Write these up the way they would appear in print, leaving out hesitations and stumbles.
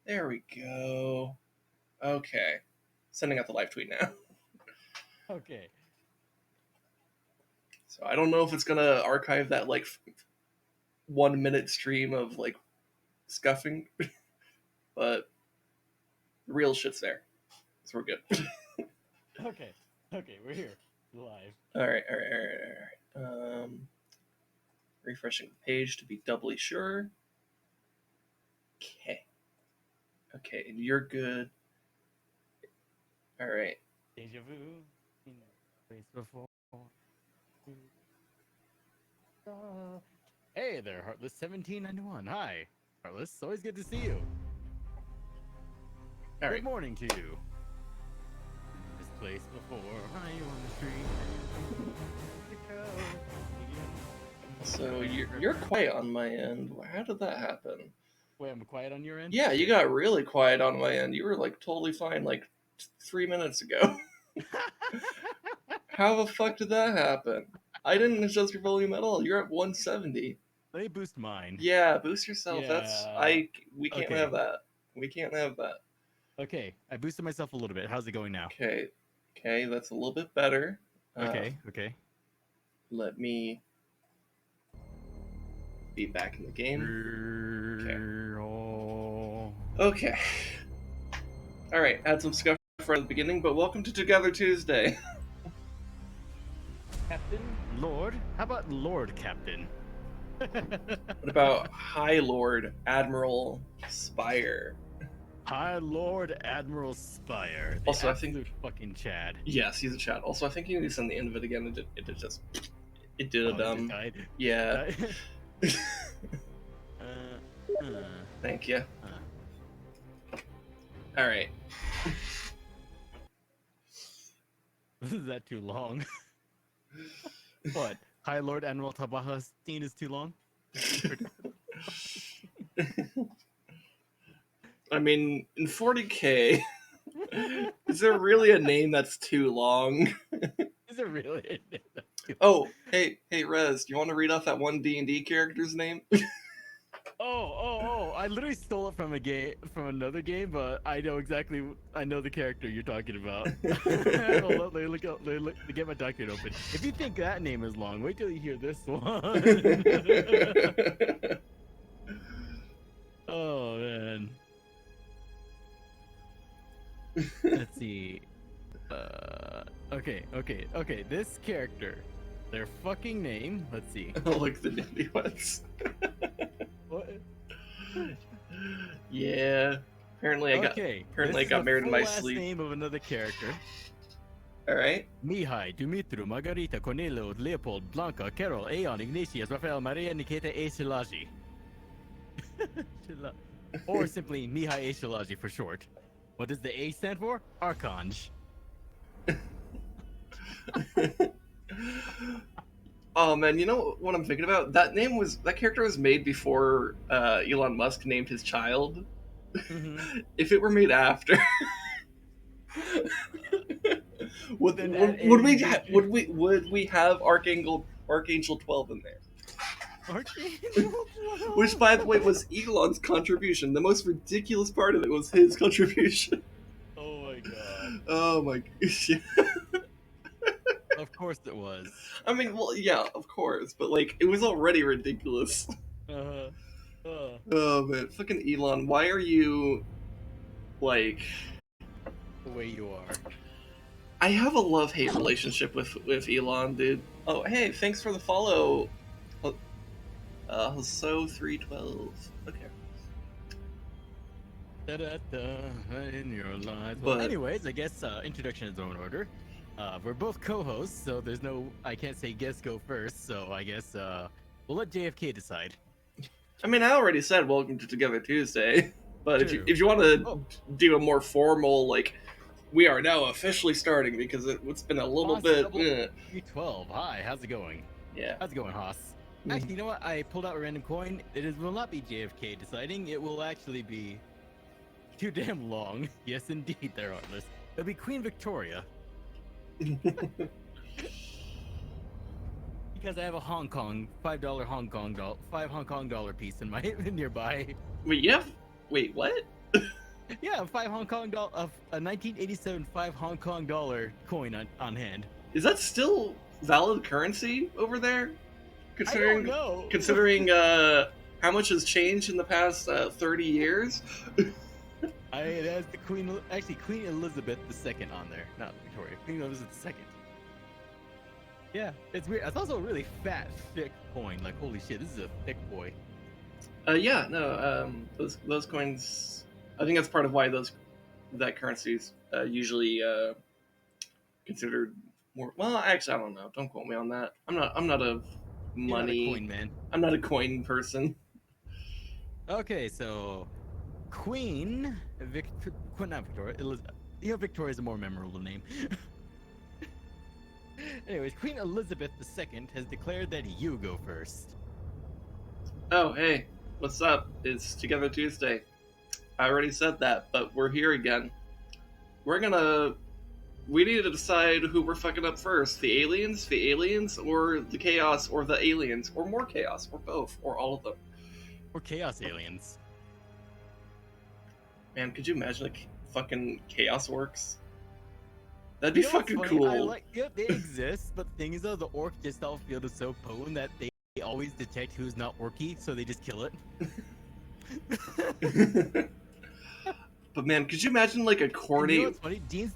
There we go. Okay. Sending out the live tweet now. Okay. So I don't know if it's gonna archive that like 1 minute stream of like scuffing, but the real shit's there. So we're good. Okay. Okay, we're here. Live. Alright. Refreshing the page to be doubly sure. Okay, and you're good. Alright. Deja vu. In place before. Hey there, Heartless 1791. Hi. Heartless, always good to see you. Alright. Good morning to you. This place before. Are you on the street? So you're quiet on my end. How did that happen? Wait, I'm quiet on your end? Yeah, you got really quiet on my end. You were like totally fine like 3 minutes ago. How the fuck did that happen? I didn't adjust your volume at all. You're at 170. Let me boost mine. Yeah, boost yourself. Yeah. We can't Okay. have that. We can't have that. Okay, I boosted myself a little bit. How's it going now? Okay, that's a little bit better. Okay. Let me be back in the game. Okay. Alright, had some scuff right at the beginning, but welcome to Together Tuesday. Captain? Lord? How about Lord Captain? What about High Lord Admiral Spire? High Lord Admiral Spire. The Also, I think fucking Chad. Yes, he's a Chad. Also, I think you need to send the end of it again. It did a dumb. Yeah. Thank you. All right. Is that too long? What? High Lord Admiral Tabahastin is too long? I mean, in 40K, is there really a name that's too long? Is it really? Oh, hey, Rez, do you want to read off that one D&D character's name? Oh! I literally stole it from another game, but I know the character you're talking about. Hold on, let me get my document open. If you think that name is long, wait till you hear this one. Oh man. Let's see. Okay. This character, their fucking name. Let's see. Like the newlyweds. What? Yeah. Apparently, I got married in my sleep. Name of another character. All right. Mihai, Dumitru, Margarita, Cornelio, Leopold, Blanca, Carol, Aeon, Ignatius, Rafael, Maria, Nikita, A. Shilaji. Or simply Mihai A. Shilaji for short. What does the A stand for? Archange. Oh man, you know what I'm thinking about? That character was made before Elon Musk named his child. Mm-hmm. If it were made after, would we have Archangel 12 in there? Archangel 12? Which, by the way, was Elon's contribution. The most ridiculous part of it was his contribution. Oh my god. Oh my gosh. Of course it was. I mean, well, yeah, of course, but like, it was already ridiculous. Oh man, fucking Elon, why are you like the way you are? I have a love-hate relationship with Elon, dude. Oh, hey, thanks for the follow. So 312. Okay. In your lives. Well, anyways, I guess introduction is in order. We're both co-hosts, so I can't say guest go first, so I guess we'll let JFK decide. I mean, I already said welcome to Together Tuesday, but if you want to do a more formal, like, we are now officially starting, because it's been a little bit... 312, hi, how's it going? Yeah. How's it going, Haas? Actually, you know what? I pulled out a random coin. Will not be JFK deciding. It will actually be too damn long. Yes, indeed, there are lists. It'll be Queen Victoria. Because I have a $5 Hong Kong dollar piece in my nearby. Wait, what? Yeah, a 1987 $5 coin on hand. Is that still valid currency over there? I don't Considering know. considering how much has changed in the past 30 years? It has the Queen Elizabeth II on there, not Victoria. Queen Elizabeth II. Yeah, it's weird. It's also a really fat, thick coin. Like, holy shit, this is a thick boy. Yeah, no, those coins. I think that's part of why that currency is usually considered more. Well, actually, I don't know. Don't quote me on that. I'm not a You're not a money. coin man. I'm not a coin person. Okay, so Queen not Victoria. Elizabeth. Victoria's a more memorable name. Anyways, Queen Elizabeth II has declared that you go first. Oh, hey, what's up? It's Together Tuesday. I already said that, but we're here again. We need to decide who we're fucking up first: the aliens, or the chaos, or the aliens, or more chaos, or both, or all of them. Or Chaos Aliens. Man, could you imagine like fucking chaos works? That'd be You know what's fucking funny? cool. They exist, but the thing is though, the orc gestalt field is so potent that they always detect who's not orky, so they just kill it. But man, could you imagine like a And corny? you know what's funny? They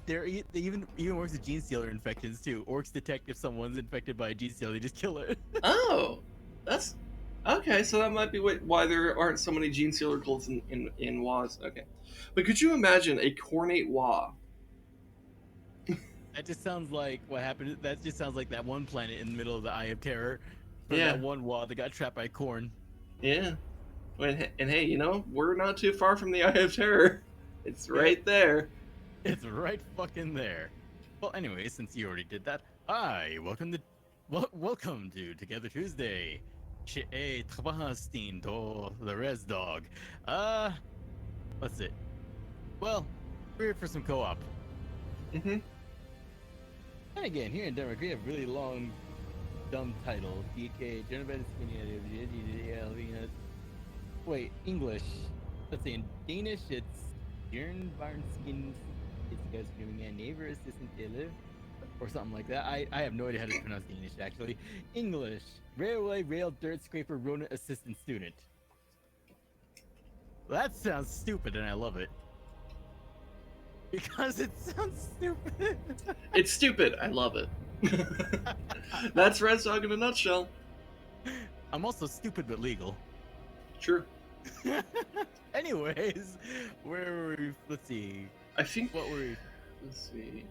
even works with gene stealer infections too. Orcs detect if someone's infected by a gene stealer, they just kill it. Oh, that's okay. So that might be why there aren't so many gene sealer cults in WAs. Okay, but could you imagine a cornate WA? That just sounds like what happened. That just sounds like that one planet in the middle of the Eye of Terror, for Yeah, that one wall that got trapped by corn. yeah. And hey, we're not too far from the Eye of Terror. It's Yep, right there. it's right fucking there. Well, anyway, since you already did that, hi, welcome to Together Tuesday. Trabahastin to the Rezdog. What's it? Well, we're here for some co-op. Mm-hmm. And again, here in Denmark, we have really long, dumb titles. DK, wait, English. Let's see, in Danish, it's Jørn Varnskin. It's guys doing a neighbor assistant live, or something like that. I have no idea how to pronounce Danish, actually. English, railway, rail, dirt scraper, rodent assistant student. Well, that sounds stupid, and I love it. Because it sounds stupid. It's stupid. I love it. That's Rezdog in a nutshell. I'm also stupid but legal. True. Anyways, where were we? Let's see. I think. What were we? Let's see.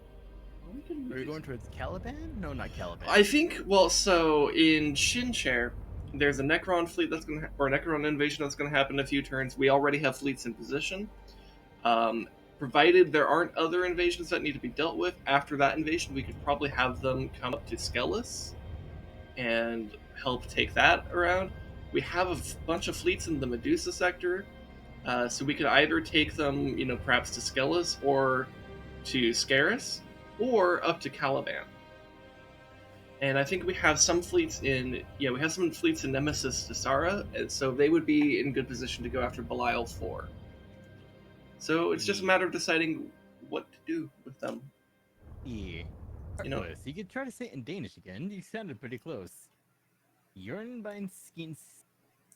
Were we going towards Caliban? No, not Caliban. I think. Well, so in Shinchair, there's a Necron fleet or a Necron invasion that's gonna happen in a few turns. We already have fleets in position. Provided there aren't other invasions that need to be dealt with after that invasion, we could probably have them come up to Skellis and help take that around. We have a bunch of fleets in the Medusa sector, so we could either take them, perhaps to Skellis or to Scaris, or up to Caliban. And I think we have some fleets in Nemesis Tisara, and so they would be in good position to go after Belial 4. So it's just a matter of deciding what to do with them. Yeah. You could try to say it in Danish again. You sounded pretty close. Jørnbeinskins.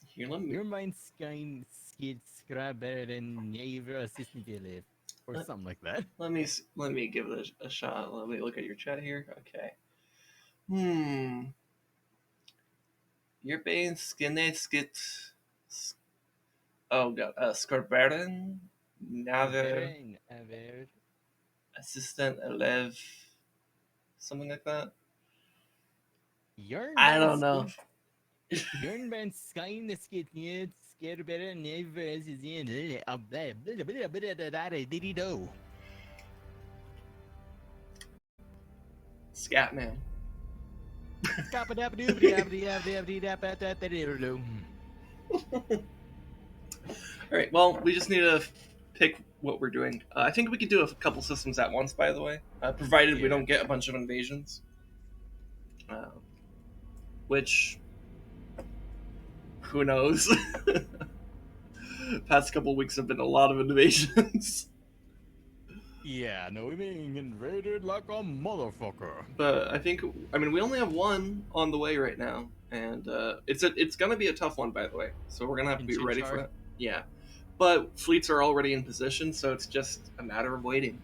Here, let me. Jørnbeinskins skraberen neighbor assistant live, or something like that. Let me give it a shot. Let me look at your chat here. Okay. Jørnbeinskit. Oh god. Skarberen. Naver. Assistant Elev. Something like that. I don't know. Scatman. Alright, well, we just need to pick what we're doing. I think we could do a couple systems at once, by the way, provided we don't get a bunch of invasions. Which, who knows? past couple weeks have been a lot of invasions. Yeah, no, we're being invaded like a motherfucker. But I mean, we only have one on the way right now, and it's gonna be a tough one, by the way. So we're gonna have to In be ready for Chinchar? it. Yeah, but fleets are already in position, so it's just a matter of waiting.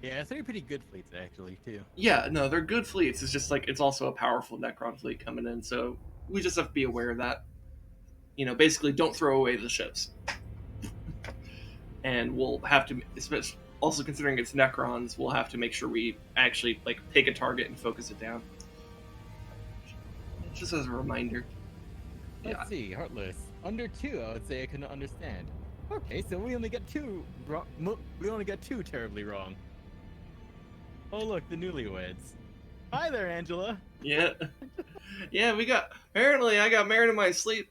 Yeah, three pretty good fleets actually too. Yeah, no, they're good fleets. It's just like it's also a powerful Necron fleet coming in, so we just have to be aware of that. You know, basically, don't throw away the ships, and we'll have to, especially also considering it's Necrons, we'll have to make sure we actually like take a target and focus it down. Just as a reminder. Let's see, Heartless. Under 2, I would say I couldn't understand. Okay, so we only got 2 wrong. We only got 2 terribly wrong. Oh look, the newlyweds. Hi there, Angela. Yeah. Yeah, apparently I got married in my sleep.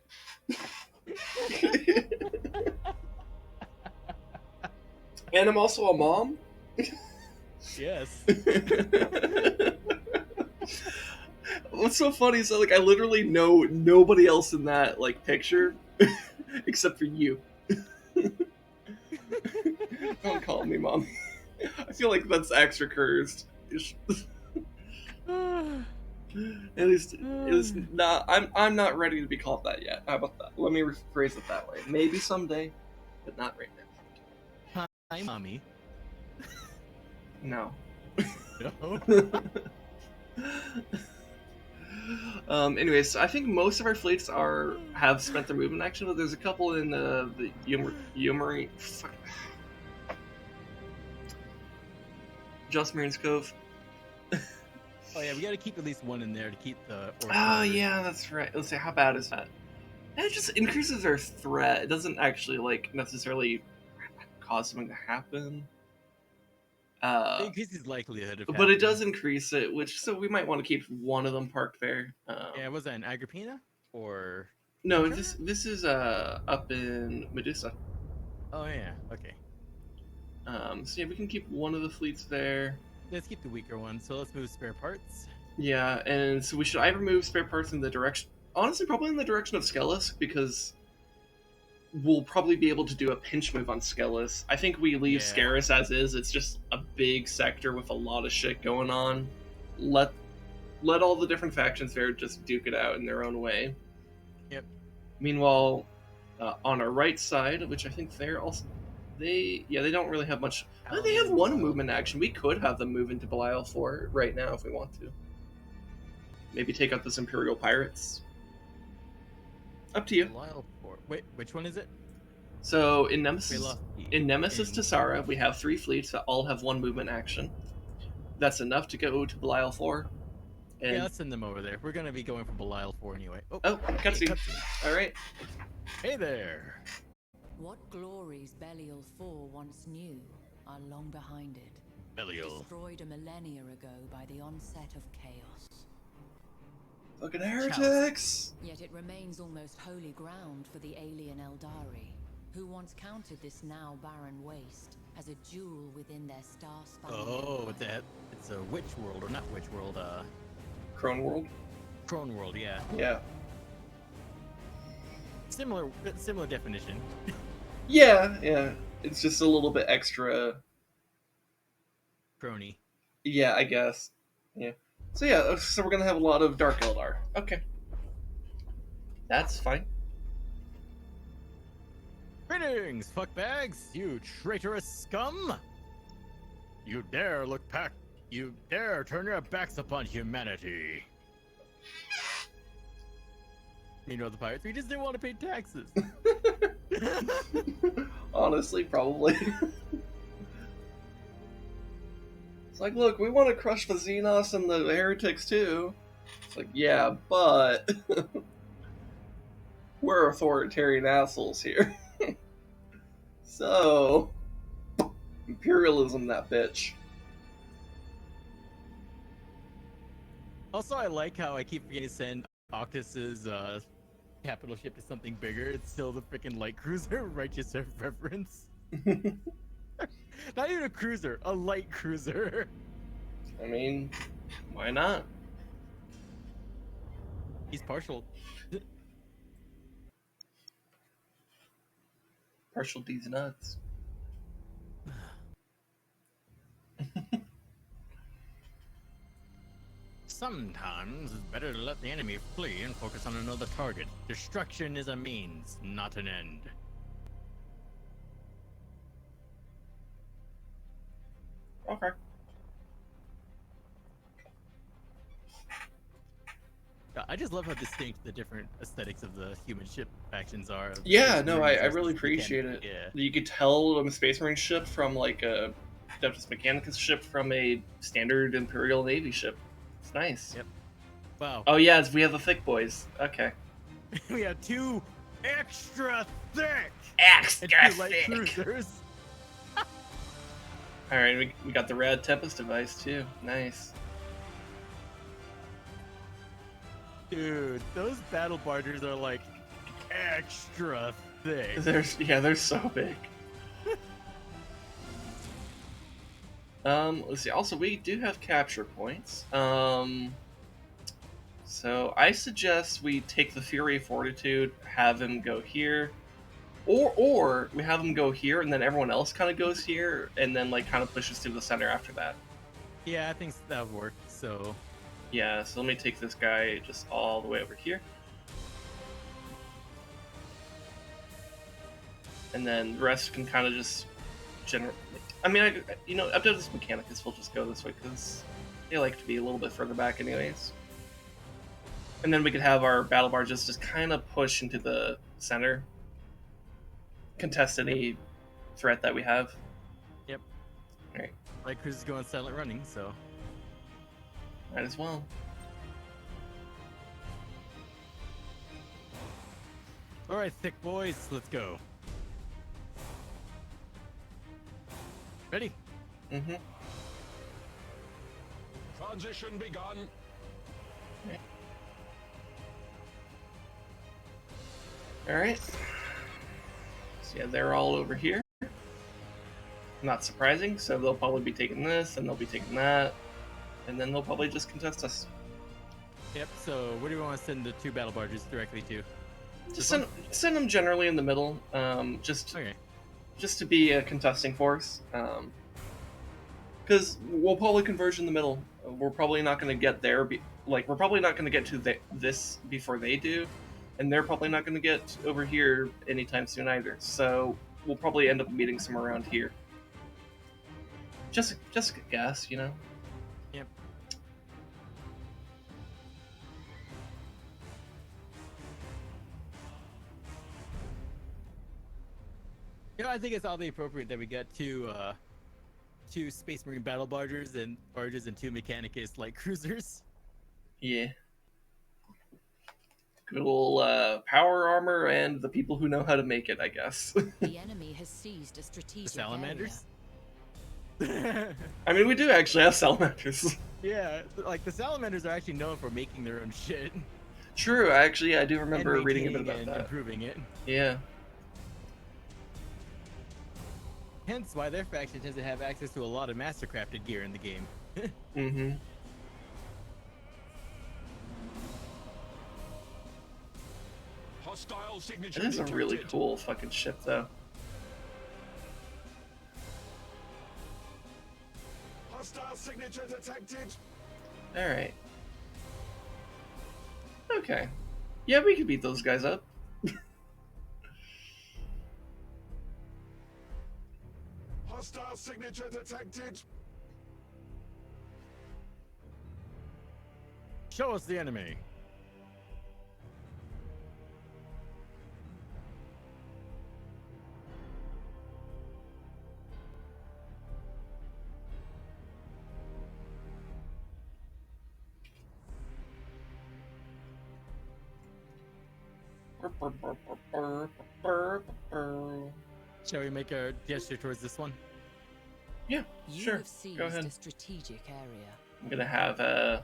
And I'm also a mom. Yes. What's so funny is that like I literally know nobody else in that like picture except for you. Don't call me mommy. I feel like that's extra cursed. At least it is not. I'm not ready to be called that yet. How about that? Let me rephrase it that way. Maybe someday, but not right now. Hi, mommy. No. No. Anyways, I think most of our fleets have spent their movement action, but there's a couple in the Yumari. Just Marine's Cove. Oh yeah, we gotta keep at least one in there to keep the. Oh yeah, that's right. Let's see, how bad is that? It just increases their threat. It doesn't actually like necessarily cause something to happen. It increases likelihood of. But it does increase it, so we might want to keep one of them parked there. Yeah, was that in Agrippina or? No, this is up in Medusa. Oh yeah, okay. So yeah, we can keep one of the fleets there. Let's keep the weaker one. So let's move spare parts. Yeah, and so we should either move spare parts in the direction, honestly, probably in the direction of Skellis, because we'll probably be able to do a pinch move on Skellis. I think we leave Scaris as is. It's just a big sector with a lot of shit going on. Let all the different factions there just duke it out in their own way. Yep. Meanwhile, on our right side, which I think they don't really have much. They have one movement action. We could have them move into Belial 4 right now if we want to. Maybe take out this Imperial pirates. Up to you. Belial 4. Wait, which one is it? So in Nemesis Tessara, we have 3 fleets that all have one movement action. That's enough to go to Belial 4. And yeah, let's send them over there. We're gonna be going for Belial 4 anyway. Oh, cutscene. All right. Hey there. What glories Belial 4 once knew are long behind it. Belial. Destroyed a millennia ago by the onset of chaos. Fucking heretics! Yet it remains almost holy ground for the alien Eldari, who once counted this now barren waste as a jewel within their star-spanning empire. It's a witch world, or not witch world, Crone World? Crone World, yeah. Yeah. Similar definition. Yeah. It's just a little bit extra. Crony. Yeah, I guess. Yeah. So we're gonna have a lot of Dark Eldar. Okay. That's fine. Greetings, fuckbags, you traitorous scum! You dare turn your backs upon humanity. The pirates, we just didn't want to pay taxes. Honestly, probably. It's like, look, we want to crush the Xenos and the heretics too. It's like, yeah, but we're authoritarian assholes here. So, imperialism, that bitch. Also, I like how I keep forgetting to send Octus's capital ship to something bigger. It's still the freaking light cruiser, Righteous Reverence. Not even a cruiser, a light cruiser. I mean, why not? He's partial. Partial D's nuts. Sometimes it's better to let the enemy flee and focus on another target. Destruction is a means, not an end. Okay. I just love how distinct the different aesthetics of the human ship factions are. Yeah, Space no, Marines I really versus appreciate mechanic. it. Yeah. You could tell a Space Marine ship from like a Adeptus Mechanicus ship from a standard Imperial Navy ship. It's nice. Yep. Wow. Oh yeah, we have the thick boys. Okay. We have two extra thick Extra and two light thick. cruisers. All right, we got the Rad Tempest device too. Nice. Dude, those battle bargers are like extra thick. They're so big. Let's see. Also, we do have capture points. So I suggest we take the Fury of Fortitude, have him go here, or we have him go here, and then everyone else kind of goes here, and then like kind of pushes to the center after that. Yeah, I think that would work. So Yeah. So let me take this guy just all the way over here, and then the rest can kind of just generate. I mean, Adeptus Mechanicus will just go this way because they like to be a little bit further back, anyways. And then we could have our battle barges just kind of push into the center, contest any threat that we have. Yep. All right. light cruisers going silent running, so Might as well. all right, thick boys, let's go. Ready? Mm-hmm. Transition begun. All right. So yeah, they're all over here. Not surprising. So they'll probably be taking this, and they'll be taking that, and then they'll probably just contest us. Yep. So where do you want to send the two battle barges directly to? Just send them generally in the middle. Just Okay. to be a contesting force. Because we'll probably converge in the middle. We're probably not going to get there. We're probably not going to get to this before they do, and they're probably not going to get over here anytime soon either. So we'll probably end up meeting somewhere around here. Just a guess, you know. Yep. You know, I think it's oddly appropriate that we get two Space Marine battle barges and two Mechanicus light cruisers. Yeah. Good old power armor and the people who know how to make it, I guess. The enemy has seized a strategic Salamanders? I mean, we do actually have salamanders. Yeah, like the Salamanders are actually known for making their own shit. True, actually, I do remember and reading a bit maintaining about and that. improving it. Yeah. Hence why their faction tends to have access to a lot of mastercrafted gear in the game. Mm-hmm. Hostile signature It is a really detected. cool fucking ship, though. Hostile signature detected. Alright. Okay. Yeah, we could beat those guys up. Hostile signature detected. Show us the enemy. Shall we make a gesture towards this one? Yeah, You sure. have seized Go ahead. a strategic area. I'm gonna have the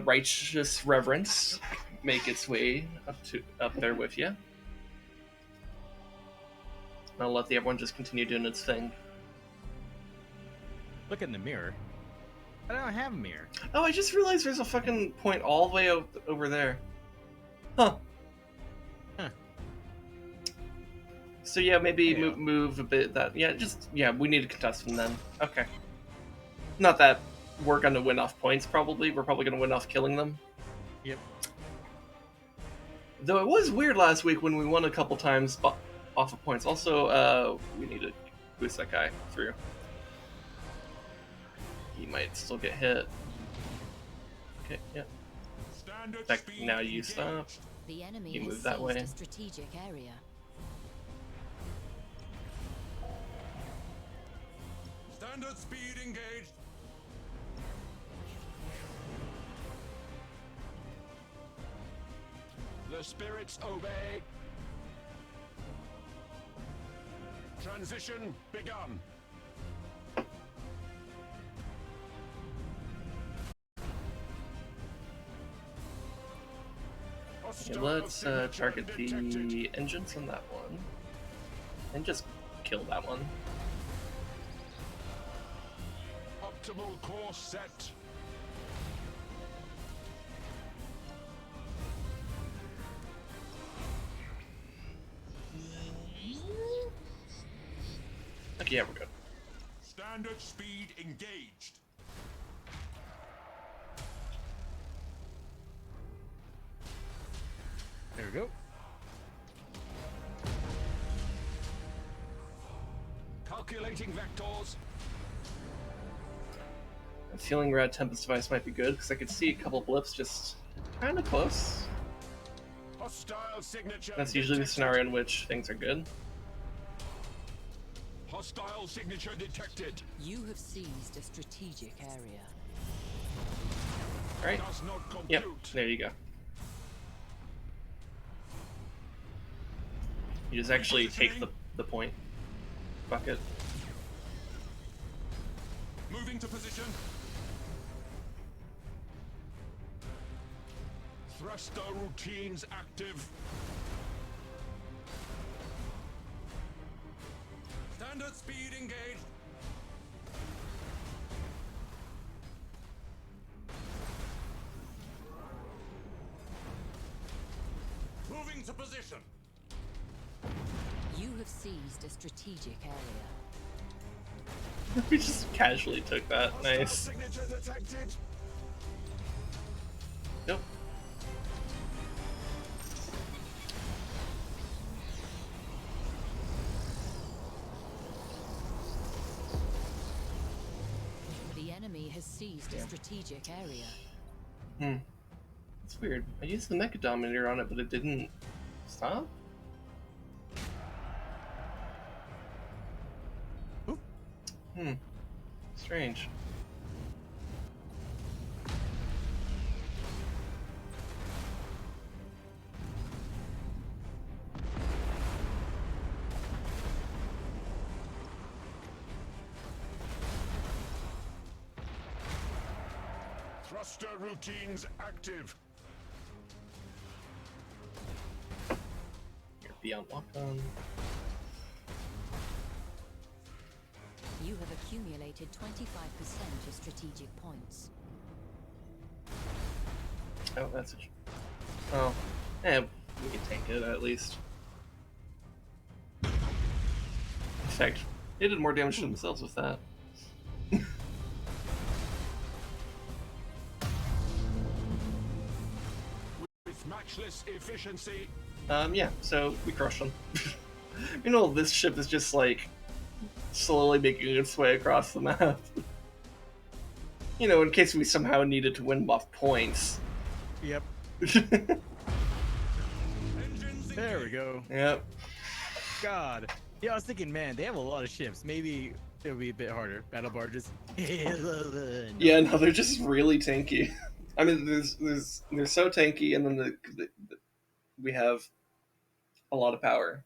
righteous reverence make its way up there with you. I'll let everyone just continue doing its thing. Look in the mirror. I don't have a mirror. Oh, I just realized there's a fucking point all the way over there. Huh. Huh. So yeah, maybe Yeah. move a bit. We need to contest them then. Okay. Not that we're gonna win off points. Probably we're probably gonna win off killing them. Yep. Though it was weird last week when we won a couple times off of points. Also, we need to boost that guy through. He might still get hit. Okay, yeah. Standard Back, speed now you engaged. stop. The enemy You has move that seized way. a strategic area. Standard speed engaged. The spirits obey. Transition begun. Okay, let's target the engines on that one. And just kill that one. Optimal course set. Okay, yeah, we're good. Standard speed engaged. There we go. Calculating vectors. I'm feeling Rad Tempest Device might be good because I could see a couple blips just kind of close. Hostile signature. That's usually the detected. scenario in which things are good. Hostile signature detected. You have seized a strategic area. Alright. Does not Yep, compute. there you go. You just actually take the point bucket. Moving to position. Thruster routines active. Standard speed engaged. Moving to position. You have seized a strategic area. We just casually took that. Hostile Nice. signature detected. Nope. The enemy has seized a strategic area. Hmm. It's weird. I used the Mecha Dominator on it, but it didn't stop? Oop. Hmm. Strange. Thruster routines active. You're beyond lockdown. You have accumulated 25% of strategic points. Oh, that's a... Oh. Eh, we can tank it at least. In fact, they did more damage to themselves with that. With matchless efficiency. Yeah, so we crushed them. You know, this ship is just like slowly making its way across the map. You know, in case we somehow needed to win off points. Yep. Yep. Engines There we go. God. Yeah, I was thinking, man, they have a lot of ships. Maybe it'll be a bit harder. Battle barges. Yeah, no, they're just really tanky. I mean, they're so tanky, and then we have a lot of power.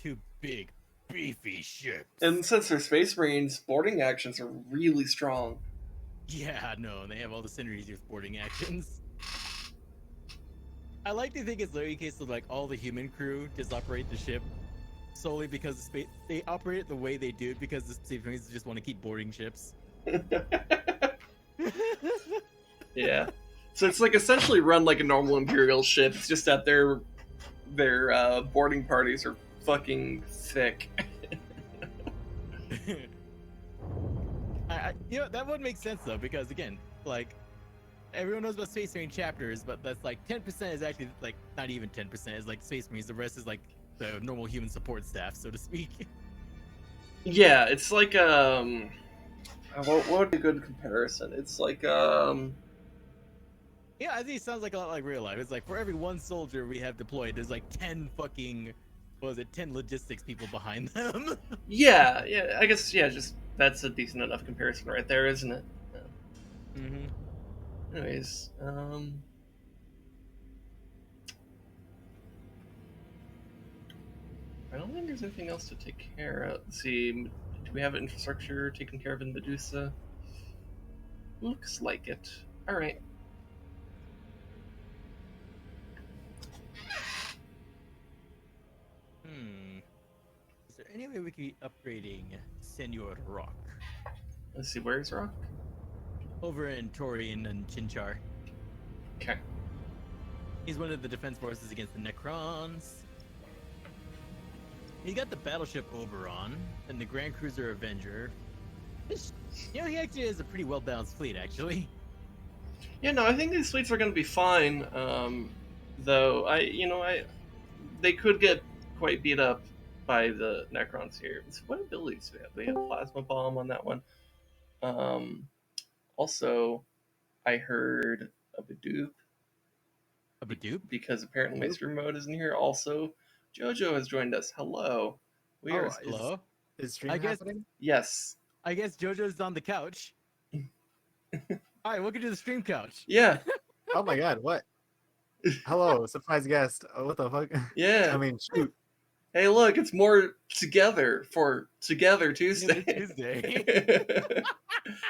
Two big, beefy ships. And since they're Space Marines, boarding actions are really strong. Yeah, no, they have all the synergies with boarding actions. I like to think it's literally a case of like all the human crew just operate the ship solely because they operate it the way they do it because the Space Marines just want to keep boarding ships. Yeah. So it's like essentially run like a normal Imperial ship. It's just that they're their boarding parties are fucking thick. You know, that would make sense though, because again, like everyone knows about Space Marine chapters, but that's like 10% is actually like not even 10% is like Space Marines. The rest is like the normal human support staff, so to speak. Yeah, it's like what would be a good comparison? It's like Yeah, I think it sounds like a lot like real life. It's like for every one soldier we have deployed, there's like 10 fucking, what was it, 10 logistics people behind them. yeah, I guess just that's a decent enough comparison right there, isn't it? Yeah. Mm-hmm. Anyways, I don't think there's anything else to take care of. Let's see, do we have infrastructure taken care of in Medusa? Looks like it. All right. Is there any way we could be upgrading Senor Rock Let's see, where's Rock? over in Torian and Chinchar? Okay. He's one of the defense forces against the Necrons. He got the battleship Oberon and the Grand Cruiser Avenger. You know, he actually has a pretty well balanced fleet, actually. Yeah, no, I think these fleets are going to be fine. Though they could get quite beat up by the Necrons here. So what abilities do we have? We have Plasma Bomb on that one. Also, I heard a Bidoof A Badoop? because apparently my stream mode isn't here. Also, Jojo has joined us. Hello. We are. Hello? Is stream I guess- happening? Yes. I guess JoJo's on the couch. Alright, welcome to the stream couch. Yeah. Oh my god, what? Hello, surprise guest. Oh, what the fuck? Yeah. I mean, shoot. Hey, look, it's more together for Together Tuesday. Tuesday.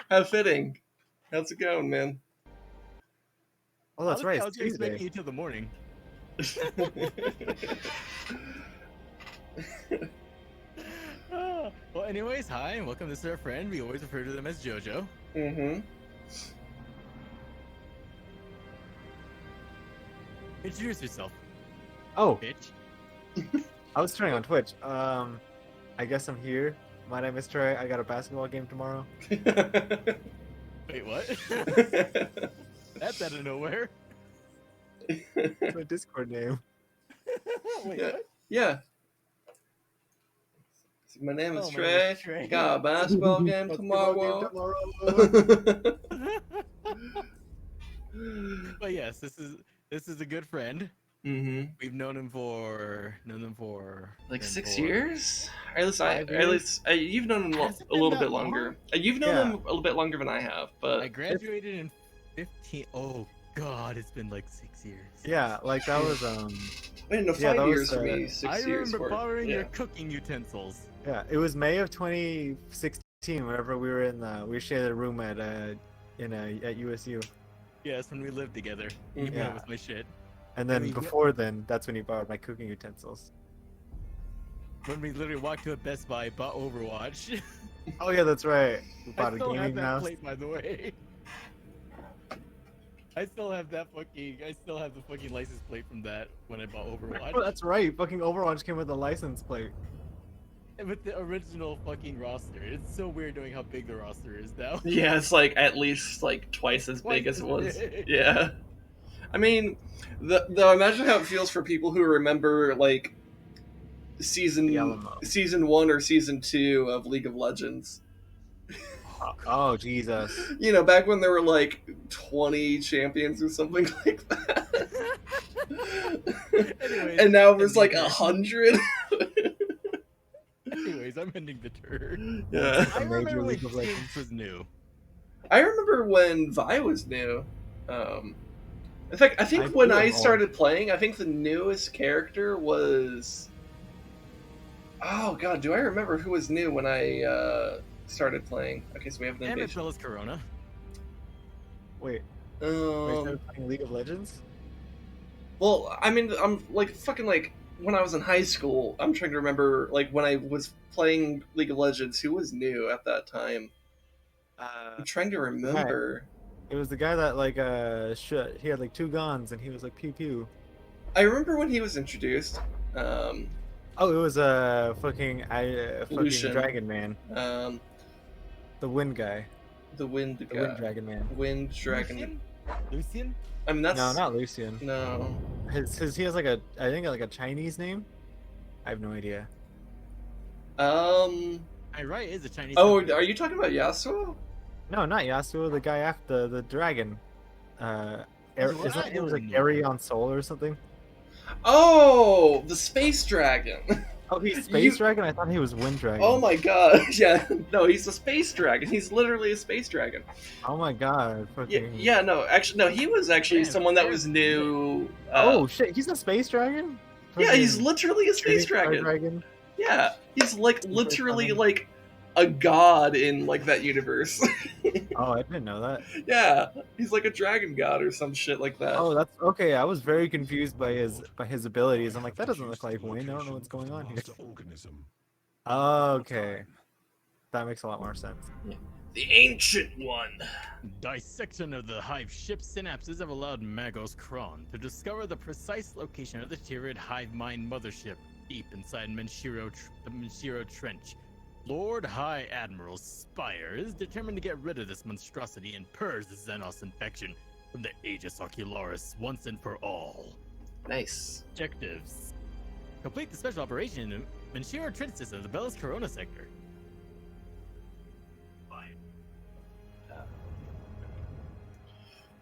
How fitting. How's it going, man? Oh, that's right. I It's was expecting Tuesday. you till the morning. Well, anyways, hi, and welcome. This is our friend. We always refer to them as JoJo. Mm-hmm. Introduce yourself, Oh, bitch. I was turning on Twitch. I guess I'm here. My name is Trey. I got a basketball game tomorrow. Wait, what? That's out of nowhere. It's my Discord name. Wait, Yeah. what? Yeah. My name is Oh, my Trey. name is Trey. Got a basketball game Basketball tomorrow. game tomorrow. But yes, this is a good friend. Mm-hmm. We've known them for Like been 6 for- years? Or at least, 5 years? you've known him Has it a been little that bit long? longer. You've known Yeah. him a little bit longer than I have, I but graduated in 15. Oh God, it's been like 6 years. Yeah, like that was wait, no, Yeah, 5 that was, years for me, 6 I years remember for borrowing yeah. your cooking utensils. yeah, it was May of 2016 whenever we were in we shared a room at USU. Yes, when we lived together. You Mhm. yeah. Yeah. with my shit. And then we- before then, that's when he borrowed my cooking utensils. When we literally walked to a Best Buy, bought Overwatch. Oh yeah, that's right. We I bought a still have gaming that mouse. plate, by the way. I still have the fucking license plate from that when I bought Overwatch. Oh, that's right. Fucking Overwatch came with a license plate. With the original fucking roster. It's so weird knowing how big the roster is now. Yeah, it's like at least like twice as big as it was. big. Yeah. I mean, though imagine how it feels for people who remember like The season Alamo. 1 or season 2 of League of Legends. Oh Jesus. You know, back when there were like 20 champions or something like that. Anyways, and now there's like ending it. 100. Anyways, I'm ending the turn. Yeah. I A major remember when League of Legends. Jinx was new. I remember when Vi was new. In fact, I think I when feel I old. started playing, I think the newest character was. Oh god, do I remember who was new when I started playing? Okay, so we have the And invasion. Bella's Corona. Wait, we started Um, playing League of Legends? well, I mean, I'm like fucking like when I was in high school. I'm trying to remember like when I was playing League of Legends, who was new at that time. I'm trying to remember. It was the guy that like he had like 2 guns and he was like pew pew. I remember when he was introduced. Oh, it was a fucking Lucian. dragon man, Um, the wind guy, the wind the guy. wind dragon man. Wind dragon. Lucian? I mean, that's No, not Lucian. no. He has like I think like a Chinese name. I have no idea. Right, is a Chinese. Oh, company. are you talking about Yasuo? No, not Yasuo. The guy after the dragon. That's what Isn't I it was like don't know. Arion Soul or something? Oh, the space dragon. Oh, he's space dragon. I thought he was wind dragon. Oh my god. Yeah. No, he's a space dragon. He's literally a space dragon. Oh my god. Yeah. Fucking... Yeah. No. Actually, no. He was actually Yeah, someone that fair. was new. Oh shit, he's a space dragon. Yeah. He's Fucking literally a space shooting star dragon. Yeah. He's like literally like a god in like that universe. Oh, I didn't know that. Yeah. He's like a dragon god or some shit like that. Oh, that's okay. I was very confused by his abilities. I'm like, that doesn't look like Wayne. I don't know what's going on here. Organism. Okay, that makes a lot more sense. The ancient one. Dissection of the hive ship synapses have allowed Magos Kron to discover the precise location of the Tyrid hive mind mothership deep inside the Menshiro Trench. Lord High Admiral Spire is determined to get rid of this monstrosity and purge the Xenos infection from the Aegis Ocularis once and for all. Nice. Objectives: complete the special operation in Menshiro Trench system, the Bellis Corona sector.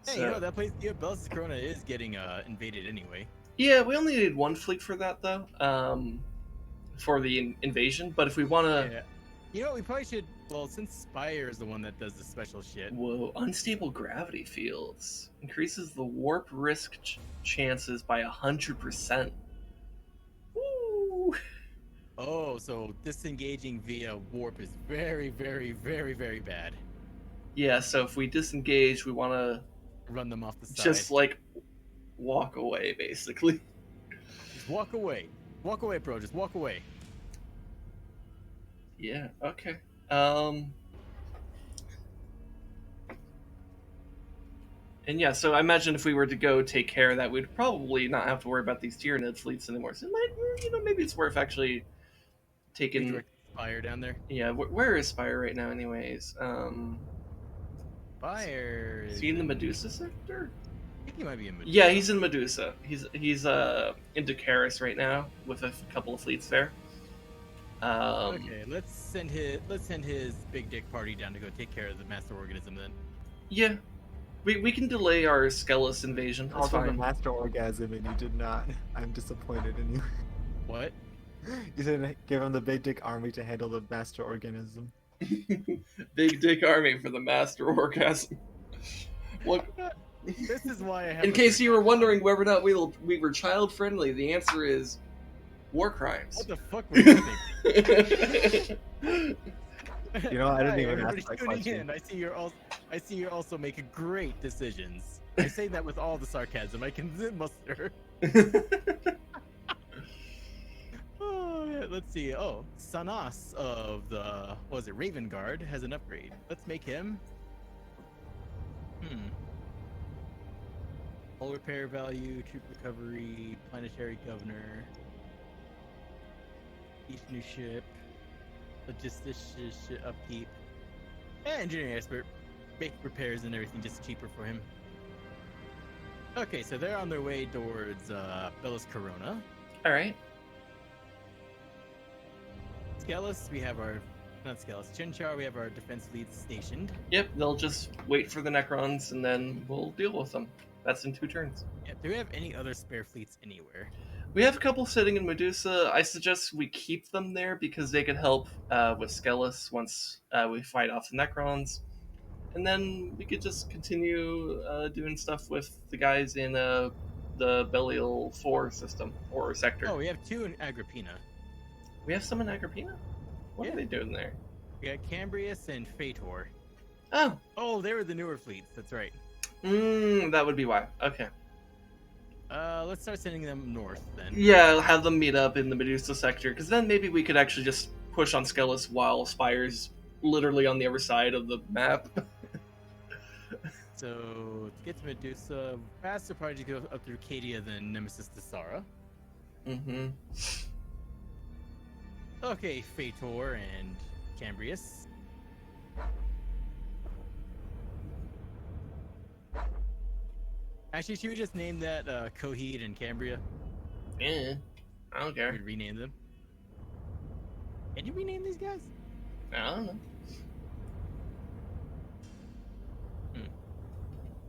Hey, you know that place, yeah, Bellis Corona is getting invaded anyway. Yeah, we only needed one fleet for that though. For the invasion. But if we want to, Yeah. You know what, we probably should, well, since Spire is the one that does the special shit. whoa, unstable gravity fields increases the warp risk chances by 100%. Woo! Oh, so disengaging via warp is very, very, very, very bad. Yeah, so if we disengage, we want to Run them off the side. just like walk away, basically. Just walk away. Walk away, bro. Just walk away. Yeah. Okay. And yeah, so I imagine if we were to go take care of that, we'd probably not have to worry about these Tyranid fleets anymore. So it might, maybe it's worth actually taking. Redirect Spire down there. Yeah, where is Spire right now, anyways? Spire. Is he in the Medusa sector? I think he might be in Medusa. Yeah, he's in Medusa. He's into Karis right now with a couple of fleets there. Okay, let's send his big dick party down to go take care of the master organism then. Yeah, we can delay our Skelos invasion. That's Also, the fine. master orgasm, and you did not. I'm disappointed in you. What? You didn't give him the big dick army to handle the master organism. Big dick army for the master orgasm. Look, This is why I have. in case you were wondering whether or not we were child friendly, the answer is war crimes. What the fuck were you thinking? You know, I didn't Hi, even everybody ask that tuning question. in. I see you're also making great decisions. I say that with all the sarcasm I can muster. Oh, yeah, let's see. Oh, Sanas of the Raven Guard has an upgrade. Let's make him. Hull repair value, troop recovery, planetary governor, each new ship, logistics upkeep, and engineering expert. Make repairs and everything just cheaper for him. Okay, so they're on their way towards Bellis Corona. All right. Skelos, we have our, not Skelos, Chinchar, we have our defense fleets stationed. Yep, they'll just wait for the Necrons and then we'll deal with them. That's in 2 turns. Yeah, do we have any other spare fleets anywhere? We have a couple sitting in Medusa. I suggest we keep them there because they could help with Skelos once we fight off the Necrons. And then we could just continue doing stuff with the guys in the Belial 4 system or sector. Oh, we have 2 in Agrippina. We have some in Agrippina? What Yeah. are they doing there? We got Cambrius and Phaetor. Oh, Oh, they were the newer fleets, that's right. that would be why. Okay. Let's start sending them north then. Yeah, have them meet up in the Medusa sector, because then maybe we could actually just push on Skelos while Spire's literally on the other side of the map. So to get to Medusa, faster probably to go up through Cadia than Nemesis to Sara. Mm-hmm. Okay, Fator and Cambrius. Actually, should we just name that Coheed and Cambria? Yeah, I don't care. We rename them. Can you rename these guys? I don't know.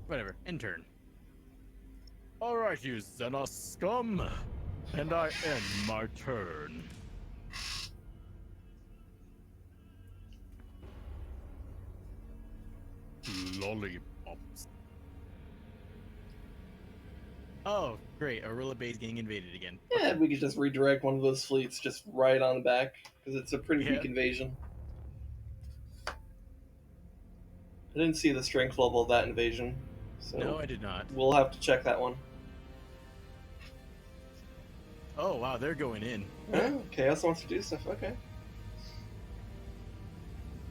Whatever. Intern. Alright, you Xenos scum. And I end my turn. Lollipops. Oh, great. Arilla Bay's getting invaded again. Yeah, we could just redirect one of those fleets just right on back, because it's a pretty Yeah. weak invasion. I didn't see the strength level of that invasion, so No, I did not. we'll have to check that one. Oh, wow, they're going in. Oh, Chaos wants to do stuff, okay.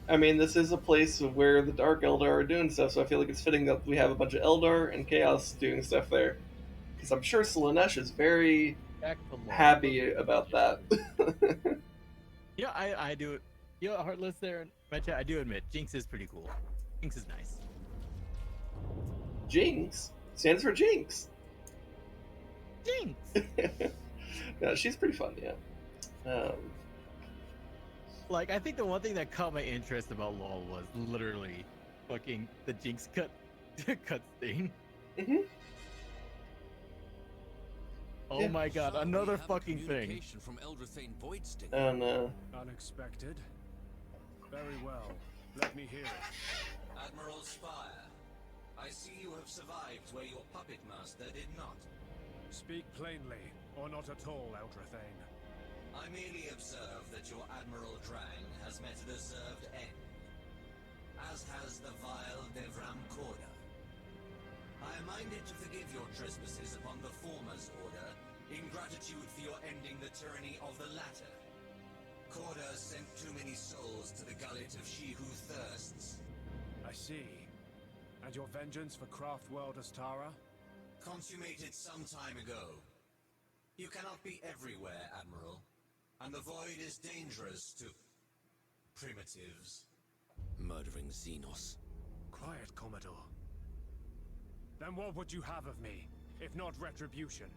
I mean, this is a place where the Dark Eldar are doing stuff, so I feel like it's fitting that we have a bunch of Eldar and Chaos doing stuff there. Because I'm sure Slaanesh is very Back to Lord. happy about that. Yeah, I do it. You know, Heartless there in my chat, I do admit, Jinx is pretty cool. Jinx is nice. Jinx stands for Jinx. Jinx! No, she's pretty fun, yeah. Like, I think the one thing that caught my interest about LoL was literally fucking the Jinx cut stain. Mhm. Oh Yeah. my god, So we another have a fucking thing. communication from Eldrathane Voidsting. And, Unexpected? Very well. Let me hear it. Admiral Spire, I see you have survived where your puppet master did not. Speak plainly, or not at all, Eldrathane. I merely observe that your Admiral Drang has met a deserved end, as has the vile Devram Korda. I am minded to forgive your trespasses upon the former's order, in gratitude for your ending the tyranny of the latter. Korda sent too many souls to the gullet of she who thirsts. I see. And your vengeance for Craftworld Astara? Consummated some time ago. You cannot be everywhere, Admiral, and the void is dangerous to primitives. Murdering Xenos. Quiet, Commodore. Then what would you have of me, if not retribution?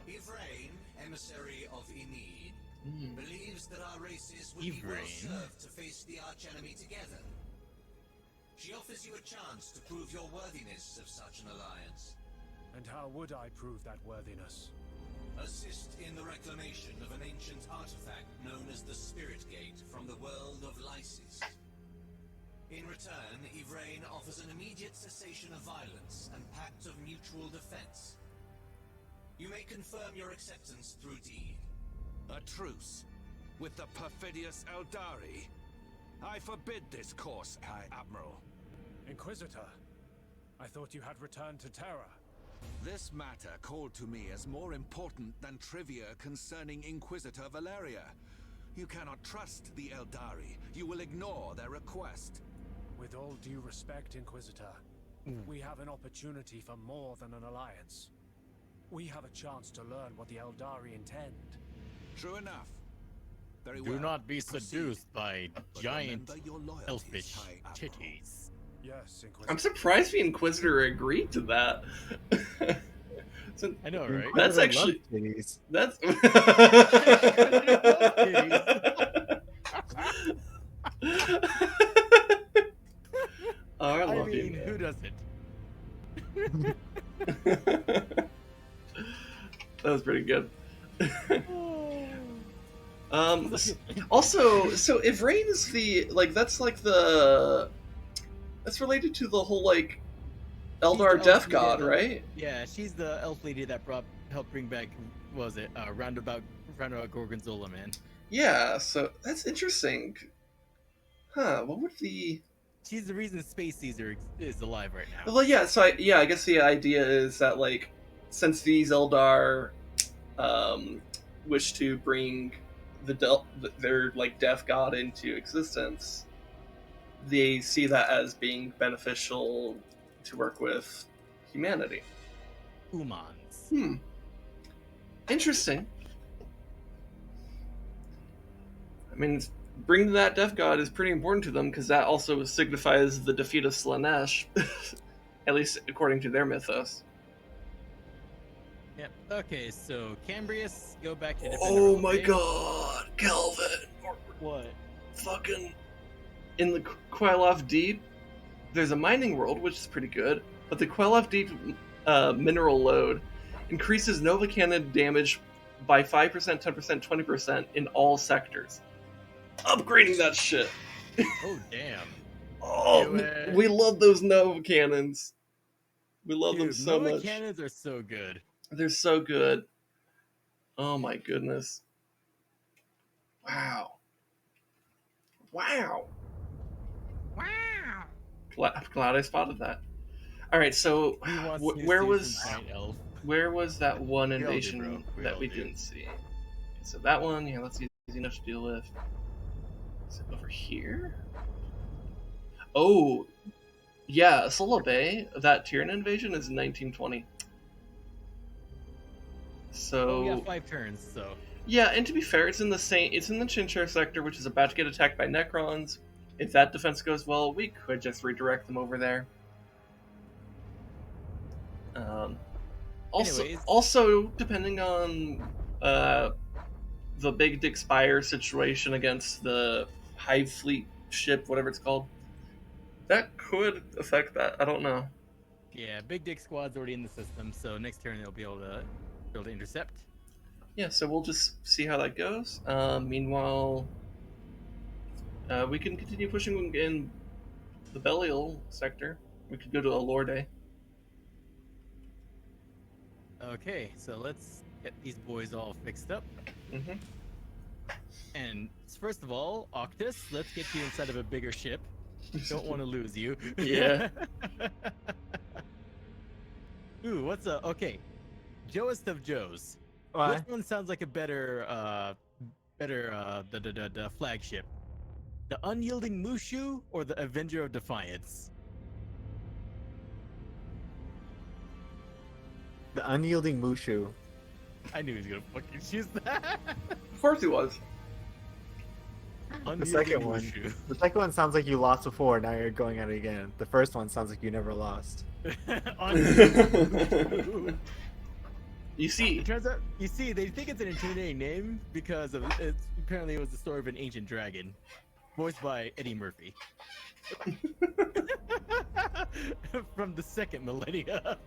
Yvraine, emissary of Enid, believes that our races would be well Yvraine? served to face the archenemy together. She offers you a chance to prove your worthiness of such an alliance. And how would I prove that worthiness? Assist in the reclamation of an ancient artifact known as the Spirit Gate from the world of Lysis. In return, Yvraine offers an immediate cessation of violence and pact of mutual defense. You may confirm your acceptance through deed. A truce with the perfidious Eldari. I forbid this course, High Admiral. Inquisitor, I thought you had returned to Terra. This matter called to me as more important than trivia concerning Inquisitor Valeria. You cannot trust the Eldari. You will ignore their request. With all due respect, Inquisitor, we have an opportunity for more than an alliance. We have a chance to learn what the Eldari intend. True enough. Very Do well. not be Proceed. seduced by But giant remember your loyalties, elfish High Admiral. titties. Yes, Inquisitor. I'm surprised the Inquisitor agreed to that. So, I know, right? That's I love actually- titties. that's. Oh, I I love mean, you, who doesn't? that was pretty good. Also, so Yvraine is that's related to the whole like Eldar the Death elf God, leader right? Yeah, she's the elf lady that helped bring back, what was it, Roundabout Gorgonzola, man. Yeah, so that's interesting. Huh? What would the? She's the reason Space Caesar is alive right now. Well, yeah. So I guess the idea is that like, since these Eldar, wish to bring their like Death God into existence, they see that as being beneficial to work with humanity. Humans. Interesting. I mean, bringing that death god is pretty important to them because that also signifies the defeat of Slaanesh, at least according to their mythos. Yep. Okay, so Cambrius, go back to defend Oh our my base. god, Calvin! What? Fucking in the Queloth Deep, there's a mining world, which is pretty good, but the Queloth Deep mineral load increases Nova Cannon damage by 5%, 10%, 20% in all sectors. Upgrading that shit. Oh damn. Oh, Do it. we love those Nova Cannons. We love them Dude, so Nova much. cannons are so good. They're so good. Oh my goodness. Wow. Wow. Wow. Glad I spotted that. All right, so He wants his where Susan was Pine Elf. that one We all do, invasion bro. We that all we do. didn't see? So that one, yeah, that's easy enough to deal with. Is it over here? Oh, yeah, Solo Bay. That Tyrian invasion is in 1920. So We got 5 turns, so yeah, and to be fair, it's in the Chinchar sector, which is about to get attacked by Necrons. If that defense goes well, we could just redirect them over there. Anyways. Also, depending on the Big Dick Spire situation against the Hive Fleet ship, whatever it's called, that could affect that. I don't know. yeah, Big Dick Squad's already in the system, so next turn they'll be able to intercept. Yeah, so we'll just see how that goes. Meanwhile, we can continue pushing in the Belial sector. We could go to Alorde. Okay, so let's get these boys all fixed up. Mm-hmm. And first of all, Octus, let's get you inside of a bigger ship. Don't want to lose you. Yeah. Ooh, okay. Joest of Joes. Why? Which one sounds like a better the flagship? The Unyielding Mushu or the Avenger of Defiance? The unyielding Mushu. I knew he was gonna fucking choose that. Of course he was. The second one. Mushu. The second one sounds like you lost before. Now you're going at it again. The first one sounds like you never lost. Unyielding Mushu. You see, It turns out, you see, they think it's an intimidating name because of apparently it was the story of an ancient dragon, voiced by Eddie Murphy, from the second millennia.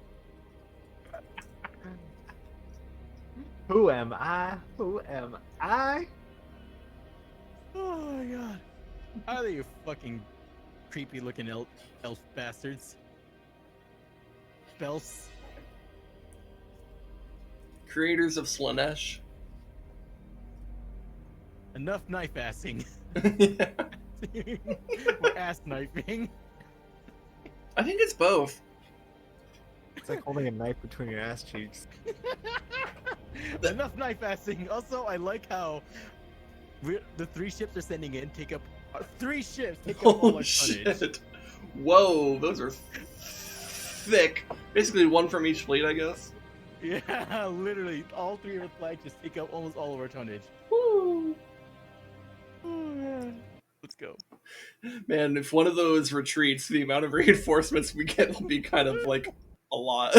Who am I? Who am I? Oh my god! Are they you fucking creepy-looking elf bastards? Bells. creators of Slaanesh. Enough knife assing. Yeah. We're ass knifing. I think it's both. It's like holding a knife between your ass cheeks. Enough knife assing. Also, I like how the 3 ships they're sending in take up 3 ships take up all Holy our tonnage. shit. Whoa, those are thick. Basically one from each fleet, I guess. Yeah, literally, all 3 of our flags just take up almost all of our tonnage. Woo. Oh man, let's go. Man, if one of those retreats, the amount of reinforcements we get will be kind of like a lot.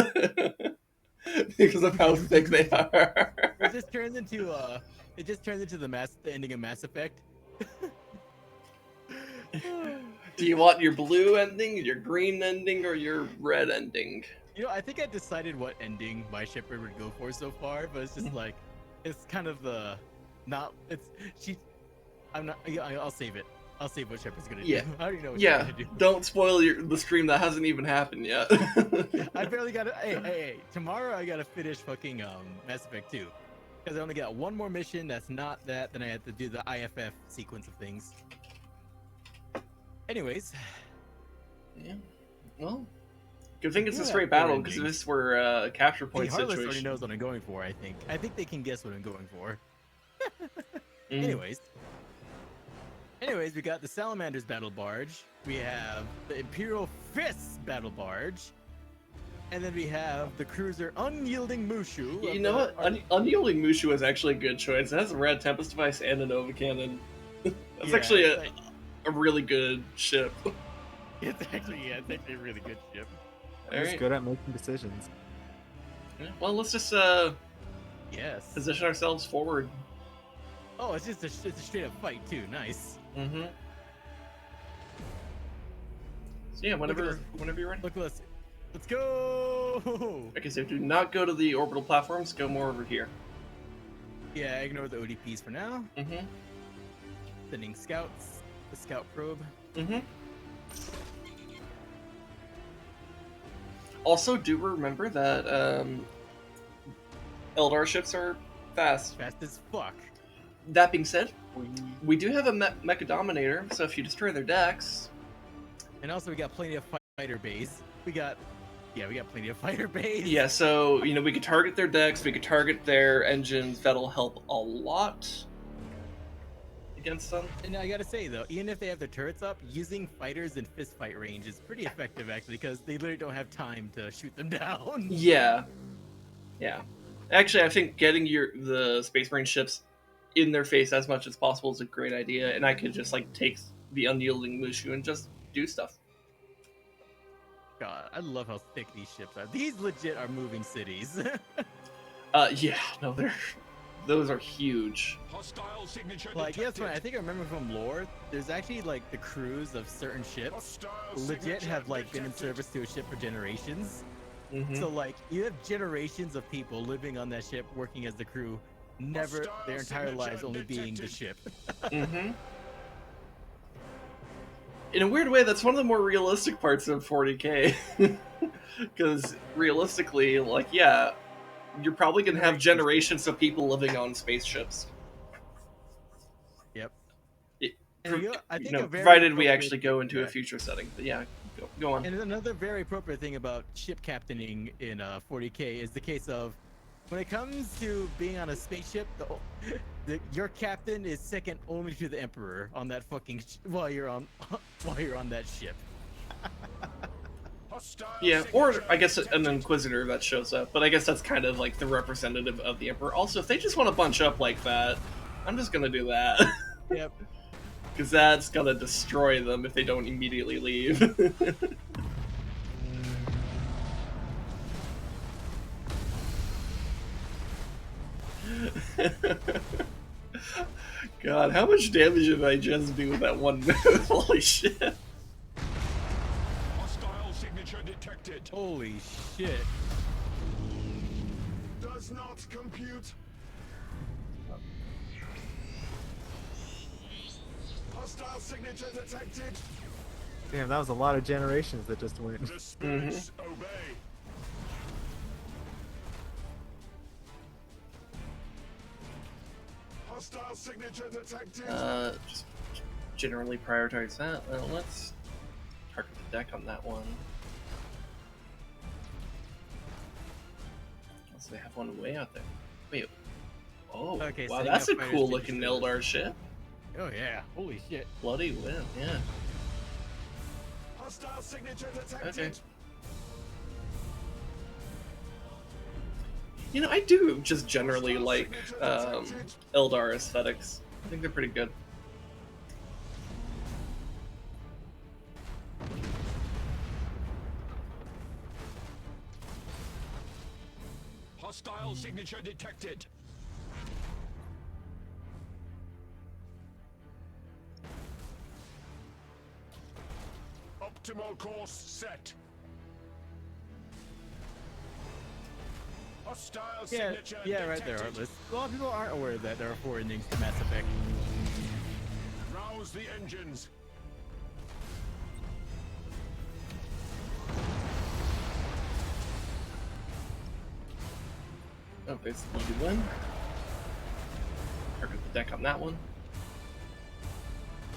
Because of how thick they are. It just turns into the ending of Mass Effect. Do you want your blue ending, your green ending, or your red ending? You know, I think I decided what ending my Shepherd would go for so far, but it's just like, it's kind of the, not, it's, I'll save it. I'll save what Shepherd's gonna Yeah. do. I already know what Yeah, she's gonna do. don't spoil the stream that hasn't even happened yet. I barely got to, hey, tomorrow I gotta finish fucking, Mass Effect 2. Because I only got one more mission that's not that, then I have to do the IFF sequence of things. Anyways. Yeah. Well, good thing it's a Yeah, straight poor battle, because if ending. this were a capture Hey, point Heartless already situation. knows what I'm going for, I think. I think they can guess what I'm going for. Mm. Anyways. Anyways, we got the Salamander's battle barge. We have the Imperial Fists battle barge. And then we have the cruiser Unyielding Mushu. You know what? Unyielding Mushu is actually a good choice. It has a rad Tempest device and a Nova Cannon. That's actually a really good ship. It's actually a really good ship. He's good at making decisions. Yeah, well, let's just Yes. position ourselves forward. Oh, it's just it's a straight up fight too. Nice. Mm-hmm. So yeah, whenever you're ready. Look at this. Let's go! Okay, so do not go to the orbital platforms. Go more over here. Yeah, ignore the ODPs for now. Mm-hmm. Sending scouts. The scout probe. Mm-hmm. Also, do remember that Eldar ships are fast. Fast as fuck. That being said, we do have a Mecha Dominator, so if you destroy their decks... And also we got plenty of fighter bays. We got plenty of fighter bays. Yeah, so, you know, we could target their decks, we could target their engines. That'll help a lot against them. And I gotta say, though, even if they have their turrets up, using fighters in fistfight range is pretty effective, actually, because they literally don't have time to shoot them down. Yeah. Yeah. Actually, I think getting the Space Marine ships in their face as much as possible is a great idea, and I could just, like, take the Unyielding Mushu and just do stuff. God, I love how thick these ships are. These legit are moving cities. Yeah, no, those are huge. Hostile signature Like, yeah, that's detected. right. I think I remember from lore, there's actually, like, the crews of certain ships legit have, like, been in service to a ship for generations. Mm-hmm. So, like, you have generations of people living on that ship, working as the crew, never their entire lives only being the ship. Mm-hmm. In a weird way, that's one of the more realistic parts of 40k. Because realistically, like, yeah, you're probably going to have generations of people living on spaceships. Yep. I think provided we actually go into a future setting. But yeah, go on. And another very appropriate thing about ship captaining in 40k is the case of when it comes to being on a spaceship, your captain is second only to the Emperor on that fucking while you're on that ship. Yeah, or I guess an Inquisitor that shows up, but I guess that's kind of like the representative of the Emperor. Also, if they just want to bunch up like that, I'm just gonna do that. Yep. Because that's gonna destroy them if they don't immediately leave. God, how much damage did I just do with that one move? Holy shit. Hostile signature detected. Holy shit. Does not compute. Hostile signature detected. Damn, that was a lot of generations that just went. The spirits obey. Hostile signature detected. Just generally prioritize that. Let's target the deck on that one. Unless they have one way out there. Wait. Oh, Okay, wow, setting that's a up fighters cool to looking destroy Eldar ship. Oh yeah, holy shit. Bloody win, yeah. Hostile signature detected. Okay. You know, I do just generally like Eldar aesthetics. I think they're pretty good. Hostile signature detected. Optimal course set. Hostile signature Yeah, right detected. there, Artless. A lot of people aren't aware that there are 4 endings to Mass Effect. Rouse the engines. Oh, there's the easy one. Target the deck on that one.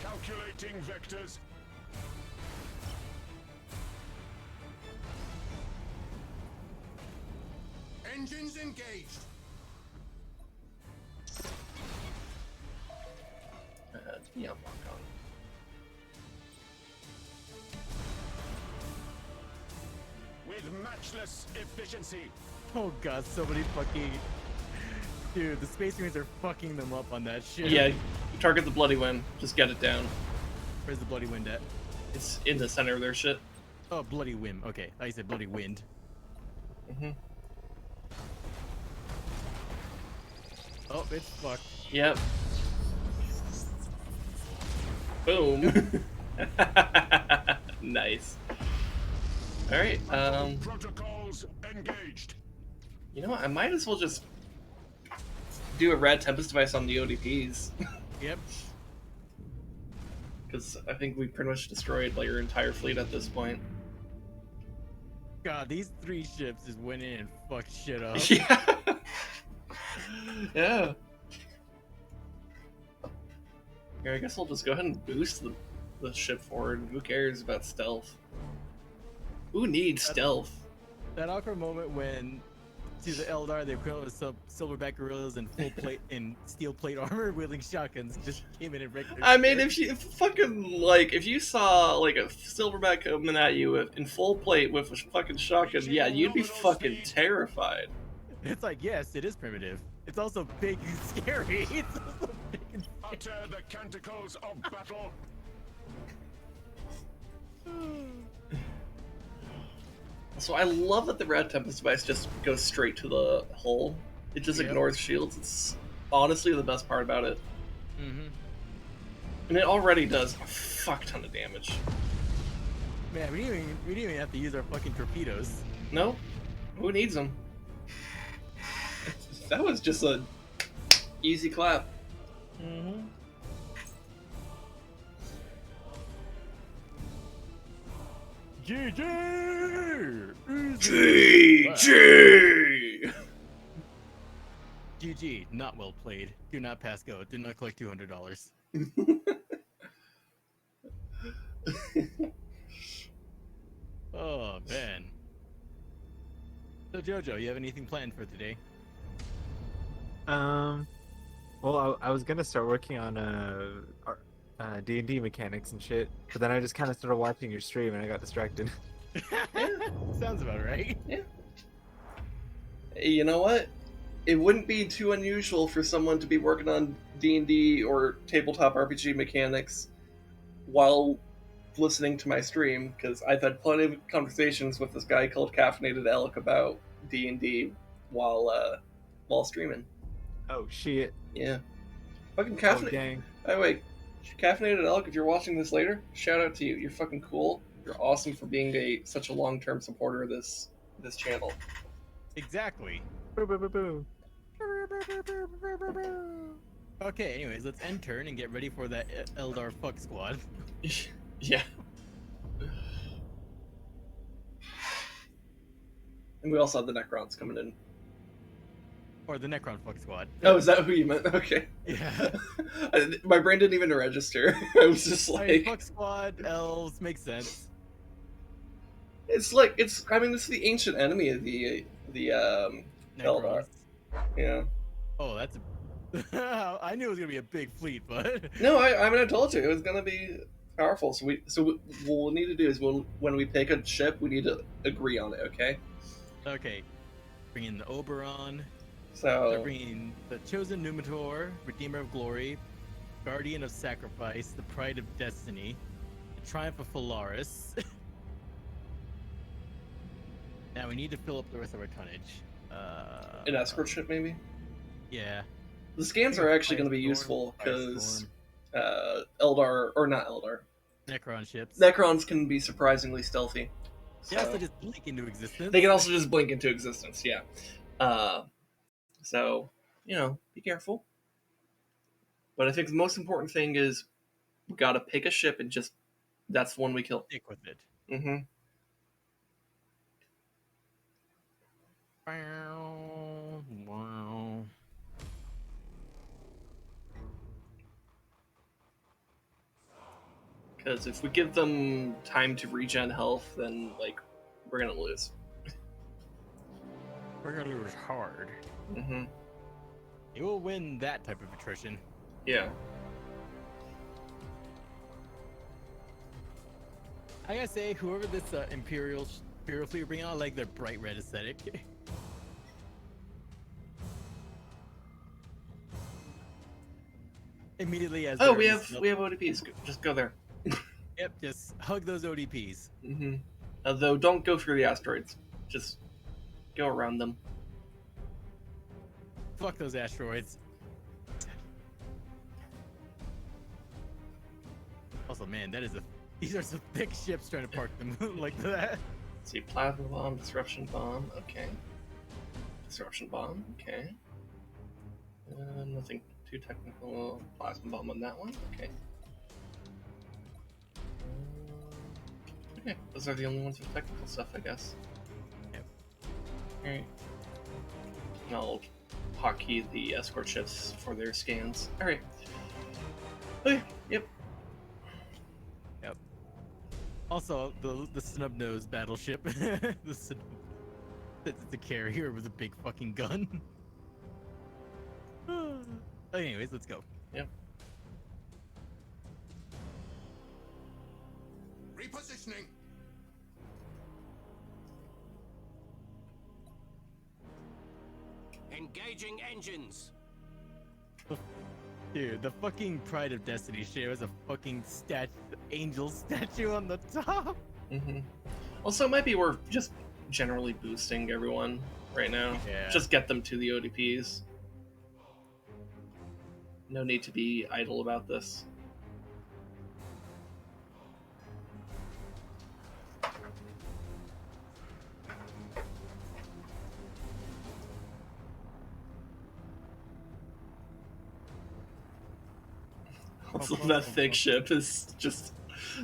Calculating vectors. Engines engaged. Yeah, lock on. matchless efficiency. Oh god, so many fucking... Dude, the Space Marines are fucking them up on that shit. Yeah, target the Bloody Wind. Just get it down. Where's the Bloody Wind at? It's in the center of their shit. Oh, Bloody Wind. Okay, I said Bloody Wind. Mm-hmm. Oh, it's fucked. Yep. Boom. Nice. Alright, Protocols engaged. you know what? I might as well just do a Rad Tempest device on the ODPs. Yep. Because I think we pretty much destroyed like your entire fleet at this point. God, these 3 ships just went in and fucked shit up. Yeah. Yeah. Here, I guess I'll just go ahead and boost the ship forward. Who cares about stealth? Who needs stealth? That awkward moment when, to the Eldar, they equivalent of some silverback gorillas in full plate in steel plate armor, wielding shotguns, just came in and wrecked their I mean, shit. if you saw like a silverback coming at you in full plate with a fucking shotgun, yeah, you'd be fucking terrified. It's like, yes, it is primitive. It's also big and scary. It's also big and Utter the canticles of battle. So I love that the Rad Tempest device just goes straight to the hull. It just Yep. ignores shields. It's honestly the best part about it. Mm-hmm. And it already does a fuck ton of damage. Man, we didn't even have to use our fucking torpedoes. No? Who needs them? That was just a easy clap. Mm-hmm. GG! GG! GG, not well played. Do not pass go. Do not collect $200. Oh, man. So, Jojo, you have anything planned for today? Well, I was gonna start working on D&D mechanics and shit, but then I just kind of started watching your stream and I got distracted. Sounds about right. Yeah. You know what? It wouldn't be too unusual for someone to be working on D&D or tabletop RPG mechanics while listening to my stream, because I've had plenty of conversations with this guy called Caffeinated Elk about D&D while streaming. Oh shit! Yeah. Fucking Oh caffeinated. dang! Oh wait, Caffeinated Elk, if you're watching this later, shout out to you. You're fucking cool. You're awesome for being such a long-term supporter of this channel. Exactly. Boo, boo, boo, boo. Okay, anyways, let's end turn and get ready for that Eldar fuck squad. Yeah. And we also have the Necrons coming in. Or the Necron fuck squad. Oh, is that who you meant? Okay. Yeah. My brain didn't even register. I was just I mean, like, fuck squad, elves, makes sense. it's the ancient enemy of the Eldar. Necrons. Yeah. Oh, that's a... I knew it was gonna be a big fleet, but... No, I mean, I told you it was gonna be powerful. So what we'll need to do is when we pick a ship, we need to agree on it. Okay. Okay. Bring in the Oberon. So They're bringing the Chosen Numitor, Redeemer of Glory, Guardian of Sacrifice, the Pride of Destiny, the Triumph of Phalaris. Now we need to fill up the rest of our tonnage. an escort ship, maybe. Yeah. The scans are actually going to be useful because Eldar or not Eldar, Necron ships. Necrons can be surprisingly stealthy. They also just blink into existence. They can also just blink into existence, yeah. So, be careful. But I think the most important thing is we gotta pick a ship and that's the one we kill. Stick with it. Mm-hmm. Wow. Because if we give them time to regen health, then, we're gonna lose. We're gonna lose hard. Mm-hmm. You will win that type of attrition. Yeah. I gotta say, whoever this Imperial Imperial fleet bring out like their bright red aesthetic. Immediately as Oh, they're we already have snubbed- we have ODPs. Just go there. Yep, just hug those ODPs. Mm-hmm. Although, don't go through the asteroids. Just go around them. Fuck those asteroids. Also, man, these are some thick ships trying to park them like that. Let's see, plasma bomb, disruption bomb. Okay. Disruption bomb. Okay. Nothing too technical. Plasma bomb on that one. Okay. Okay, those are the only ones with technical stuff, I guess. Yep. Alright. And I'll hotkey the escort ships for their scans. Alright. Okay, yep. Yep. Also, the snub-nosed battleship. The carrier with a big fucking gun. Anyways, let's go. Yep. Repositioning. Engaging engines. Dude, the fucking Pride of Destiny ship has a fucking angel statue on the top. Mm-hmm. Also, it might be worth just generally boosting everyone right now. Yeah. Just get them to the ODPs. No need to be idle about this. Also, that thick ship is just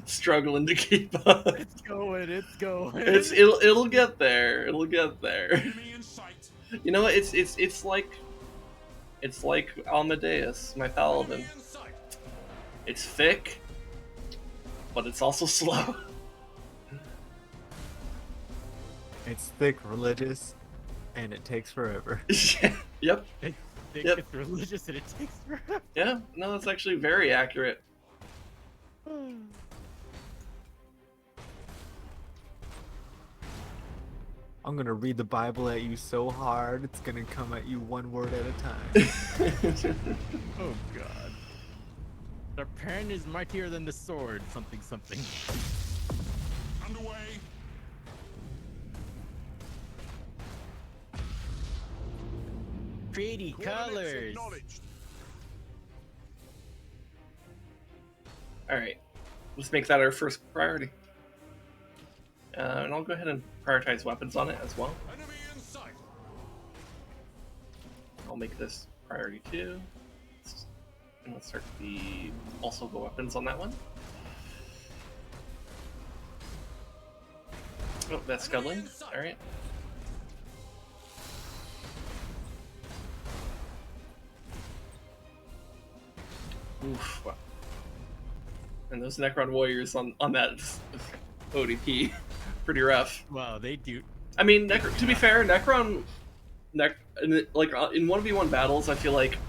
struggling to keep up. It's going. It'll get there. It'll get there. Enemy in sight. You know what? It's like Amadeus, my paladin. Enemy in sight. It's thick, but it's also slow. It's thick, religious, and it takes forever. Yep. Yep. It's religious and it takes forever. Yeah. No, that's actually very accurate. I'm gonna read the Bible at you so hard, it's gonna come at you one word at a time. Oh god. The pen is mightier than the sword. Something. Underway. Pretty Coordinates colors. acknowledged. All right. Let's make that our first priority. And I'll go ahead and prioritize weapons on it as well. Enemy in sight. I'll make this priority 2. And let's start the also go weapons on that one. Oh, that's scuttling. Alright. Oof. Wow. And those Necron warriors on that ODP, pretty rough. Wow, they do. I mean, to be fair, Necron, like in 1v1 battles, I feel like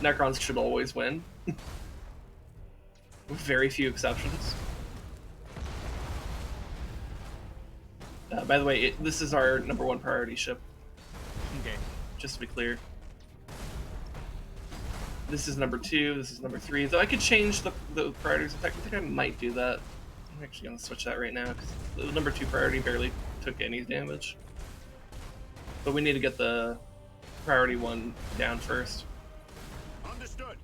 Necrons should always win, with very few exceptions. By the way, this is our #1 priority ship. Okay. Just to be clear. This is #2, this is #3. Though I could change the priorities. In fact, I think I might do that. I'm actually going to switch that right now, because the #2 priority barely took any damage. But we need to get the priority 1 down first. Understood.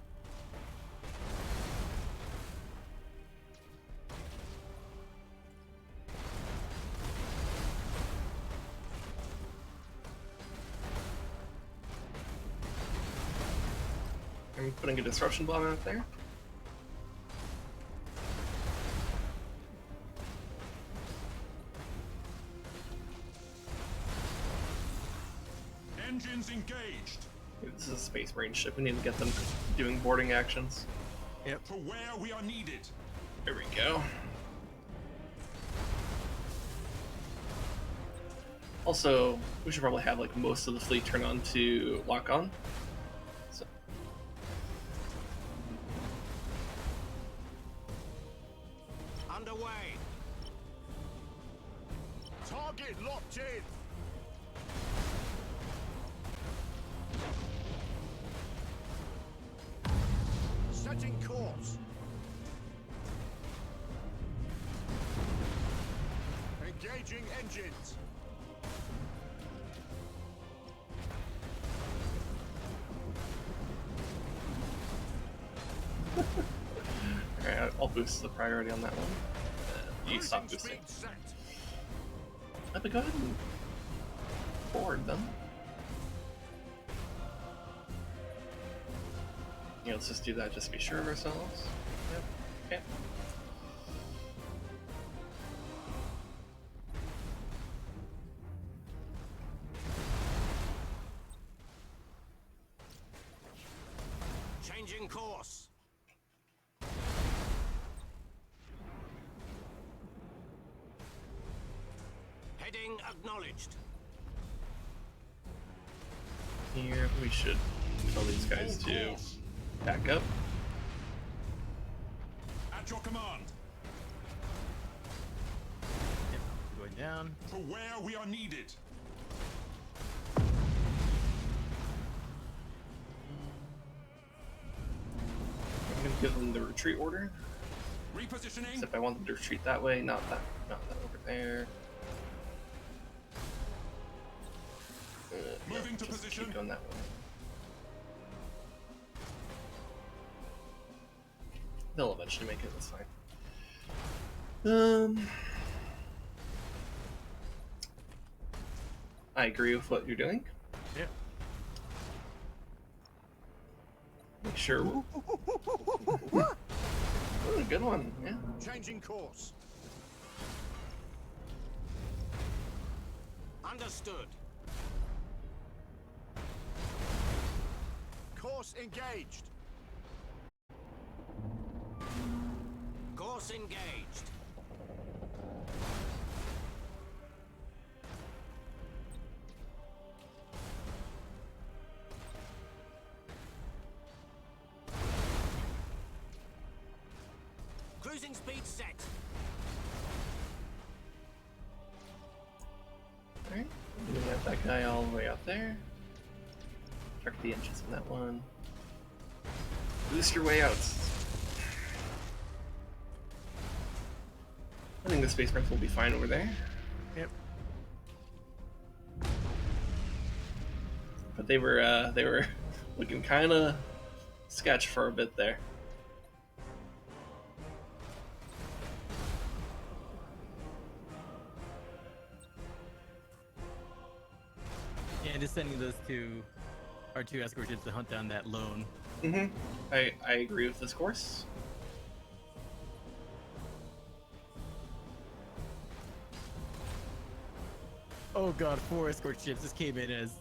I'm putting a disruption bomb out there. Engines engaged. This is a Space Marine ship. We need to get them doing boarding actions. Yep. To where we are needed. There we go. Also, we should probably have like most of the fleet turn on to lock on. So. Underway. Target locked in. Setting course. Engaging engines. Alright, I'll boost the priority on that one. You stop Cruising boosting. speed set. Go ahead and board them. Yeah, let's just do that just to be sure of ourselves. Yep. Okay. Changing course. Heading acknowledged. Here we should tell these guys to back up. At your command, Yep, going down. to where we are needed. I'm gonna give them the retreat order. Repositioning. Except I want them to retreat that way, not that over there. Moving to just position. Keep going that way. They'll eventually make it. That's fine. I agree with what you're doing. Yeah. Make sure. Ooh, good one. Yeah. Changing course. Understood. Course engaged. Course engaged. Cruising speed set. Alright. We got that guy all the way out there. Check the engines on that one. Boost your way out. I think the Space Marines will be fine over there. Yep. But they were looking kind of sketch for a bit there. Yeah, just sending those our two escort ships to hunt down that lone. I agree with this course. Oh god, 4 escort ships just came in as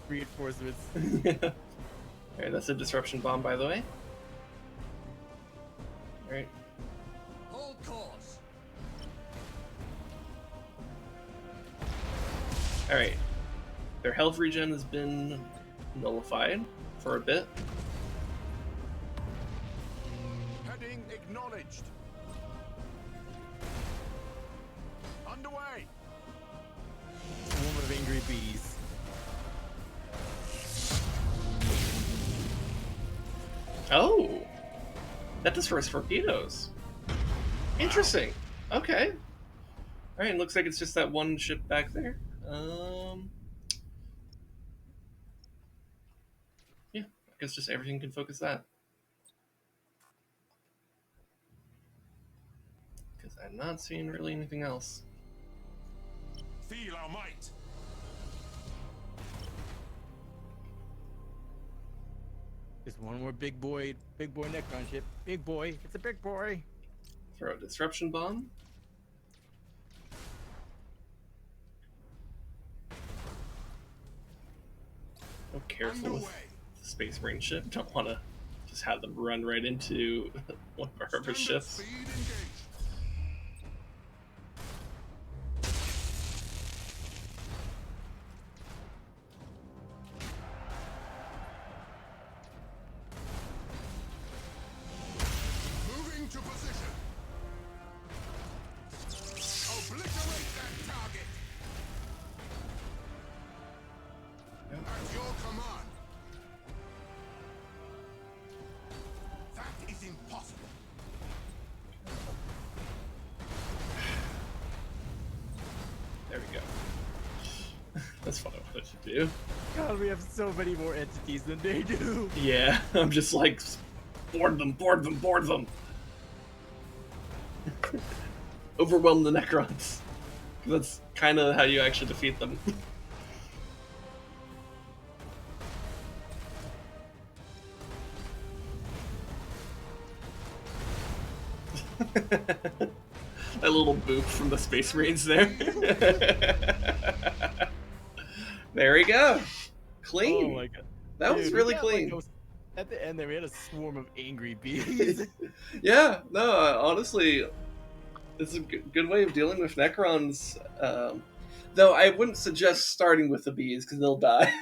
reinforcements. Alright, that's a disruption bomb, by the way. Alright. Hold course. Alright. Their health regen has been nullified for a bit. Heading acknowledged. Underway. Woman of angry bees. Oh! That does for us torpedoes. Interesting. Okay. Alright, looks like it's just that one ship back there. Yeah, I guess just everything can focus that. Because I'm not seeing really anything else. Feel our might. Just one more big boy Necron ship. Big boy, it's a big boy. Throw a disruption bomb. Oh, careful with the Space Marine ship. Don't want to just have them run right into one of our other ships. Speed engaged. Moving to position. Obliterate them. what you do. God, we have so many more entities than they do. Yeah, I'm just like, board them, board them, board them. Overwhelm the Necrons. That's kind of how you actually defeat them. That little boop from the Space Marines there. There we go. Clean. Oh my god. That was Dude, we really got, clean. At the end there, we had a swarm of angry bees. Yeah, no, honestly, it's a good way of dealing with Necrons. Though I wouldn't suggest starting with the bees because they'll die.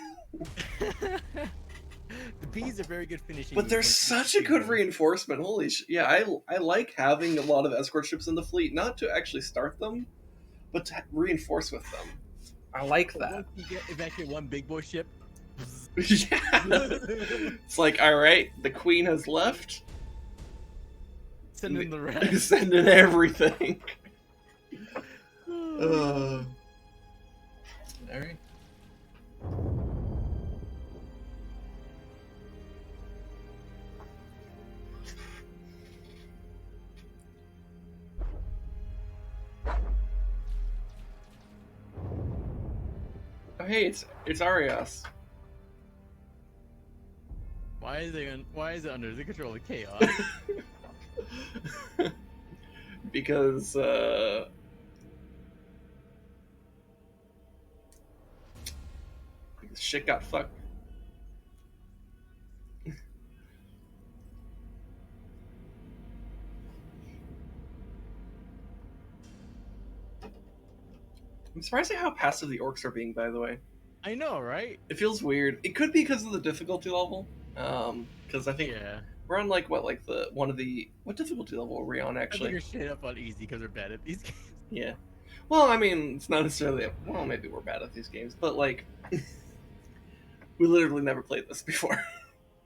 The bees are very good finishing. But they're once you such a shoot good them. reinforcement. Holy sh! Yeah, I like having a lot of escort ships in the fleet, not to actually start them, but to reinforce with them. I like But that. once you get evacuate one big boy ship. Yeah. It's like, all right, the queen has left. Send in the rest. Send in everything. All right. Oh, hey, it's Arias. Why is it under the control of chaos? Because shit got fucked. I'm surprised at how passive the orcs are being, by the way. I know, right? It feels weird. It could be because of the difficulty level. Because I think Yeah. we're on like what difficulty level are we on I think actually? you're straight up on easy because we're bad at these games. Yeah. Well, I mean, it's not necessarily. Well, maybe we're bad at these games, but like, we literally never played this before.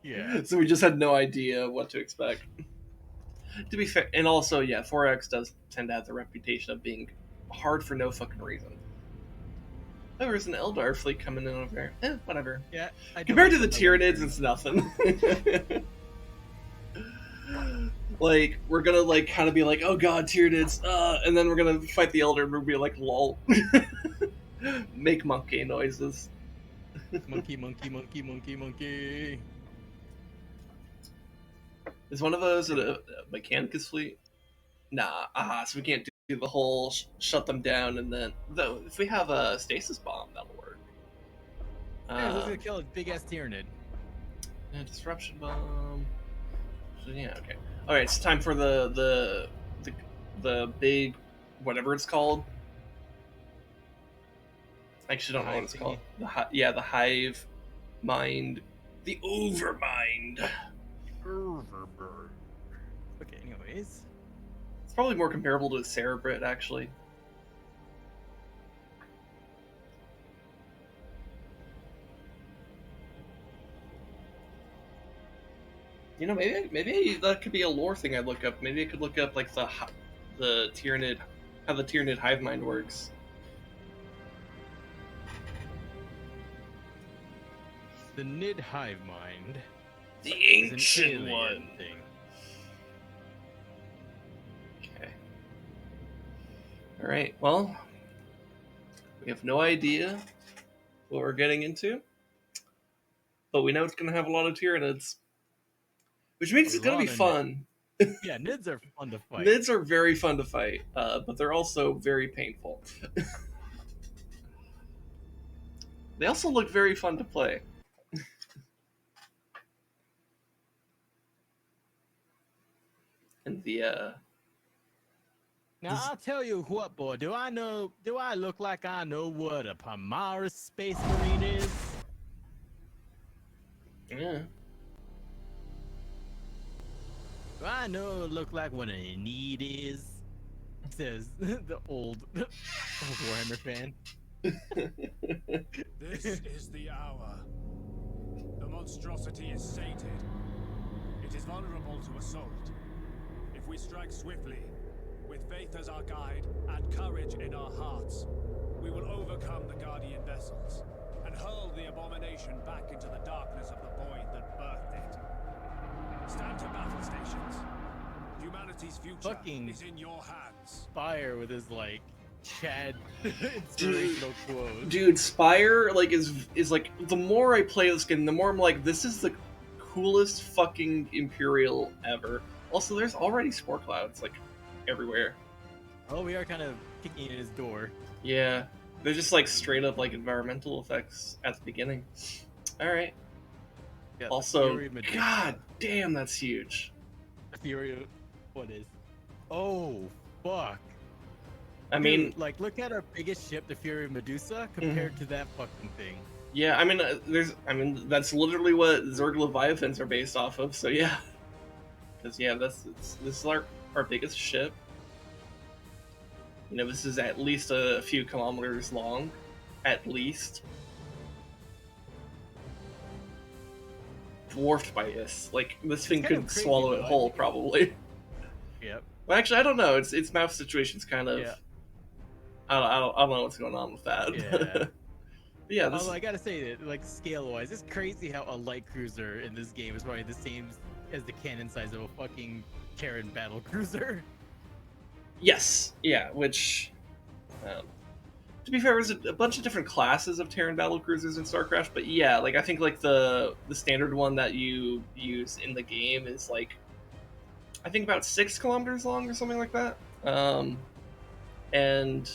Yeah. So we just had no idea what to expect. To be fair, and also, yeah, 4X does tend to have the reputation of being hard for no fucking reason. Oh, there's an Eldar fleet coming in over there. Whatever. Yeah. Compared to the Tyranids, it's nothing. Like, we're gonna, like, kind of be like, oh god, Tyranids, and then we're gonna fight the Elder and we'll be like, lol. Make monkey noises. Monkey, monkey, monkey, monkey, monkey. Is one of those a Mechanicus fleet? Nah, so we can't do the whole shut them down and then... Though, if we have a stasis bomb, that'll work. Yeah, who's gonna kill a big ass Tyranid? Yeah, disruption bomb. So, yeah, okay. Alright, it's time for the big... whatever it's called. I actually don't know what it's called. The Hive Mind. The Overmind. Okay, anyways. It's probably more comparable to a Cerebrit, actually. You know, maybe that could be a lore thing I'd look up. Maybe I could look up like the Tyranid, how the Tyranid hive mind works. The Nid Hive Mind. The is an ancient alien one. thing. Okay. All right. Well, we have no idea what we're getting into, but we know it's going to have a lot of Tyranids, which means it's going to be fun. Yeah, Nids are fun to fight. Nids are very fun to fight, but they're also very painful. They also look very fun to play. And the Now I'll tell you what, boy. Do I look like I know what a Primarch Space Marine is? yeah. Do I know it look like what a need is? Says the old Warhammer fan. This is the hour. The monstrosity is sated. It is vulnerable to assault. If we strike swiftly, with faith as our guide and courage in our hearts, we will overcome the Guardian vessels and hurl the abomination back into the darkness of the void that birthed it. Stand to battle stations. Humanity's future Fucking is in your hands. Spire with his like Chad inspirational quote. Dude, Spire like is like the more I play this game, the more I'm like, this is the coolest fucking Imperial ever. Also, there's already spore clouds like everywhere. Oh, we are kind of kicking in his door. Yeah, they're just like straight up like environmental effects at the beginning. All right. Yeah, Also, Fury Medusa. god damn, that's huge. Fury, what is? Oh, fuck. I mean, Dude, like, look at our biggest ship, the Fury Medusa, compared to that fucking thing. yeah, I mean, that's literally what Zerg Leviathans are based off of. So yeah, because yeah, this is our biggest ship. You know, this is at least a few kilometers long, at least. Dwarfed by this, like this thing kind of could crazy, swallow it though. whole, probably. Yep. Well, actually, I don't know. Its mouth situation's kind of. Yeah. I don't know what's going on with that. Yeah. Yeah. This, Although I gotta say that, like, scale-wise, it's crazy how a light cruiser in this game is probably the same as the cannon size of a fucking Terran battle cruiser. yes. Yeah. Which, to be fair, there's a bunch of different classes of Terran battlecruisers in StarCraft, but yeah, like I think like the standard one that you use in the game is like, I think about 6 kilometers long or something like that. And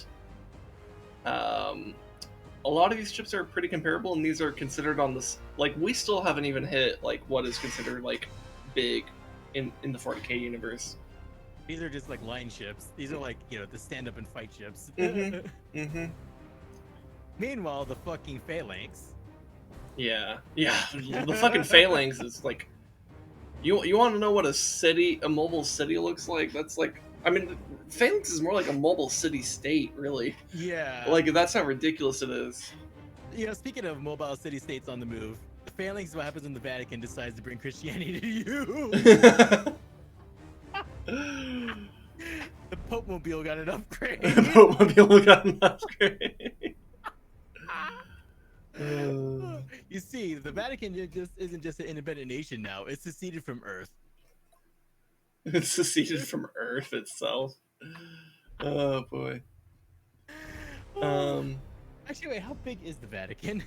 a lot of these ships are pretty comparable, and these are considered on this. Like, we still haven't even hit like what is considered like big in the 40k universe. These are just like line ships. These are like, you know, the stand-up and fight ships. Mm-hmm. Meanwhile, the fucking Phalanx. Yeah. The fucking Phalanx is like, you want to know what a mobile city looks like? That's like, I mean, Phalanx is more like a mobile city state, really. Yeah. Like, that's how ridiculous it is. You know, speaking of mobile city-states on the move, the Phalanx is what happens when the Vatican decides to bring Christianity to you. The Pope Mobile got an upgrade. Pope Mobile got an upgrade. You see, the Vatican isn't just an independent nation now. It's seceded from Earth. It's seceded from Earth itself. Oh boy. Actually, wait, how big is the Vatican?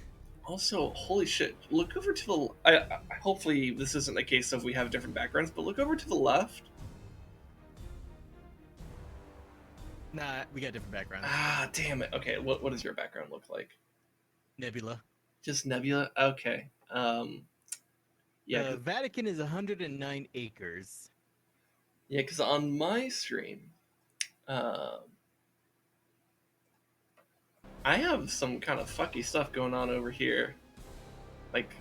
Also, holy shit! Look over to the. I hopefully this isn't a case of we have different backgrounds, but look over to the left. Nah, we got different backgrounds. Ah, damn it. Okay, what does your background look like? Nebula. Just nebula. Okay. Yeah. The Vatican is 109 acres. Yeah, because on my stream, I have some kind of fucky stuff going on over here. Like,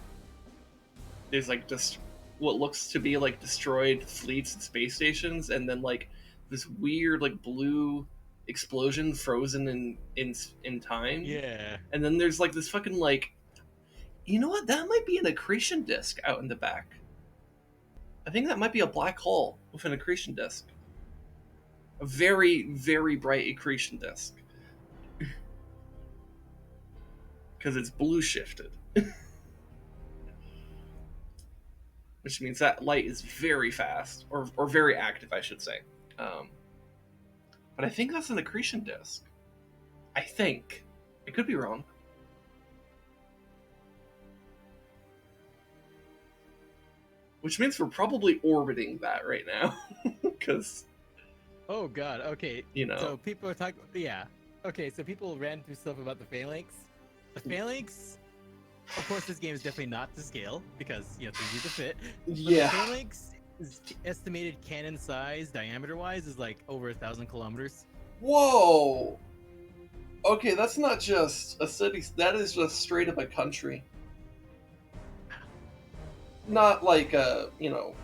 there's like just what looks to be like destroyed fleets and space stations, and then like this weird like blue explosion frozen in time. Yeah. And then there's like this fucking like, you know what? That might be an accretion disk out in the back. I think that might be a black hole with an accretion disk. A very, very bright accretion disk. Because it's blue shifted. Which means that light is very fast, or very active, I should say. But I think that's an accretion disk. I think. I could be wrong. Which means we're probably orbiting that right now. Because... Oh god, okay. You know. So people are talking... Yeah. Okay, so people ran through stuff about the Phalanx. The Phalanx... Of course, this game is definitely not to scale, because, you know, things need to fit. But Yeah. the Phalanx is estimated cannon size, diameter-wise, is like over 1,000 kilometers. Whoa! Okay, that's not just a city, that is just straight up a country. Not like a, you know,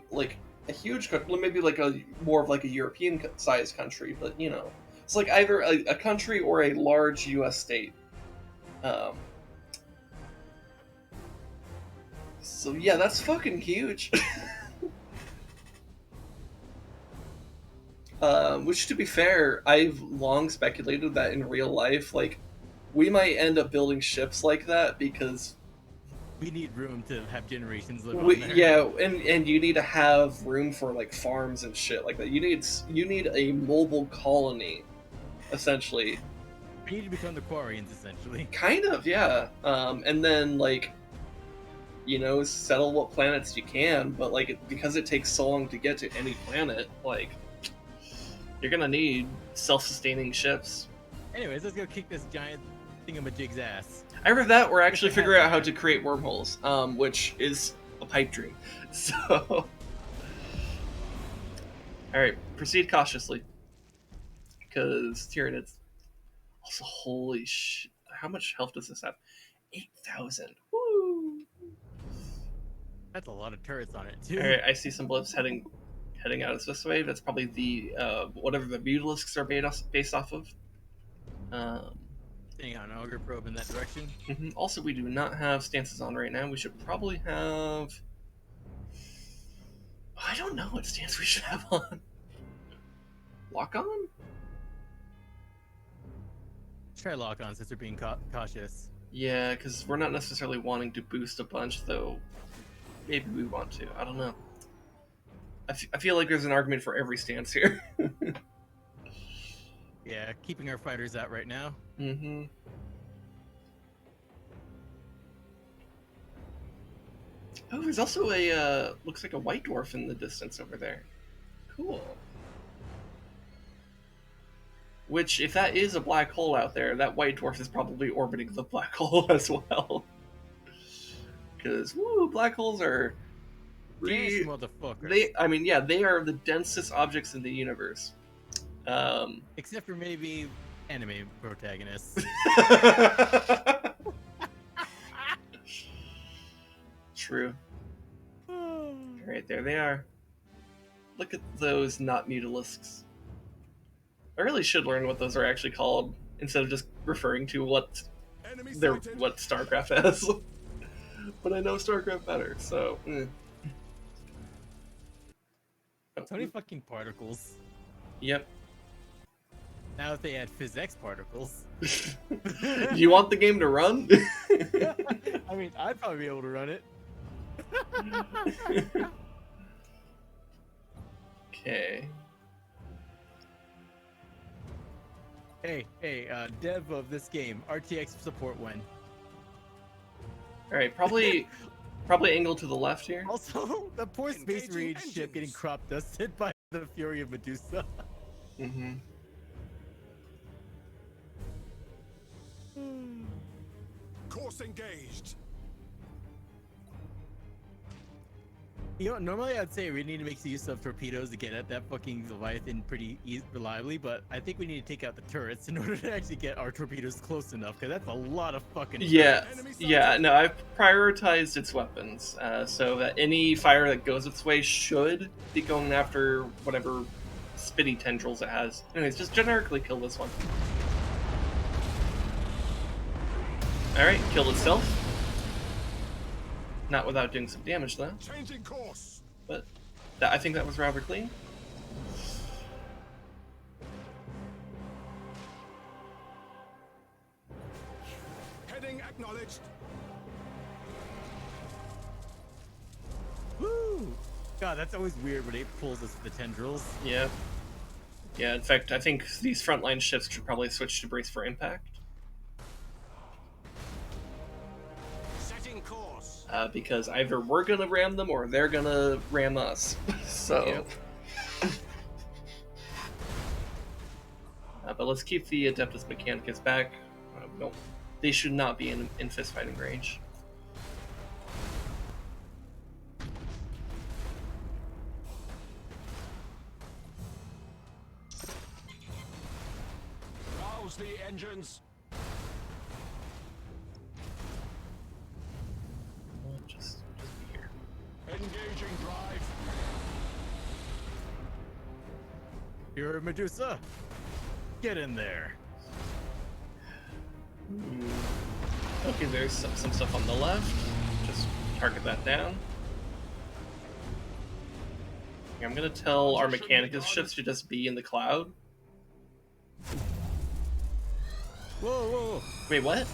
like a huge country, maybe like a more of like a European-sized country, but you know, it's like either a country or a large U.S. state. So yeah, that's fucking huge. Which, to be fair, I've long speculated that in real life, like, we might end up building ships like that because We need room to have generations live we, on there. yeah, and you need to have room for like farms and shit like that. You need a mobile colony, essentially. We need to become the Quarians, essentially. Kind of, yeah. And then like, you know, settle what planets you can, but like because it takes so long to get to any planet, like you're gonna need self-sustaining ships. Anyways, let's go kick this giant thingamajig's ass. Either that or actually Just figure have out how that. to create wormholes, which is a pipe dream. So, alright, proceed cautiously. Because Tyranids. Also, holy shit. How much health does this have? 8,000. Woo! That's a lot of turrets on it, too. Alright, I see some blips heading out of this way. That's probably the, whatever the Mutalisks are based off of. Hang on, Auger probe in that direction. Also, we do not have stances on right now. We should probably have... I don't know what stance we should have on. Lock on? Try lock on since we're being cautious. Yeah, because we're not necessarily wanting to boost a bunch, though. Maybe we want to. I don't know. I feel like there's an argument for every stance here. Yeah, keeping our fighters out right now. Oh, there's also a, looks like a white dwarf in the distance over there. Cool. Which, if that is a black hole out there, that white dwarf is probably orbiting the black hole as well. Because, woo, black holes are... Yes, motherfucker. I mean, yeah, they are the densest objects in the universe. Except for maybe anime protagonists. True. Alright, there they are. Look at those not Mutalisks. I really should learn what those are actually called, instead of just referring to what StarCraft has. But I know StarCraft better, so... So many fucking particles. Yep. Now if they add physics particles. Do you want the game to run? I mean, I'd probably be able to run it. Okay. Hey, dev of this game, RTX support when? Alright, probably angle to the left here. Also, the poor Space Engaging Marine ship engines. getting crop dusted by the Fury of Medusa. Course engaged. You know, normally I'd say we need to make use of torpedoes to get at that fucking Leviathan pretty reliably, but I think we need to take out the turrets in order to actually get our torpedoes close enough, because that's a lot of fucking turrets. Yeah, no, I've prioritized its weapons, so that any fire that goes its way should be going after whatever spitty tendrils it has. Anyways, just generically kill this one. Alright, killed itself. Not without doing some damage, though. Changing course. But I think that was rather clean. Heading acknowledged. Woo! God, that's always weird when it pulls us with the tendrils. Yeah. Yeah, in fact, I think these frontline ships should probably switch to brace for impact. Setting course. Because either we're gonna ram them or they're gonna ram us. So... Yep. But let's keep the Adeptus Mechanicus back. No, they should not be in fist fighting range. Rouse the engines. Just be here. Engaging drive. You're Medusa. Get in there. Okay, there's some stuff on the left. Just target that down. I'm gonna tell our Mechanicus ships to just be in the cloud. Whoa, whoa, whoa. Wait, what?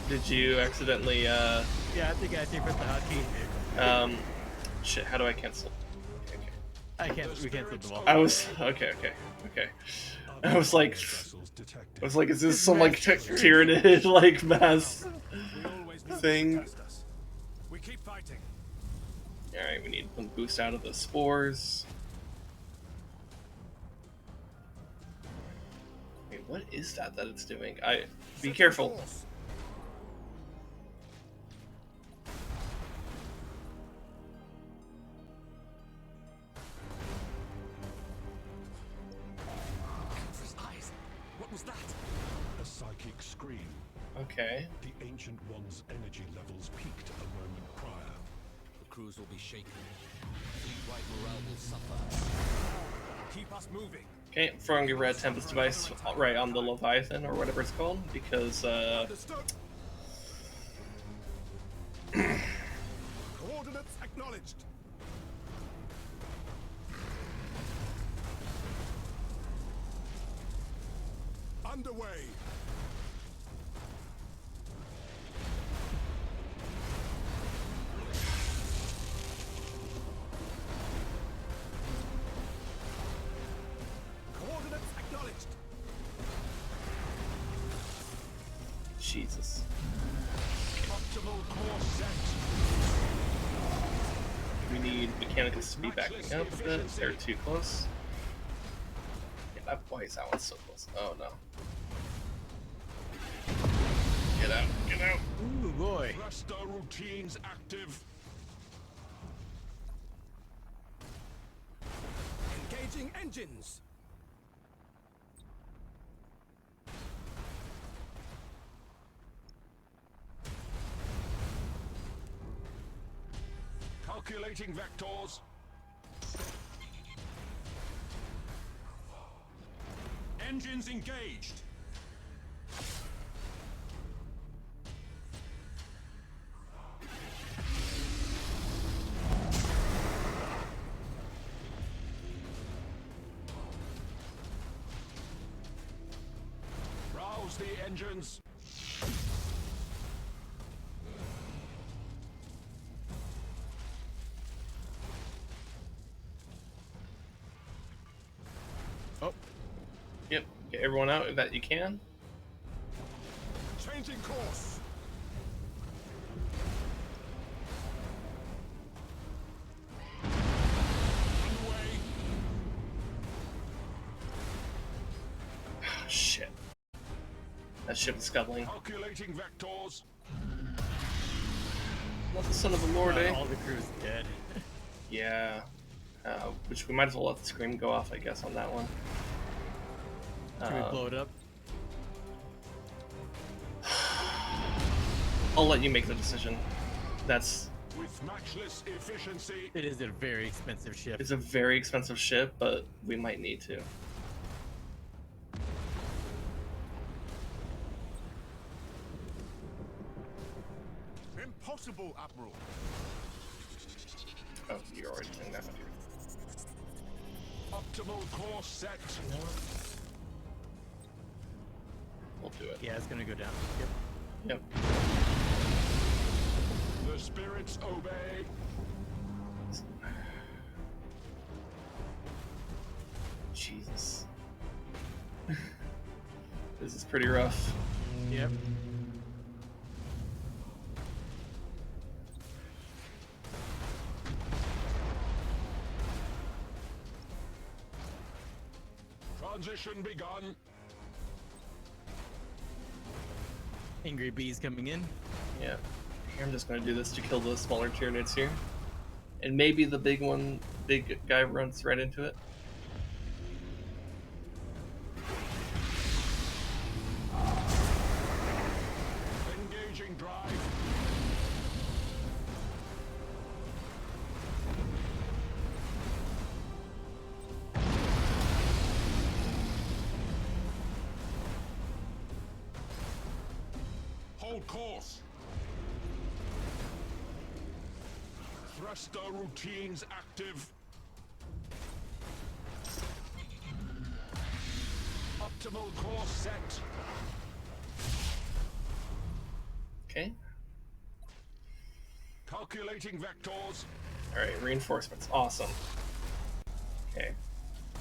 Did you accidentally, Yeah, I think I pressed the hotkey. shit, how do I cancel? Okay. I can't. We canceled the wall. I was, okay. I was like, is this some, like, Tyranid, like, mass We always know thing? you test us. We keep fighting. Alright, we need one boost out of the spores. Wait, what is that it's doing? Be careful. What was that? A psychic scream. Okay. The Ancient One's energy levels peaked a moment prior. The crews will be shaken. Fleet-wide morale will suffer. Keep us moving. Okay, I'm throwing your red Tempest device right on the Leviathan, or whatever it's called, because, Understood. Coordinates acknowledged. Underway. Coordinates acknowledged. Jesus. Optimal course set. We need Mechanicus to be backing up a bit. They're too close. Yeah, why is that one so close? Oh no. Get out, get out. Ooh, boy. Thruster routines active. Engaging engines. Calculating vectors. Engines engaged. Rouse the engines. Oh, Yep, get everyone out that you can. Changing course. Underway. Shit. That ship is scuttling. Calculating vectors. Not the son of a lord, eh? all the crew's dead. Yeah. Which we might as well let the scream go off, I guess, on that one. Should we blow it up? I'll let you make the decision. With matchless efficiency. It is a very expensive ship. It's a very expensive ship, but we might need to. Impossible, Admiral. Oh, you're already doing that. Optimal course set. We'll do it. Yeah, it's gonna go down. Yep. Yep. The spirits obey. Jesus. This is pretty rough. Yep. Transition begun. Angry bees coming in. Yeah. Here, I'm just gonna do this to kill the smaller Tyranids here. And maybe the big guy runs right into it. Engaging drive. Hold course. Thruster routines active. Optimal course set. Okay. Calculating vectors. Alright, reinforcements. Awesome. Okay.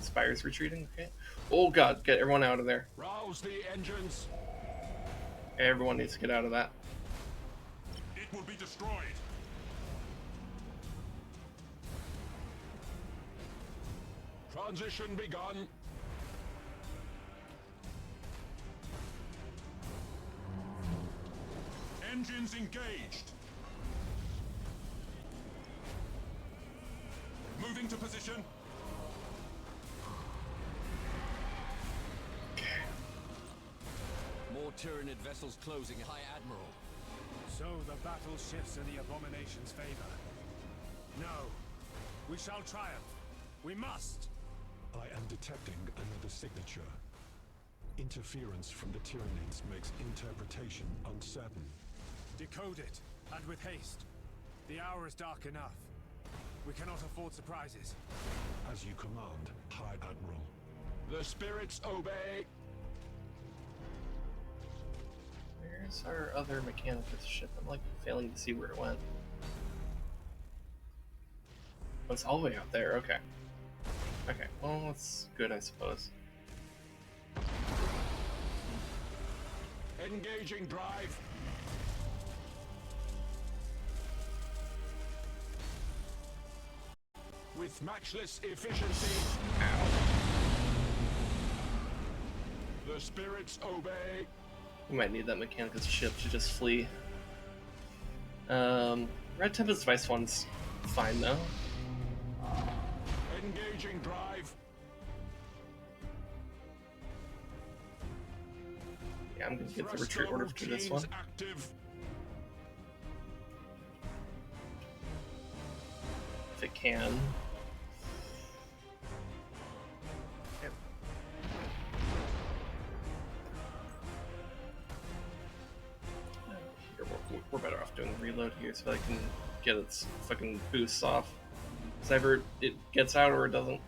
Spire's retreating. Okay. Oh god, get everyone out of there. Rouse the engines. Everyone needs to get out of that. It will be destroyed. Transition begun. Engines engaged. Moving to position. More Tyranid vessels closing, High Admiral. So the battle shifts in the Abomination's favor. No. We shall triumph. We must. I am detecting another signature. Interference from the Tyranids makes interpretation uncertain. Decode it, and with haste. The hour is dark enough. We cannot afford surprises. As you command, High Admiral. The spirits obey. Where's our other Mechanicus ship? I'm like failing to see where it went. Oh, it's all the way out there. Okay. Okay. Well, that's good, I suppose. Engaging drive. With matchless efficiency. The spirits obey. We might need that Mechanicus ship to just flee. Red Tempest Device one's fine though. Engaging drive. Yeah, I'm gonna get the retreat order for this one. Active. If it can. Yep. Here, we're better off doing the reload here so I can get its fucking boosts off. Because either it gets out or it doesn't.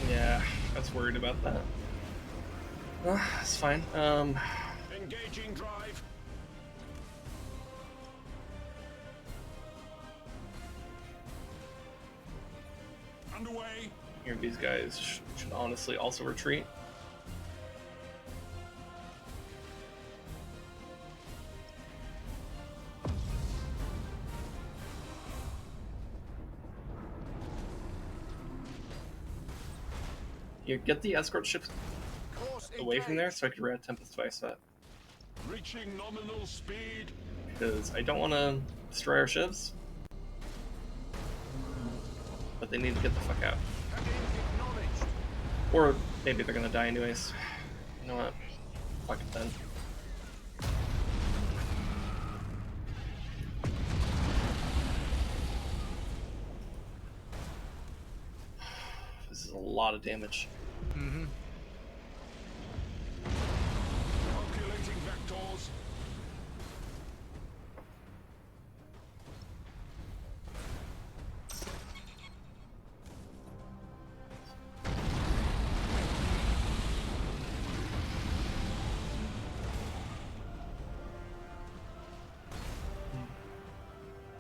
Yeah, I was worried about that. It's fine. Engaging drive. Underway. Here, these guys should honestly also retreat. Here, get the escort ships away from there so I can red Tempest Device that. Reaching nominal speed. Because I don't want to destroy our ships. But they need to get the fuck out. Or maybe they're gonna die anyways. You know what? Fuck it then. This is a lot of damage. Mm-hmm. Calculating vectors.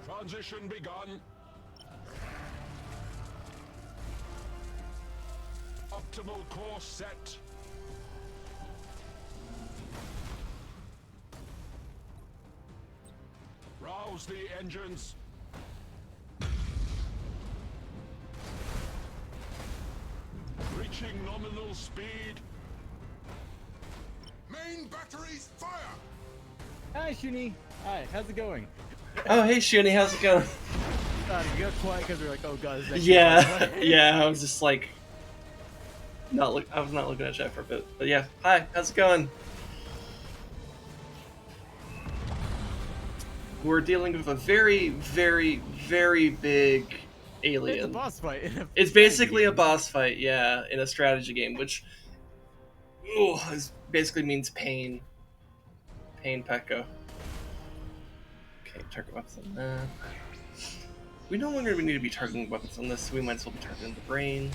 Transition begun. Optimal course set. Rouse the engines. Reaching nominal speed. Main batteries fire! Hi, Shuni. Hi, how's it going? Oh, hey, Shuni, how's it going? You got quiet because we're like, oh god, is that Yeah, yeah, I was just like, I was not looking at chat for a bit, but yeah, hi, how's it going? we're dealing with a very, very, very big alien. It's a boss fight. It's basically a boss fight, yeah, in a strategy game, which basically means pain. Pain Pekka. Okay, target weapons on that. We no longer need to be targeting weapons on this, so we might as well be targeting the brain.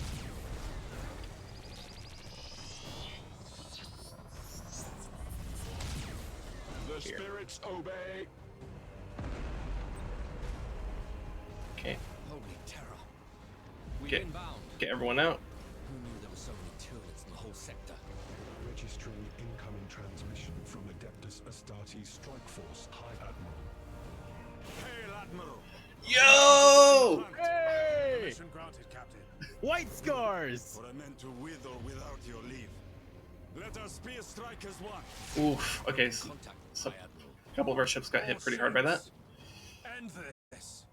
The spirits obey. Okay. Holy terror. We Okay. inbound. Get everyone out. Who knew there were so many turrets in the whole sector? Registering incoming transmission from Adeptus Astartes Strike Force High Admiral. Hail, Admiral! Yo! Hey! Mission granted, Captain. White scars! What I meant to with or without your leave. Let our spear strike as one. Oof. Okay, so Contact, so High Admiral. a couple of our ships got hit pretty hard by that. End this.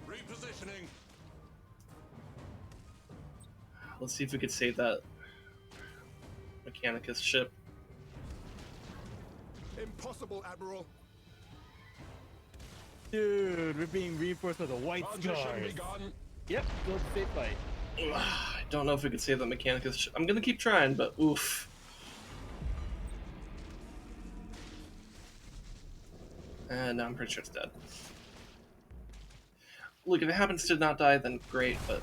Repositioning. Let's see if we could save that Mechanicus ship. Impossible, Admiral. Dude, we're being reinforced by the white Transition scars. begun. Yep, go to safe fight. Ugh, I don't know if we could save that Mechanicus ship. I'm gonna keep trying, but oof. No, I'm pretty sure it's dead. Look, if it happens to not die, then great, but...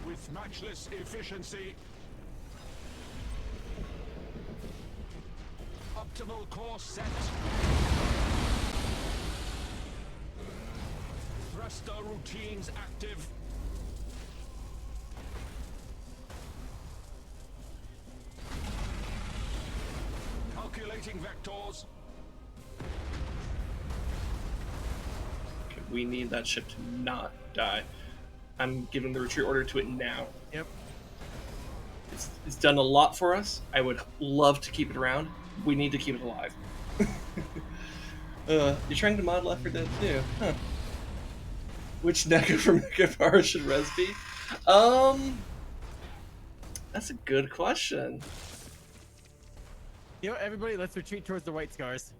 With matchless efficiency. Optimal course set. Thruster routines active. Calculating vectors. Okay, we need that ship to not die. I'm giving the retreat order to it now. Yep. It's done a lot for us. I would love to keep it around. We need to keep it alive. You're trying to mod Left 4 Dead 2, huh? Which NECA from NECA should Res be? That's a good question. You know, everybody, let's retreat towards the white scars.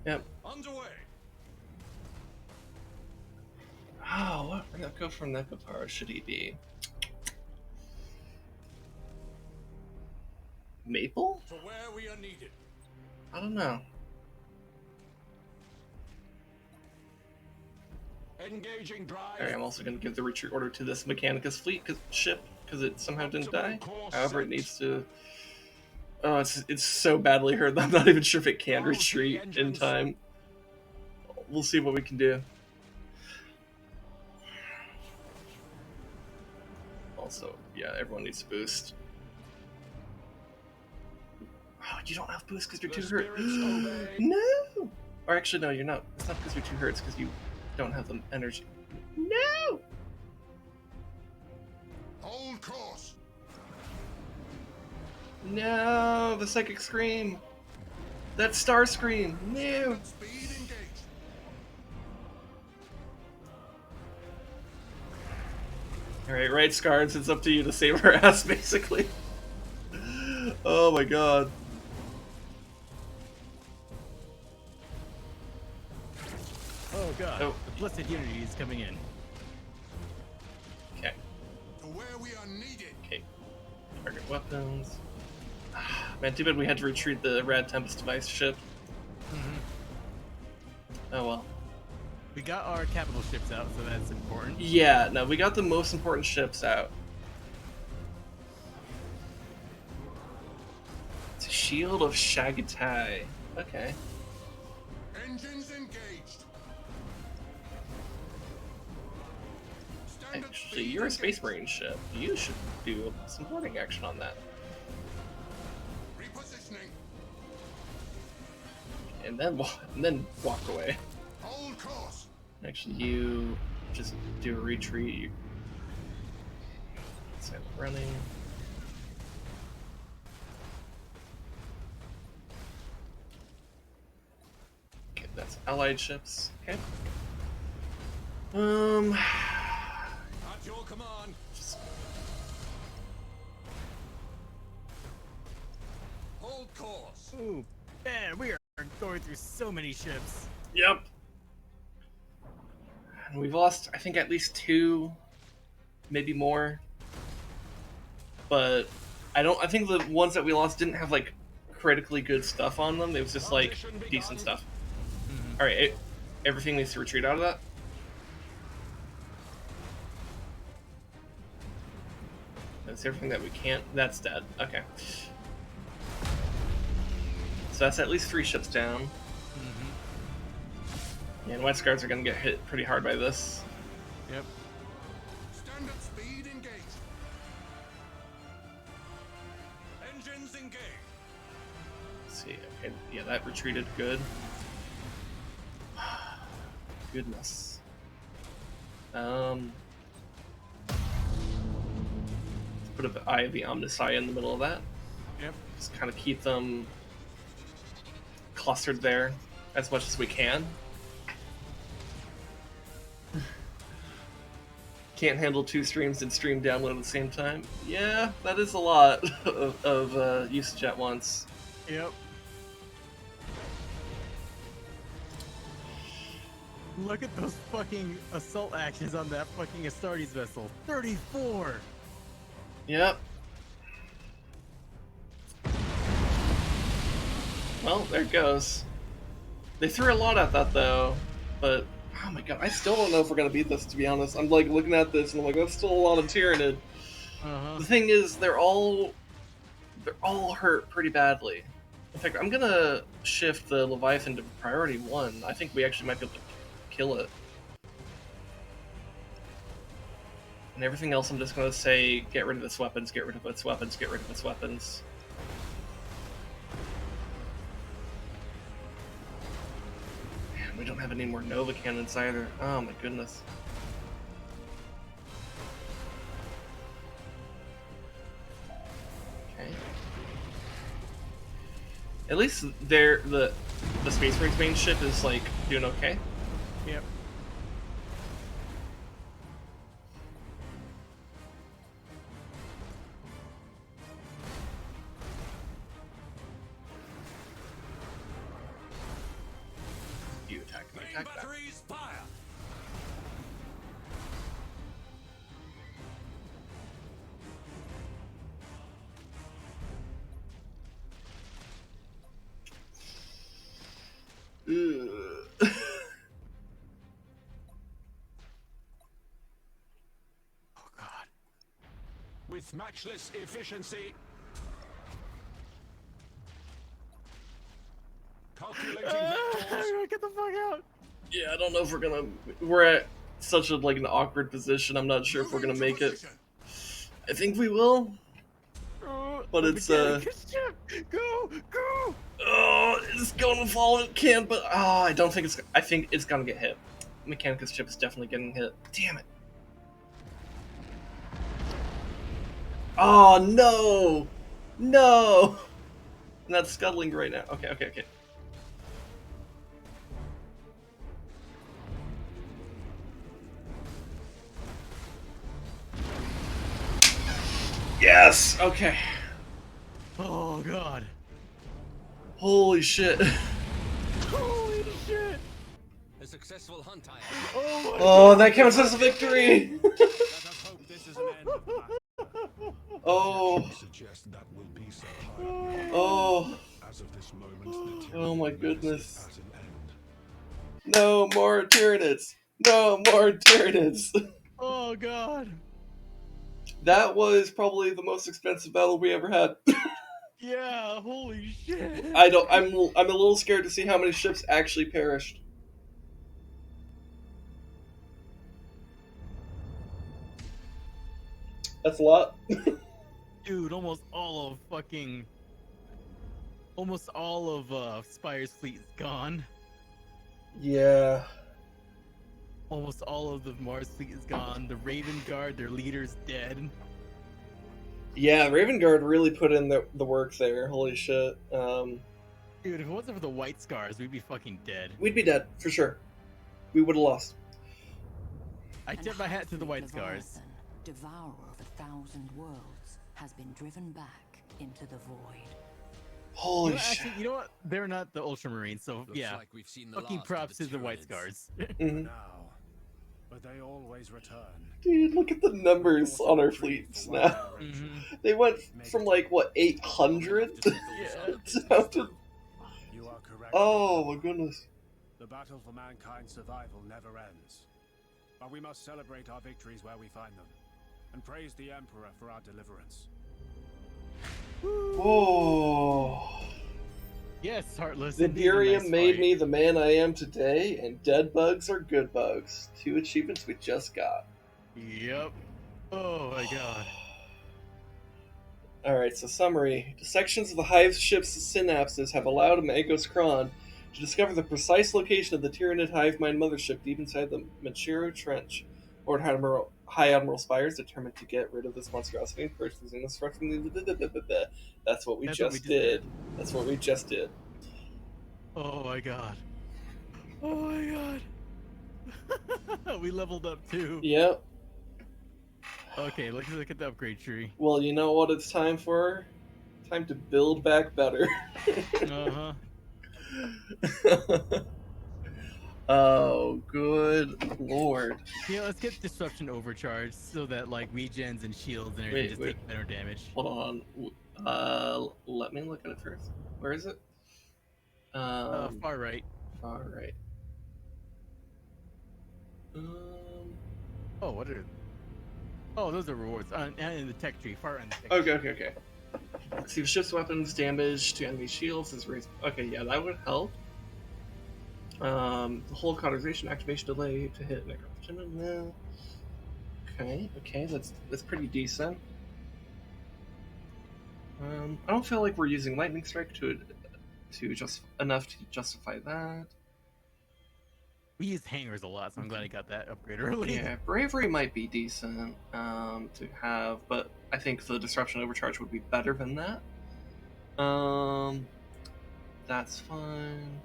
Yep. Underway. Oh, what NECA from NECA should he be? Maple? To where we are needed. I don't know. Engaging drive. Alright, I'm also going to give the retreat order to this Mechanicus fleet ship because it somehow didn't die. However, it needs to. Oh, it's so badly hurt that I'm not even sure if it can retreat in time. We'll see what we can do. Also, yeah, everyone needs boost. Oh, you don't have boost because you're too hurt. No! Or actually, no, you're not. It's not because you're too hurt. It's because you don't have the energy. No! Hold course. No! The psychic scream! That star scream! No! Speed engaged. Alright, right, Scards, it's up to you to save our ass, basically. Oh my god. Oh god, Oh. the Blessed Unity is coming in. Okay. To where we are needed. Okay. Target weapons. Man, too bad we had to retreat the Rad Tempest device ship. Oh well. We got our capital ships out, so that's important. Yeah, no, we got the most important ships out. It's a Shield of Shagatai. Okay. Engines engaged. Standard Actually, speed you're a Space engaged. Marine ship. You should do some boarding action on that. Repositioning. And then walk away. Hold course. Actually, you just do a retreat. You silent running. Okay, that's allied ships. Okay. At your command. Just Hold course. Ooh, man, we are going through so many ships. Yep. And we've lost, I think, at least 2, maybe more. But I think the ones that we lost didn't have like critically good stuff on them. It was just like decent stuff. All right, everything needs to retreat out of that. That's everything that we can't. That's dead. Okay. So that's at least 3 ships down. Yeah, and White Scars are going to get hit pretty hard by this. Yep. Standard speed engaged. Engines engaged. Let's see. Okay, yeah, that retreated good. Goodness. Put an Eye of the Omnissiah in the middle of that. Yep. Just kind of keep them clustered there as much as we can. Can't handle 2 streams and stream download at the same time. Yeah, that is a lot of usage at once. Yep. Look at those fucking assault actions on that fucking Astartes vessel. 34! Yep. Well, there it goes. They threw a lot at that though, but oh my god, I still don't know if we're gonna beat this, to be honest. I'm like looking at this and I'm like, that's still a lot of Tyranid. The thing is, they're all hurt pretty badly. In fact, I'm gonna shift the Leviathan to priority 1. I think we actually might be able to kill it. And everything else I'm just gonna say, get rid of its weapons, get rid of its weapons, get rid of its weapons. Man, we don't have any more Nova cannons either. Oh my goodness. Okay. At least the Space Marine's main ship is like doing okay. Yep. You attack me, Main attack back. batteries fire. Ugh. Oh god. With matchless efficiency. Calculating vectors. Get the fuck out! Yeah, I don't know if we're at such an awkward position. I'm not sure if we're gonna make it. I think we will. But it's Go! oh, it's going to fall. It can, but I don't think it's. I think it's gonna get hit. Mechanicus ship is definitely getting hit. Damn it! Oh no, no! And that's scuttling right now. Okay, okay, okay. Yes. Okay. Oh god. Holy shit. Holy shit! A successful hunt, I Oh my Oh, that counts as a victory. Let us hope this is an end of the battle. Oh. Suggest that will be so high. Oh. As of this moment, the Oh my tyranny goodness. is at an end. No more Tyranids. No more Tyranids. Oh god. That was probably the most expensive battle we ever had. Yeah, holy shit. I'm a little scared to see how many ships actually perished. That's a lot. Dude, almost all of Spire's fleet is gone. Yeah. Almost all of the Mars fleet is gone. The Raven Guard, their leader's dead. Yeah, Raven Guard really put in the work there. Holy shit. Dude, if it wasn't for the White Scars, we'd be fucking dead. We'd be dead, for sure. We would have lost. I tip my hat to the White Scars. Leviathan, devourer of 1,000 worlds, has been driven back into the void. Holy Actually, you know what? They're not the Ultramarines, so Looks yeah. like we've seen the Fucking last props of to the the White Tyranids. Scars. For now. But they always return. Dude, look at the numbers on our fleets now. They went from like what 800 Yeah. down to You are correct. oh my goodness. The battle for mankind's survival never ends. But we must celebrate our victories where we find them, and praise the Emperor for our deliverance. Whoa. Yes, Heartless. The indeed a Imperium nice made fight. me the man I am today, and dead bugs are good bugs. 2 achievements we just got. Yep. Oh my god. Alright, so summary. Dissections of the Hive ship's synapses have allowed Magos Kron to discover the precise location of the Tyranid Hive mind mothership deep inside the Machiro Trench. Lord High Admiral Spire is determined to get rid of this monstrosity and purge the destruction. That's what we just did. That's what we just did. Oh my god. Oh my god. We leveled up too. Yep. Okay, let's look at the upgrade tree. Well, you know what it's time for? Time to build back better. Uh-huh. Oh, good lord. Yeah, let's get disruption overcharged so that like regens and shields and everything just take better damage. Hold on. Let me look at it first. Where is it? Far right. Far right. Oh, what are? Oh, those are rewards. In the tech tree, far end. The tech tree. Okay. See, ship's weapons damage to enemy shields is raised. Okay, yeah, that would help. The whole cauterization activation delay to hit necrogen. Okay, that's pretty decent. I don't feel like we're using lightning strike to just enough to justify that. We use hangers a lot, so I'm glad I got that upgrade early. Yeah, bravery might be decent to have, but I think the disruption overcharge would be better than that. That's fine.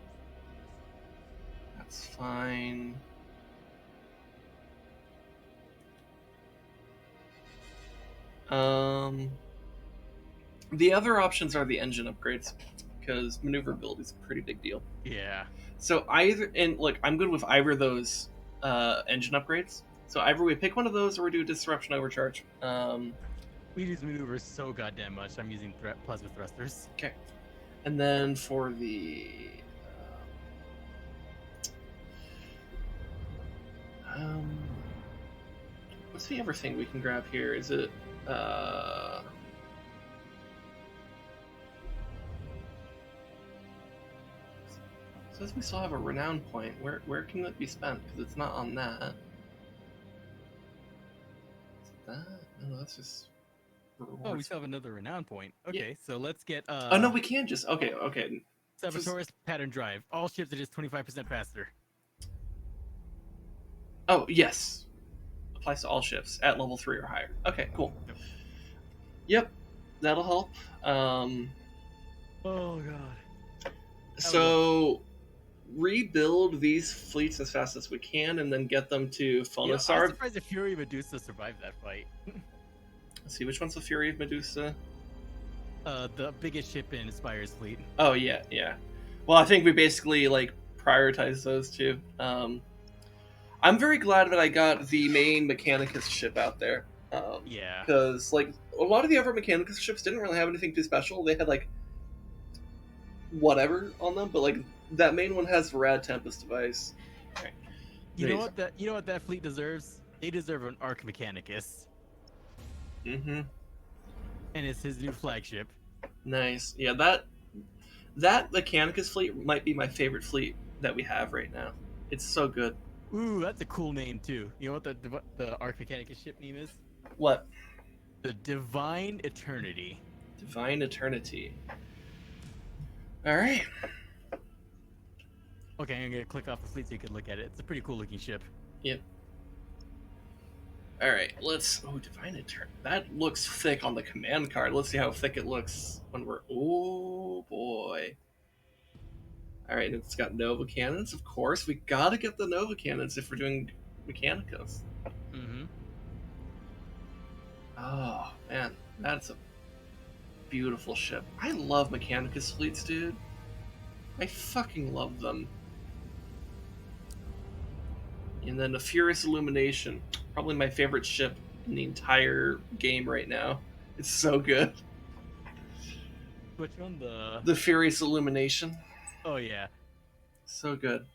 That's fine. The other options are the engine upgrades, because maneuverability is a pretty big deal. Yeah. So I'm good with either of those engine upgrades. So either we pick one of those or we do disruption overcharge. We use maneuvers so goddamn much. I'm using plasma thrusters. Okay. And then for the what's the other thing we can grab here? Is it says we still have a renown point. Where can that be spent? Because it's not on that. Is it that? No, that's just rewards. Oh, we still have another renown point. Okay, Yeah. so let's get Oh no, we can just okay. Sabotaurus pattern drive. All ships are just 25% faster. Oh yes, applies to all ships at level 3 or higher. Okay, cool. Yep, that'll help. Oh god. So rebuild these fleets as fast as we can, and then get them to Phonosar. I'm surprised the Fury of Medusa survived that fight. Let's see, which one's the Fury of Medusa? The biggest ship in Spire's fleet. Oh yeah. Well, I think we basically like prioritize those two. I'm very glad that I got the main Mechanicus ship out there. Yeah. Because like a lot of the other Mechanicus ships didn't really have anything too special. They had like whatever on them, but like that main one has the Rad Tempest device. Okay. You know what that fleet deserves? They deserve an Arc Mechanicus. Mm-hmm. And it's his new flagship. Nice. Yeah, that Mechanicus fleet might be my favorite fleet that we have right now. It's so good. Ooh, that's a cool name too. You know what the Arc Mechanicus ship name is? What? The Divine Eternity. Divine Eternity. All right. Okay, I'm gonna click off the fleet so you can look at it. It's a pretty cool looking ship. Yep. All right, Divine Eternity. That looks thick on the command card. Let's see how thick it looks when we're. Oh boy. All right, it's got Nova cannons. Of course, we gotta get the Nova cannons if we're doing Mechanicus. Mm-hmm. Oh man, that's a beautiful ship. I love Mechanicus fleets, dude. I fucking love them. And then the Furious Illumination, probably my favorite ship in the entire game right now. It's so good. Which one? The Furious Illumination. Oh yeah. So good.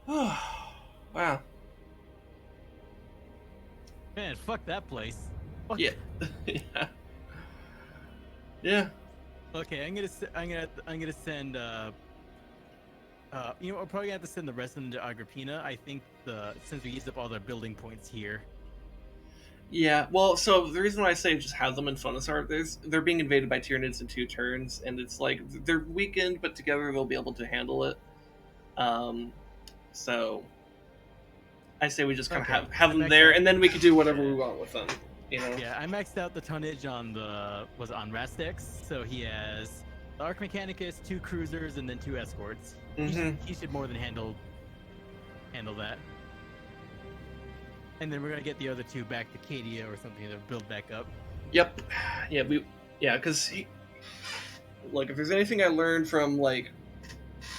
Wow. Man, fuck that place. Fuck. Yeah. Yeah. Yeah. Okay, I'm gonna send. You know, we're probably gonna have to send the rest of them to Agrippina. I think since we used up all their building points here. Yeah, well, so the reason why I say just have them in Funasar, they're being invaded by Tyranids in 2 turns, and it's like, they're weakened, but together they'll be able to handle it. So, I say we just kind of have them there, and then we could do whatever we want with them, you know? Yeah, I maxed out the tonnage on on Rastex, so he has the Arc Mechanicus, 2 cruisers, and then 2 escorts. He should more than handle that. And then we're gonna get the other 2 back to Cadia or something to build back up. Yep. Yeah, because like, if there's anything I learned from like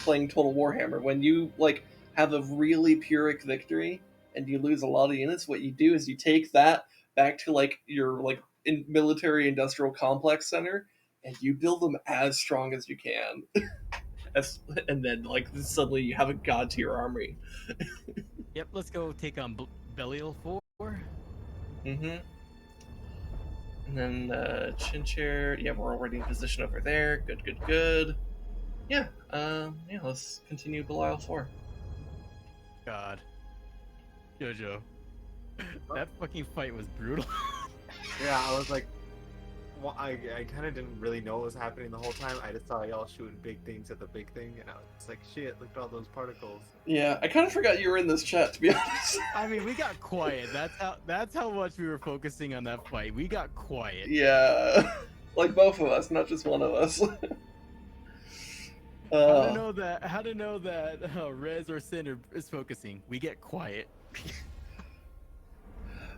playing Total Warhammer, when you like have a really Pyrrhic victory and you lose a lot of units, what you do is you take that back to like your like military industrial complex center and you build them as strong as you can. And then like suddenly you have a god tier army. Yep, let's go take on Belial 4. And then Chinchair, yeah, we're already in position over there. Good. Yeah, let's continue Belial 4. God. Jojo. That fucking fight was brutal. Yeah, I was like, well, I kind of didn't really know what was happening the whole time. I just saw y'all shooting big things at the big thing, and I was like, shit, look at all those particles. Yeah, I kind of forgot you were in this chat, to be honest. I mean, we got quiet. That's how much we were focusing on that fight. We got quiet. Yeah, like both of us, not just one of us. How to know that Rez or Sin is focusing? We get quiet.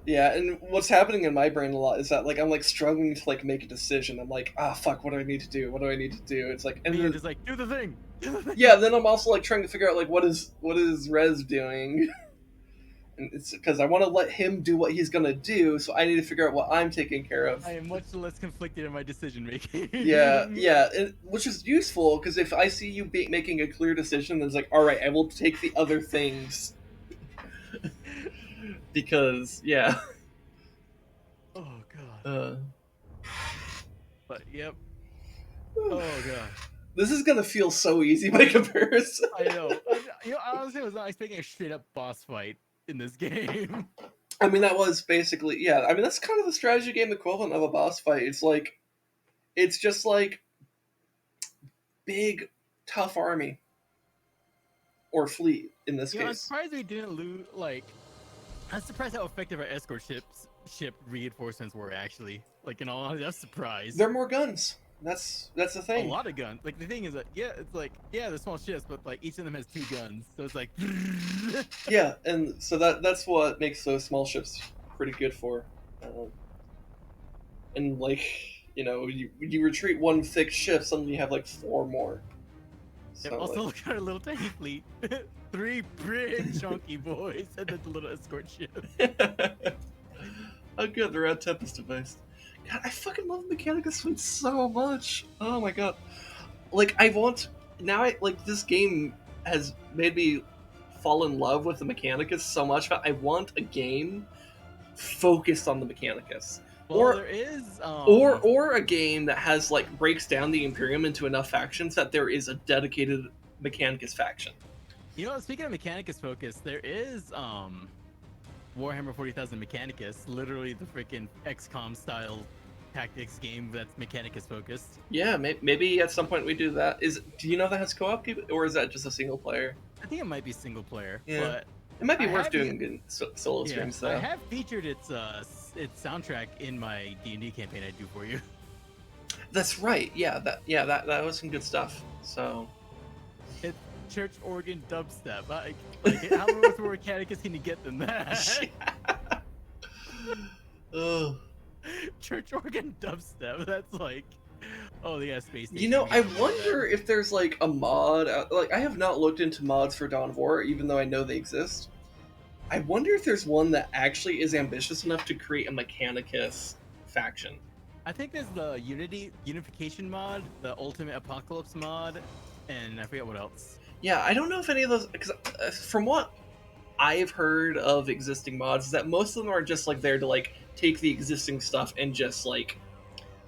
Yeah, and what's happening in my brain a lot is that like I'm like struggling to like make a decision. I'm like, fuck, what do I need to do? It's like, and you're then, just like, do the thing. Yeah, then I'm also like trying to figure out like what is Rez doing, and it's because I want to let him do what he's gonna do, so I need to figure out what I'm taking care of. I am much less conflicted in my decision making. Yeah, and, which is useful because if I see you making a clear decision, then it's like, all right, I will take the other things. Because yeah. Oh god. But yep. Oh god. This is gonna feel so easy by comparison. I know. Honestly, I was not expecting a straight up boss fight in this game. I mean, that was basically, yeah. I mean, that's kind of the strategy game equivalent of a boss fight. It's just like big, tough army or fleet in this case. I'm surprised we didn't lose. I'm surprised how effective our escort ship reinforcements were. Actually, in all honesty, I'm surprised. They're more guns. That's the thing. A lot of guns. The thing is that they're small ships, but each of them has 2 guns, so it's like. Yeah, and so that's what makes those small ships pretty good for. And you retreat 1 thick ship, suddenly you have 4 more. So, also, look at our little tiny fleet. 3 big chunky boys, and then the little escort ship. Oh, good, they're at Tempest device. God, I fucking love Mechanicus fleet so much. Oh my god. This game has made me fall in love with the Mechanicus so much, but I want a game focused on the Mechanicus. Well, there is, or a game that has breaks down the Imperium into enough factions that there is a dedicated Mechanicus faction. Speaking of Mechanicus focus, there is Warhammer 40,000 Mechanicus, literally the freaking XCOM style tactics game that's Mechanicus focused. Yeah, maybe at some point we do that. Do you know if that has co-op, or is that just a single player? I think it might be single player. Yeah. But it might be worth doing in solo streams though. I have featured its soundtrack in my D&D campaign I do for you. That's right. Yeah, that was some good stuff. So it's church organ dubstep. How much more Mechanicus can you get than that? Ugh. Church organ dubstep. That's like, oh, they got a space station. You know, We I gotta avoid wonder that. if there's like a mod. Like, I have not looked into mods for Dawn of War, even though I know they exist. I wonder if there's one that actually is ambitious enough to create a Mechanicus faction. I think there's the unification mod, the ultimate apocalypse mod, and I forget what else. Yeah, I don't know if any of those, because from what I've heard of existing mods, is that most of them are just like there to like take the existing stuff and just like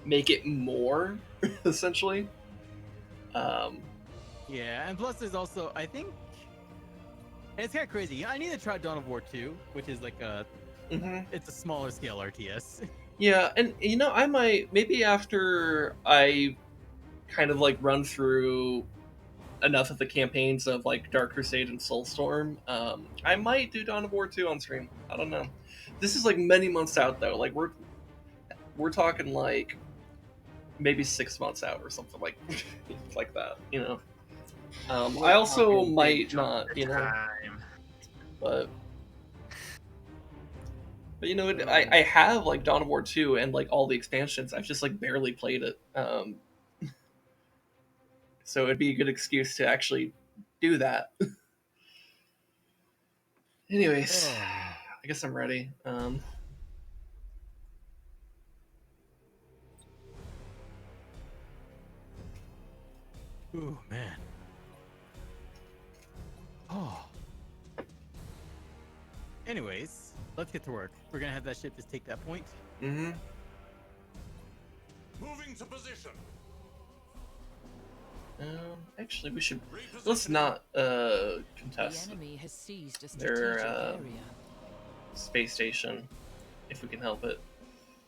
make it more, essentially. Yeah, and plus there's also, I think, it's kind of crazy. I need to try Dawn of War 2, which is like it's a smaller scale RTS. Yeah, and you know, I might, maybe after I kind of like run through enough of the campaigns of like Dark Crusade and Soulstorm, I might do Dawn of War 2 on stream. I don't know. This is like many months out though. Like we're talking like maybe 6 months out or something like like that, you know. I also Talking might big chunk not, of you know, time. but you know, I have like Dawn of War 2 and like all the expansions. I've just like barely played it. So it'd be a good excuse to actually do that. Anyways, I guess I'm ready. Ooh, man. Oh. Anyways, let's get to work. We're gonna have that ship just take that point. Mm-hmm. Moving to position. Actually, we should. Let's not The contest enemy has seized a their strategic area. space station if we can help it.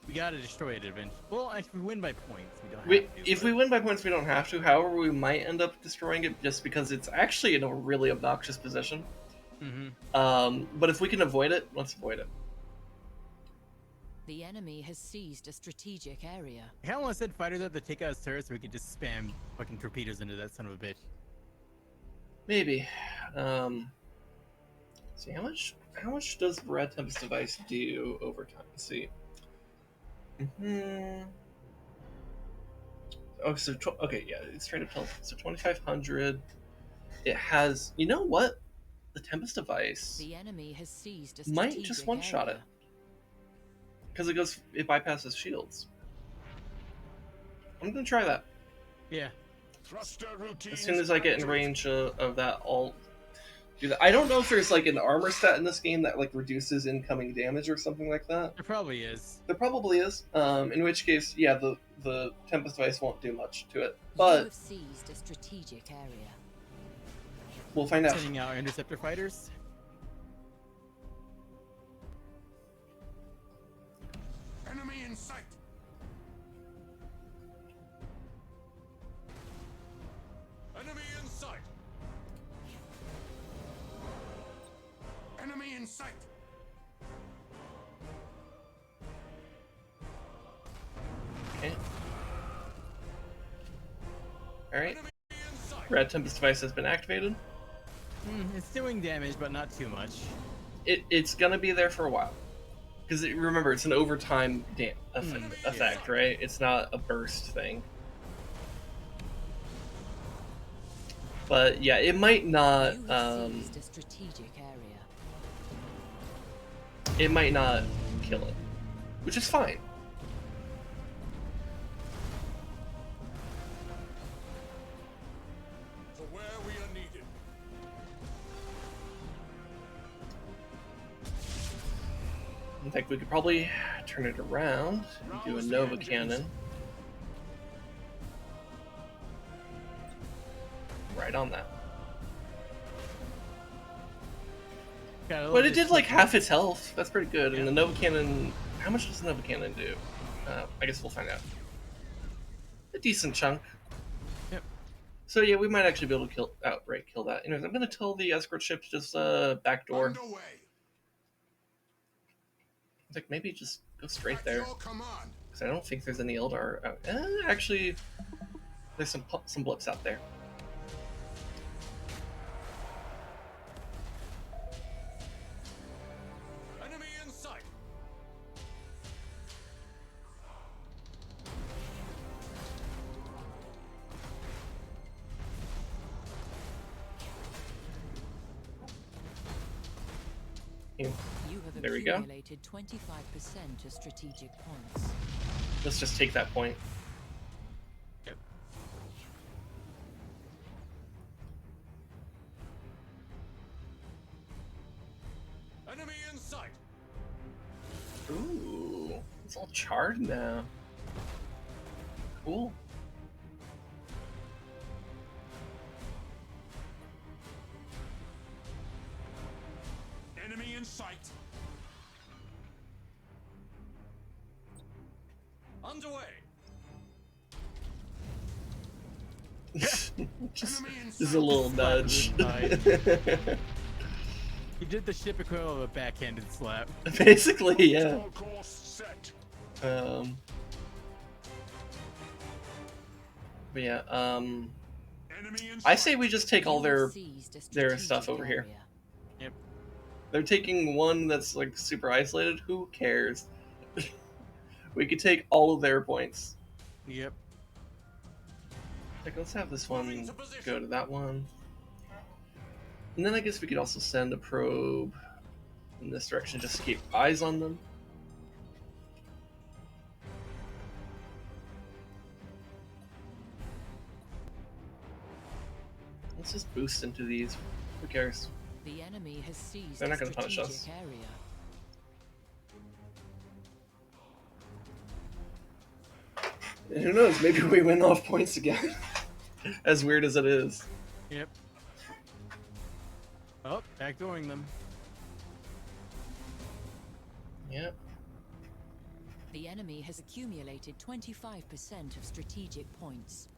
We gotta destroy it eventually. Well, if we win by points, we don't We, have to. if we win by points, we don't have to. However, we might end up destroying it just because it's actually in a really obnoxious position. But if we can avoid it, let's avoid it. The enemy has seized a strategic area. I kinda wanna send fighters up to take out his turrets so we could just spam fucking torpedoes into that son of a bitch. Maybe. See how much does Red Tempest device do over time? Let's see. Oh, so okay, yeah, it's straight up teleport. So 2,500. It has. You know what? The Tempest device The enemy has seized a might just one-shot it because it bypasses shields. I'm gonna try that. Yeah. Thruster routine. As soon as I get in range of that, I'll do that. I don't know if there's like an armor stat in this game that like reduces incoming damage or something like that. There probably is. There probably is. In which case, yeah, the Tempest device won't do much to it. You But have seized a strategic area. we'll find out. Sending out interceptor fighters. Enemy in sight. Enemy in sight. Enemy in sight. Okay. All right. Enemy in sight. Red Tempest device has been activated. It's doing damage, but not too much. It's gonna be there for a while, because remember it's an overtime effect, right? It's not a burst thing. But yeah, it might not. You have seized a strategic area. It might not kill it, which is fine. To where we are needed. In fact, we could probably turn it around and do a Nova Cannon. Right on that. But it did like half its health. That's pretty good. And the Nova Cannon, how much does the Nova Cannon do? I guess we'll find out. A decent chunk. Yep. So yeah, we might actually be able to outright kill that. Anyways, I'm gonna tell the escort ship to just backdoor. Underway. Like maybe just go straight At there, your command. because I don't think there's any Eldar. Actually, there's some blips out there. Enemy in sight. You have There we go. accumulated 25% of strategic points. Let's just take that point. Enemy in sight. Ooh, it's all charred now. Cool. Enemy in sight. Underway. Just Enemy in a sight. little nudge. He did the ship equivalent of a backhanded slap. Basically, yeah. All course set. But yeah, Enemy in I sight. say we just take all You have their seized a their strategic stuff over here. area. Yep. They're taking one that's like super isolated. Who cares? We could take all of their points. Yep. Like, let's have this one go to that one. And then I guess we could also send a probe in this direction just to keep eyes on them. Let's just boost into these. Who cares? The enemy has seized They're a not gonna punish strategic us. area. And who knows? Maybe we win off points again. As weird as it is. Yep. Oh, backdooring them. Yep. The enemy has accumulated 25% of strategic points.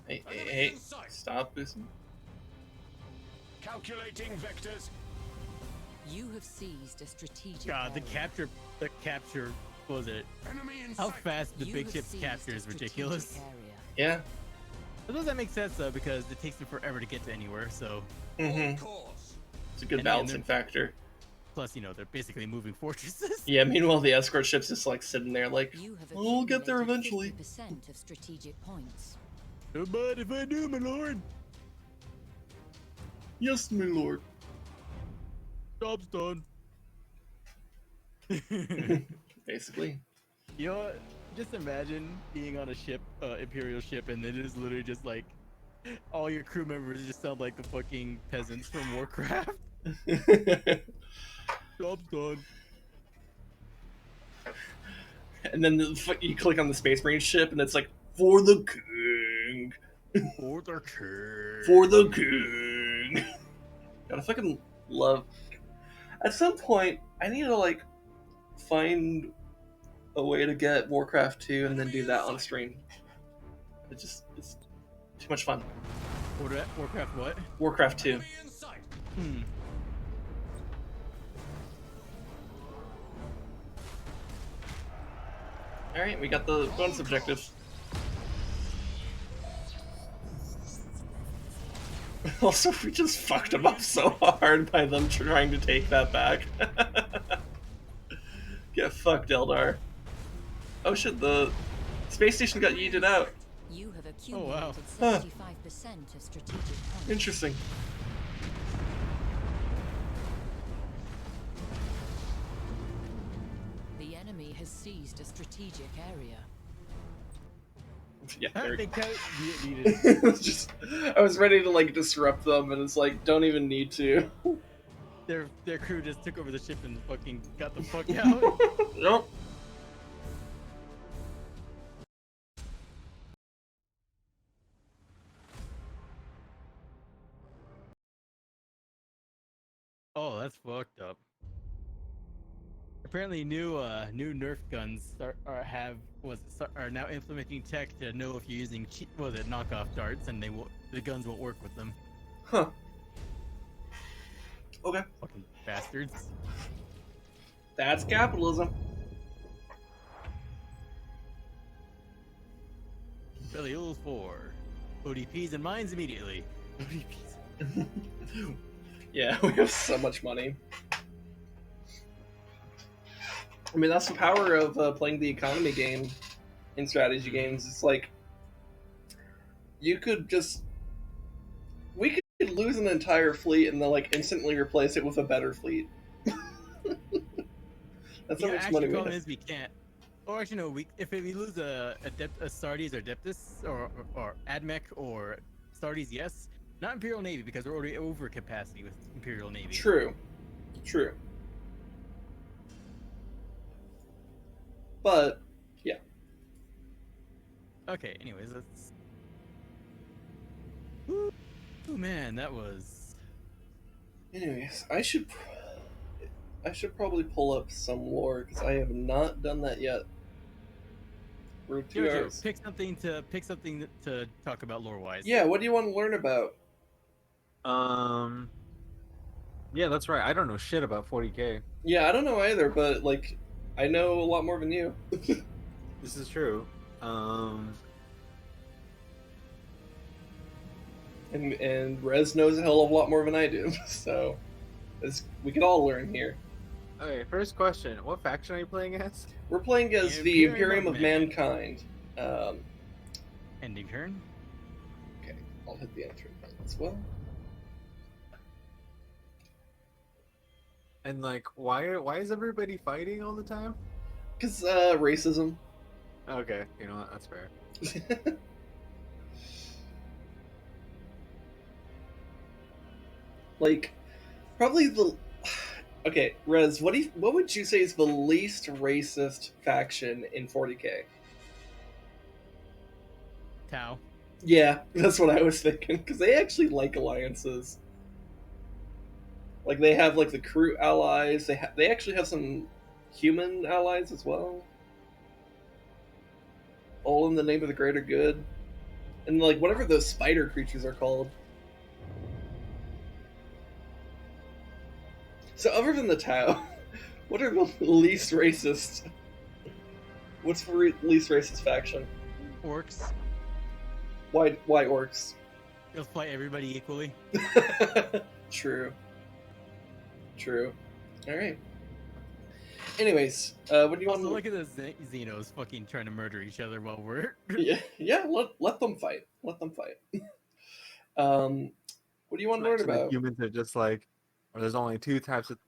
Hey, hey, hey. Stop boosting. Calculating vectors. You have seized a strategic God, the area. capture, what was it? Enemy in How sight. fast the You big have ships seized capture a is strategic ridiculous. area. Yeah. But does that make sense though? Because it takes them forever to get to anywhere. So Mm-hmm. Course. It's a good And balancing factor. plus, you know, they're basically moving fortresses. Yeah, meanwhile the escort ship's just like sitting there like, You have "Oh, we'll get there accumulated eventually." 50% of strategic points. Oh, but if I do, my lord, Yes, my lord. job's done. Basically. You know what? Just imagine being on a ship, Imperial ship, and then it is literally just like all your crew members just sound like the fucking peasants from Warcraft. Job's done. And then you click on the Space Marine ship and it's like, for the king. For the king. For the king. Gotta fucking love. At some point, I need to like find a way to get Warcraft 2 and then do that on stream. It's too much fun. Warcraft what? Warcraft 2. Enemy in sight. Alright, we got the bonus objectives. Also, we just fucked them up so hard by them trying to take that back. Get fucked, Eldar. Oh shit, the space station got yeeted out. You have Oh, wow. accumulated 75% of strategic points. Interesting. The enemy has seized a strategic area. Yeah, there we They go. needed. It was just, I was ready to like disrupt them, and it's like, don't even need to. Their crew just took over the ship and fucking got the fuck out. Nope. Oh, that's fucked up. Apparently, new Nerf guns are now implementing tech to know if you're using knockoff darts, and the guns won't work with them. Huh. Okay. Fucking bastards. That's capitalism. Belial 4. ODPs and mines immediately. ODPs. Yeah, we have so much money. I mean, that's the power of playing the economy game in strategy games. It's like, we could lose an entire fleet and they'll like instantly replace it with a better fleet. That's how Yeah, much actually, money the we problem have. is we can't. Or actually, no. If we lose a Sardes or Deptus or Admech or Sardes, yes, not Imperial Navy because we're already over capacity with Imperial Navy. True. True. But yeah. Okay. Anyways, let's. Ooh, man, that was. Anyways, I should probably pull up some lore because I have not done that yet. We're 2 Jojo, hours. pick something to talk about lore wise. Yeah, what do you want to learn about? Yeah, that's right. I don't know shit about 40k. Yeah, I don't know either, but like, I know a lot more than you. This is true. And Rez knows a hell of a lot more than I do, so we can all learn here. Okay, first question. What faction are you playing as? We're playing as the Imperium of Mankind. Ending turn. Okay, I'll hit the enter button as well. And like, why is everybody fighting all the time? Because racism. Okay, you know what? That's fair. Like, probably the. Okay, Rez, what would you say is the least racist faction in 40k? Tau. Yeah, that's what I was thinking, because they actually like alliances. Like, they have, like, the crew allies, they actually have some human allies as well. All in the name of the greater good. And, like, whatever those spider creatures are called. So, other than the Tau, what are the least racist... What's the least racist faction? Orcs. Why orcs? They'll fight everybody equally. True. Alright. Anyways, what do you want to... look at the Xenos fucking trying to murder each other while we're... yeah, let them fight. What do you want to learn about? Humans are just like, or there's only two types of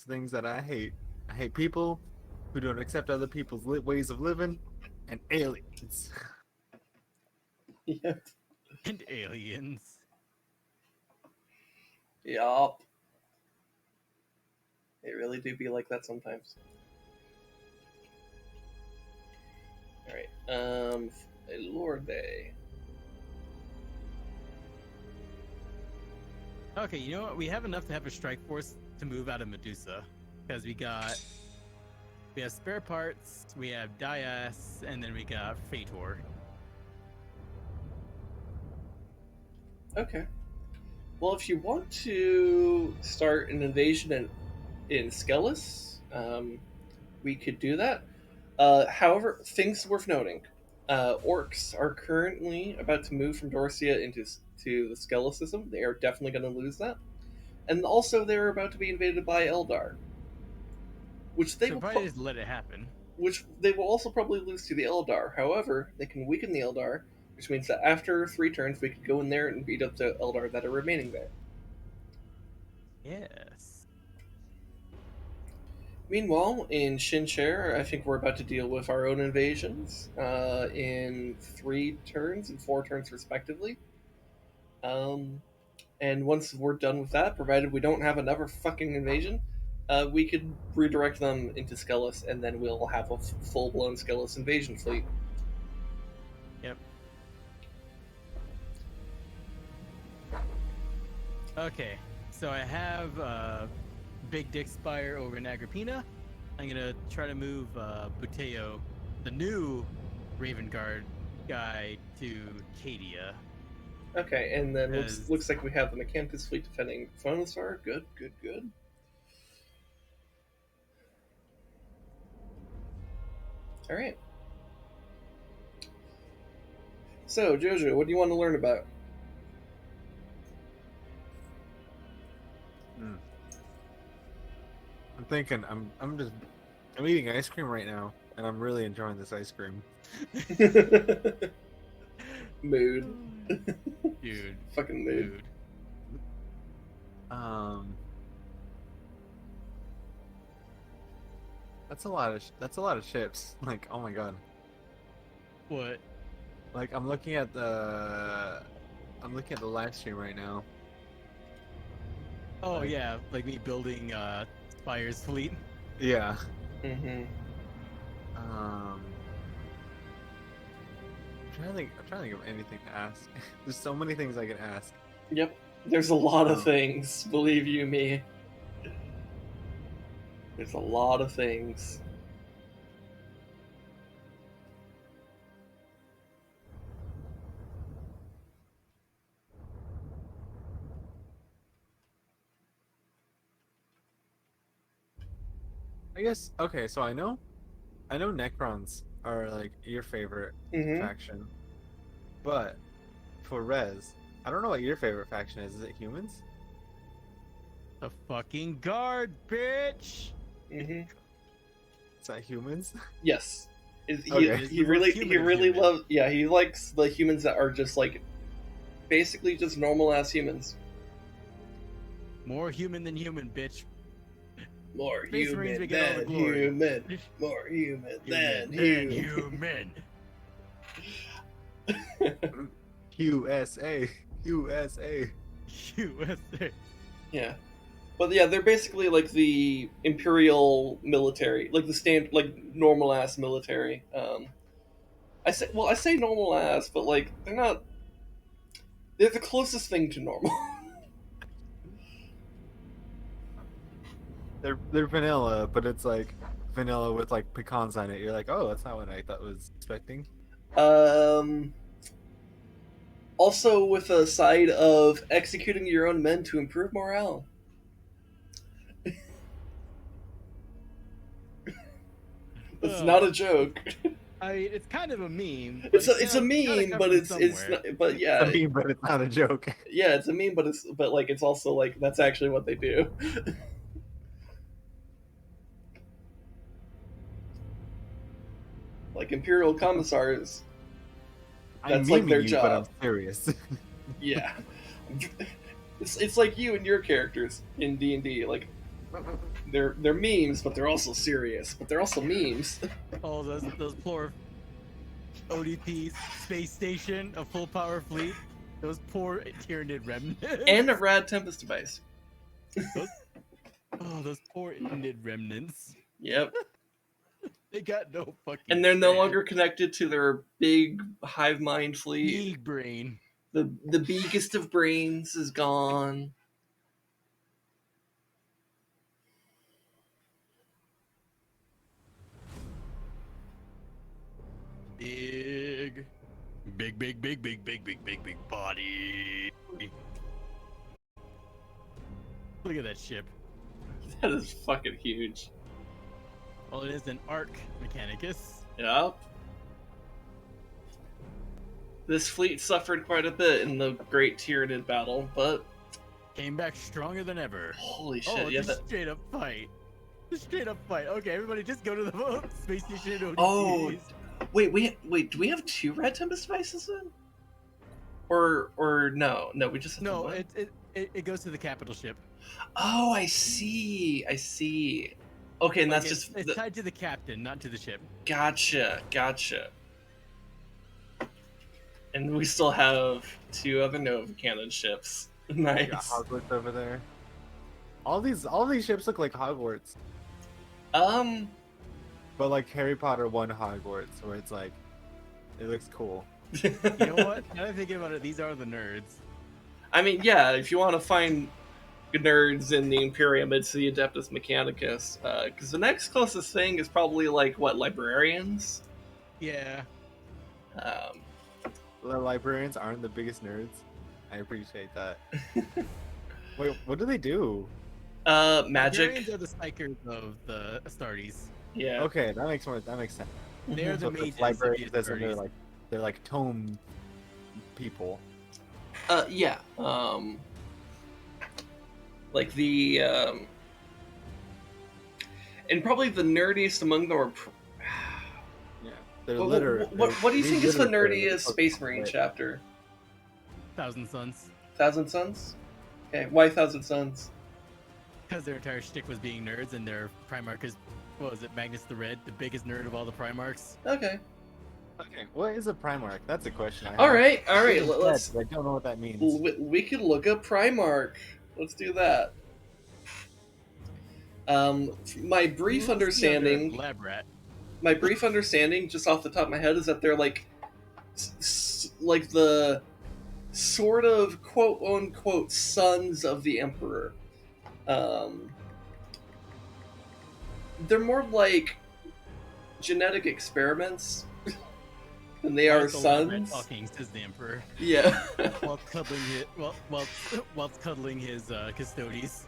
things that I hate. I hate people who don't accept other people's ways of living, and aliens. Yep. And aliens. Yup. They really do be like that sometimes. Alright, Lord Day. Okay, you know what? We have enough to have a strike force to move out of Medusa. Because we have spare parts, we have Dias, and then we got Fator. Okay. Well, if you want to start an invasion in Skelis, we could do that. However, things worth noting. Orcs are currently about to move from Dorcia into the Skelis system. They are definitely going to lose that. And also, they're about to be invaded by Eldar. Which they will probably just let it happen. Which they will also probably lose to the Eldar. However, they can weaken the Eldar, which means that after 3 turns, we could go in there and beat up the Eldar that are remaining there. Yes. Meanwhile, in Shincher, I think we're about to deal with our own invasions in 3 turns and 4 turns respectively. And once we're done with that, provided we don't have another fucking invasion, we could redirect them into Skelis, and then we'll have a full-blown Skelis invasion fleet. Yep. Okay, so I have Big Dick Spire over in Agrippina. I'm gonna try to move Buteo, the new Raven Guard guy, to Cadia. Okay, and then looks like we have the Mechantus fleet defending Phonostar. Good. Alright. So, Jojo, what do you want to learn about? I'm thinking, I'm eating ice cream right now, and I'm really enjoying this ice cream. Mood. Dude. Fucking mood. That's a lot of ships. Like, oh my god. What? Like, I'm looking at the live stream right now. Oh Like- yeah, like me building Spire's fleet. Yeah. Mm-hmm. I'm trying to think of anything to ask. There's so many things I can ask. Yep. There's a lot of Oh. things, believe you me. There's a lot of things. I guess okay, so I know Necrons are like your favorite Mm-hmm. faction. But for Rez, I don't know what your favorite faction is. Is it humans? The fucking guard, bitch. Mm-hmm. Is that humans? Yes. Okay. He really Human. loves. Yeah, he likes the humans that are just like, basically just normal ass humans. More human than human, bitch. More Space Marines, we human get all the than glory. human. More human than Human. human. USA. USA. Yeah. But yeah, they're basically like the Imperial military, like the like normal ass military. I say normal ass, but like they're not. They're the closest thing to normal. They're vanilla, but it's like vanilla with like pecans on it. You're like, oh, that's not what I thought was expecting. Also with a side of executing your own men to improve morale. It's not a joke. I mean, it's kind of a meme. It's But a meme, but it's not. But yeah, I mean, but it's not a joke. yeah, it's a meme, but it's also like that's actually what they do. Like Imperial commissars. That's I'm like their memeing you, but I'm job. serious. Yeah, it's like you and your characters in D&D. Like they're memes, but they're also serious. But they're also memes. Oh, those poor ODP space station, a full power fleet. Those poor Tyranid remnants. And a rad Tempest device. Those poor Tyranid remnants. Yep. They got no fucking. And they're no chance. longer connected to their big hive mind fleet. Big brain. The biggest of brains is gone. Big body. Look at that ship. That is fucking huge. Well, it is an Arc Mechanicus. Yep. This fleet suffered quite a bit in the Great Tyranid battle, but Came back stronger than ever. holy shit! Oh, Yeah, it's a straight up fight. It's a straight up fight. Okay, everybody, just go to the space station. Oh, wait. Do we have 2 Red Tempest devices then? Or no? No, we just have the No, one? it goes to the capital ship. Oh, I see. Okay, and Like, that's just it's tied to the captain, not to the ship. Gotcha. And we still have 2 other Nova cannon ships. You got Nice. Hogwarts over there. All these ships look like Hogwarts, but like Harry Potter 1 Hogwarts, where it's like, it looks cool. You know what? Now that I'm thinking about it, these are the nerds. I mean, yeah, if you want to find nerds in the Imperium, it's the Adeptus Mechanicus. Because the next closest thing is probably like what, librarians? Yeah. The librarians aren't the biggest nerds. I appreciate that. Wait, what do they do? Magic. Librarians are the psychers of the Astartes. Yeah. Okay, that makes sense. They're the So mages. librarians, of the they're Astartes. like tome people. Yeah. Like the and probably the nerdiest among them are. Yeah, they're What, literally. what do you think is the literally- nerdiest Space Marine chapter? Thousand Suns. Thousand Suns? Okay, why Thousand Suns? Because their entire shtick was being nerds, and their Primarch is, what was it, Magnus the Red, the biggest nerd of all the Primarchs. Okay. Okay, what is a Primarch? That's a question I have. All right. It is Let's. dead, but I don't know what that means. We could look up Primark. Let's do that. My brief understanding. Lab rat. My brief understanding, just off the top of my head, is that they're like the sort of quote unquote sons of the Emperor. They're more like genetic experiments than they are sons. Talking, says the Emperor. Yeah. while cuddling his custodies.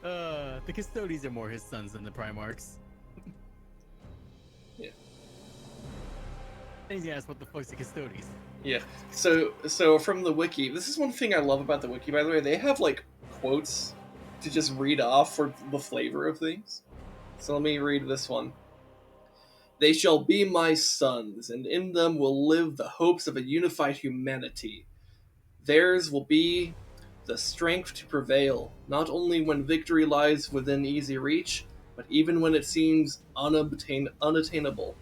The custodies are more his sons than the Primarchs. Yeah. And he's gonna ask what the fuck's the custodies. Yeah. So from the wiki, this is one thing I love about the wiki, by the way. They have like quotes to just read off for the flavor of things. So let me read this one. They shall be my sons, and in them will live the hopes of a unified humanity. Theirs will be the strength to prevail, not only when victory lies within easy reach, but even when it seems unattainable.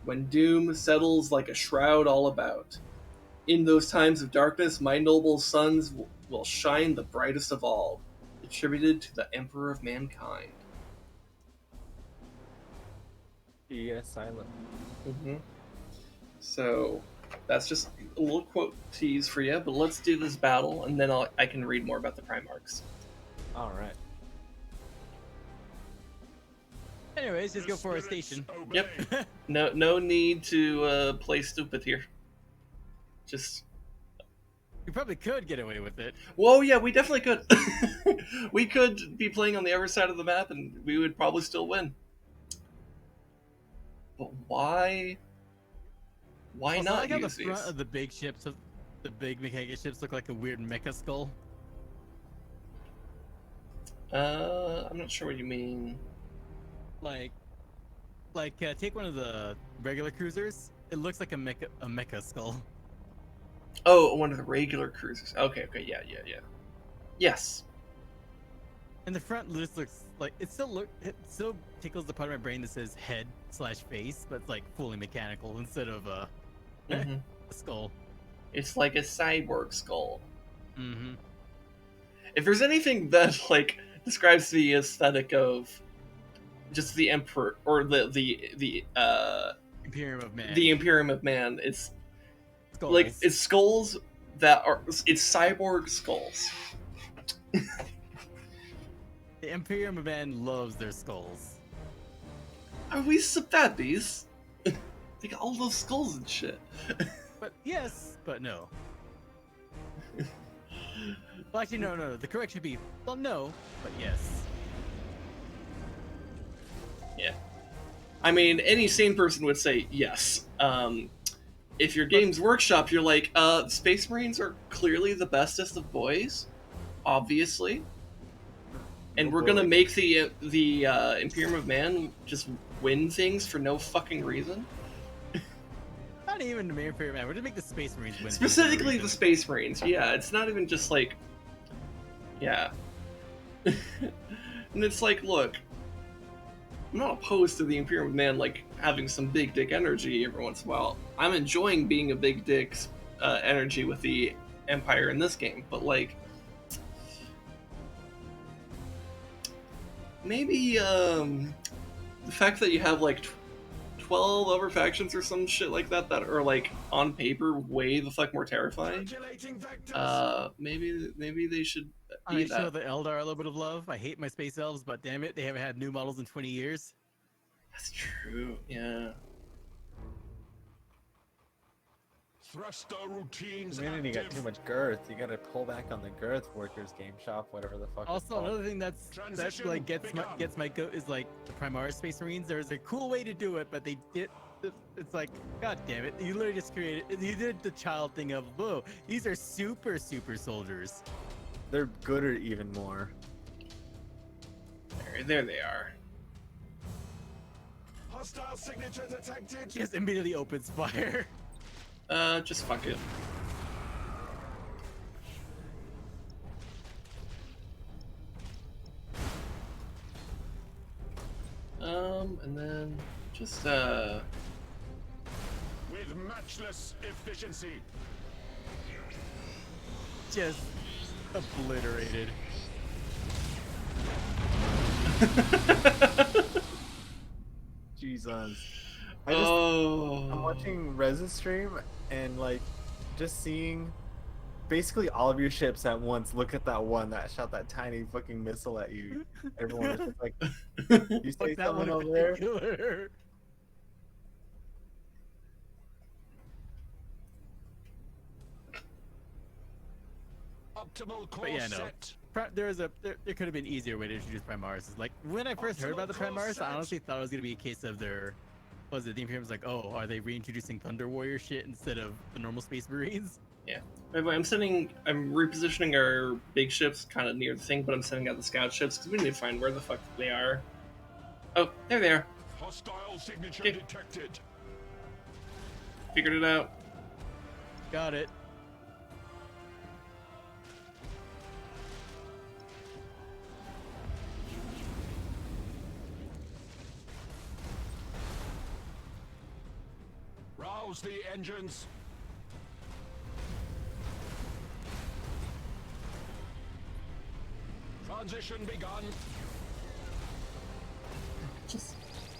When doom settles like a shroud all about. In those times of darkness, my noble sons will shine the brightest of all, attributed to the Emperor of Mankind. Yes, silent. Mm-hmm. So, that's just a little quote tease for you, but let's do this battle, and then I can read more about the Primarchs. Alright. Anyways, just go for a station. Yep. No need to play stupid here. Just... You probably could get away with it. Whoa, yeah, we definitely could. We could be playing on the other side of the map, and we would probably still win. But why? Why Also, not I like how use the front these? of the big ships, the big mechanic ships, look like a weird mecha skull. I'm not sure what you mean. Like, take one of the regular cruisers. It looks like a mecha skull. Oh, one of the regular cruisers. Okay, yeah. Yes. And the front just looks like it still tickles the part of my brain that says head/face, but it's like fully mechanical instead of a skull. It's like a cyborg skull. Mm-hmm. If there's anything that like describes the aesthetic of just the Emperor or the Imperium of Man. The Imperium of Man, it's skulls. like it's skulls that are cyborg skulls. The Imperium of Man loves their skulls. Are we Sababis? They got all those skulls and shit. But yes, but no. Well, actually, no. The correct should be, well, no, but yes. Yeah. I mean, any sane person would say yes. If you're Games Workshop, you're like, Space Marines are clearly the bestest of boys, obviously. And we're gonna make the Imperium of Man just win things for no fucking reason. Not even the Imperium of Man. We're gonna make the Space Marines win. Specifically the Space Marines, yeah. It's not even just like... Yeah. And it's like, look, I'm not opposed to the Imperium of Man, like, having some big dick energy every once in a while. I'm enjoying being a big dick energy with the Empire in this game, but, like... Maybe, the fact that you have, like, 12 other factions or some shit like that are, like, on paper way the fuck more terrifying. Maybe they should be that. Show the Eldar a little bit of love. I hate my space elves, but damn it, they haven't had new models in 20 years. That's true, yeah. Thruster routines. Community got too much girth. You gotta pull back on the girth, workers, game shop, whatever the fuck. Also, another thing that's like gets my goat is like the Primarch Space Marines. There's a cool way to do it, but they did. It's like, god damn it! You literally just you did the child thing of, whoa, these are super soldiers. They're gooder even more. There they are. Hostile signature detected. Just immediately opens fire. Just fuck it. And then just With matchless efficiency. Just obliterated. Jesus. Oh. I'm watching Rez's stream and like just seeing basically all of your ships at once. Look at that one that shot that tiny fucking missile at you. Everyone was just like, "You say Fuck that one something in over there?" particular. Optimal core But yeah, no. set. There could have been easier way to introduce Primarchs. Like when I first heard about the Primarchs, I honestly thought it was gonna be a case of their, what was it? The Imperium was like, oh, are they reintroducing Thunder Warrior shit instead of the normal Space Marines? Yeah. By the way, I'm repositioning our big ships kind of near the thing, but I'm sending out the scout ships because we need to find where the fuck they are. Oh, there they are. Hostile signature Okay. detected. Figured it out. Got it. Rouse the engines. Transition begun. Just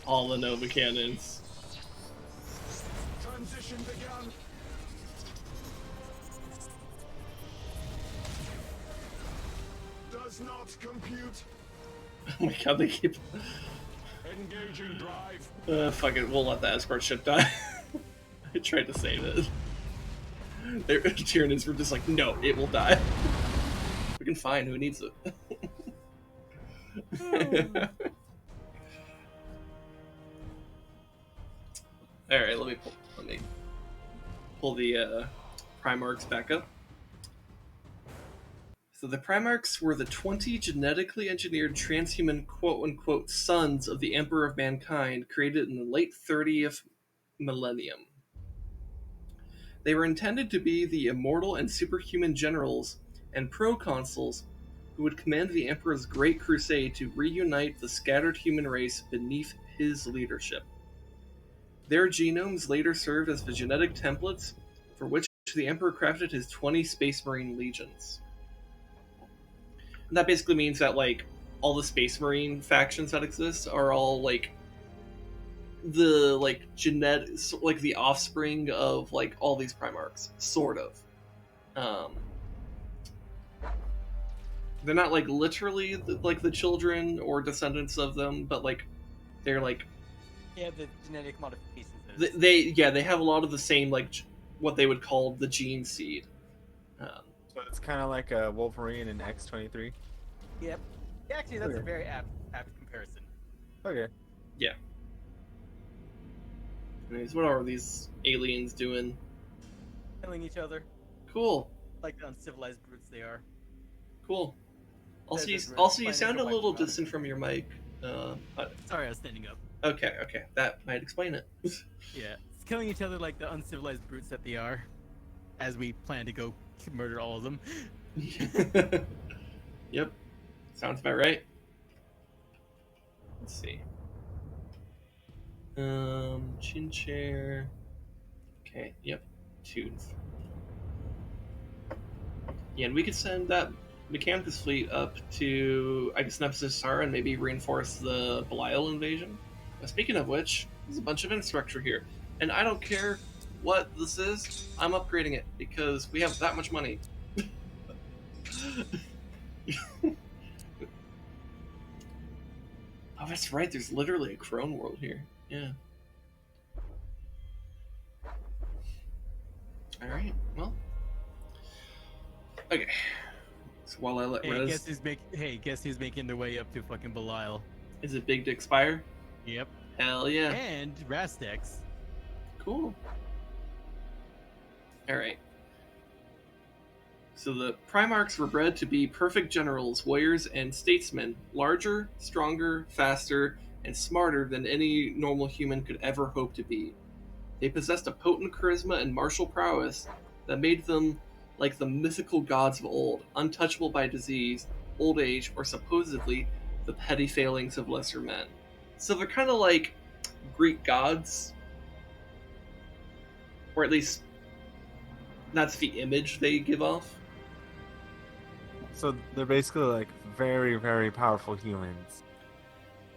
all the Nova cannons. Transition begun. Does not compute. Oh my god, they keep. Engaging drive. Fuck it, we'll let the escort ship die. I tried to save it. Their Tyranids were just like, no, it will die. We can find who needs it. Alright, let me pull the Primarchs back up. So the Primarchs were the 20 genetically engineered transhuman quote-unquote sons of the Emperor of Mankind created in the late 30th millennium. They were intended to be the immortal and superhuman generals and proconsuls who would command the Emperor's great crusade to reunite the scattered human race beneath his leadership. Their genomes later served as the genetic templates for which the Emperor crafted his 20 Space Marine legions. And that basically means that, like, all the Space Marine factions that exist are all, like, the, like, like, the offspring of, like, all these Primarchs. Sort of. They're not, like, literally, like, the children or descendants of them, but, like, they're, like... Yeah, the genetic modifications. They have a lot of the same, like, what they would call the gene seed. So it's kind of like a Wolverine and X-23. Yep. Actually, that's Okay. a very apt comparison. Okay. Yeah. Anyways, what are these aliens doing? Killing each other Cool. like the uncivilized brutes they are. Cool. Also, They're you finding sound a the white little powder. distant from your mic. Sorry, I was standing up. Okay, that might explain it. Yeah, it's killing each other like the uncivilized brutes that they are, as we plan to go murder all of them. Yep, sounds about right. Let's see. Chin chair. Okay, yep, tunes. Yeah, and we could send that Mechanicus fleet up to, I guess, Nemesis Star and maybe reinforce the Belial invasion. Speaking of which, there's a bunch of infrastructure here. And I don't care what this is, I'm upgrading it because we have that much money. Oh, that's right, there's literally a Crone world here. Yeah. Alright, well. Okay. So while I let Hey, Rez... guess who's making their way up to fucking Belial? Is it Big Dick Spire? Yep. Hell yeah. And Rastex. Cool. Alright. So the Primarchs were bred to be perfect generals, warriors, and statesmen, larger, stronger, faster, and smarter than any normal human could ever hope to be. They possessed a potent charisma and martial prowess that made them like the mythical gods of old, untouchable by disease, old age, or supposedly the petty failings of lesser men. So they're kind of like Greek gods, or at least that's the image they give off. So they're basically like very, very powerful humans.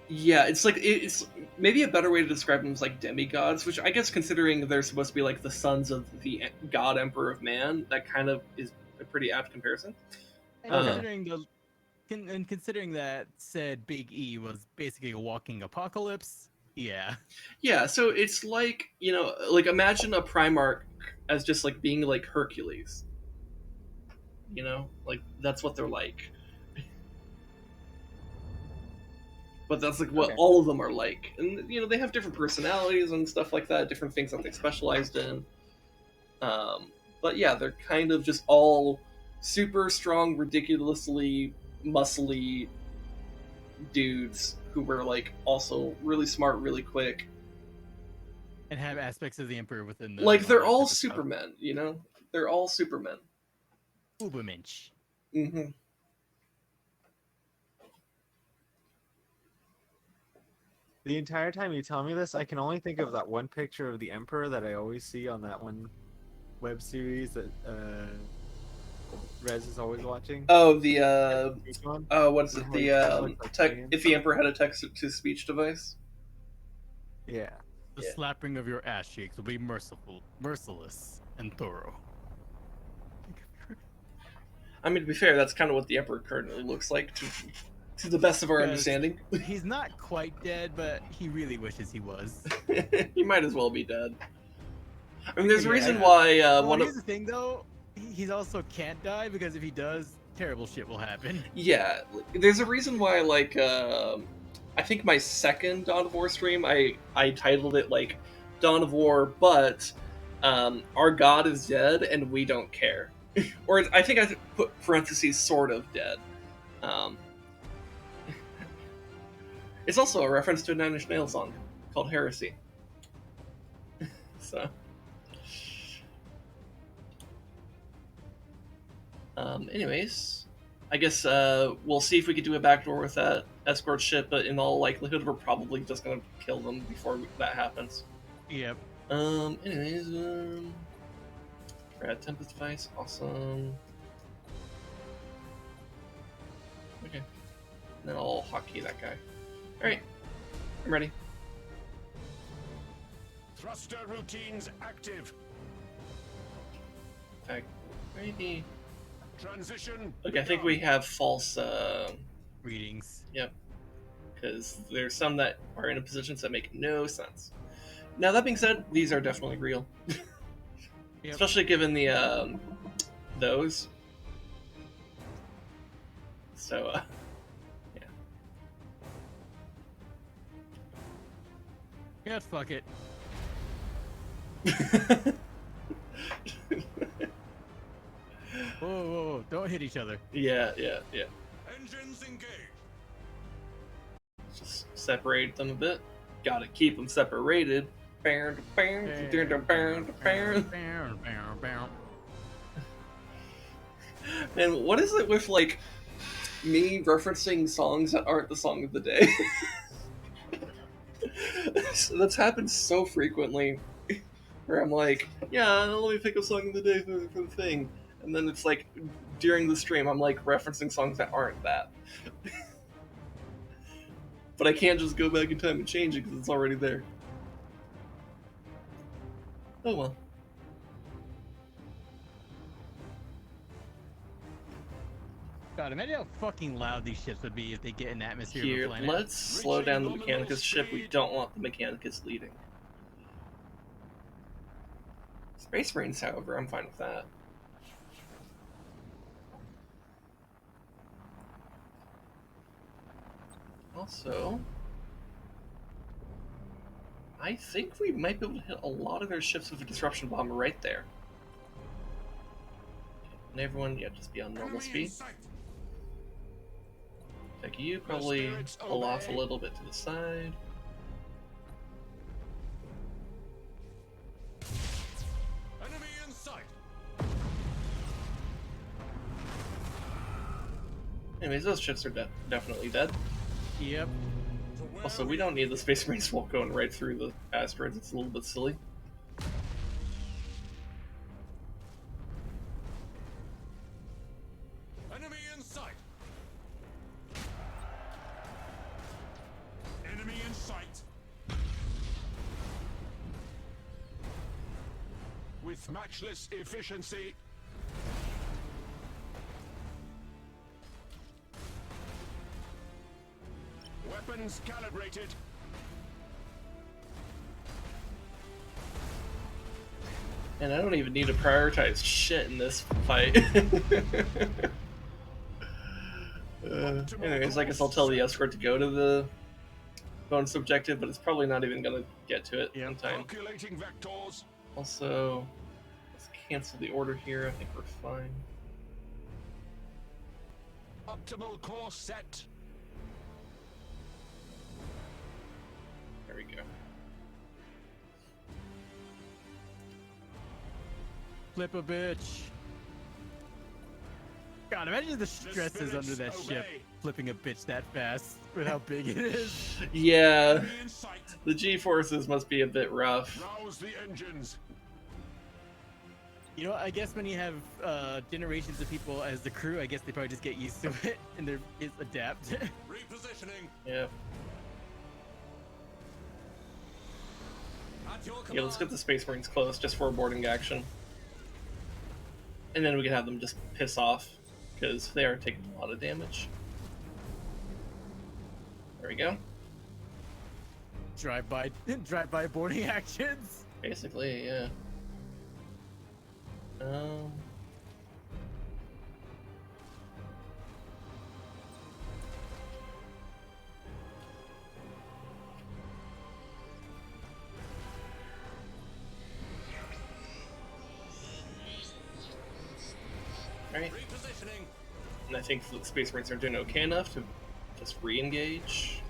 Yeah, it's like it's maybe a better way to describe them is like demigods, which I guess considering they're supposed to be like the sons of the god emperor of man, that kind of is a pretty apt comparison. And considering that said Big E was basically a walking apocalypse, yeah. Yeah, so it's like, you know, like imagine a Primarch as just like being like Hercules. You know, like that's what they're like. But that's like what all of them are like, and you know they have different personalities and stuff like that, different things that they specialized in. But yeah, they're kind of just all super strong, ridiculously muscly dudes who were like also really smart, really quick, And have aspects of the Emperor within them. like they're all type of stuff. Supermen. You know, they're all Supermen. Ubermensch. Mm-hmm. The entire time you tell me this, I can only think of that one picture of the Emperor that I always see on that one web series that Rez is always watching. Oh, the what is it? How The he looks like Alien. if the Emperor had a text-to-speech device. Yeah. The Yeah. slapping of your ass cheeks will be merciless, and thorough. I mean, to be fair, that's kind of what the Emperor currently looks like, to the best of our Yes. understanding. He's not quite dead, but he really wishes he was. He might as well be dead. I mean, there's a Yeah, reason I- why Well, one of here's the thing, though. He's also can't die, because if he does, terrible shit will happen. yeah, there's a reason why like I think my second Dawn of War stream I titled it like Dawn of War, but our god is dead and we don't care. Or I think I put parentheses sort of dead. It's also a reference to a Nine Inch Nails song called Heresy. So, anyways, I guess we'll see if we could do a backdoor with that escort ship, but in all likelihood, we're probably just gonna kill them before that happens. Yep. Anyways, Rad Tempest Device, awesome. Okay. Then I'll hotkey that guy. Alright. I'm ready. Thruster routines active. In fact, ready. Transition. Okay, I think we have false, Readings. yep. Because there's some that are in positions that make no sense. Now, that being said, these are definitely real. Yep. Especially given the, those. So, Yeah, fuck it. Whoa, don't hit each other. yeah. Engines engaged. Just separate them a bit. Gotta keep them separated. Man, what is it with, like, me referencing songs that aren't the song of the day? That's happened so frequently. Where I'm like, yeah, let me pick a song of the day for the thing. And then it's like, during the stream, I'm like referencing songs that aren't that. But I can't just go back in time and change it because it's already there. Oh well. God, imagine how fucking loud these ships would be if they get in the atmosphere Here, of a planet. let's slow down the Mechanicus ship. We don't want the Mechanicus leading. Space Marines, however, I'm fine with that. Also, I think we might be able to hit a lot of their ships with a disruption bomb right there. And everyone, yeah, just be on normal speed. Like you, probably pull off a little bit to the side. Enemy in sight. Anyways, those ships are definitely dead. Yep. To Also, we don't need the Space Marines walk going right through the asteroids. It's a little bit silly. Enemy in sight. Enemy in sight. With matchless efficiency. Weapons calibrated. And I don't even need to prioritize shit in this fight. Anyways, I guess I'll tell the escort to go to the bonus objective, but it's probably not even going to get to it in time. Calculating vectors. Also, let's cancel the order here. I think we're fine. Optimal course set. There we go. Flip a bitch. God, imagine the stresses under that ship flipping a bitch that fast with how big it is. Yeah, Enemy in sight. the G-forces must be a bit rough. Rouse the engines. You know, I guess when you have generations of people as the crew, I guess they probably just get used to it and they're adapt. Repositioning. Yeah. At your Yeah, let's get command. the Space Marines close just for a boarding action. And then we can have them just piss off, because they are taking a lot of damage. There we go. drive-by boarding actions. Basically, yeah. Right. Repositioning. And I think the Space Marines are doing okay enough to just re-engage.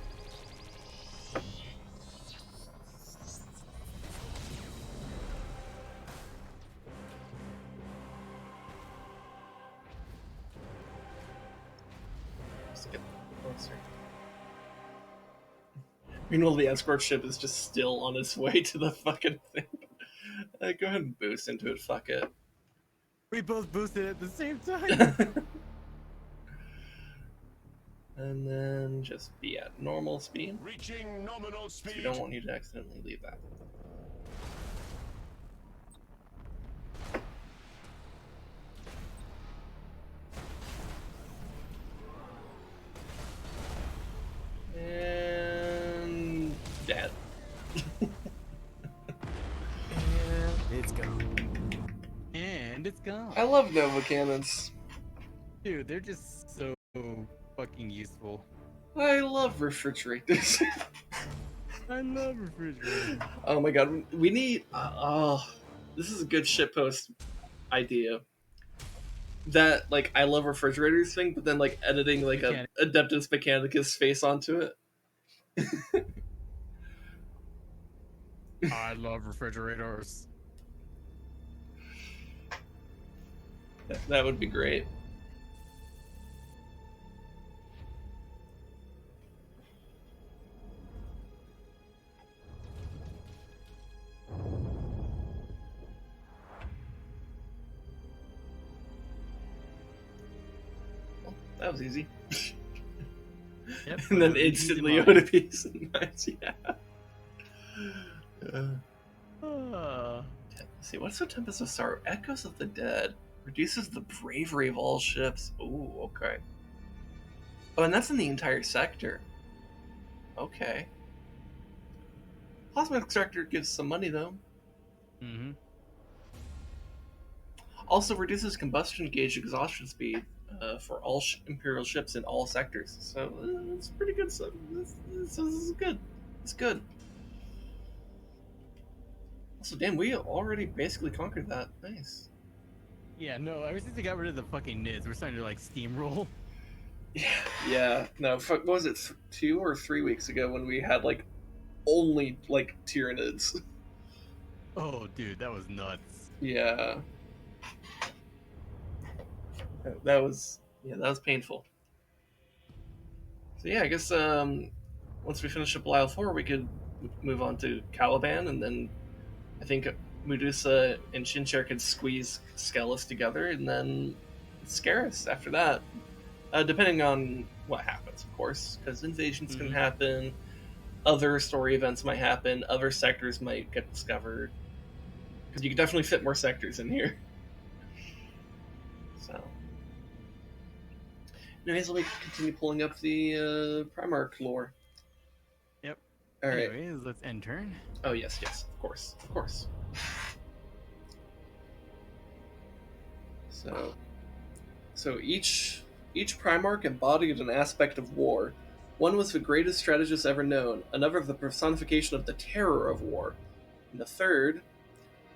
Let's get closer. Meanwhile, the escort ship is just still on its way to the fucking thing. Go ahead and boost into it, fuck it. We both boosted at the same time. And then just be at normal speed. Reaching nominal We speed. don't want you to accidentally leave that. And dead. And it's gone. And it's gone. I love Nova cannons. Dude, they're just so fucking useful. I love refrigerators. I love refrigerators. Oh my god, we need. This is a good shitpost idea. That like I love refrigerators thing, but then like editing like a Adeptus Mechanicus face onto it. I love refrigerators. That would be great. Well, that was easy. Yep. And then easy instantly mine. Yoda piece and nice, yeah. Let's see, what's the Tempest of Sorrow? Echoes of the Dead. Reduces the bravery of all ships. Ooh, okay. Oh, and that's in the entire sector. Okay. Plasma Extractor gives some money, though. Mm-hmm. Also reduces combustion gauge exhaustion speed for all Imperial ships in all sectors. So it's pretty good. So this is good. It's good. Also, damn, we already basically conquered that. Nice. Yeah, no, ever since they got rid of the fucking NIDs, we're starting to like steamroll. Yeah. No, what was it, 2 or 3 weeks ago when we had like only like Tyranids? Oh, dude, that was nuts. Yeah. That was painful. So yeah, I guess once we finish up Belial 4, we could move on to Caliban, and then I think Medusa and Shincher could squeeze Skelos together, and then Scaris after that. Depending on what happens, of course, because invasions can happen, other story events might happen, other sectors might get discovered. Because you could definitely fit more sectors in here. So. Anyways, let me continue pulling up the Primark lore. Yep. Alright. Anyways, let's end turn. Oh, yes, of course. So each Primarch embodied an aspect of war. One was the greatest strategist ever known, another the personification of the terror of war, and the third,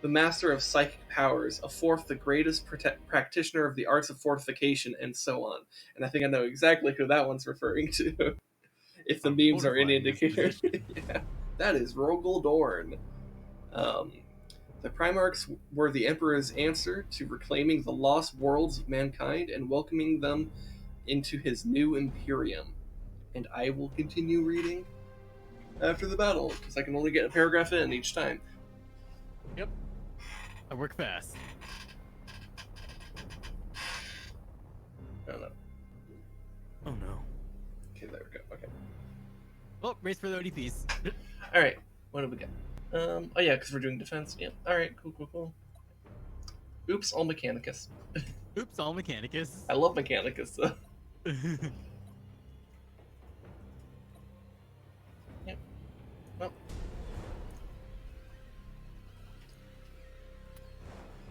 the master of psychic powers, a fourth the greatest practitioner of the arts of fortification, and so on. And I think I know exactly who that one's referring to, if the memes are any indicator. Yeah, that is Rogel Dorn. The Primarchs were the Emperor's answer to reclaiming the lost worlds of mankind and welcoming them into his new Imperium. And I will continue reading after the battle, because I can only get a paragraph in each time. Yep. I work fast. Oh no. Oh no. Okay, there we go. Okay. Oh, race for the ODPs. Alright, what do we got? Oh yeah, because we're doing defense. Yeah. Alright, cool. Oops, all Mechanicus. Oops, all Mechanicus. I love Mechanicus, though. Yep. Well.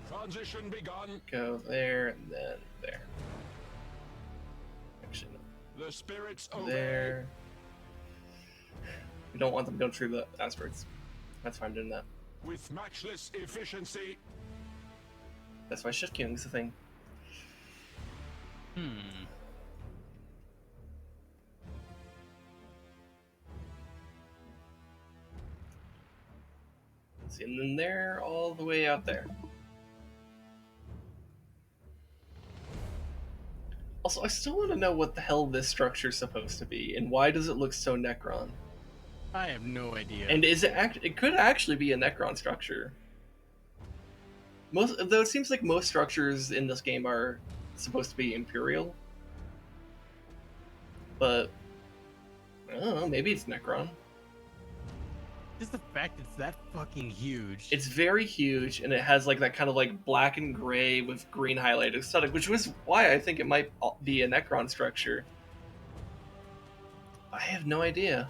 Transition begun. Go there, and then there. Actually, no. The spirits obey. There. We don't want them to go through the aspirates. That's fine doing that. With matchless efficiency. That's why shift queuing is the thing. See, and then they're all the way out there. Also, I still want to know what the hell this structure is supposed to be, and why does it look so Necron? I have no idea. And is it it could actually be a Necron structure. Though it seems like most structures in this game are supposed to be Imperial. But I don't know, maybe it's Necron. Just the fact it's that fucking huge. It's very huge, and it has like that kind of like black and gray with green highlighted aesthetic, which was why I think it might be a Necron structure. I have no idea.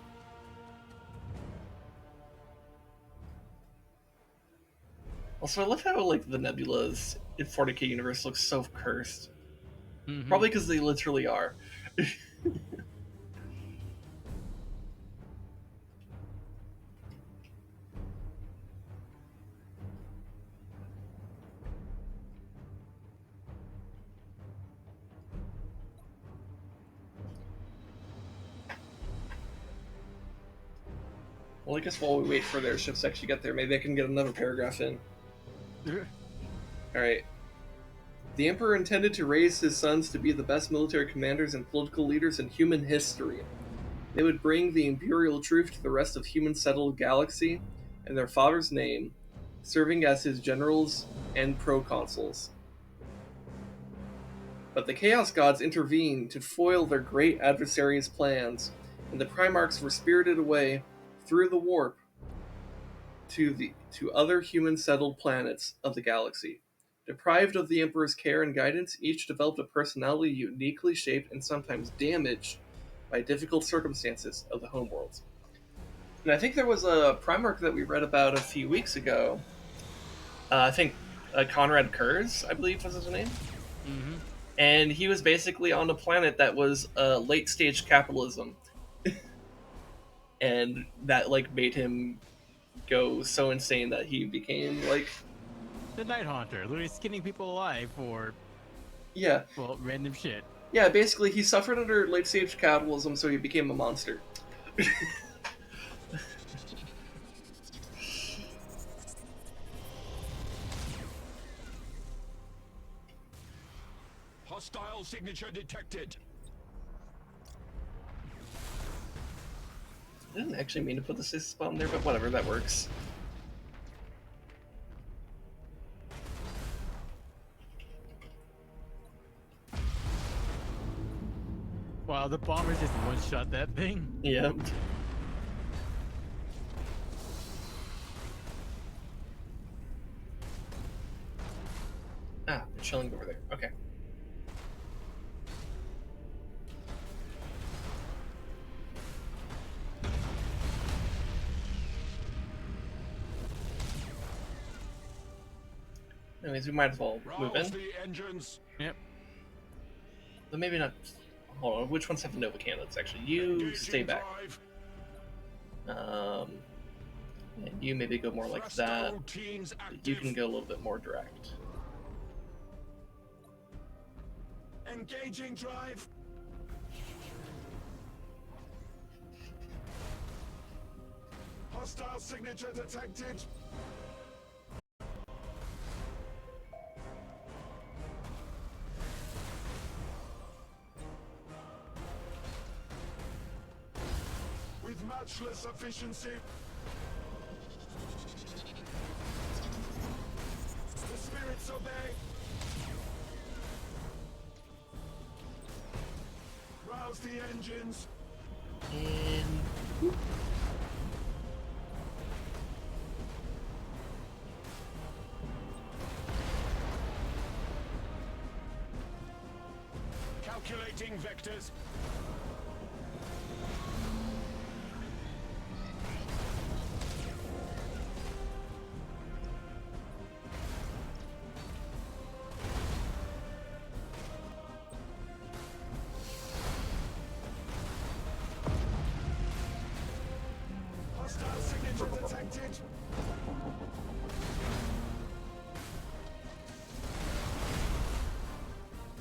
Also, I love how like the nebulas in 40k universe looks so cursed. Probably because they literally are. Well, I guess while we wait for their ships to actually get there, maybe I can get another paragraph in. Alright. The Emperor intended to raise his sons to be the best military commanders and political leaders in human history. They would bring the Imperial truth to the rest of human-settled galaxy in their father's name, serving as his generals and proconsuls. But the Chaos Gods intervened to foil their great adversaries' plans, and the Primarchs were spirited away through the warp to other human-settled planets of the galaxy. Deprived of the Emperor's care and guidance, each developed a personality uniquely shaped and sometimes damaged by difficult circumstances of the homeworlds. And I think there was a Primarch that we read about a few weeks ago. I think Conrad Kurz, I believe was his name. And he was basically on a planet that was late-stage capitalism. And that like made him go so insane that he became like the Night Haunter, literally skinning people alive for well, random shit. Yeah, basically he suffered under late stage capitalism, so he became a monster. Hostile signature detected. I didn't actually mean to put the stasis bomb there, but whatever, that works. Wow, the bombers just one-shot that thing. Yep. Ah, they're chilling over there. Okay. Anyways, we might as well move Rouse in. the engines. Yep. But maybe not. Hold on, which ones have the Nova cannons? Actually, you Engaging stay back. drive. And you maybe go more like Thruster that. routines You can active. go a little bit more direct. Engaging drive. Hostile signature detected. With matchless efficiency. The spirits obey. Rouse the engines. And Calculating vectors. Hostile signature detected.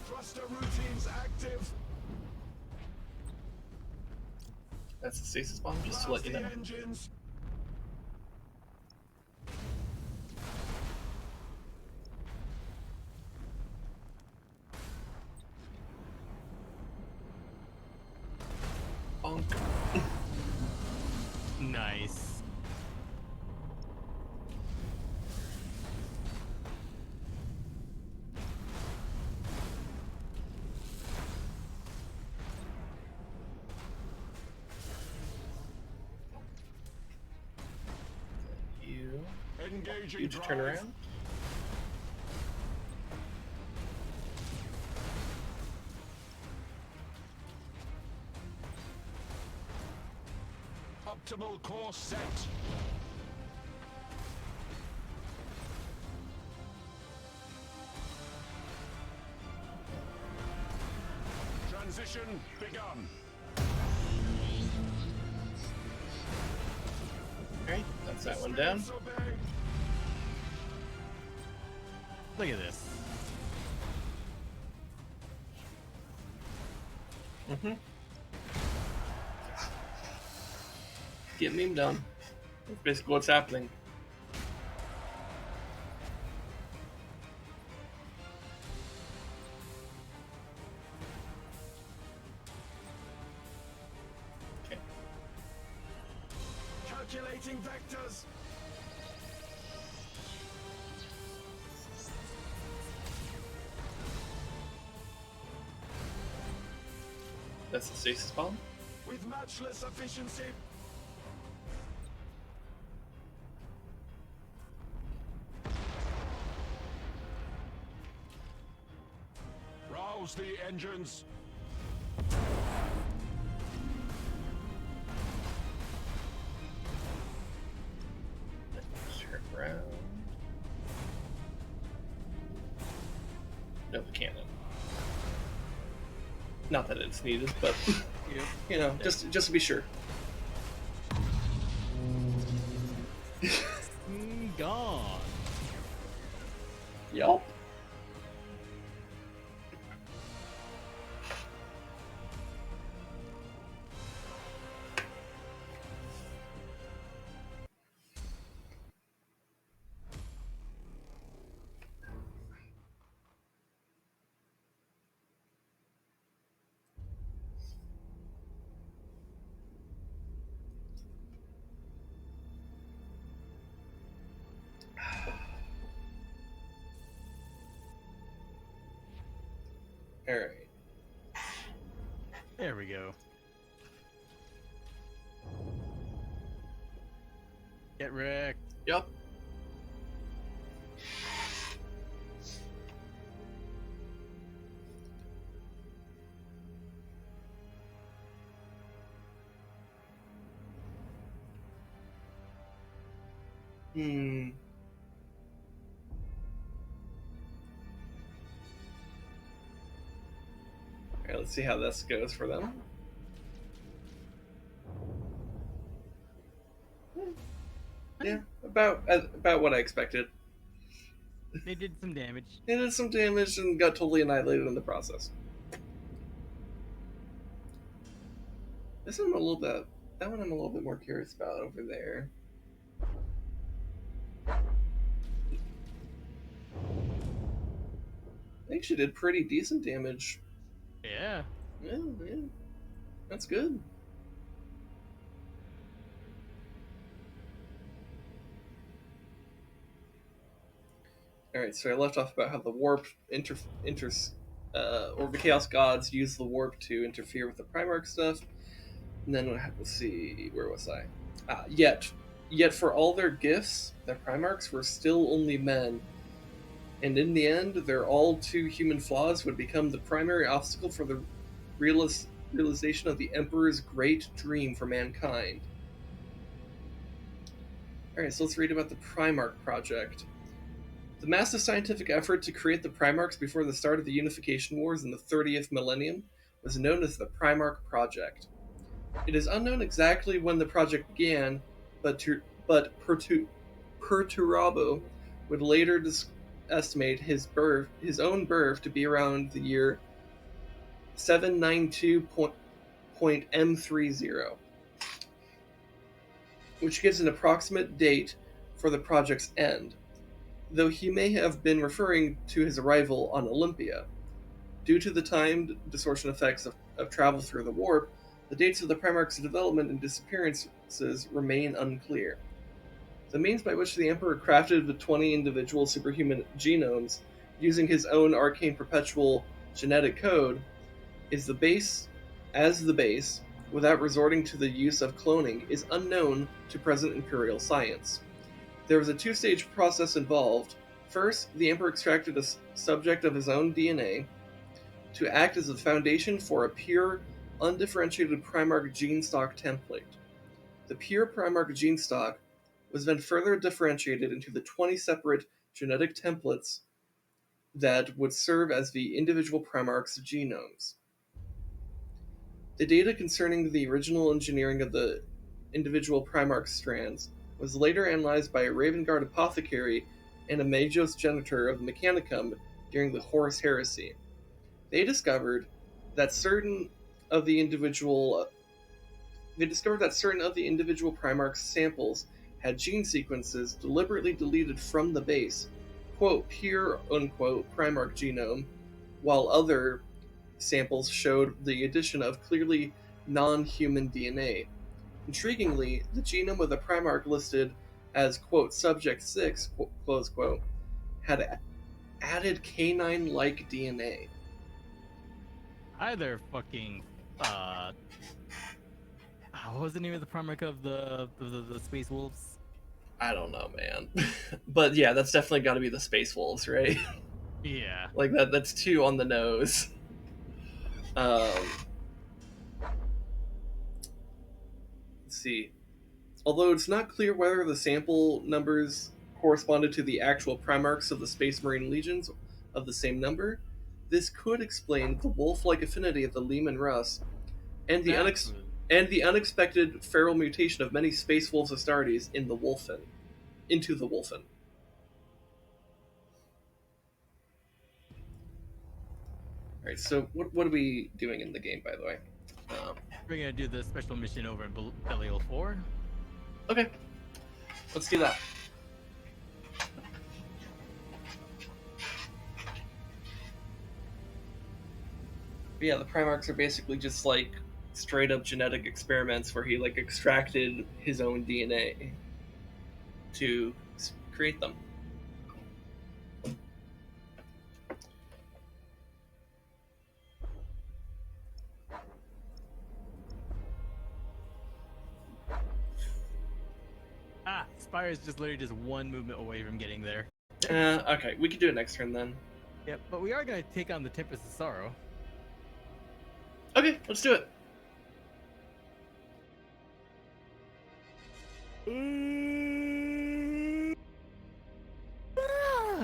Thruster routines active. that's the stasis bomb, just to Rouse let you the know. engines. Bonk. Nice. You Engaging huge drive. turnaround. Optimal course set. Transition begun. Alright, that's that one down. Spirits obey. Look at this. Mm-hmm. Get meme done. That's basically what's happening. Okay. Calculating vectors. That's the stasis bomb. With matchless efficiency. Rouse the engines. Turn around. Nova cannon. Not that it's needed, but you know, just to be sure. Gone. Yup. All right. There we go. Get wrecked. Yep. Hmm. All right, let's see how this goes for them. Yeah, about what I expected. They did some damage. They did some damage and got totally annihilated in the process. This one I'm a little bit. That one I'm a little bit more curious about over there. I think she did pretty decent damage. Yeah. Yeah, that's good. Alright, so I left off about how the warp or the Chaos Gods use the warp to interfere with the Primarch stuff. And then let's see, where was I? Yet for all their gifts, the Primarchs were still only men. And in the end, their all too human flaws would become the primary obstacle for the realization of the Emperor's great dream for mankind. Alright, so let's read about the Primarch Project. The massive scientific effort to create the Primarchs before the start of the Unification Wars in the 30th millennium was known as the Primarch Project. It is unknown exactly when the project began, but Perturabo would later estimate his own birth to be around the year 792.M30, which gives an approximate date for the project's end, though he may have been referring to his arrival on Olympia. Due to the timed distortion effects of travel through the warp, the dates of the Primarch's development and disappearances remain unclear. The means by which the Emperor crafted the 20 individual superhuman genomes using his own arcane perpetual genetic code is the base, without resorting to the use of cloning, is unknown to present Imperial science. There was a two-stage process involved. First, the Emperor extracted a subject of his own DNA to act as the foundation for a pure, undifferentiated Primarch gene stock template. The pure Primarch gene stock was then further differentiated into the 20 separate genetic templates that would serve as the individual Primarch's genomes. The data concerning the original engineering of the individual Primarch strands was later analyzed by a Ravengard apothecary and a Magios genitor of the Mechanicum during the Horus Heresy. They discovered that certain of the individual Primarch samples had gene sequences deliberately deleted from the base, quote, pure, unquote, Primarch genome, while other samples showed the addition of clearly non-human DNA. Intriguingly, the genome of the Primarch listed as, quote, subject 6, close quote, had added canine-like DNA. Either fucking what was the name of the Primarch of the Space Wolves? I don't know, man. But yeah, that's definitely got to be the Space Wolves, right? Yeah. Like that's too on the nose. Let's see. Although it's not clear whether the sample numbers corresponded to the actual Primarchs of the Space Marine Legions of the same number, this could explain the wolf-like affinity of the Leman Russ and the unexpected feral mutation of many Space Wolves Astartes into the Wolfen. Alright, so what are we doing in the game, by the way? We're gonna do the special mission over in Belial 4. Okay, let's do that. But yeah, the Primarchs are basically just like straight up genetic experiments where he like extracted his own DNA to create them. Spire is just literally just one movement away from getting there. Okay, we could do it next turn then. Yep, but we are gonna take on the Tempest of Sorrow. Okay, let's do it.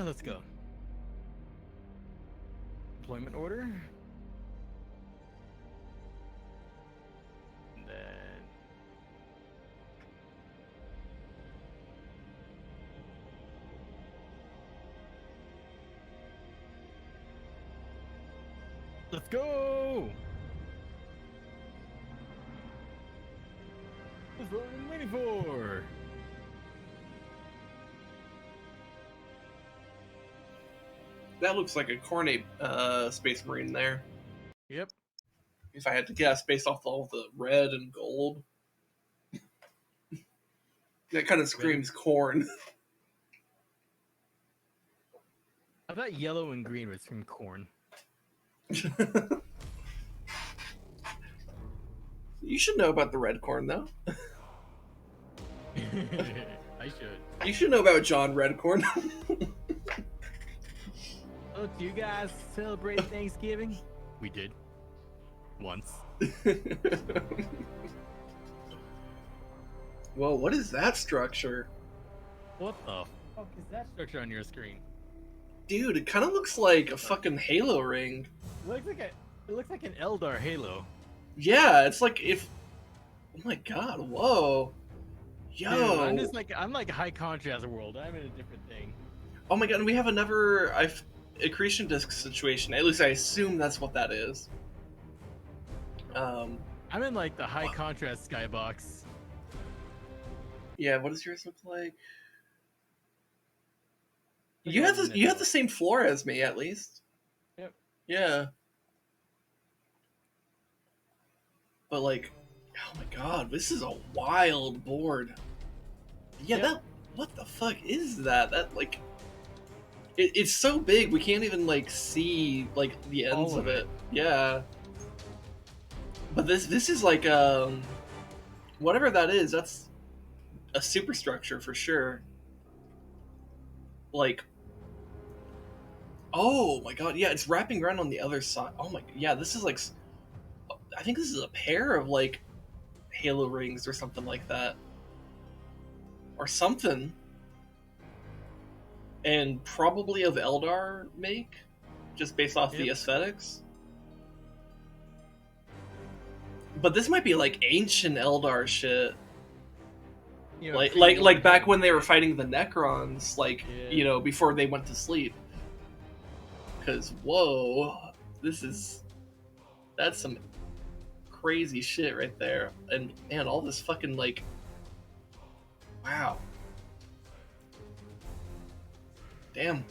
Let's go. Deployment order. And then let's go. That's what I'm waiting for. That looks like a Cornate Space Marine there. Yep. If I had to guess, based off all the red and gold. That kind of screams corn. I thought yellow and green was from corn. You should know about the red corn, though. I should. You should know about John Redcorn. Don't you guys celebrate Thanksgiving? We did. Once. Well, what is that structure? What the fuck is that structure on your screen? Dude, it kind of looks like a fucking Halo ring. It looks like an Eldar Halo. Yeah, it's like if... Oh my god, whoa. Yo. Dude, I'm like high contrast world. I'm in a different thing. Oh my god, and we have another accretion disk situation. At least I assume that's what that is. I'm in like the high contrast skybox. Yeah, what does yours look like? You have the same floor as me, at least. Yep. Yeah. But like, oh my god, this is a wild board. Yeah, Yep. What the fuck is that? That like, it's so big we can't even like see like the ends All of of it. Yeah. But this is like whatever that is, that's a superstructure for sure. Like, oh my god, yeah, it's wrapping around on the other side. Oh my, yeah, this is like, I think this is a pair of like Halo rings or something like that, or something, and probably of Eldar make, just based off the aesthetics. But this might be like ancient Eldar shit. You know, like back when they were fighting the Necrons, like, Yeah. you know, before they went to sleep. Because, whoa, that's some crazy shit right there. And, man, all this fucking, like, wow. Damn.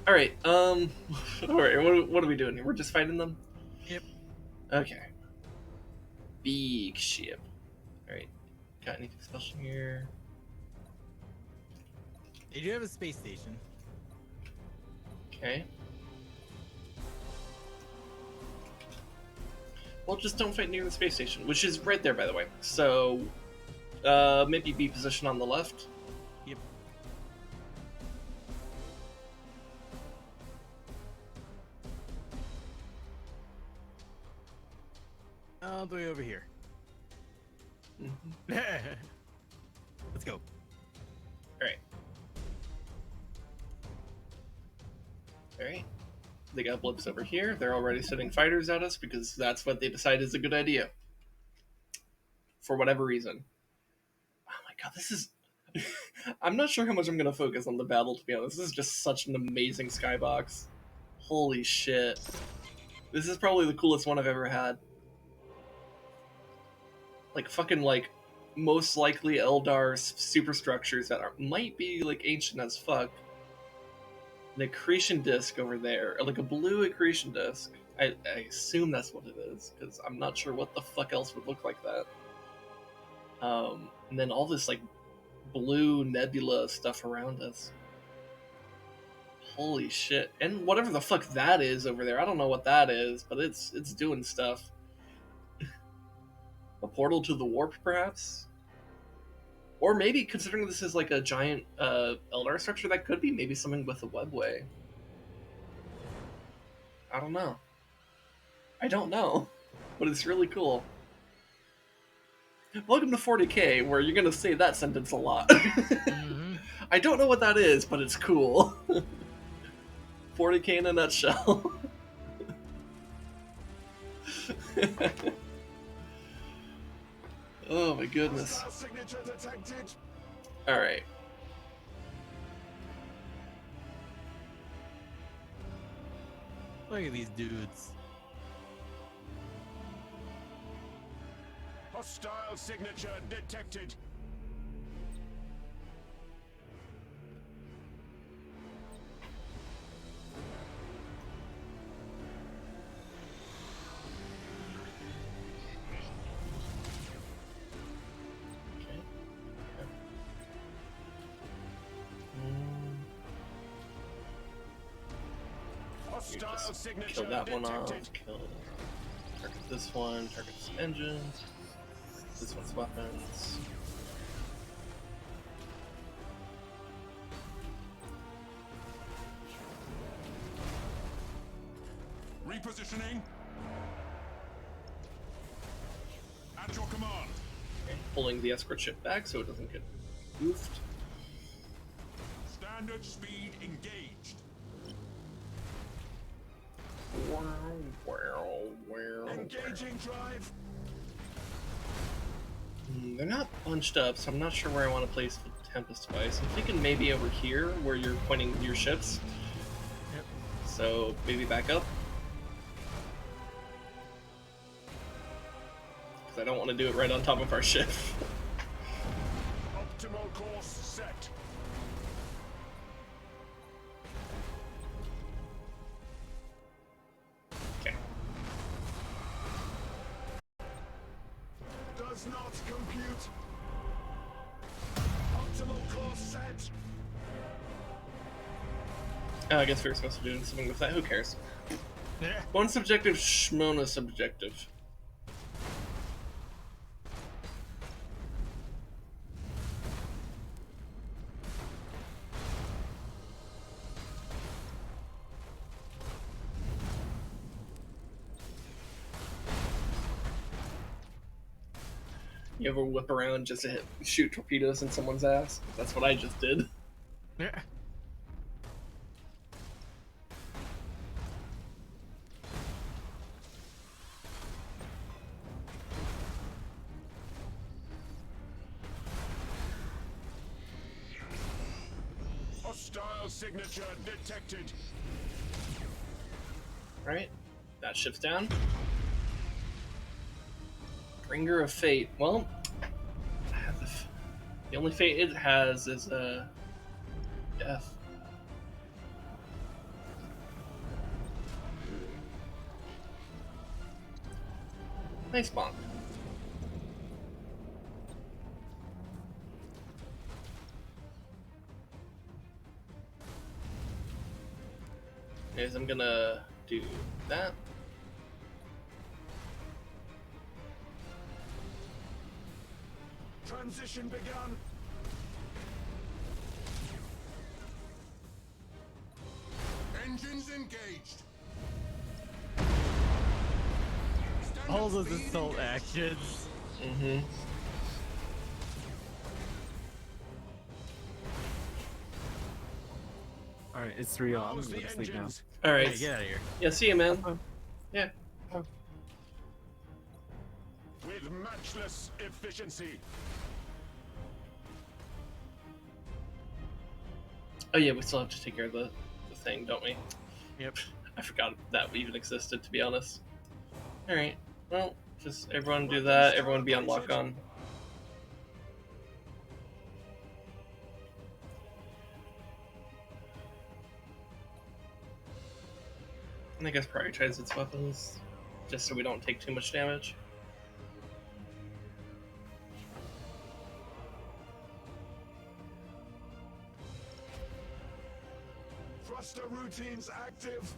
Alright, alright, what are we doing here? We're just fighting them? Yep. Okay. Big ship. Alright. Got anything special here? They do have a space station. Okay. Well, just don't fight near the space station, which is right there, by the way. So, maybe be positioned on the left. Yep. All the way over here. Mm-hmm. Let's go. Alright. Alright. They got blips over here. They're already sending fighters at us because that's what they decide is a good idea. For whatever reason. Oh my god, this is... I'm not sure how much I'm going to focus on the battle, to be honest. This is just such an amazing skybox. Holy shit. This is probably the coolest one I've ever had. Like, fucking, like, most likely Eldar superstructures that might be, like, ancient as fuck. An accretion disc over there, or like a blue accretion disc. I assume that's what it is, because I'm not sure what the fuck else would look like that. And then all this, like, blue nebula stuff around us. Holy shit. And whatever the fuck that is over there, I don't know what that is, but it's doing stuff. A portal to the warp, perhaps? Or maybe, considering this is like a giant Eldar structure, that could be maybe something with a webway. I don't know. I don't know. But it's really cool. Welcome to 40K, where you're going to say that sentence a lot. Mm-hmm. I don't know what that is, but it's cool. 40K in a nutshell. Oh my goodness. Signature detected. Alright. Look at these dudes. Hostile signature detected. Okay. Hostile Just signature kill that one off. detected. Kill. Target this one. Target some engines. This one's weapons. Repositioning. At your command. Okay. Pulling the escort ship back so it doesn't get goofed. Standard speed engaged. Engaging drive. They're not bunched up, so I'm not sure where I want to place the Tempest device. I'm thinking maybe over here, where you're pointing your ships. Yep. So maybe back up. Because I don't want to do it right on top of our ship. Optimal course set. Okay. Does not compute. Optimal course set. I guess we were supposed to do something with that. Who cares? Yeah. Bonus objective, Shmona objective. You ever whip around just to shoot torpedoes in someone's ass? That's what I just did. Yeah. Hostile signature detected. Right? That ship's down. Bringer of Fate. Well, the only fate it has is death. Nice bomb. Anyways, I'm gonna do that. Transition begun. Engines engaged. All those assault actions. Mm-hmm. Alright, it's 3-0. I'm Close gonna the go to sleep now. engines. Alright. Hey, get out of here. Yeah, see you, man. Yeah. With matchless efficiency. Oh yeah, we still have to take care of the thing, don't we? Yep. I forgot that even existed, to be honest. Alright. Well, just everyone do that. Everyone be on lock-on. And I guess prioritize its weapons, just so we don't take too much damage. Thruster routines active.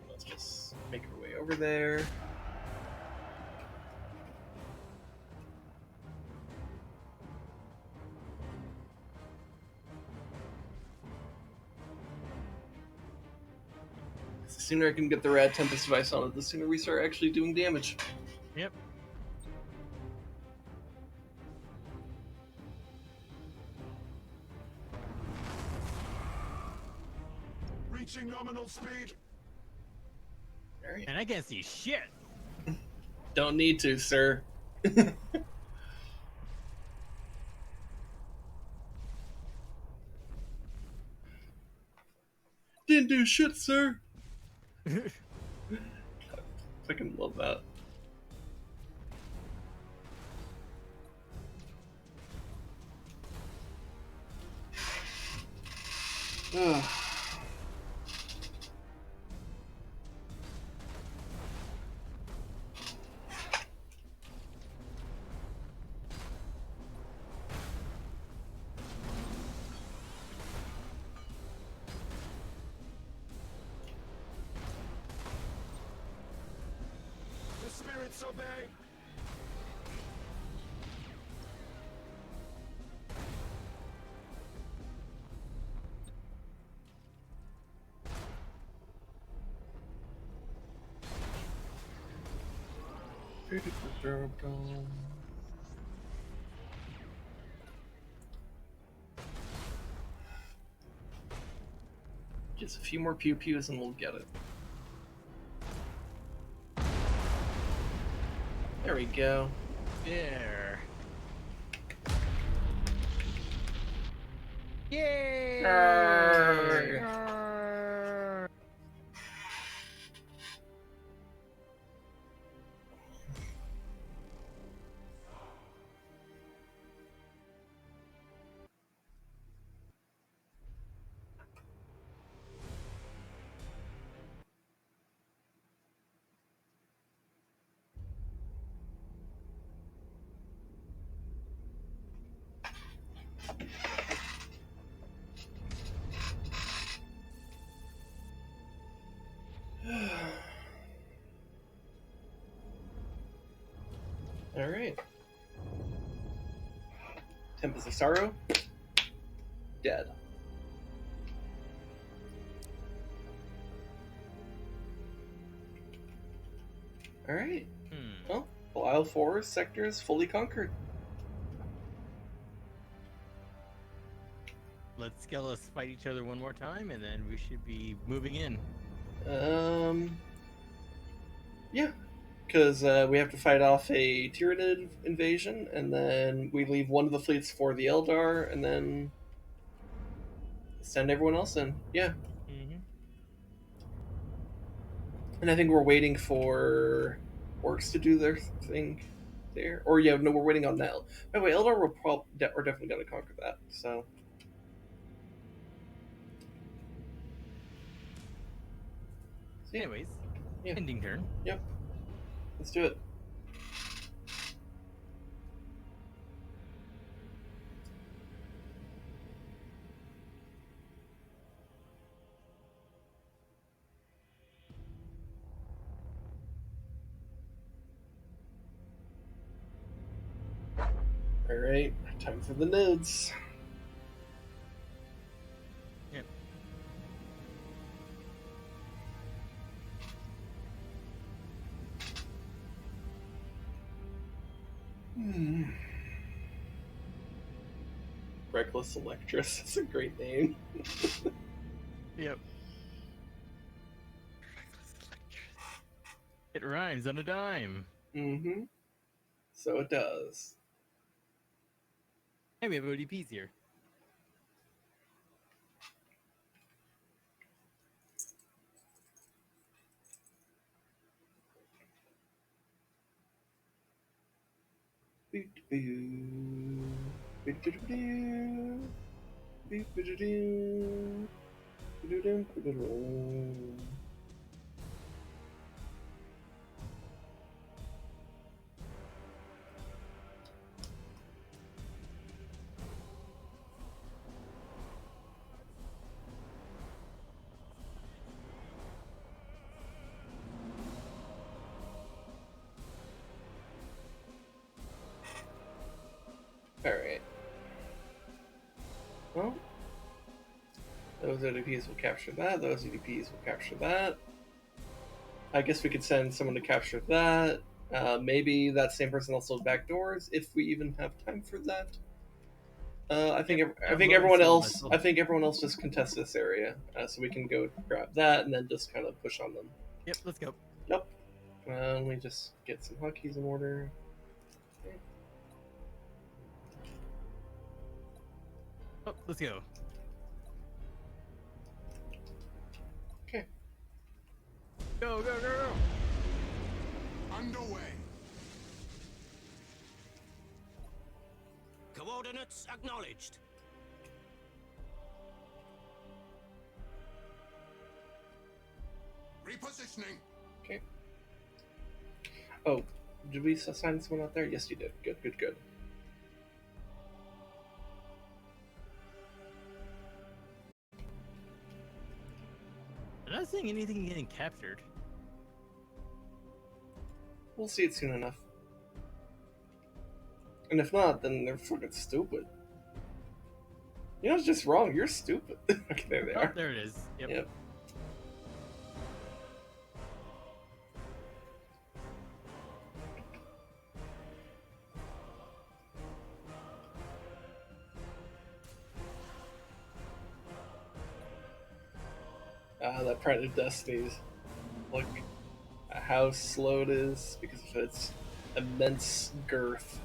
Let's just make our way over there. The sooner I can get the Rad Tempest device on it, the sooner we start actually doing damage. Yep. Reaching nominal speed. Alright. And I can't see shit. Don't need to, sir. Didn't do shit, sir. Fucking love that. Ugh. The spirits obey. Just a few more pew pews and we'll get it. There we go. There. Yay! Arrgh. Arrgh. Alright. Tempest of Sorrow. Dead. Alright. Well, Belial 4 sector is fully conquered. Let's go. Let's fight each other one more time, and then we should be moving in. Yeah. Because we have to fight off a Tyranid invasion, and then we leave one of the fleets for the Eldar, and then send everyone else in. Yeah. Mm-hmm. And I think we're waiting for Orcs to do their thing there. Or, yeah, no, we're waiting on that. By the way, Eldar we're definitely going to conquer that, so... Anyways, Yeah. ending turn. Yep. Let's do it. Alright, time for the nodes. Yep. Reckless Electress. That's a great name. Yep. It rhymes on a dime. Mm-hmm. So it does. Hey, we have ODPs here. Alright. Well, those ODPs will capture that, those ODPs will capture that. I guess we could send someone to capture that. Maybe that same person also back doors if we even have time for that. I think everyone else. I think everyone else just contests this area, so we can go grab that and then just kind of push on them. Yep, let's go. Yep. Let me just get some hotkeys in order. Okay. Oh, let's go. Okay. Go, go, go, go. Underway. Coordinates acknowledged. Repositioning. Okay. Oh, did we assign someone out there? Yes, you did. Good, good, good. I'm not seeing anything getting captured. We'll see it soon enough. And if not, then they're fucking stupid. You know, it's just wrong. You're stupid. Okay, there they Oh, are. there it is. Yep. Yep. That Pride of Destiny's. Look at how slow it is because of its immense girth.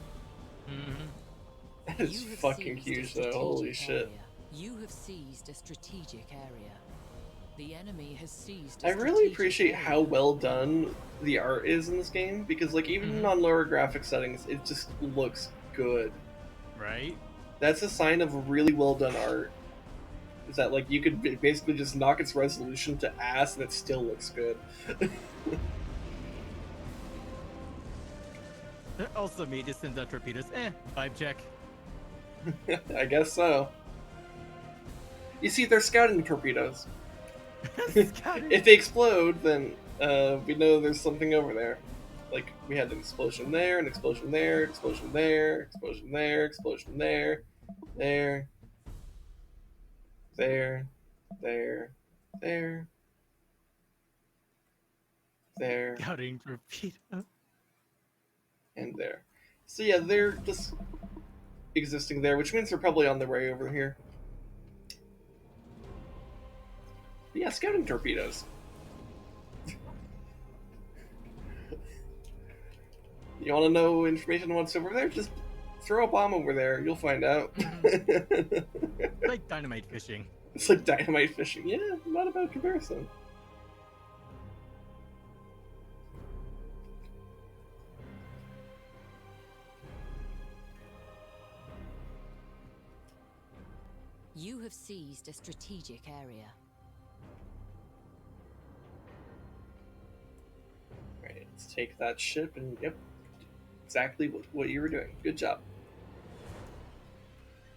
Mm-hmm. That is You have fucking seized a huge though, holy strategic shit. area. You have seized a strategic area. The enemy has seized a I really strategic appreciate area. how well done the art is in this game because, like, even Mhm. on lower graphic settings, it just looks good. Right? That's a sign of really well done art. Is that, like, you could basically just knock its resolution to ass and it still looks good. Also, me just sends out torpedoes. Vibe check. I guess so. You see, they're scouting torpedoes. Scouting. If they explode, then we know there's something over there. Like, we had an explosion there, an explosion there, explosion there, explosion there, explosion there, there, there, there, there, there, Scouting torpedo. and there. So yeah, they're just existing there, which means they're probably on their way over here. But yeah, scouting torpedoes. You want to know information on what's over there? Just throw a bomb over there. You'll find out. Like dynamite fishing. It's like dynamite fishing. Yeah, not a bad comparison. You have seized a strategic area. Alright, let's take that ship and, yep, exactly what you were doing. Good job.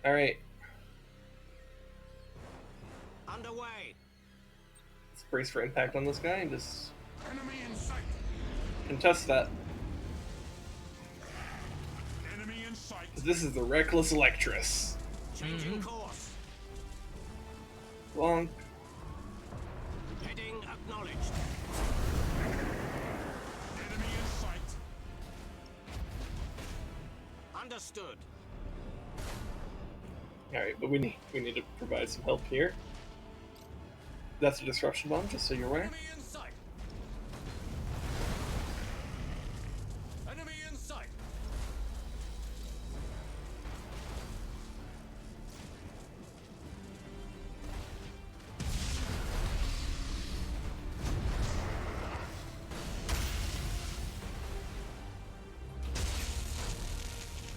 Alright, Underway. let's brace for impact on this guy and just Enemy in sight. contest that. Enemy in sight. This is the Reckless Electress. Changing course. Long. Heading acknowledged. Enemy in sight. Understood. Alright, but we need to provide some help here. That's a disruption bomb, just so you're aware. Enemy in sight. Enemy in sight.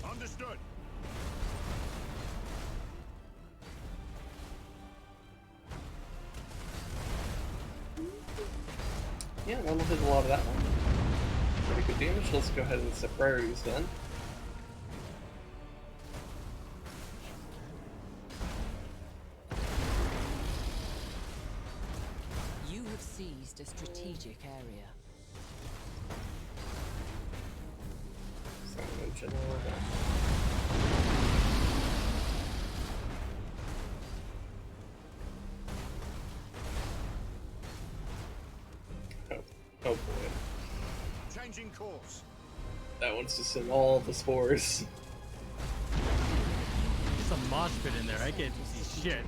Understood. Yeah, that'll hit a lot of that one. Pretty good damage. Let's go ahead and set priorities then. You have seized a strategic area. So, no general event. Oh boy. Changing course. That one's just in all the spores. There's some mosh pit in there. I can't see shit.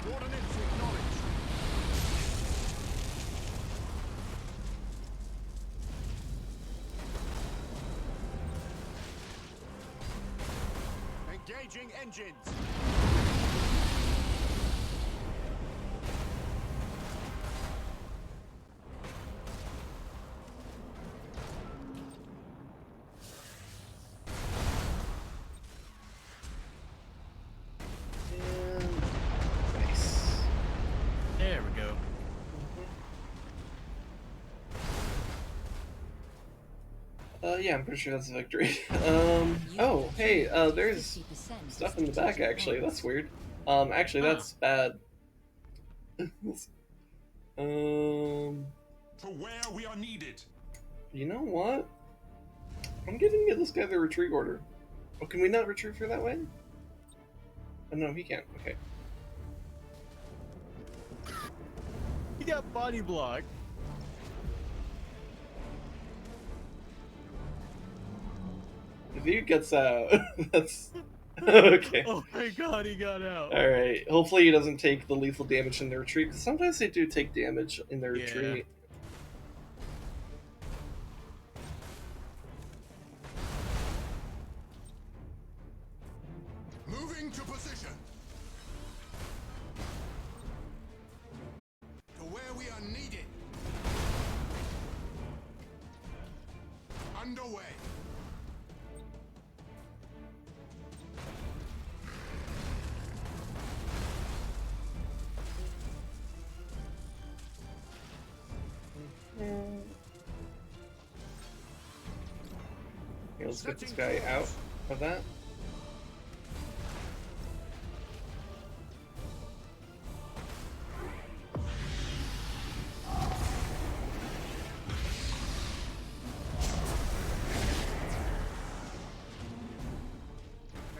Coordinates acknowledged. Engaging engines. And nice. There we go. Yeah, I'm pretty sure that's a victory. Oh, hey, there's stuff in the back, actually. That's weird. Actually, that's bad. To where we are needed. You know what? I'm gonna get this guy the retreat order. Oh, can we not retreat through that way? Oh, no, he can't. Okay. He got body blocked. If he gets out, that's... okay. Oh my god, he got out. Alright, hopefully he doesn't take the lethal damage in their retreat, because sometimes they do take damage in their Yeah. retreat. Moving to position. To where we are needed. Underway. Okay, let's get this guy out of that.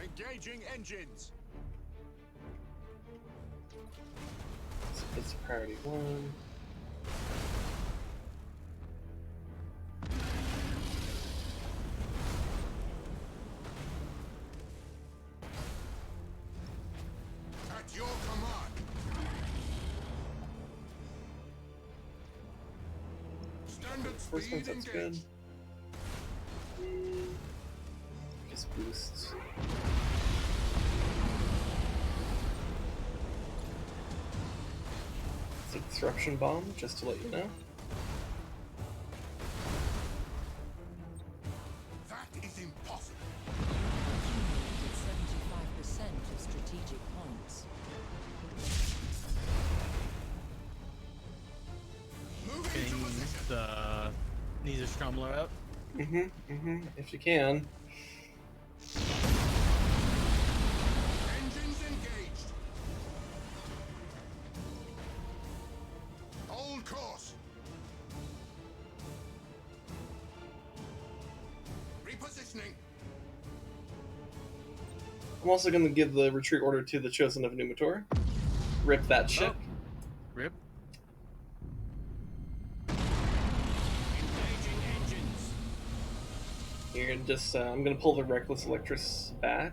Engaging engines. So it's priority 1. At your command. Standard First one speed sounds good. engaged. Just boosts. It's a disruption bomb, just to let you know. That is impossible. Accumulated 75% of strategic points. Moving to Getting position. the Neither Strummler out. If you can. Engines engaged. Hold course. Repositioning. I'm also going to give the retreat order to the Chosen of Numitor. Rip that ship. Rip. Engaging engines. You're gonna just, I'm going to pull the Reckless Electress back.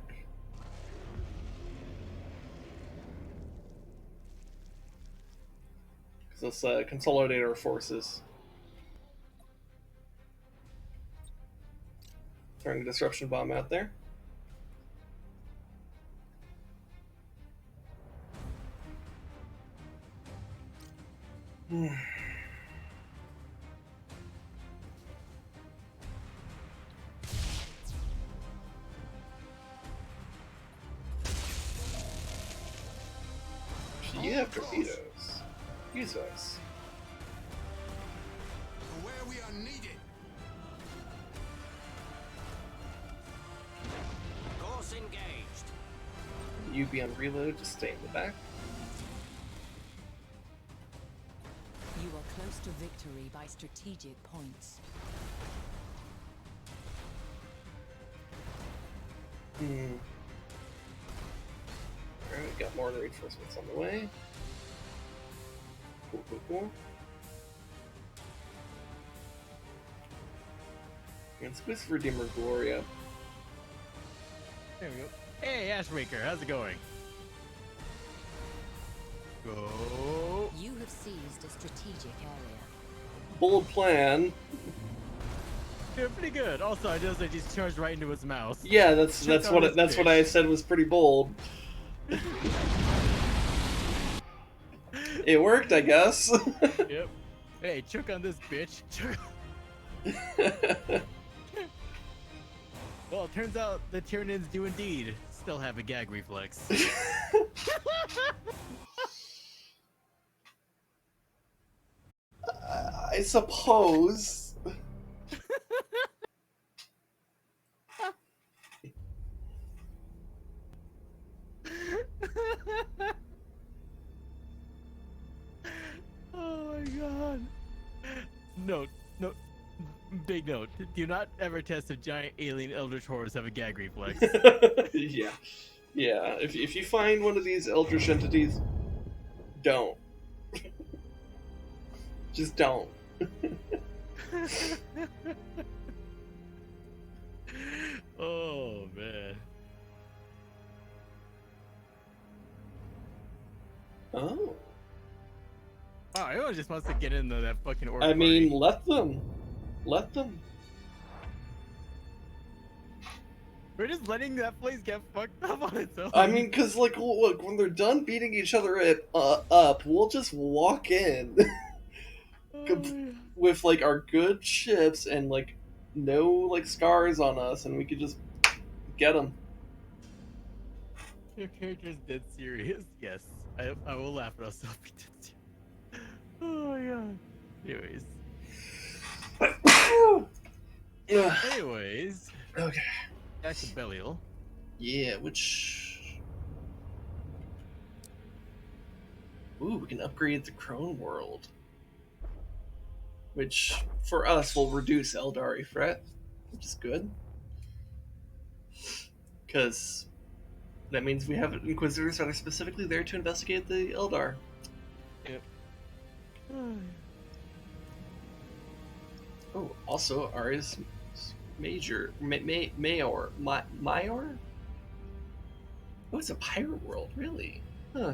Because let's consolidate our forces. Throwing a disruption bomb out there. You have torpedoes. Use those. To where we are needed. Course engaged. You be on reload, just stay in the back. You are close to victory by strategic points. There we go. more reinforcements on the way. Cool. And Squeeze for Redeemer Gloria. There we go. Hey, Ashmaker, how's it going? Go. You have seized a strategic area. Bold plan. Yeah, pretty good. Also, I just charged right into his mouth. Yeah, that's what I said was pretty bold. It worked, I guess. Yep. Hey, choke on this bitch. Well, it turns out the Tyranids do indeed still have a gag reflex. I suppose. Oh my god. No, big note. Do not ever test if giant alien eldritch horrors have a gag reflex. Yeah. If you find one of these eldritch entities, don't. Just don't. Oh man. Oh. Wow, everyone just wants to get into that fucking orc I mean, party. let them. We're just letting that place get fucked up on its own. I mean, because, like, look, when they're done beating each other up, we'll just walk in with, like, our good ships and, like, no, like, scars on us, and we could just get them. Your character's dead serious. Yes, I will laugh, but I'll still be dead serious. Oh my god. Anyways. Okay. Back to Belial. Yeah, which... Ooh, we can upgrade the Crone World. Which, for us, will reduce Eldari threat, which is good. Because that means we have Inquisitors that are specifically there to investigate the Eldar. Yep. Oh, also, ours Mayor? Oh, it's a pirate world, really? Huh.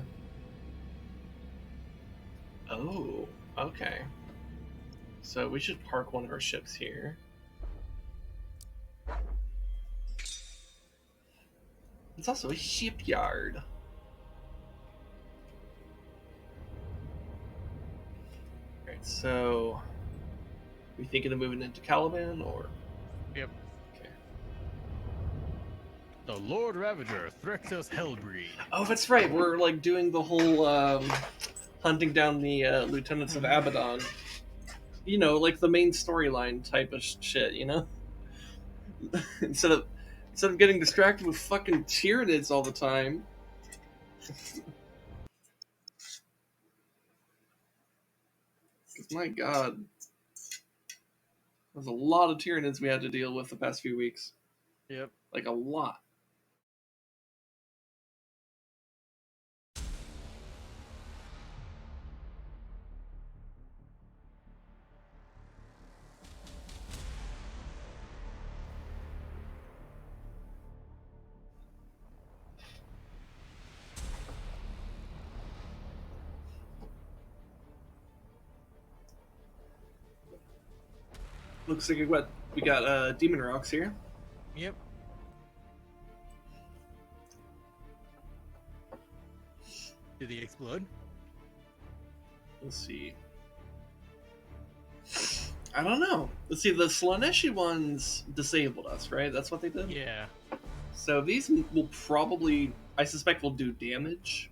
Oh, okay. So we should park one of our ships here. It's also a shipyard. Alright, so... we thinking of moving into Caliban, or...? Yep. Okay. The Lord Ravager, Threxos Hellbreed. Oh, that's right, we're, like, doing the whole, hunting down the, Lieutenants of Abaddon. You know, like the main storyline type of shit, you know? Instead of getting distracted with fucking Tyranids all the time. My god. There's a lot of Tyranids we had to deal with the past few weeks. Yep. Like, a lot. Looks like we got Demon Rocks here. Yep. Did he explode? Let's see. I don't know. Let's see, the Slaneshi ones disabled us, right? That's what they did? Yeah. So these will probably, I suspect, will do damage.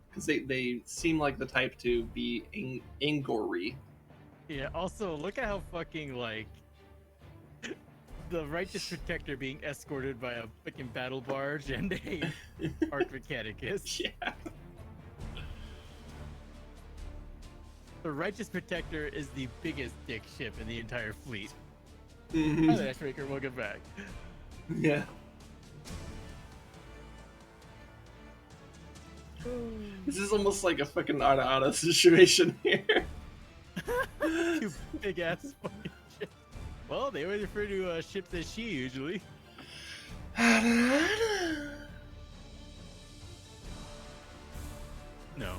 Because they seem like the type to be Angori. Yeah, also, look at how fucking, like, the Righteous Protector being escorted by a fucking battle barge and a Arch Mechanicus. Yeah. The Righteous Protector is the biggest dick ship in the entire fleet. Mm-hmm. Hi there, Ashraker, welcome back. Yeah. This is almost like a fucking Armada situation here. Two big ass fucking ships. Well, they always refer to ships as she usually. No.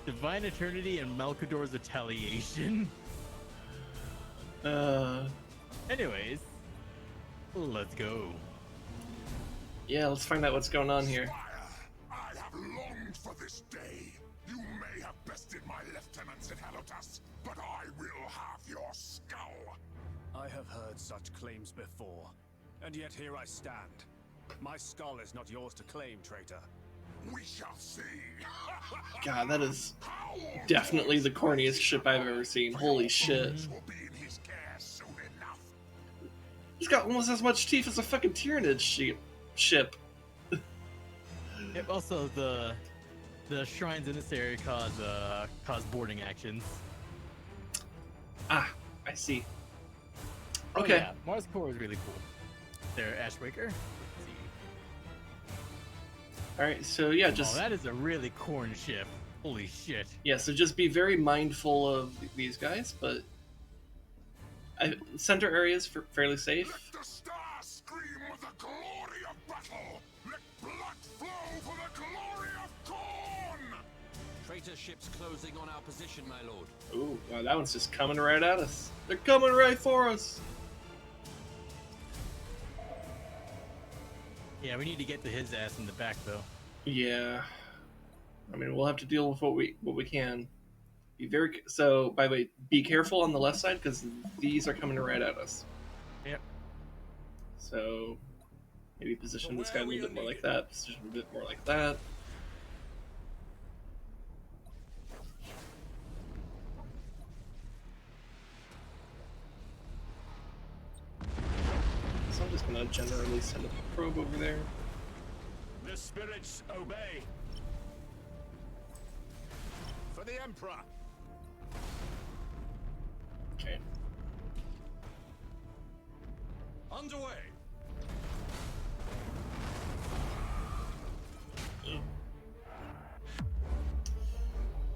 Divine Eternity and Malkador's Retaliation. Anyways, let's go. Yeah, let's find out what's going on here. I have longed for this day. You may have bested my lieutenants at Halotas, but I will have your skull. I have heard such claims before, and yet here I stand. My skull is not yours to claim, traitor. We shall see. God, that is definitely the corniest ship I've ever seen. Holy shit. Will be in his care soon enough. He's got almost as much teeth as a fucking Tyranid ship. Yep, also, the shrines in this area cause boarding actions. Ah, I see. Oh, Okay. yeah, Mars Core is really cool. There, Ashwaker. Let's see. Alright, so yeah, just... Oh, that is a really corn ship. Holy shit. Yeah, so just be very mindful of these guys, but... center area is fairly safe. Let the stars scream with the glory of battle. Let blood flow for the glory of corn. Traitor ships closing on our position, my lord. Ooh, wow, that one's just coming right at us. They're coming right for us! Yeah, we need to get to his ass in the back, though. Yeah. I mean, we'll have to deal with what we can. Be very... So, by the way, be careful on the left side, because these are coming right at us. Yep. So, maybe position this guy a little bit more like that, position a bit more like that. So I'm just gonna generally send a probe over there. The spirits obey. For the Emperor. Okay. Underway.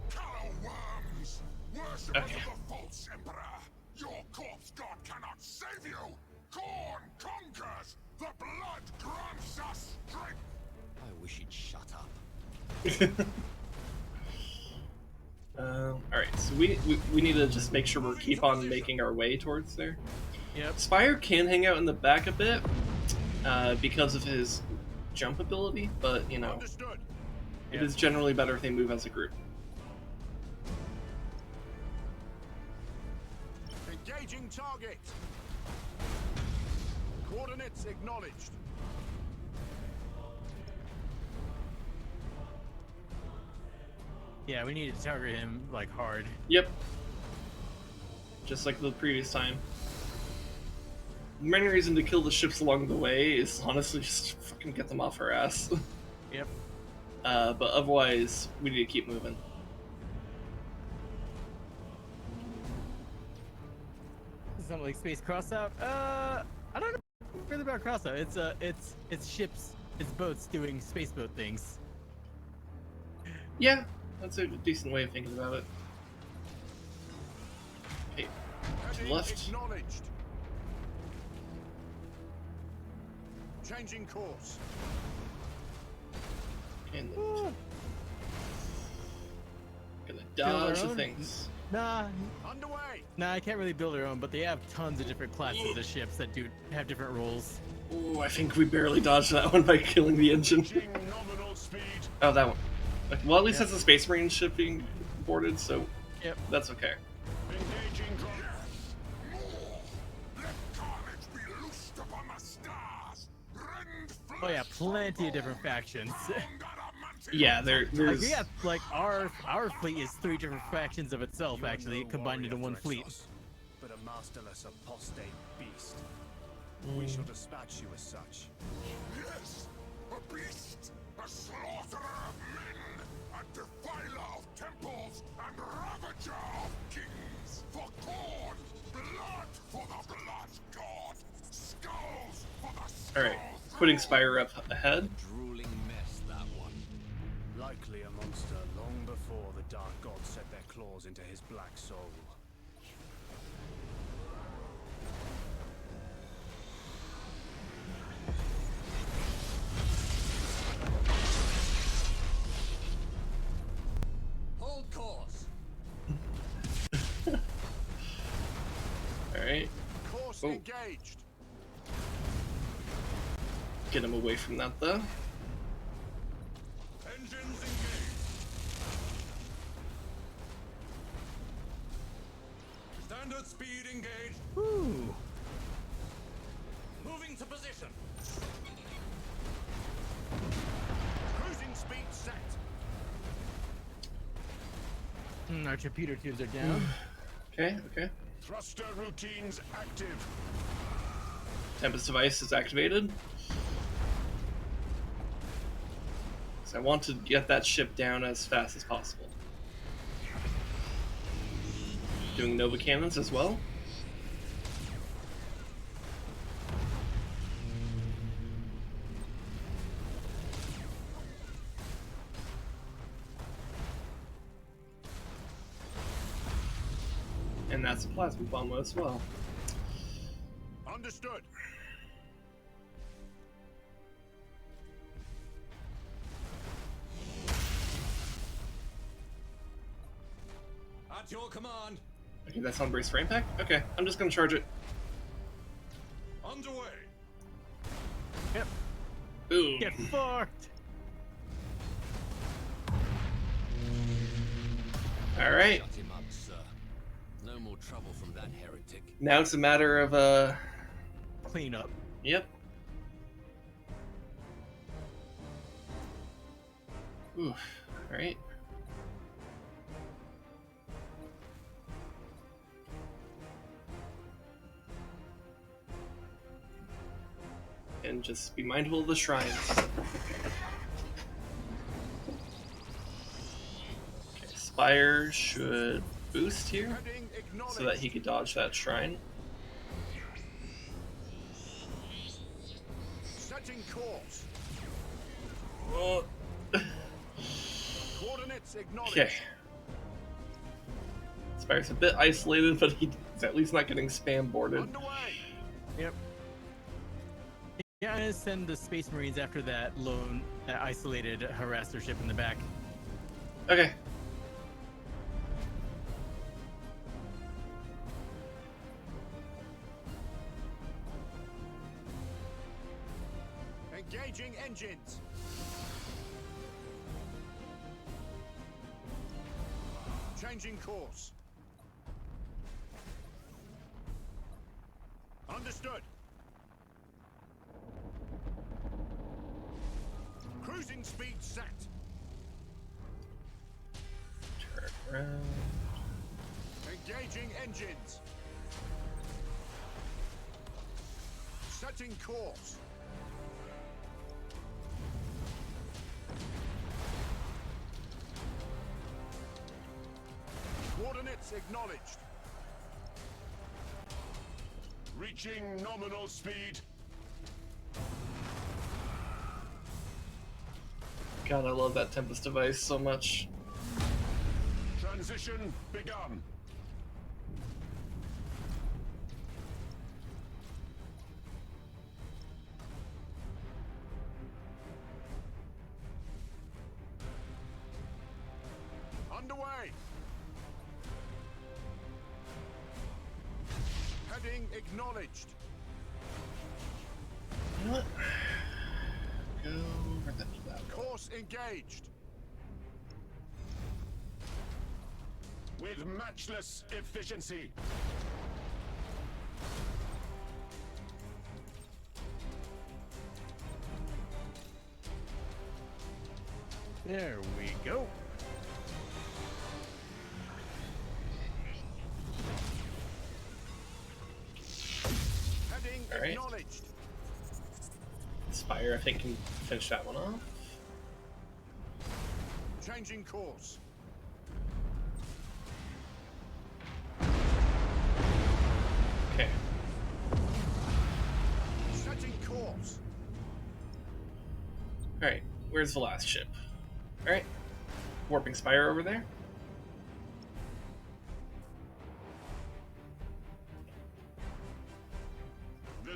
Callow worms, worshippers Okay. of the false emperor. Your corpse god cannot save you. Corn conquers. The blood grants us strength. I wish he'd shut up. Alright, so we need to just make sure we keep on making our way towards there. Yep. Spire can hang out in the back a bit because of his jump ability, but, you know, Understood. it is generally better if they move as a group. Engaging target. Coordinates acknowledged. Yeah, we need to target him, like, hard. Yep. Just like the previous time. The main reason to kill the ships along the way is honestly just fucking get them off our ass. Yep. But otherwise, we need to keep moving. Something like Space Crossout? I don't know really about Crossout. It's ships, it's boats doing space boat things. Yeah, that's a decent way of thinking about it. Okay, to the Heading left. acknowledged. Changing course. And then gonna Build our dodge the own? things. Nah, Underway. I can't really build our own, but they have tons of different classes of ships that have different roles. Ooh, I think we barely dodged that one by killing the engine. Reaching nominal speed. Oh, that one. Like, well, at least Yeah. that's a Space Marine ship being boarded, so Yep. that's okay. Engaging drone. More. Let carnage be loosed upon the stars. Rend Oh yeah, flesh plenty of different factions. from adamantium. Yeah, Like, there's... we have, like, our fleet is 3 different factions of itself, You are actually, no combined into warrior, one fleet. Thraxos, but a masterless apostate beast. We shall dispatch you as such. Yes, a beast, a slaughterer of men, a defiler of temples, and ravager of kings. For corn, blood for the blood god, skulls for the skulls. Alright, putting Spire up ahead. Drooling claws into his black soul. Hold course. Alright. Course Oh. engaged. Get him away from that, though. Engines engaged. Standard speed engaged. Woo. Moving to position. Cruising speed set. Our torpedo tubes are down. Okay, okay. Thruster routines active. Tempest device is activated. So I want to get that ship down as fast as possible. Doing Nova cannons as well. And that's a plasma bomb as well. Understood. At your command. Okay, that's on brace for impact. Okay, I'm just gonna charge it. Underway. Yep. Boom. Get fucked. Alright. Shut him up, sir. No more trouble from that heretic. Now it's a matter of Clean up. yep. Oof. Alright. And just be mindful of the shrines. Okay, Spire should boost here Heading acknowledged. so that he could dodge that shrine. Setting course. Oh. Coordinates acknowledged. Okay. Spire's a bit isolated, but he's at least not getting spam boarded. Underway. Yep. Yeah, I'm gonna send the Space Marines after that isolated harasser ship in the back. Okay. Engaging engines. Changing course. Understood. Cruising speed set. Turn around. Engaging engines. Setting course. Coordinates acknowledged. Reaching nominal speed. God, I love that Tempest device so much. Transition begun. Underway. Heading acknowledged. You know what? Go over that to that way. Course engaged. With matchless efficiency. There we go. Heading All right. acknowledged. Spire, I think, can finish that one off. Changing course. Okay. Setting course. Alright, where's the last ship? Alright. Warping Spire over there.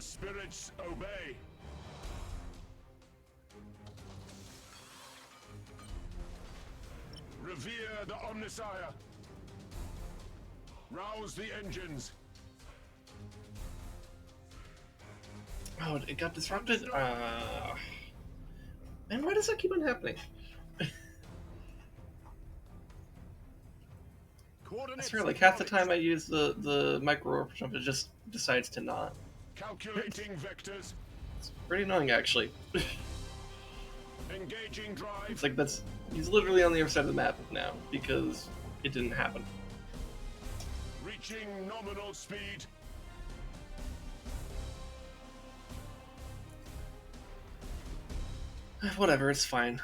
spirits obey. Revere the Omnissiah. Rouse the engines. Oh, it got disrupted? Man, why does that keep on happening? I swear, like, half the time I use the micro warp jump, it just decides to not. Calculating vectors. It's pretty annoying, actually. Engaging drive. It's like he's literally on the other side of the map now, because it didn't happen. Reaching nominal speed. Whatever, it's fine.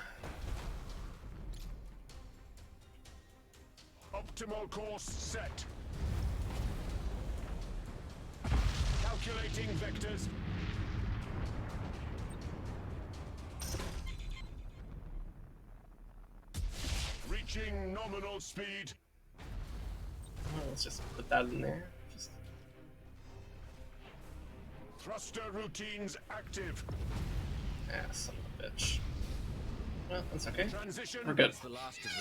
Optimal course set. Calculating vectors. Reaching nominal speed. Well, let's just put that in there. Thruster routines active. Ah, son of a bitch. Well, that's okay. Transition. We're good. That's the last of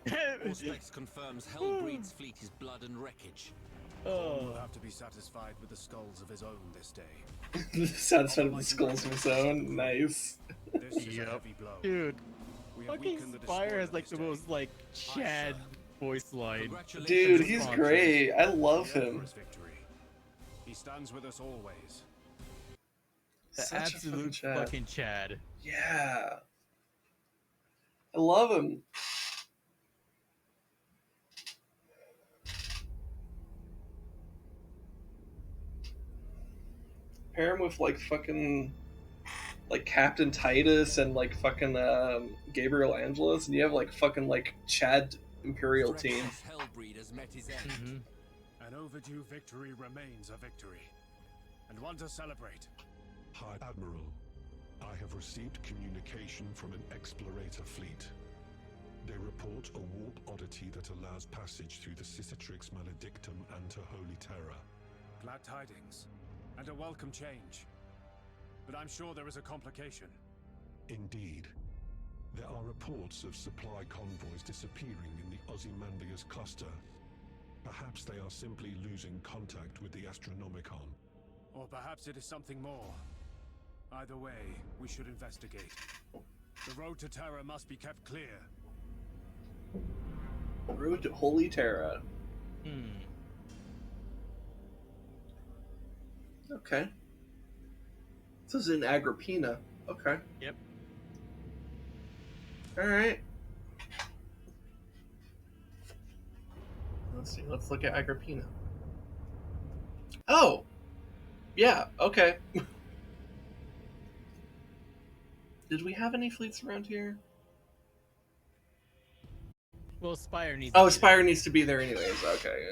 them. Auspex confirms Hellbreed's fleet is blood and wreckage. Thorn will have to be satisfied with the skulls of his own this day. Satisfied with the skulls of his own. Nice. This is a heavy blow. Dude, We have fucking weakened the Spire destroyer has like the this day. most like Chad voice line. Congratulations. Dude, he's Sponsors. great. I love The him. Emperor's victory. He stands with us always. The Such a absolute Chad. fucking Chad. Yeah. I love him. Pair him with like fucking like Captain Titus and like fucking Gabriel Angelos, and you have like fucking like Chad Imperial team. Threatless Hellbreed has met his end. An overdue victory remains a victory, and one to celebrate. High Admiral, I have received communication from an explorator fleet. They report a warp oddity that allows passage through the Cicatrix Maledictum and to Holy Terra. Glad tidings, and a welcome change. But I'm sure there is a complication. Indeed. There are reports of supply convoys disappearing in the Ozymandias cluster. Perhaps they are simply losing contact with the Astronomicon. Or perhaps it is something more. Either way, we should investigate. The road to Terra must be kept clear. Road to Holy Terra. Okay. This is in Agrippina. Okay. Yep. Alright. Let's see. Let's look at Agrippina. Oh! Yeah, okay. Did we have any fleets around here? Well, Spire needs. Oh, to be Spire needs to be there anyways. Okay.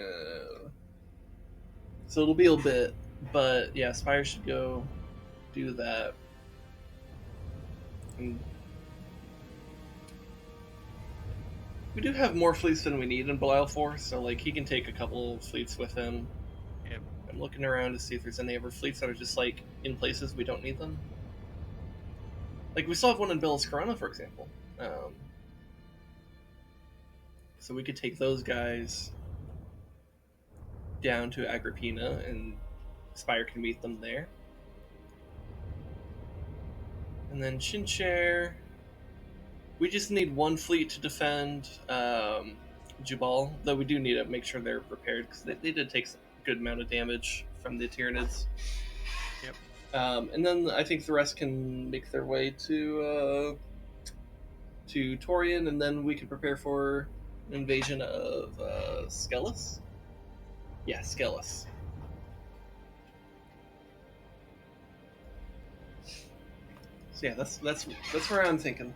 So it'll be a bit, but yeah, Spire should go do that. And we do have more fleets than we need in Belial Force, so like he can take a couple fleets with him. Yep. I'm looking around to see if there's any other fleets that are just like in places we don't need them. Like we still have one in Bellis Corona, for example. So we could take those guys down to Agrippina, and Spire can meet them there. And then Shincher, we just need one fleet to defend Jubal, though we do need to make sure they're prepared, because they did take a good amount of damage from the Tyranids. Yep. And then I think the rest can make their way to Torian, and then we can prepare for an invasion of Skelis. Yeah, Skelis. So yeah, that's where I'm thinking.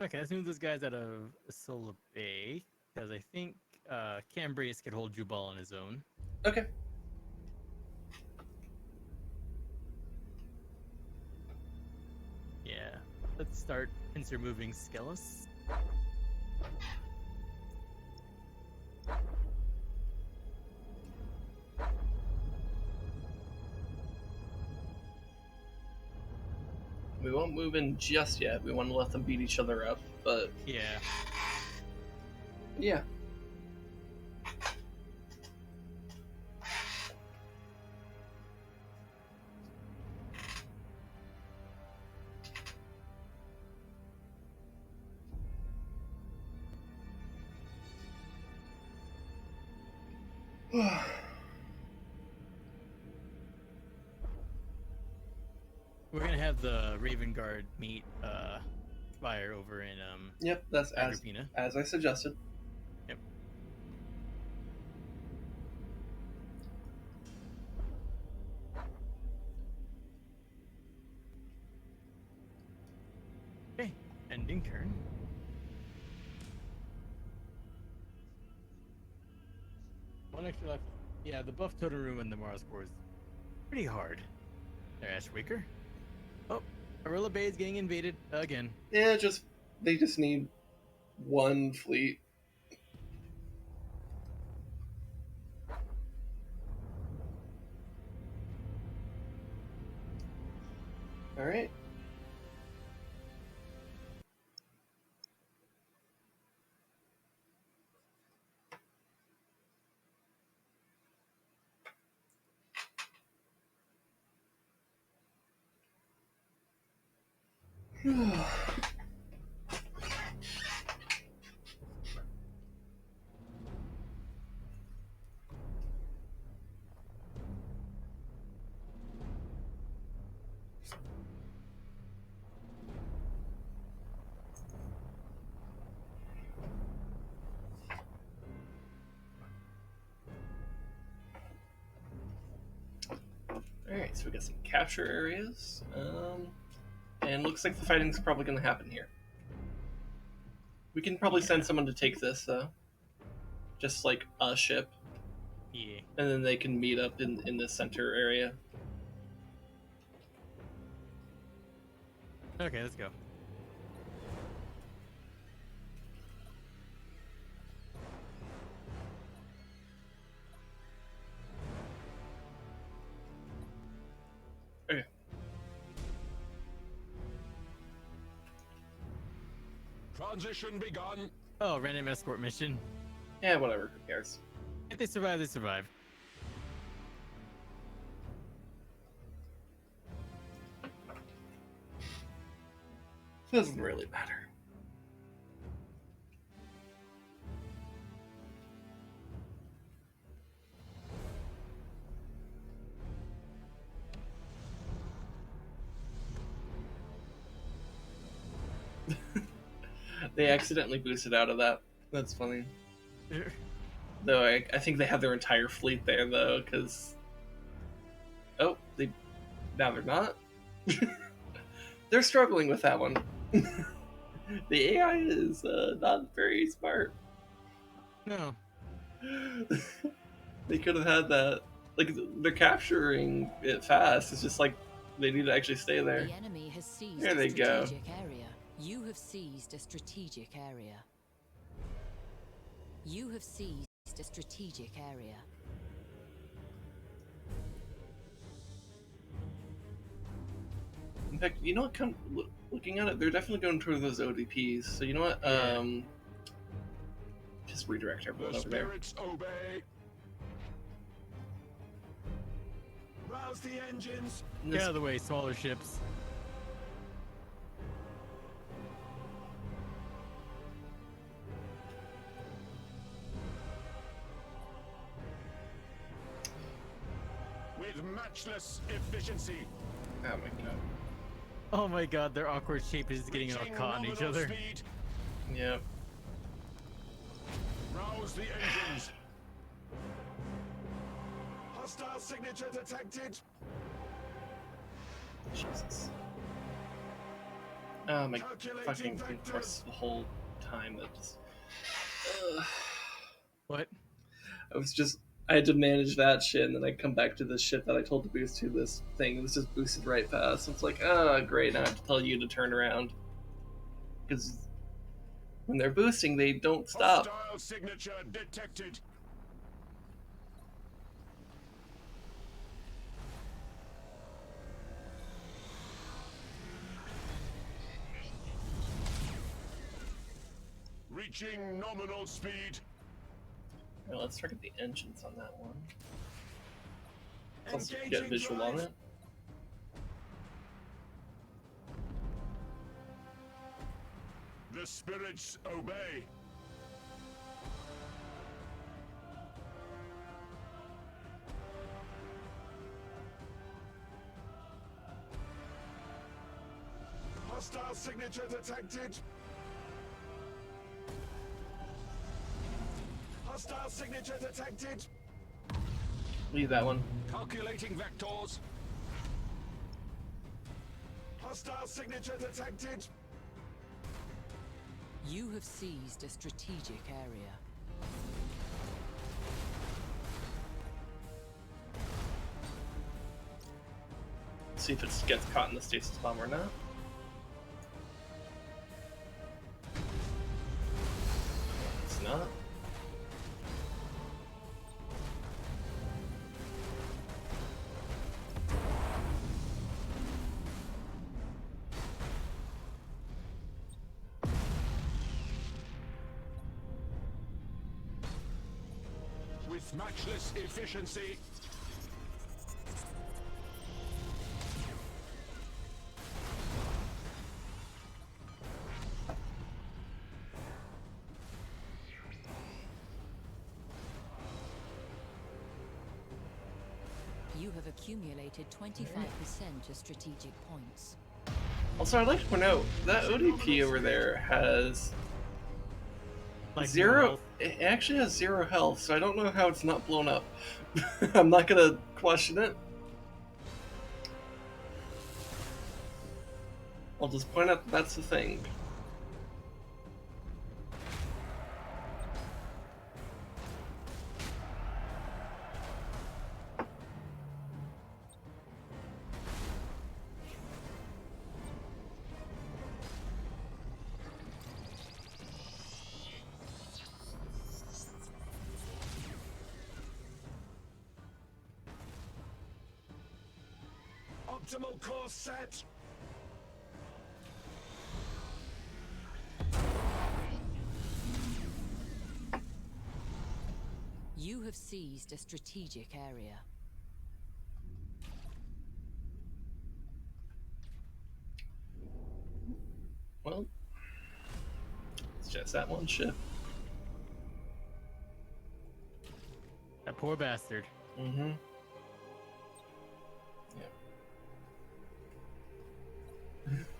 Okay, let's move those guys out of Sola Bay because I think Cambrius could hold Jubal on his own. Okay. Yeah. Let's start pincer moving Skelos. We won't move in just yet. We want to let them beat each other up, but Yeah. yeah. We're gonna have the Raven Guard meet Spire over in Yep, that's Agrippina. as I suggested. Yep. Okay, ending turn. One extra left. Yeah, the buff totem room in the Mars core is pretty hard. There, Ashwaker. Oh, Arilla Bay is getting invaded again. Yeah, they just need one fleet. All right. Alright, so we got some capture areas. And looks like the fighting's probably going to happen here. We can probably send someone to take this, though. Just like a ship. Yeah. And then they can meet up in the center area. Okay, let's go. Okay. Transition begun. Oh, random escort mission. Yeah, whatever. Who cares? If they survive, they survive. Doesn't really matter. They accidentally boosted out of that. That's funny. Though I think they have their entire fleet there, though, because... Oh, now they're not? They're struggling with that one. The AI is not very smart. No. They could have had that. Like, they're capturing it fast. It's just like they need to actually stay there. The enemy has seized There a they go. strategic area. You have seized a strategic area. You have seized a strategic area. In fact, you know what? Looking at it, they're definitely going toward those ODPs. So you know what? Yeah. Just redirect everyone The over there. spirits obey. Rouse the engines. And Get this- out of the way, smaller ships. With matchless efficiency. Oh my god. Oh my god, their awkward shape is getting all Reaching caught in each nominal other. Speed. Yep. Rouse the engines. Hostile signature detected. Jesus. Oh my fucking course the whole time that just. What? I had to manage that shit, and then I come back to this shit that I told to boost to this thing. It was just boosted right past. It's like, oh, great, now I have to tell you to turn around. Because when they're boosting, they don't stop. Hostile signature detected. Reaching nominal speed. Now let's target the engines on that one. Let's also get visual on it. The spirits obey. Hostile signature detected. Hostile signature detected. Leave that one. Calculating vectors. Hostile signature detected. You have seized a strategic area. See if it gets caught in the stasis bomb or not. It's not. With matchless efficiency. You have accumulated 25% of strategic points. Also, I'd like to point out that ODP over there has Like zero. no health. It actually has 0 health, so I don't know how it's not blown up. I'm not gonna question it. I'll just point out that that's the thing. Optimal course set. You have seized a strategic area. Well, it's just that one ship. That poor bastard. Mm-hmm.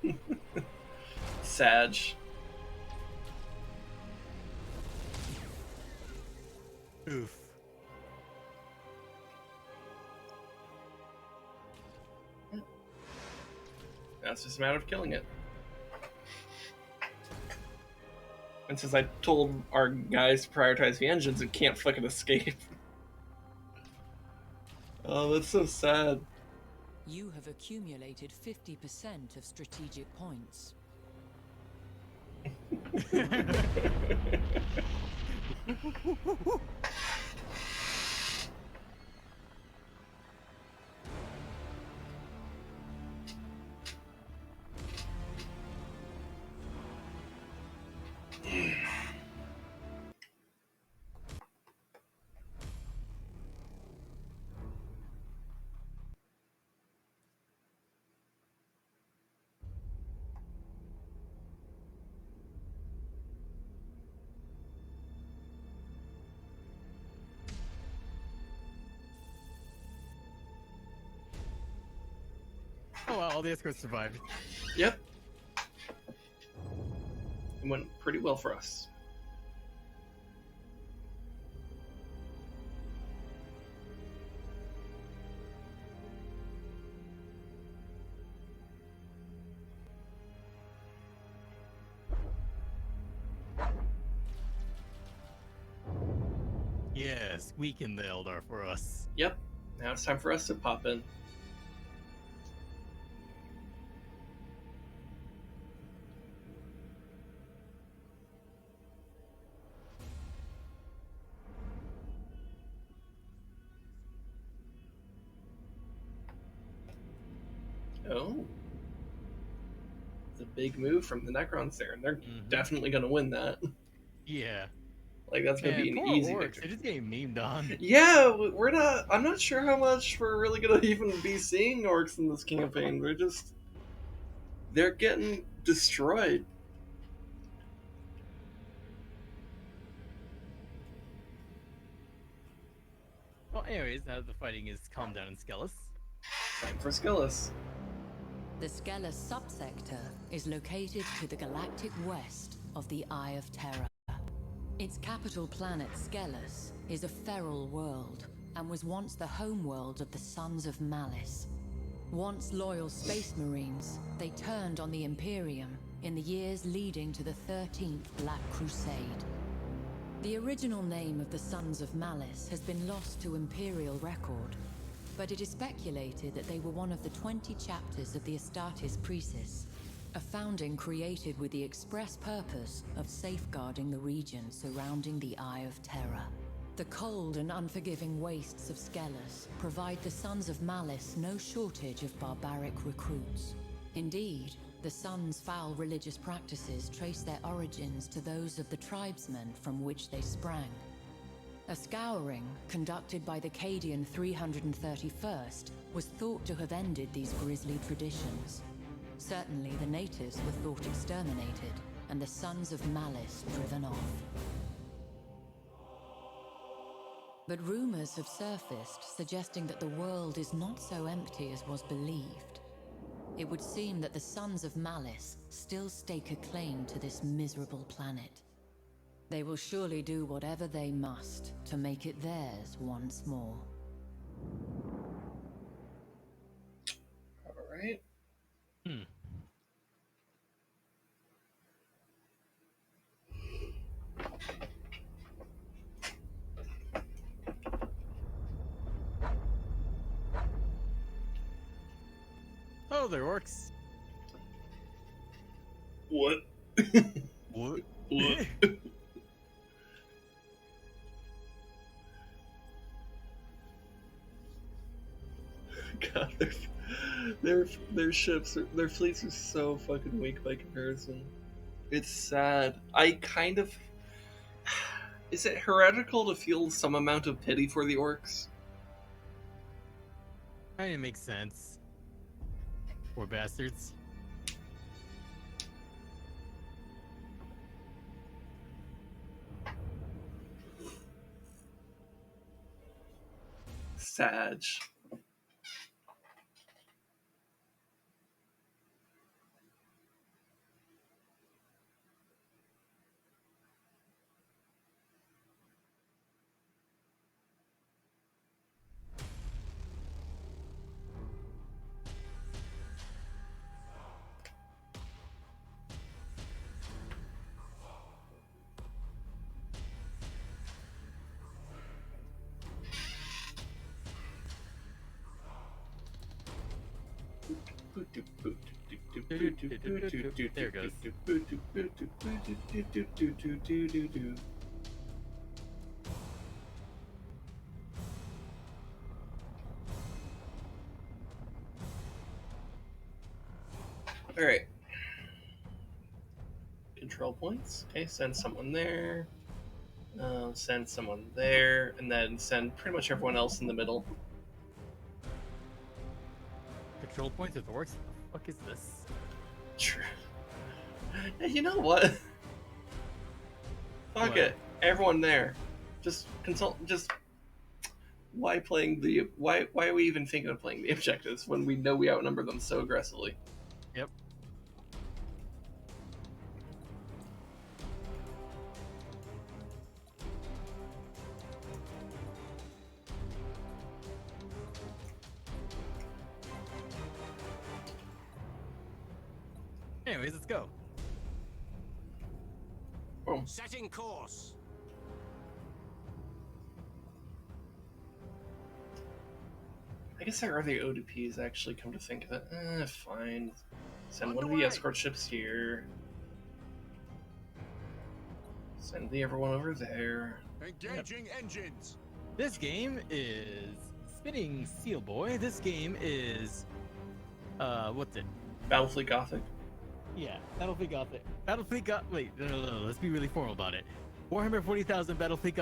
Yeah. Sag. Oof. Now it's just a matter of killing it. And since I told our guys to prioritize the engines, it can't fucking escape. Oh, that's so sad. You have accumulated 50% of strategic points. Oh wow, all the escorts survived. Yep. It went pretty well for us. Yes, weaken the Eldar for us. Yep. Now it's time for us to pop in. Oh. It's a big move from the Necrons there, and they're definitely going to win that. Yeah. Like, that's going to be an poor easy orcs, victory. they're just getting memed on. Yeah, we're not... I'm not sure how much we're really going to even be seeing orcs in this campaign. They're getting destroyed. Well, anyways, now that the fighting is calmed down in Skellis. Time for Skellis. The Skellis subsector is located to the galactic west of the Eye of Terror. Its capital planet, Skellis, is a feral world and was once the homeworld of the Sons of Malice. Once loyal space marines, they turned on the Imperium in the years leading to the 13th Black Crusade. The original name of the Sons of Malice has been lost to Imperial record, but it is speculated that they were one of the 20 chapters of the Astartes Precis, a founding created with the express purpose of safeguarding the region surrounding the Eye of Terror. The cold and unforgiving wastes of Skellis provide the Sons of Malice no shortage of barbaric recruits. Indeed, the Sons' foul religious practices trace their origins to those of the tribesmen from which they sprang. A scouring, conducted by the Cadian 331st, was thought to have ended these grisly traditions. Certainly the natives were thought exterminated, and the Sons of Malice driven off. But rumors have surfaced suggesting that the world is not so empty as was believed. It would seem that the Sons of Malice still stake a claim to this miserable planet. They will surely do whatever they must to make it theirs once more. All right. Oh, they're orcs. What? What? What? God, their ships, their fleets are so fucking weak by comparison. It's sad. Is it heretical to feel some amount of pity for the orcs? Kind of makes sense. Poor bastards. Sag. There it goes. Alright. Control points. Okay, send someone there. Send someone there. And then send pretty much everyone else in the middle. Control points with orcs? What the fuck is this? True. Hey, you know what? Fuck What? it. Everyone there. Just consult. Just why playing the why are we even thinking of playing the objectives when we know we outnumber them so aggressively? Yep. Anyways, let's go. Boom. Setting course. guess there are the ODPs actually, come to think of it. Fine. Send one of the Underway. escort ships here. Send the everyone over there. Engaging engines. This game is spinning Seal Boy. This game is what's it? Battlefleet Gothic. Yeah, Battlefleet Gothic. Wait, no. Let's be really formal about it. Warhammer 40,000 Battlefleet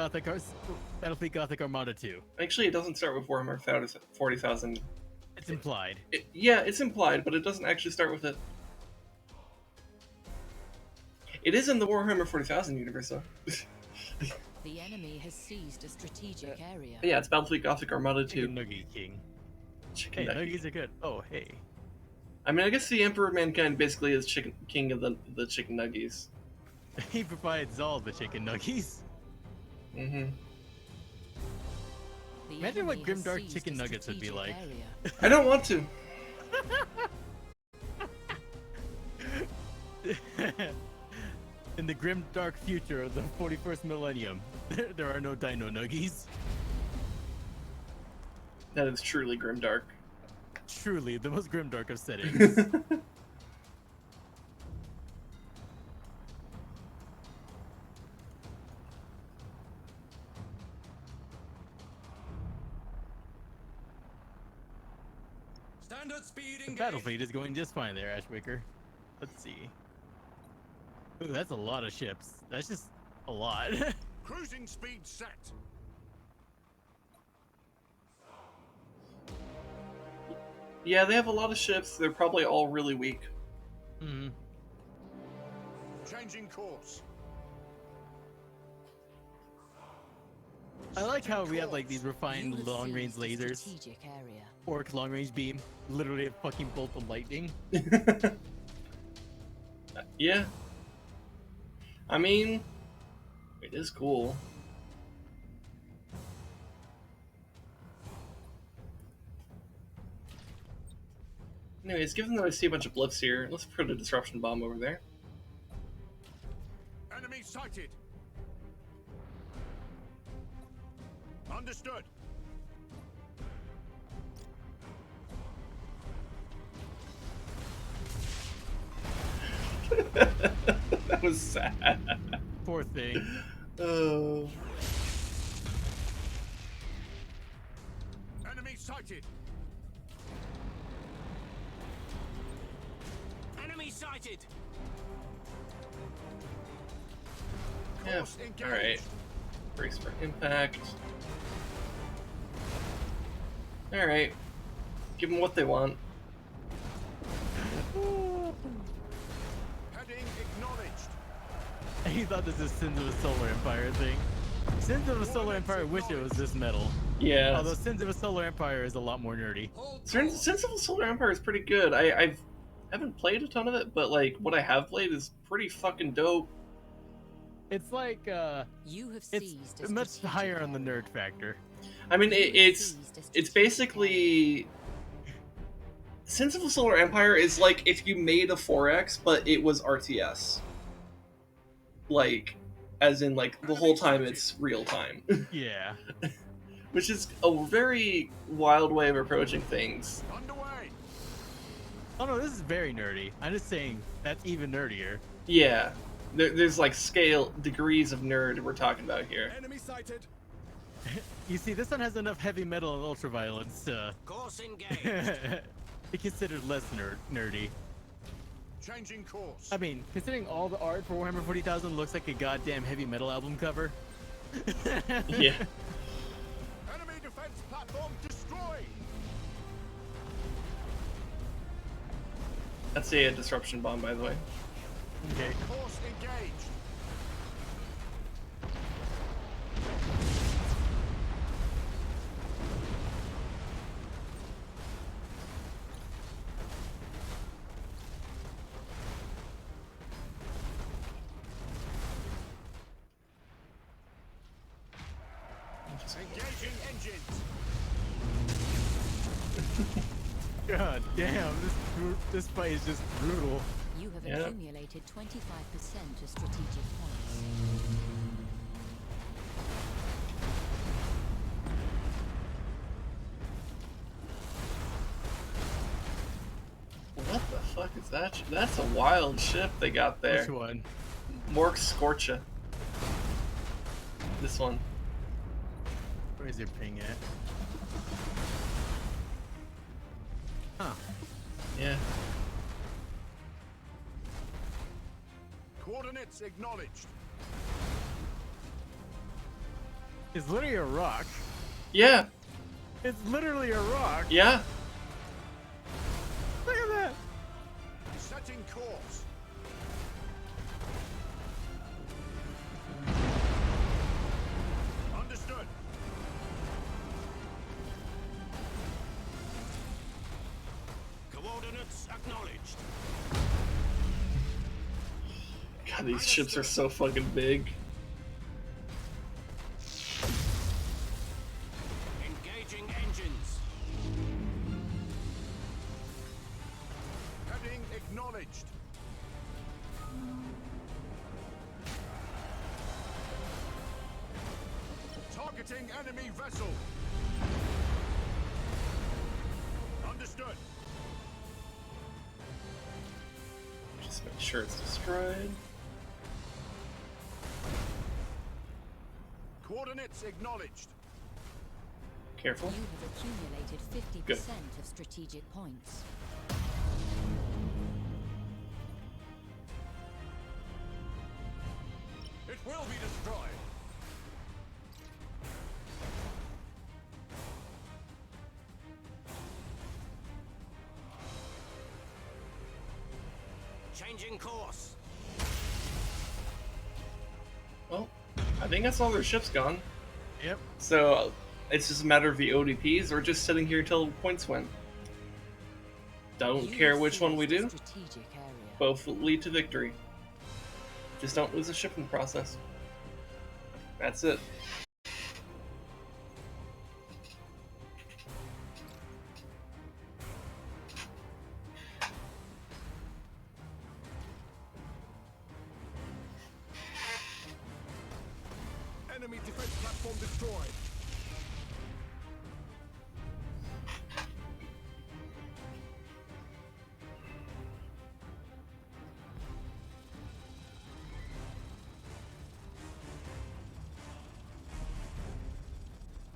Gothic Armada 2. Actually, it doesn't start with Warhammer 40,000. It's implied. Yeah, it's implied, but it doesn't actually start with it. It is in the Warhammer 40,000 universe, though. The enemy has seized a strategic area. Yeah, it's Battlefleet Gothic Armada 2. Chicken Nugget King. Chicken Hey, Nugget. nuggies are good. Oh, hey. I mean, I guess the Emperor of Mankind basically is king of the chicken nuggies. He provides all the chicken nuggies. Mm-hmm. The Imagine what enemy has Grimdark seized chicken a nuggets would be strategic like. area. I don't want to. In the grim dark future of the 41st millennium, there are no dino nuggies. That is truly grimdark. Truly, the most grimdark of settings. Standard speed The engage. Battlefleet is going just fine there, Ashwicker. Let's see. Ooh, that's a lot of ships. That's just a lot. Cruising speed set. Yeah, they have a lot of ships. They're probably all really weak. Hmm. Changing course. I like how we have like these refined You have long-range seized a lasers. strategic area. Orc long-range beam. Literally a fucking bolt of lightning. Yeah. I mean, it is cool. Anyways, given that I see a bunch of blips here, let's put a disruption bomb over there. Enemy sighted. Understood. That was sad. Poor thing. Oh. Enemy sighted. Enemy sighted. Yeah, Course engaged. alright. Brace for impact. Alright. Give them what they want. Heading acknowledged. He thought this is Sins of a Solar Empire thing. Sins of a Solar Empire wish it was this metal. Yeah. Although Sins of a Solar Empire is a lot more nerdy. Sensible Solar Empire is pretty good. I haven't played a ton of it, but like what I have played is pretty fucking dope. It's like You have it's seized a much strategic higher on the area. nerd factor. I mean, You have it's seized a it's strategic basically Sensible Solar Empire is like if you made a 4X, but it was RTS. Like, as in like the whole time it's real time, Yeah. which is a very wild way of approaching things. Underway. Oh no, this is very nerdy. I'm just saying that's even nerdier. Yeah, there's like scale degrees of nerd we're talking about here. Enemy sighted. You see, this one has enough heavy metal and ultraviolence to Course engaged. be considered less nerdy. Changing course. I mean, considering all the art for Warhammer 40,000 looks like a goddamn heavy metal album cover. Yeah. Enemy defense platform destroyed. That's a disruption bomb, by the way. Okay. Course engaged. Engaging engines. God damn, this fight is just brutal. You have Yeah. accumulated 25% of strategic points. That's a wild ship they got there. Which one? Mork Scorcha. This one. Where's your ping at? Huh. Yeah. Coordinates acknowledged. It's literally a rock. Yeah. It's literally a rock. Yeah. Look at that. Setting course. Understood. Coordinates acknowledged. God, these ships are so fucking big. Engaging engines. Heading acknowledged. Targeting enemy vessel. Understood. Just make sure it's destroyed. Coordinates acknowledged. Careful. You have accumulated 50% Good. of strategic points. It will be destroyed. Changing course. Well, I think that's all their ships gone. Yep. So it's just a matter of the ODPs or just sitting here till points win. Don't You care which one we seized do. a strategic area. Both will lead to victory. Just don't lose the shipping process. That's it. Enemy defense platform destroyed.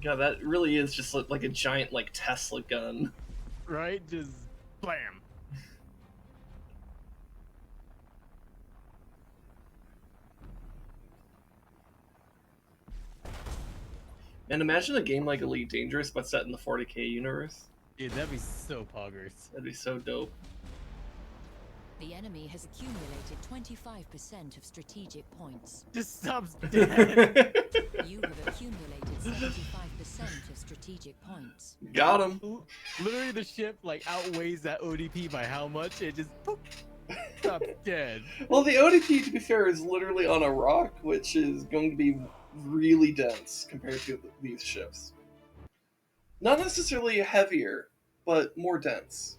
God, that really is just like a giant like Tesla gun. Right? Just blam. And imagine a game like Elite Dangerous but set in the 40k universe. Dude, that'd be so poggers. That'd be so dope. The enemy has accumulated 25% of strategic points. Just stops dead. You have accumulated 75% of strategic points. Got him. Literally, the ship like outweighs that ODP by how much? It just poof, stops dead. Well, the ODP, to be fair, is literally on a rock, which is going to be really dense compared to these ships. Not necessarily heavier, but more dense.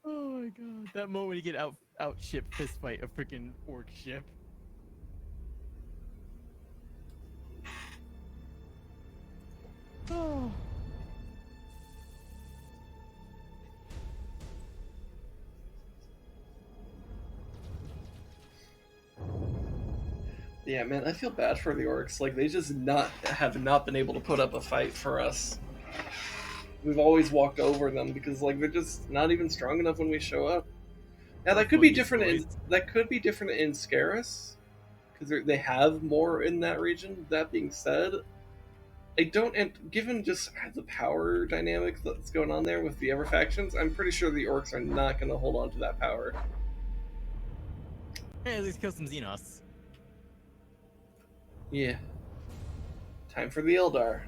Oh my god, that moment you get out ship fist fight a freaking orc ship. Oh. Yeah, man, I feel bad for the orcs. Like, they just have not been able to put up a fight for us. We've always walked over them because, like, they're just not even strong enough when we show up. Now, that could be different in Scarus, because they have more in that region. That being said, I don't, and given just the power dynamics that's going on there with the Ever factions, I'm pretty sure the orcs are not going to hold on to that power. Hey, at least kill some Xenos. Yeah. Time for the Eldar.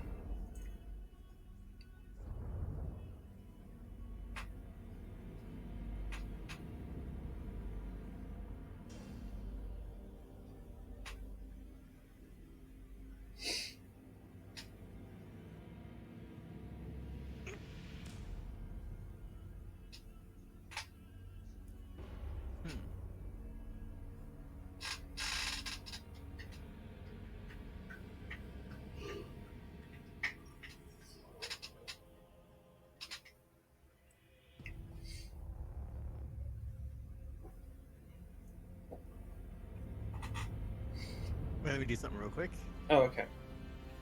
let me do something real quick. Oh, okay.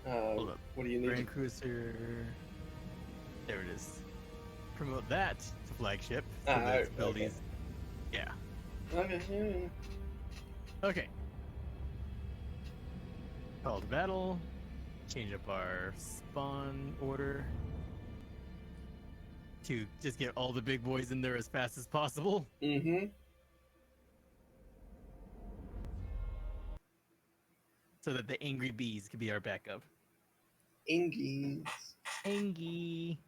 Hold up. What do you need? Grand Cruiser. There it is. Promote that to flagship. So that okay. abilities. Yeah. Okay. Yeah. Okay. Call to battle. Change up our spawn order to just get all the big boys in there as fast as possible. Mm-hmm. So that the angry bees could be our backup. Ingies. Angie.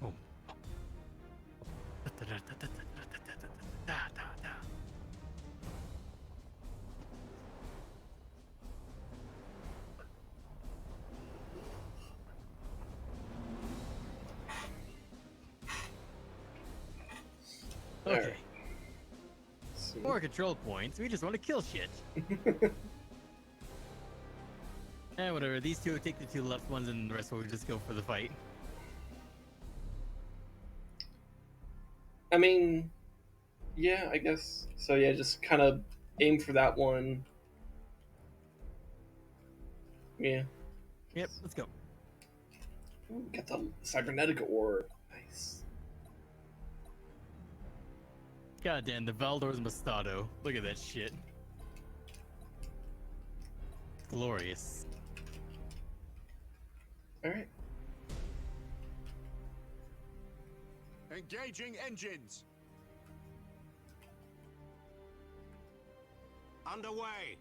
Oh. Okay. Alright. More control points. We just want to kill shit. Whatever. These two take the two left ones, and the rest will just go for the fight. I mean, yeah, I guess. So yeah, just kind of aim for that one. Yeah. Yep. Let's go. Ooh, got the cybernetic ore. Nice. God damn, the Valdor's Moscato. Look at that shit. Glorious. Alright. Engaging engines. Underway.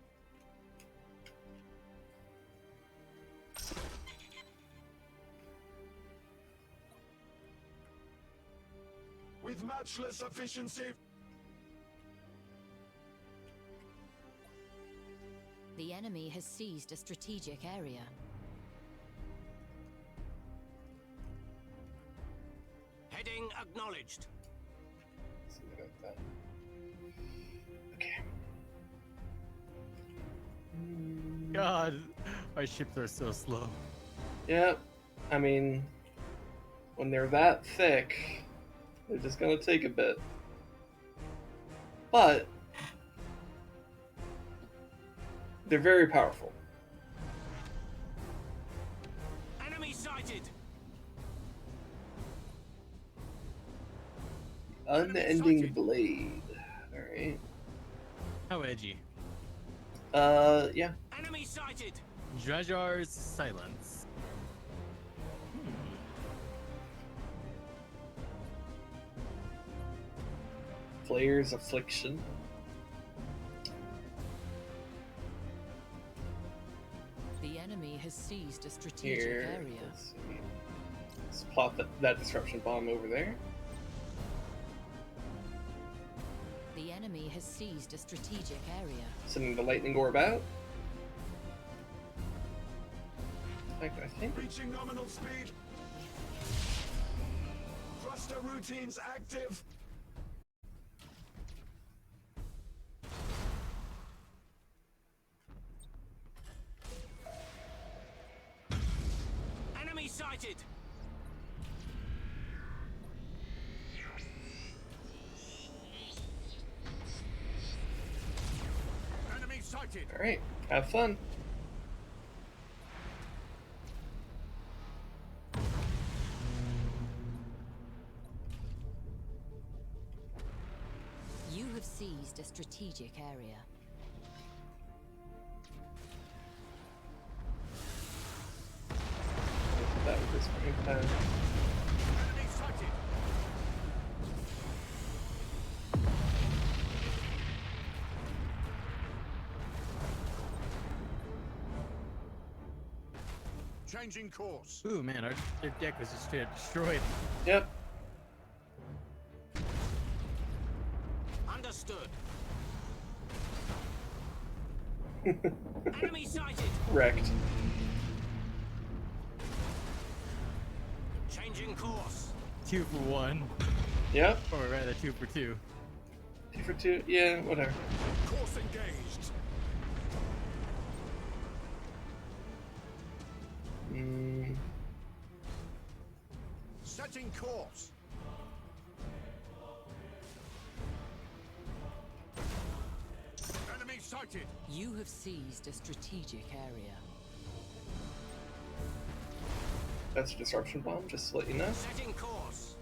With matchless efficiency. The enemy has seized a strategic area. Heading acknowledged. Something like that. Okay. God, our ships are so slow. Yep. I mean, when they're that thick, they're just gonna take a bit. But they're very powerful. Enemy sighted. Unending blade. Alright. How edgy. Yeah. Enemy sighted. Drajar's Silence. Flayer's Affliction. The enemy has seized a strategic Here. area. Let's see. Let's plot that disruption bomb over there. The enemy has seized a strategic area. Sending the lightning orb out. In fact, I think Reaching nominal speed. Thruster routines active. Enemy sighted. Enemy sighted. Alright, have fun. You have seized a strategic area. That was this one. Enemy sighted. Changing course. Ooh, man, their deck was just straight up destroyed. Yep. Understood. Enemy sighted. Wrecked. Changing course. 2 for 1. Yep. Or rather, 2 for 2. 2 for 2. Yeah, whatever. Course engaged. Setting course. Enemy sighted. You have seized a strategic area. That's a disruption bomb, just to let you know. Setting course.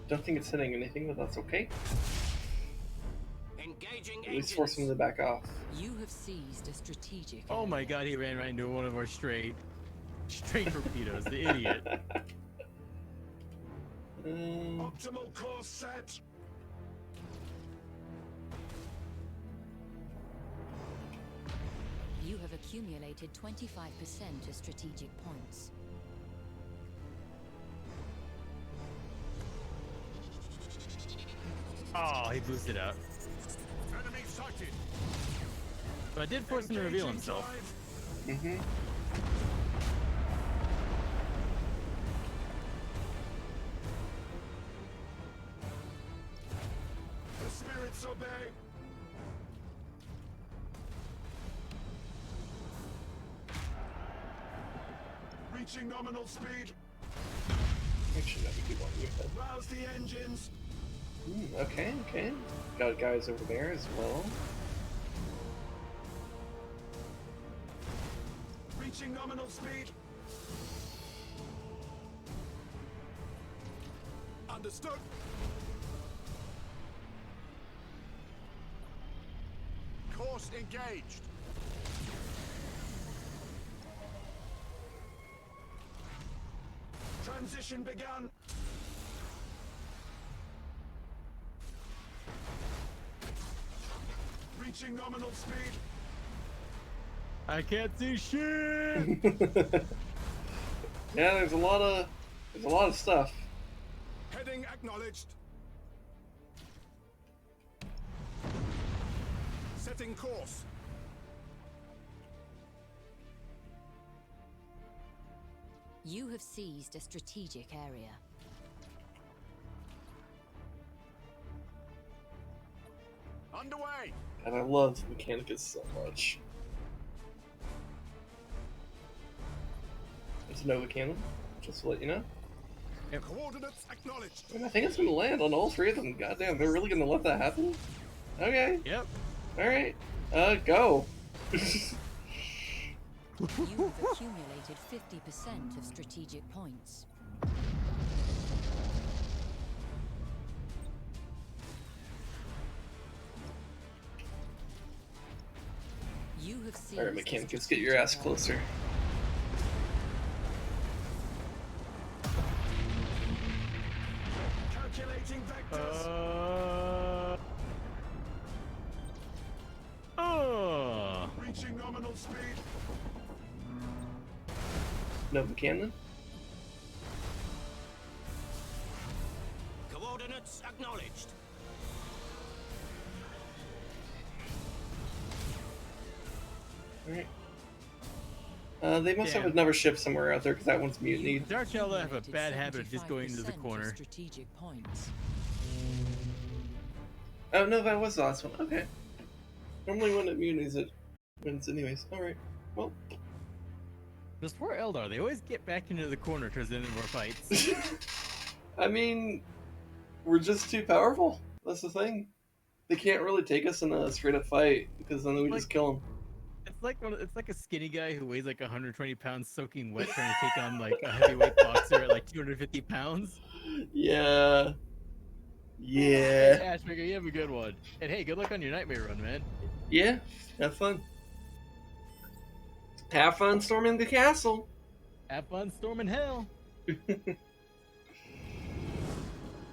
Don't think it's hitting anything, but that's okay. Engaging At least force him to back off. You have seized a strategic Oh my area. god, he ran right into one of our straight torpedoes, the idiot. Optimal course set. You have accumulated 25% of strategic points. Oh, he boosted out. Enemy sighted. But I did force him to reveal himself. Mm-hmm. The spirits obey. Reaching nominal speed. Actually, that would be one you had. Rouse the engines. Okay, okay. Got guys over there as well. Reaching nominal speed. Understood. Course engaged. Transition begun. Reaching nominal speed. I can't see shit! Yeah, there's a lot of stuff. Heading acknowledged. Setting course. You have seized a strategic area. Underway. And I love Mechanicus so much. It's a Nova Cannon, just to let you know. Coordinates acknowledged. And I think it's gonna land on all 3 of them. Goddamn, they're really gonna let that happen? Okay. Yep. Alright. Go. You have accumulated 50% of strategic points. You have seized Alright, a Mechanicus, get your ass strategic area. closer. Calculating vectors. Oh! Reaching nominal speed. Nova Cannon? Coordinates acknowledged. Alright. They must have Damn. another ship somewhere out there because that one's You mutinied. Dark Shadow have a accumulated bad habit of just going into the 75% of corner. strategic points. Oh no, that was the last one. Okay. Normally when it mutinies it wins anyways. Alright. Well. Those poor Eldar, they always get back into the corner towards the end of our fights. I mean, we're just too powerful. That's the thing. They can't really take us in a straight up fight because then we just kill them. It's like a skinny guy who weighs like 120 pounds soaking wet trying to take on like a heavyweight boxer at like 250 pounds. Yeah. Hey, Yeah. Ashmaker, you have a good one. And hey, good luck on your nightmare run, man. Yeah. Have fun. Have fun storming the castle. Have fun storming hell.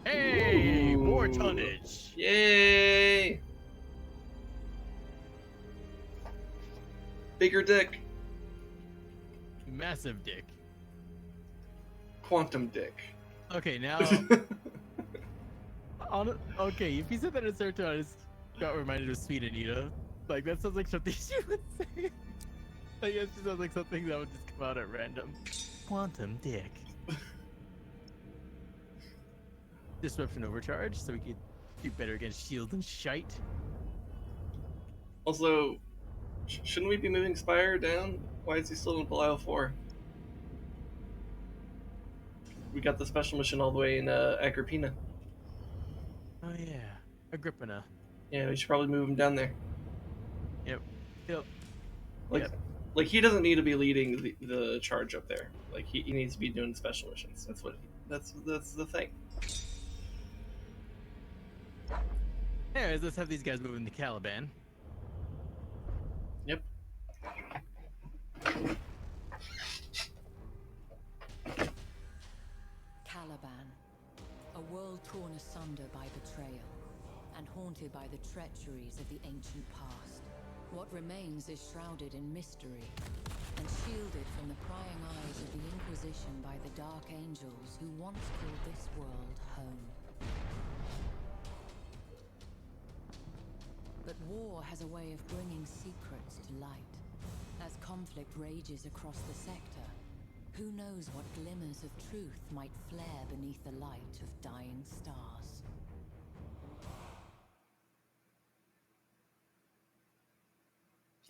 Hey, more Ooh. tonnage. Yay! Bigger dick. Massive dick. Quantum dick. Okay, now. Okay, if you said that in Serton, I just got reminded of Sweet Anita. Like, that sounds like something she would say. I guess it sounds like something that would just come out at random. Quantum dick. Disruption overcharge, so we could do better against shields and shite. Also, shouldn't we be moving Spire down? Why is he still in Belial 4? We got the special mission all the way in Agrippina. Oh yeah, Agrippina. Yeah, we should probably move him down there. Yep. Yep. Like, Yep. like he doesn't need to be leading the charge up there. Like he needs to be doing special missions. That's the thing. Anyways, let's have these guys move into Caliban. Yep. Caliban, a world torn asunder by betrayal and haunted by the treacheries of the ancient past. What remains is shrouded in mystery and shielded from the prying eyes of the Inquisition by the Dark Angels who once called this world home. But war has a way of bringing secrets to light. As conflict rages across the sector, who knows what glimmers of truth might flare beneath the light of dying stars.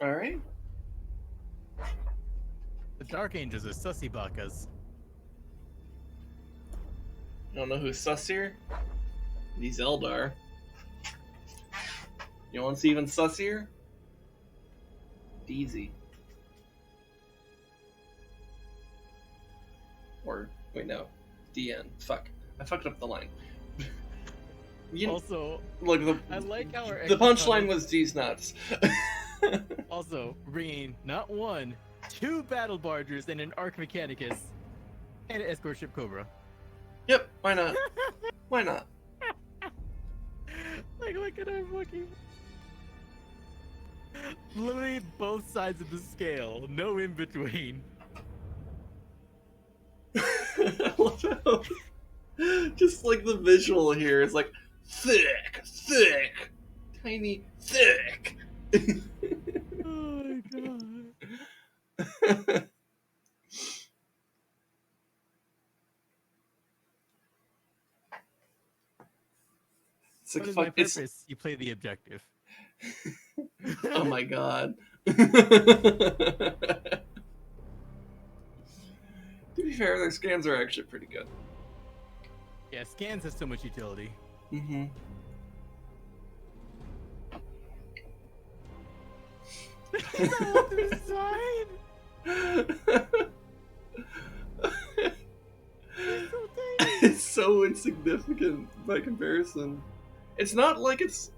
All right. The Dark Angels are sussy bakas. You don't know who's sus here? These Eldar. You want to see even sussier? DZ. Or, wait, no. DN. Fuck. I fucked up the line. Also, look, I like how our the punchline was D's nuts. also bringing not one, two battle bargers and an Arc Mechanicus and an escort ship Cobra. Yep, why not? Why not? Like, look at our fucking... Literally both sides of the scale, no in between. I love how just like the visual here is like thick, tiny, thick. Oh my god. It's like What is fuck. my purpose? You play the objective. Oh my god. To be fair, their scans are actually pretty good. Yeah, scans have so much utility. Mm-hmm. It's so insignificant by comparison. It's not like it's,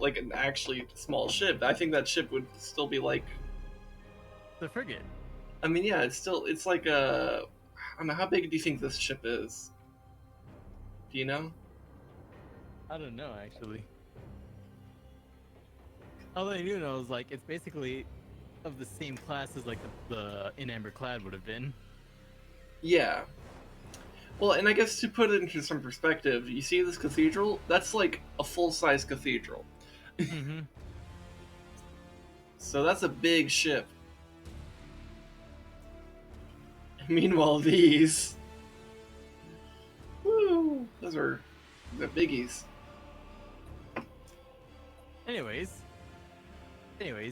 like an actually small ship. I think that ship would still be like... The frigate. I mean, yeah, it's like a... I don't know, how big do you think this ship is? Do you know? I don't know, actually. All I do know is, like, it's basically of the same class as, like, the In Amber Clad would have been. Yeah. Well, and I guess to put it into some perspective, you see this cathedral? That's like a full-size cathedral. Mm-hmm. So that's a big ship. Meanwhile, these... Woo! Those are the biggies. Anyways,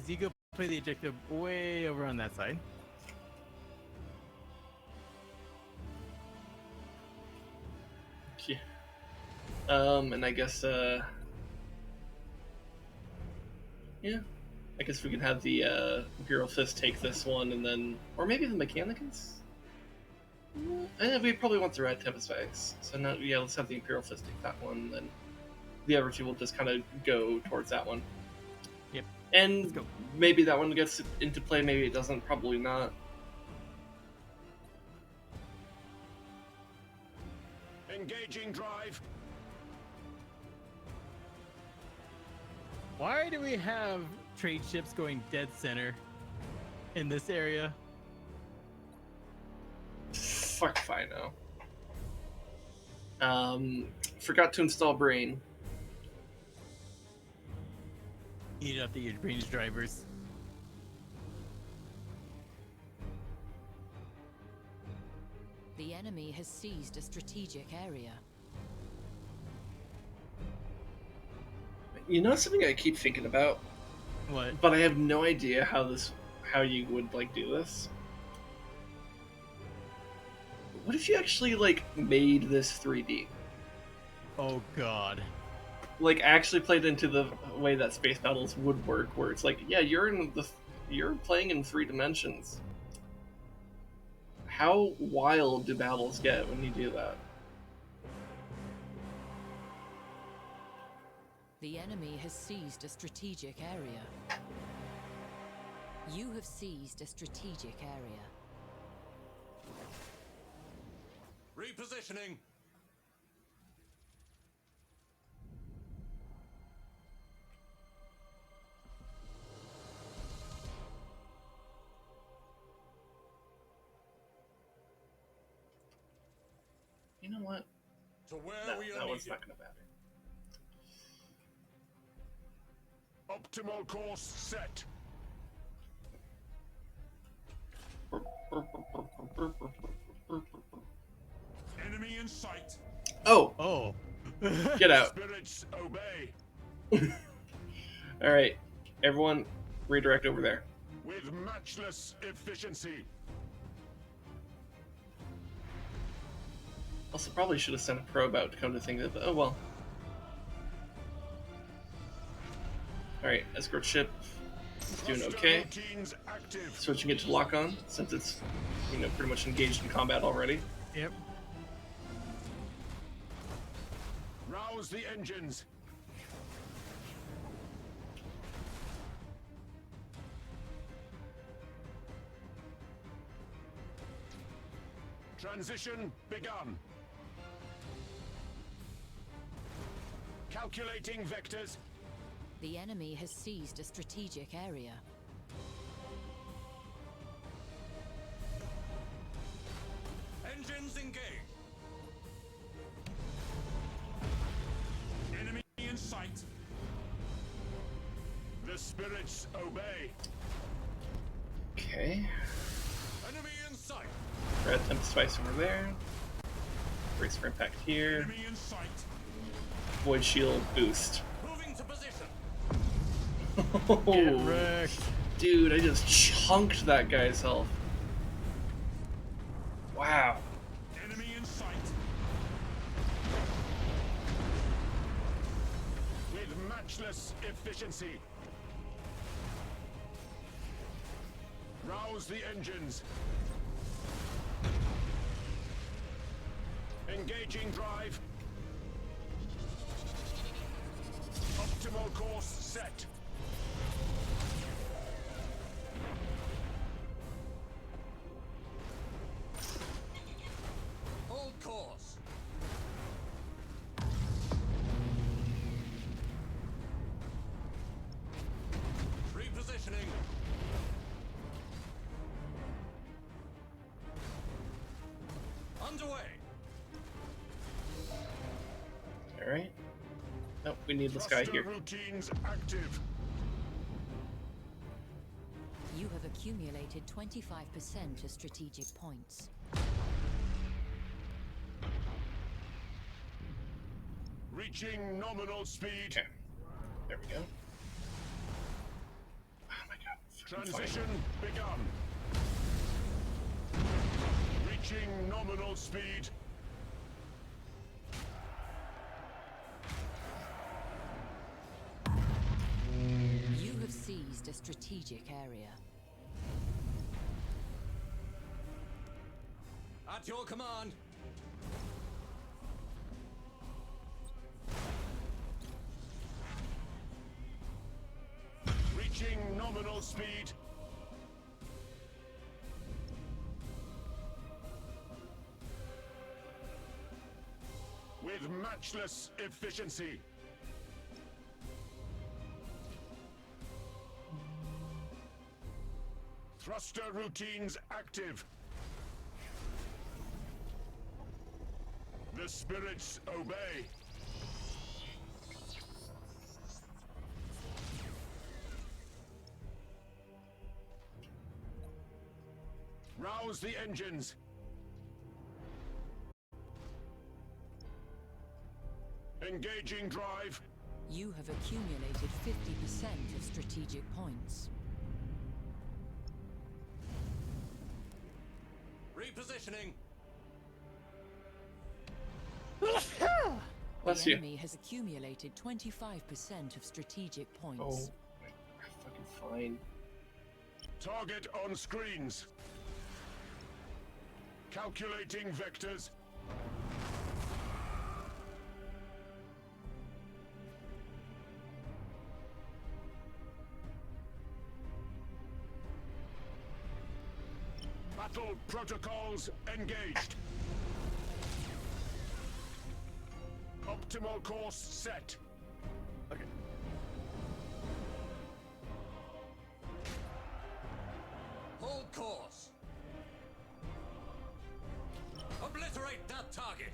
you go play the objective way over on that side. Yeah. And I guess, yeah. I guess we can have the Imperial Fist take this one, and then... Or maybe the Mechanicus? We probably want the Red Tempest Bags. So now, yeah, let's have the Imperial Fist take that one, then the other two will just kind of go towards that one. Yep. And Let's go. maybe that one gets into play, maybe it doesn't, probably not. Engaging drive. Why do we have trade ships going dead center in this area? Fuck if I know. Forgot to install Brain. Eat up the range drivers. enemy has seized a strategic area. You know something I keep thinking about, What? but I have no idea how you would like do this. What if you actually like made this 3D? Oh God. Like actually played into the way that space battles would work, where it's like, yeah, you're playing in 3 dimensions. How wild do battles get when you do that? The enemy has seized a strategic area. You have seized a strategic area. Repositioning. You know what? To where No, we are that one's needed. not gonna matter. Optimal course set. Enemy in sight. Oh, Oh. get out. Spirits obey. Alright, everyone redirect over there. With matchless efficiency. Also, probably should have sent a probe out to come to think of it, but oh well. Alright, escort ship is doing Thruster okay. routines active. Switching it to lock on, since it's, pretty much engaged in combat already. Yep. Rouse the engines. Transition begun. Calculating vectors. The enemy has seized a strategic area. Engines engaged. Enemy in sight. The spirits obey. Okay. Enemy in sight. Red Tempest Spice over there. Brace for impact here. Enemy in sight. Void Shield boost. Moving to position. Get wrecked. Dude, I just chunked that guy's health. Wow. Enemy in sight. With matchless efficiency. Rouse the engines. Engaging drive. Optimal course set. Hold course. Repositioning. Underway. Alright. Nope, we need this guy Thruster here. routines active. You have accumulated 25% of strategic points. Reaching nominal speed. Okay. There we go. Oh my god. Fucking Transition begun. Reaching nominal speed. You have seized a strategic area. At your command. Reaching nominal speed. With matchless efficiency. Thruster routines active. The spirits obey. Rouse the engines. Engaging drive. You have accumulated 50% of strategic points. Repositioning. Bless The you. enemy has accumulated 25% of strategic points. Oh, fucking fine. Target on screens. Calculating vectors. Battle protocols engaged. Optimal course set. Okay. Hold course. Obliterate that target.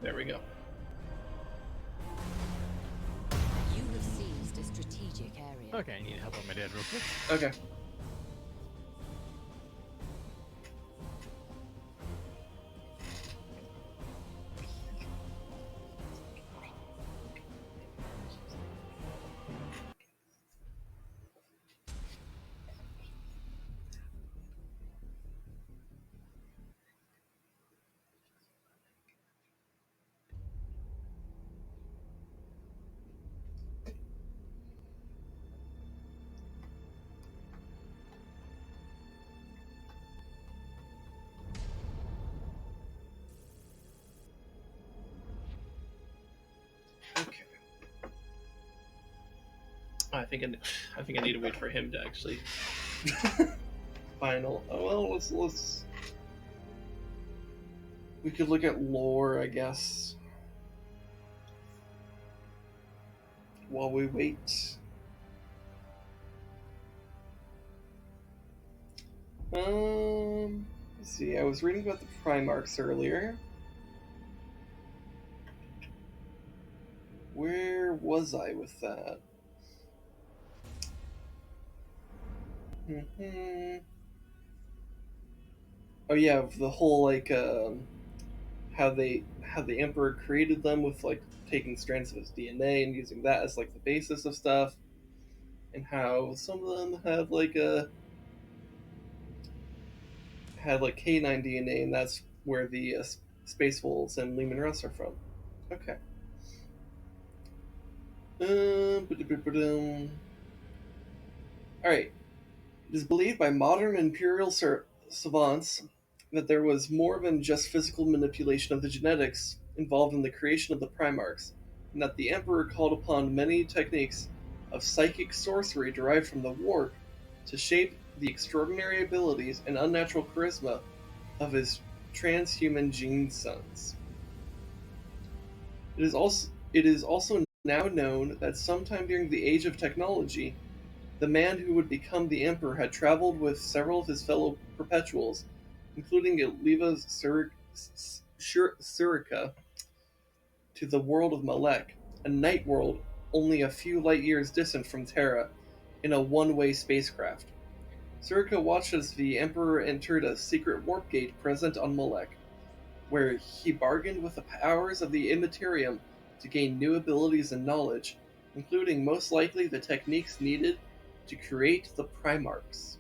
There we go. You have seized a strategic area. Okay, I need help on my dad real quick. Okay. Okay. I think I need to wait for him to actually final. Oh well, let's. We could look at lore, I guess, while we wait. Let's see. I was reading about the Primarchs earlier. Where was I with that? Oh yeah, the whole like how the Emperor created them with like taking strands of his DNA and using that as like the basis of stuff, and how some of them had like K9 DNA, and that's where the Space Wolves and Lehman Russ are from. Okay. Alright. It is believed by modern Imperial savants that there was more than just physical manipulation of the genetics involved in the creation of the Primarchs, and that the Emperor called upon many techniques of psychic sorcery derived from the warp to shape the extraordinary abilities and unnatural charisma of his transhuman gene sons. It is also now known that sometime during the Age of Technology, the man who would become the Emperor had traveled with several of his fellow Perpetuals, including Leva Surica, to the world of Malek, a night world only a few light years distant from Terra, in a one-way spacecraft. Surica watched as the Emperor entered a secret warp gate present on Malek, where he bargained with the powers of the Immaterium to gain new abilities and knowledge, including most likely the techniques needed to create the Primarchs.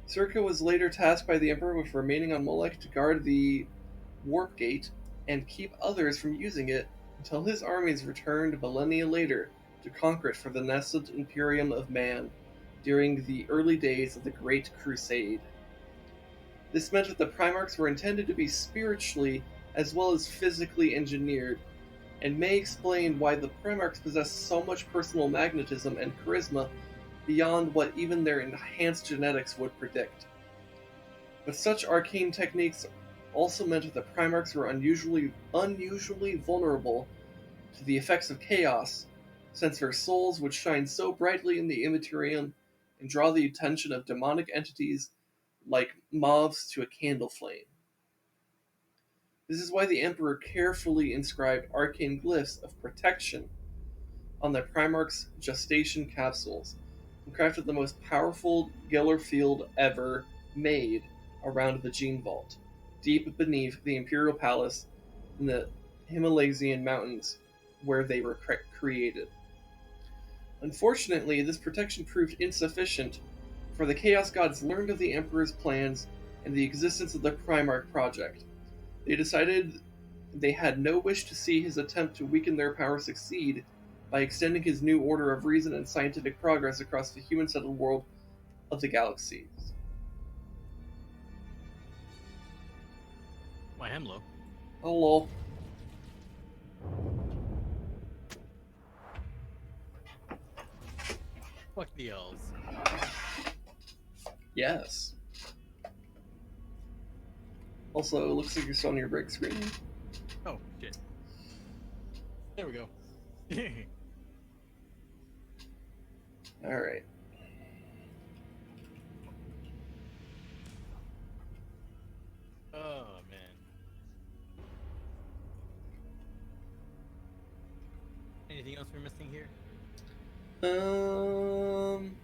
Surica was later tasked by the Emperor with remaining on Molech to guard the warp gate and keep others from using it until his armies returned millennia later to conquer it for the nascent Imperium of Man during the early days of the Great Crusade. This meant that the Primarchs were intended to be spiritually as well as physically engineered, and may explain why the Primarchs possess so much personal magnetism and charisma beyond what even their enhanced genetics would predict. But such arcane techniques also meant that the Primarchs were unusually vulnerable to the effects of chaos, since their souls would shine so brightly in the Immaterium and draw the attention of demonic entities like moths to a candle flame. This is why the Emperor carefully inscribed arcane glyphs of protection on the Primarch's gestation capsules, and crafted the most powerful Geller field ever made around the Gene Vault, deep beneath the Imperial Palace in the Himalayan mountains where they were created. Unfortunately, this protection proved insufficient, for the Chaos Gods learned of the Emperor's plans and the existence of the Primark project. They decided they had no wish to see his attempt to weaken their power succeed by extending his new order of reason and scientific progress across the human-settled world of the galaxies. Why Hemlo? Oh, lol. Fuck the elves. Yes. Also, it looks like you're still on your break screen. Oh, shit. There we go. Alright. Oh, man. Anything else we're missing here? Um...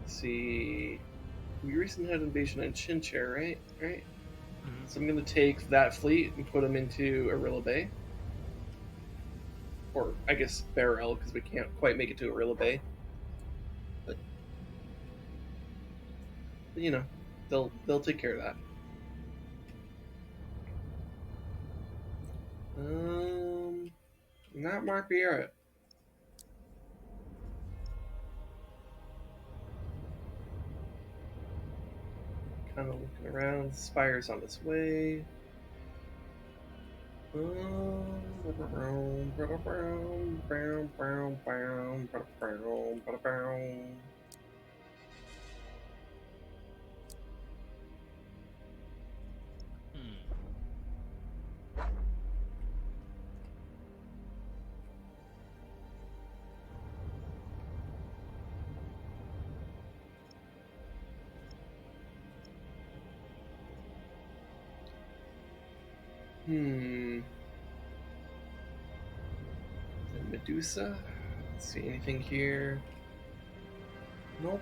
See, we recently had an invasion on Chinchar, right? Right. Mm-hmm. So I'm going to take that fleet and put them into Arilla Bay, or I guess Barrel, because we can't quite make it to Arilla Bay. But you know, they'll take care of that. Not Mark Vieira. Kind of looking around. Spire's on its way. Medusa? Let's see anything here. Nope.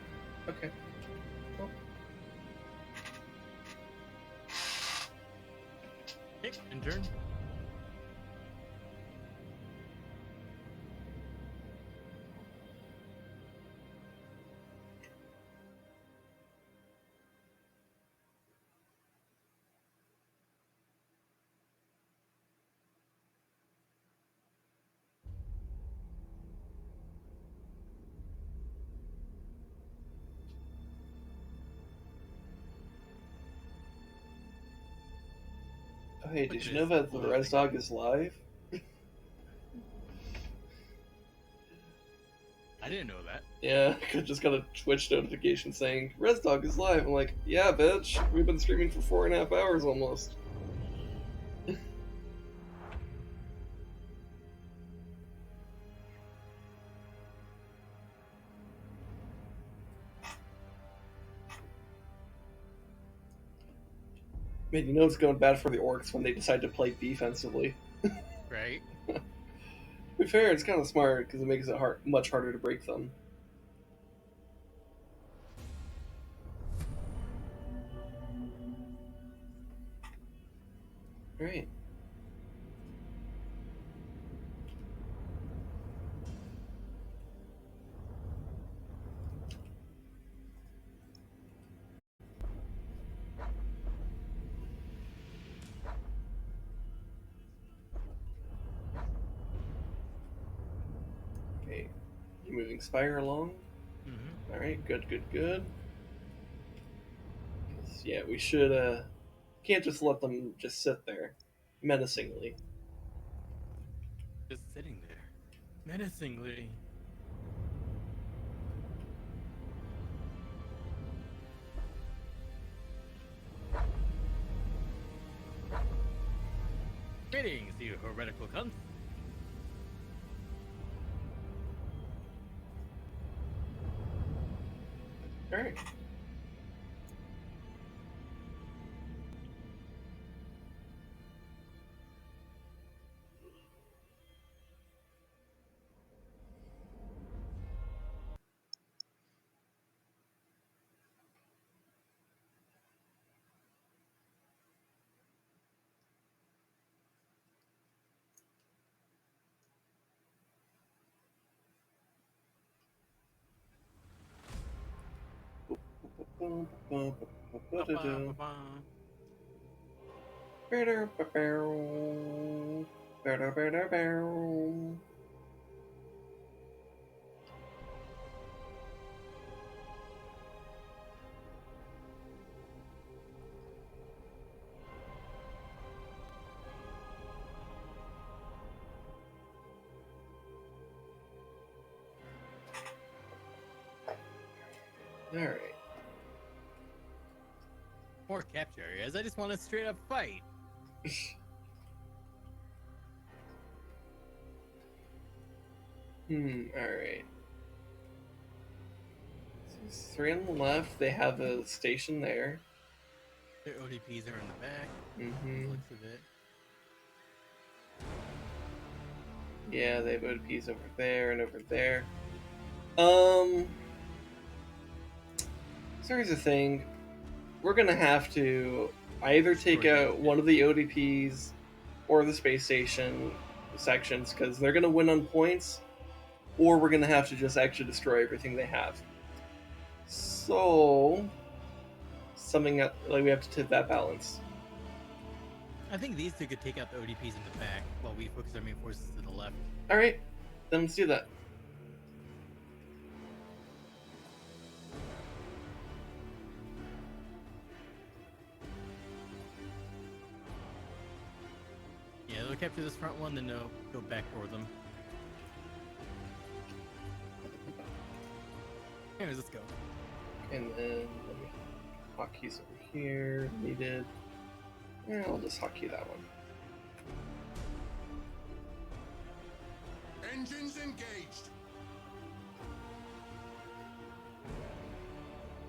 Okay. Nope. Okay, in turn. Oh, hey, did you know that the Rezdog is live? I didn't know that. Yeah, I just got a Twitch notification saying Rezdog is live. I'm like, yeah, bitch. We've been streaming for 4.5 hours almost. Man, you know it's going bad for the orcs when they decide to play defensively. Right? To be fair, it's kind of smart because it makes it much harder to break them. Right. Okay, you moving Spire along? Mm-hmm. Alright, good, good, good. Yeah, we should, can't just let them just sit there menacingly. Just sitting there. Menacingly. Greetings, you heretical cunts. Alright. All right. More capture areas. I just want to straight up fight. All right. So there's 3 on the left. They have a station there. Their ODPs are in the back. Mm-hmm. Looks of it. Yeah, they have ODPs over there and over there. So here's the thing. We're gonna have to either take out one of the ODPs or the space station sections because they're gonna win on points, or we're gonna have to just actually destroy everything they have. So, something that, like, we have to tip that balance. I think these two could take out the ODPs in the back while we focus our main forces to the left. All right, then let's do that. Yeah, they'll capture this front one, then they'll go back for them. Anyways, let's go. And then let me hotkeys over here. Needed. Yeah, I'll just hotkey that one. Engines engaged.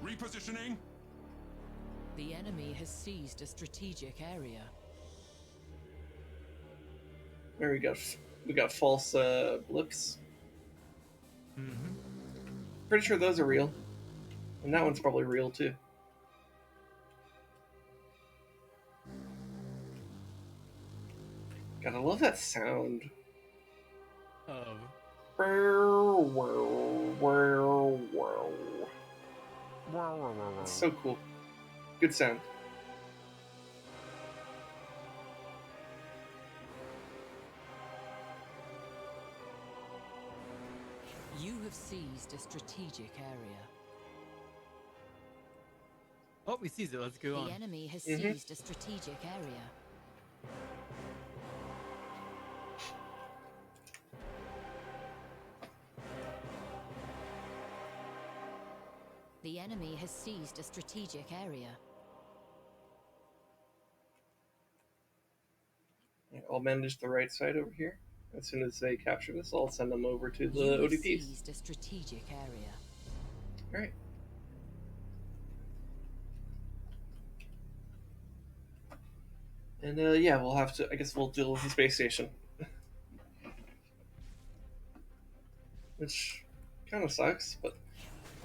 Repositioning. The enemy has seized a strategic area. There we go. We got false blips. Mm-hmm. Pretty sure those are real. And that one's probably real too. God, I love that sound. Of It's so cool. Good sound. You have seized a strategic area. Oh, we seized it. Let's go on. The enemy has seized a strategic area. The enemy has seized a strategic area. I'll manage the right side over here. As soon as they capture this, I'll send them over to the You have ODPs. seized a strategic area. Alright. And yeah, we'll have to, I guess we'll deal with the space station. Which kind of sucks, but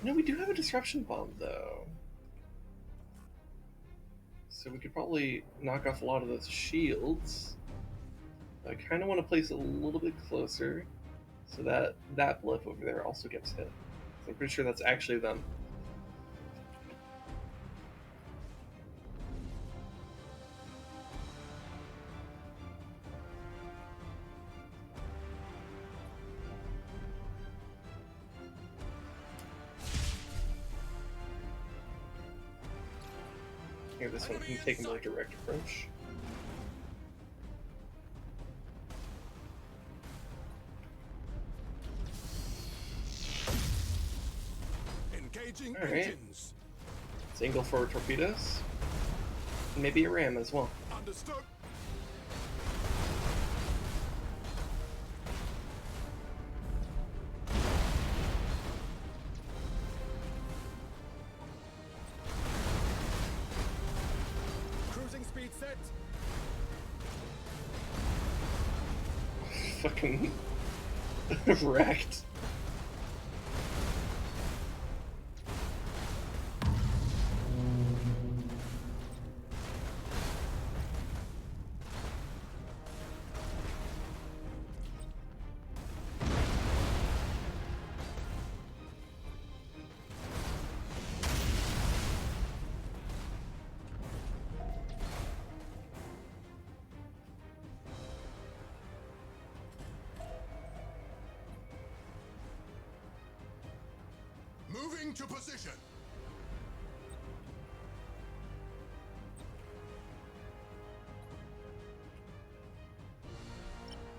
we do have a disruption bomb though. So we could probably knock off a lot of those shields. I kind of want to place it a little bit closer so that that blip over there also gets hit. So I'm pretty sure that's actually them. Here, this one can take a more direct approach. Engaging All right. engines. Let's angle for torpedoes. Maybe a ram as well. Understood. Cruising speed set. Fucking wrecked. Moving to position.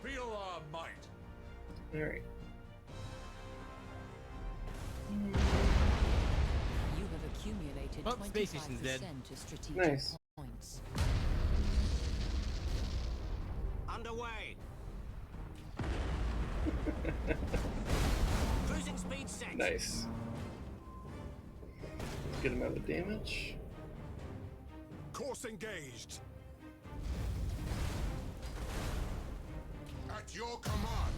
Feel our might. All right. You have accumulated Oh, space station's 25% dead. of strategic Nice. points. Underway. Cruising speed set. Nice. Good amount of damage. Course engaged. At your command.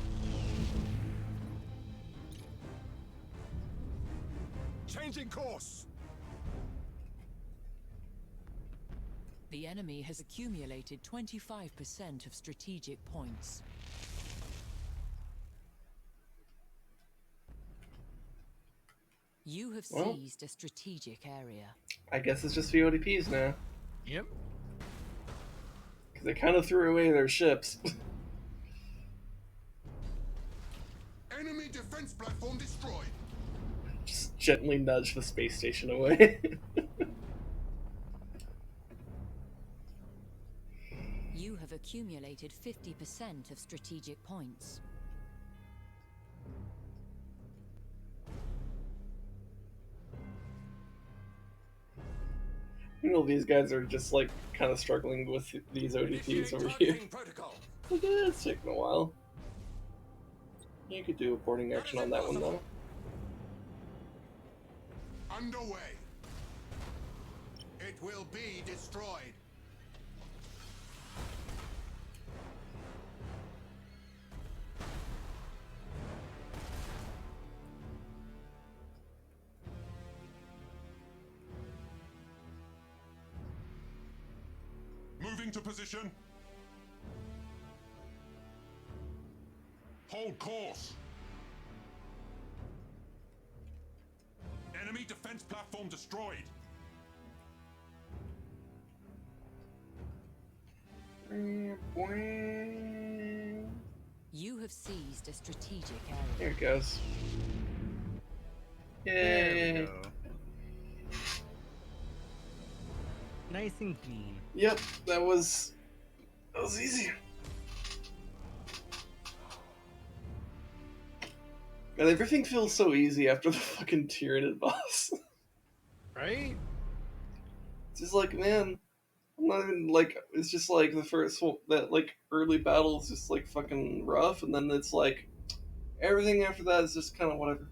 Changing course. The enemy has accumulated 25% of strategic points. You have Well. seized a strategic area. I guess it's just VODPs now. Yep. Because they kind of threw away their ships. Enemy defense platform destroyed. Just gently nudge the space station away. You have accumulated 50% of strategic points. You know, these guys are just like kind of struggling with these ODPs over here. Protocol. Yeah, it's taking a while. You could do a boarding action on that one though. Underway. It will be destroyed. Moving to position. Hold course. Enemy defense platform destroyed. You have seized a strategic There area. it goes. There we Yay! go. Nice and clean. Yep, that was easy. God, everything feels so easy after the fucking Tyranid boss. Right? It's just like, man, I'm not even like. It's just like the first that like early battle is just like fucking rough, and then it's like everything after that is just kind of whatever.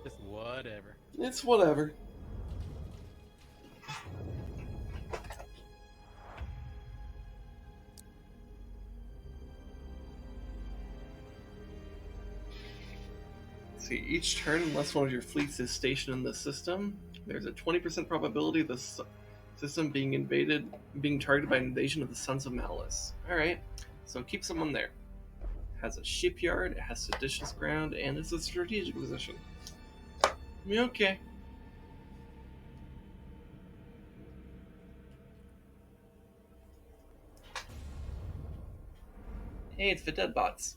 Just whatever. It's whatever. See, each turn, unless one of your fleets is stationed in the system, there's a 20% probability of the system being targeted by invasion of the Sons of Malice. Alright, so keep someone there. Has a shipyard, it has seditious ground, and it's a strategic position. Okay. Hey, it's the dead bots.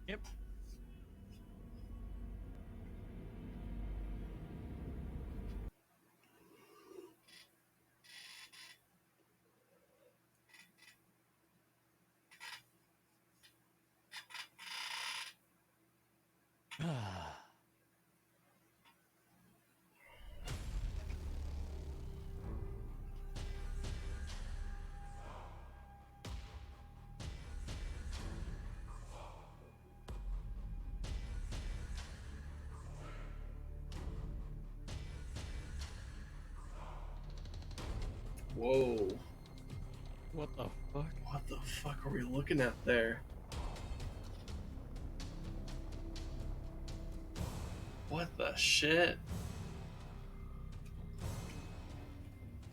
Yep. Whoa. What the fuck? What the fuck are we looking at there? What the shit?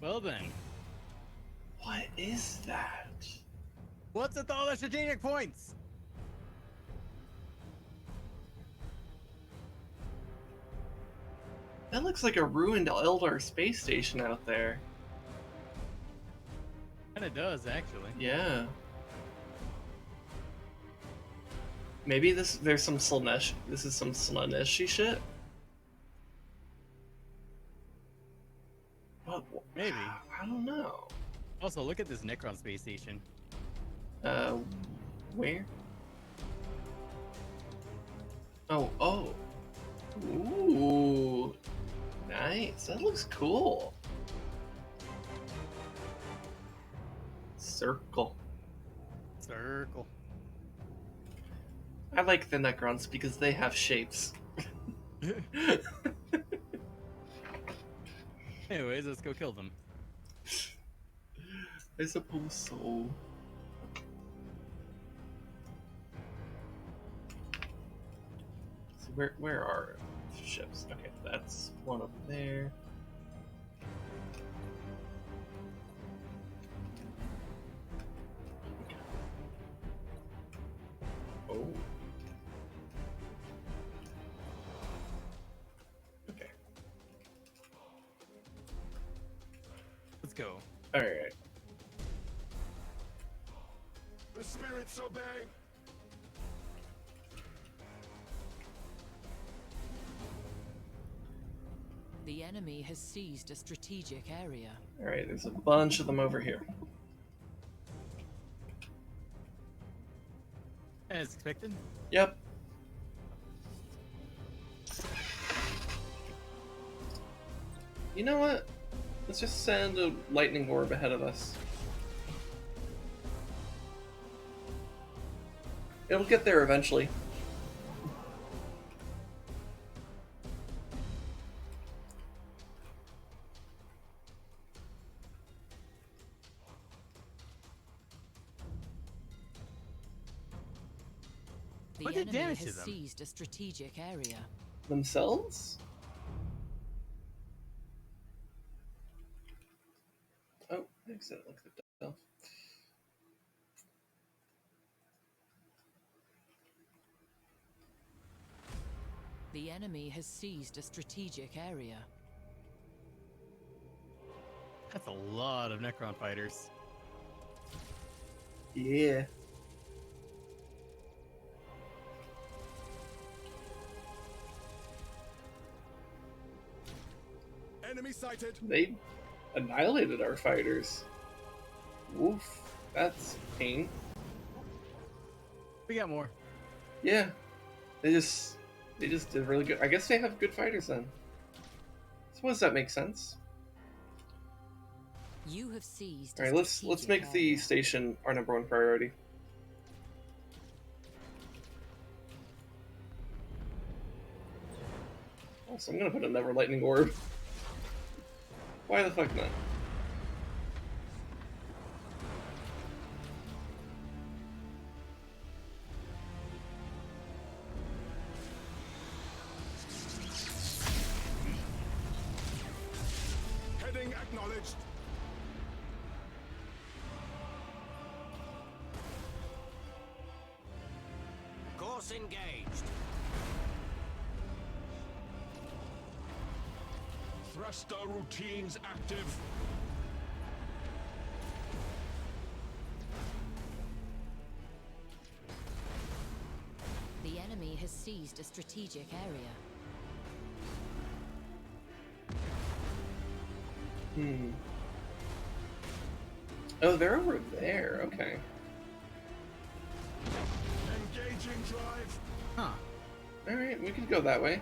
Well then. What is that? What's with all the strategic points? That looks like a ruined Eldar space station out there. Kinda does, actually. Yeah. Maybe there's some Slanesh. This is some Slaneshi shit. But Maybe. I don't know. Also, look at this Necron space station. Where? Oh. Ooh. Nice. That looks cool. Circle. I like the Necrons because they have shapes. Anyways, let's go kill them. I suppose so. So where are ships? Okay, that's one over there. Okay. Oh. Okay. Let's go. All right. The spirits obey. The enemy has seized a strategic area. All right. There's a bunch of them over here. As expected. Yep. You know what? Let's just send a lightning orb ahead of us. It'll get there eventually. The What did enemy damage to has them? seized a strategic area. Themselves? Oh, I accidentally clicked off. The enemy has seized a strategic area. That's a lot of Necron fighters. Yeah. Enemy sighted. They annihilated our fighters. Woof. That's pain. We got more. Yeah. They just did really good. I guess they have good fighters then. Suppose that makes sense. You have seized. All right, let's make the station our #1 priority. Also, I'm gonna put another lightning orb. Why the fuck not? Heading acknowledged. Course engaged. Thruster routines active. The enemy has seized a strategic area. Oh, they're over there. Okay. Engaging drive. Huh. All right, we could go that way.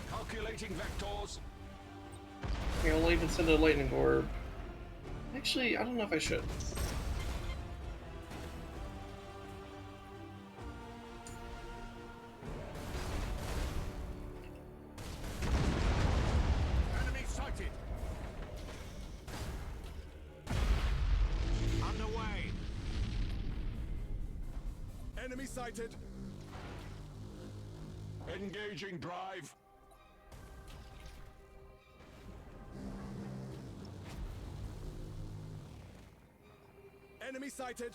Calculating vectors. Here, I'll even send a lightning orb. Actually, I don't know if I should. Enemy sighted. Underway. Enemy sighted. Engaging drive. Enemy sighted.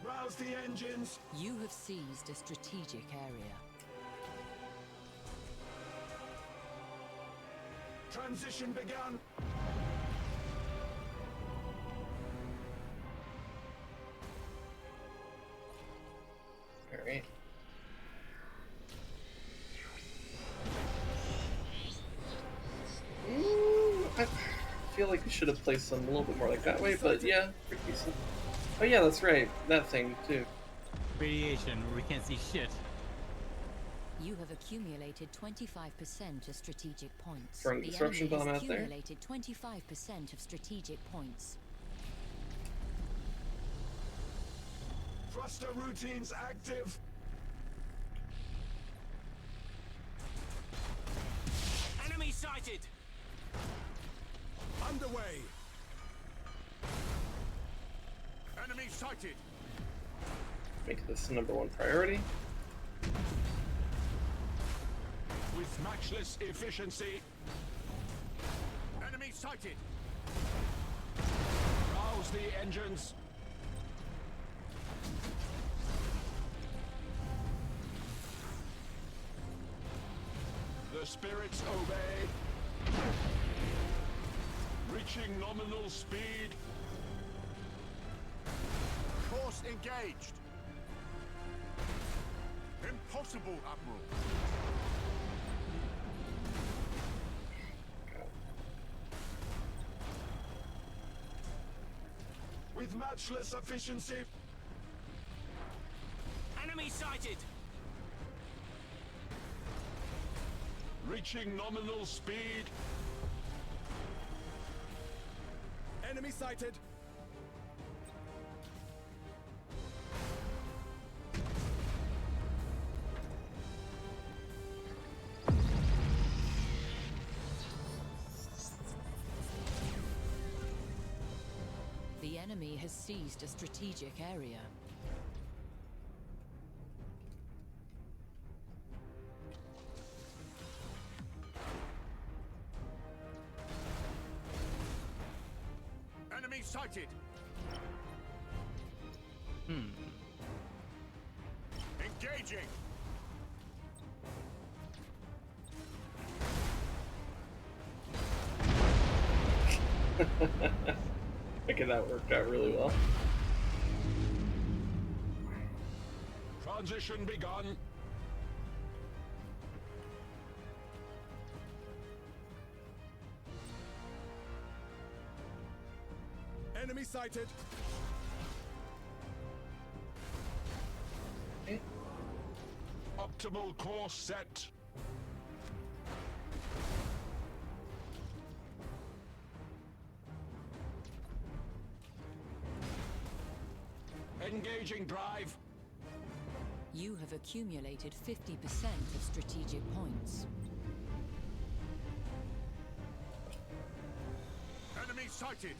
Rouse the engines. You have seized a strategic area. Transition begun. feel like we should have placed them a little bit more like that way, but yeah, pretty decent. Oh yeah, that's right. That thing too. Radiation, where we can't see shit. You have accumulated 25% of strategic points. Throwing The disruption enemy bomb has out there. accumulated 25% of strategic points. Thruster routines active. Enemy sighted! Underway. Enemy sighted. Make this #1 priority. With matchless efficiency. Enemy sighted! Rouse the engines. The spirits obey. Reaching nominal speed. Course engaged! Impossible, Admiral! With matchless efficiency. Enemy sighted! Reaching nominal speed. Enemy sighted. The enemy has seized a strategic area. Enemy sighted! Engaging! Okay, that worked out really well. Transition begun. Enemy sighted. Okay. Optimal course set. Engaging drive. You have accumulated 50% of strategic points. Enemy sighted!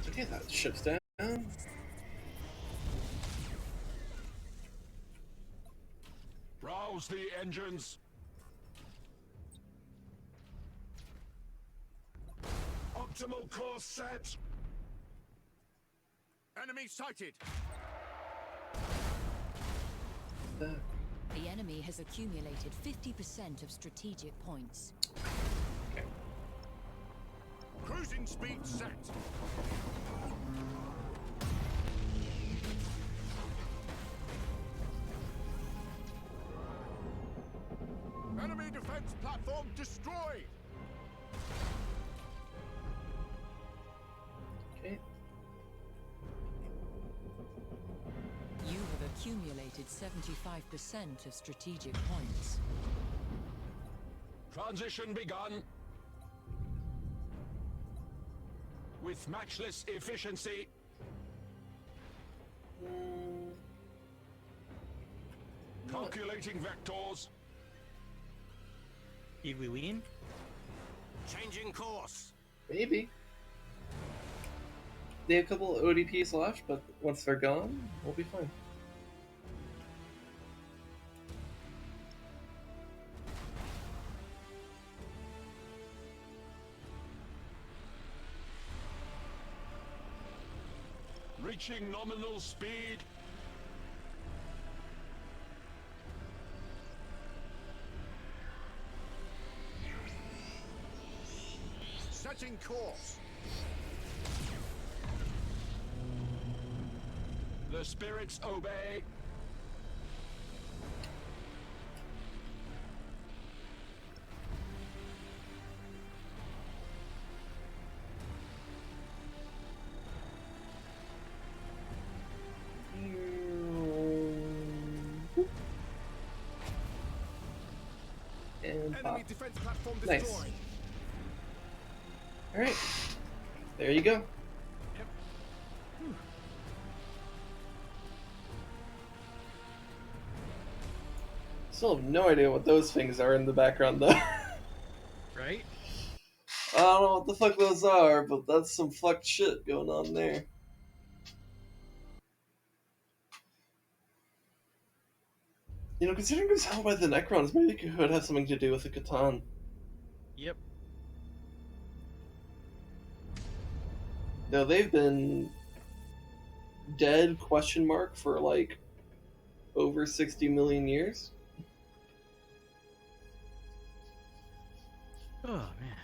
Okay, that ship's down. Rouse the engines. Optimal course set. Enemy sighted! The enemy has accumulated 50% of strategic points. Okay. Cruising speed set! Enemy defense platform destroyed! Okay. You have accumulated 75% of strategic points. Transition begun. With matchless efficiency. Calculating vectors. Did we win? Changing course! Maybe. They have a couple ODPs left, but once they're gone, we'll be fine. Reaching nominal speed. Setting course! The spirits obey. Enemy defense platform Nice. destroyed. All right, there you go. Yep. Still have no idea what those things are in the background, though. Right? I don't know what the fuck those are, but that's some fucked shit going on there. You know, considering it was held by the Necrons, maybe it could have something to do with the Catan. Yep. Though they've been dead, question mark, for like over 60 million years. Oh man.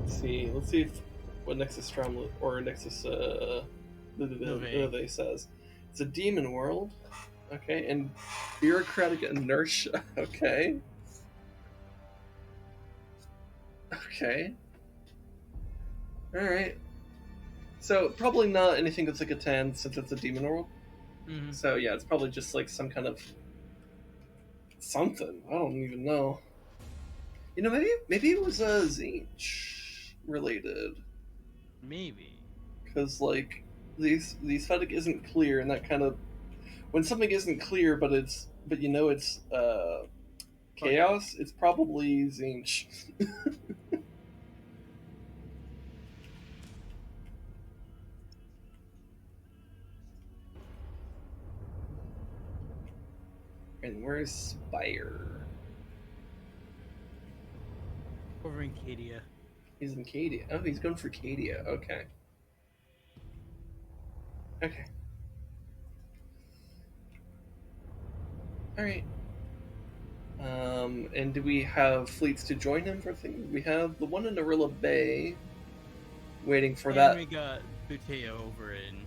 Let's see if what Nexus Strom or Nexus Nove says. It's a demon world, okay, and bureaucratic inertia, okay. Okay. Alright. So, probably not anything that's like a 10 since it's a demon world. Mm-hmm. So, yeah, it's probably just like some kind of something. I don't even know. You know, maybe it was Zinch related. Maybe. Because, like, the aesthetic isn't clear, and that kind of. When something isn't clear, but you know it's chaos, it's probably Zinch. And where's Spire? Over in Cadia. He's in Cadia. Oh, he's going for Cadia. Okay. Okay. Alright. And do we have fleets to join him for things? We have the one in Arilla Bay waiting for that. And we got Buteo over in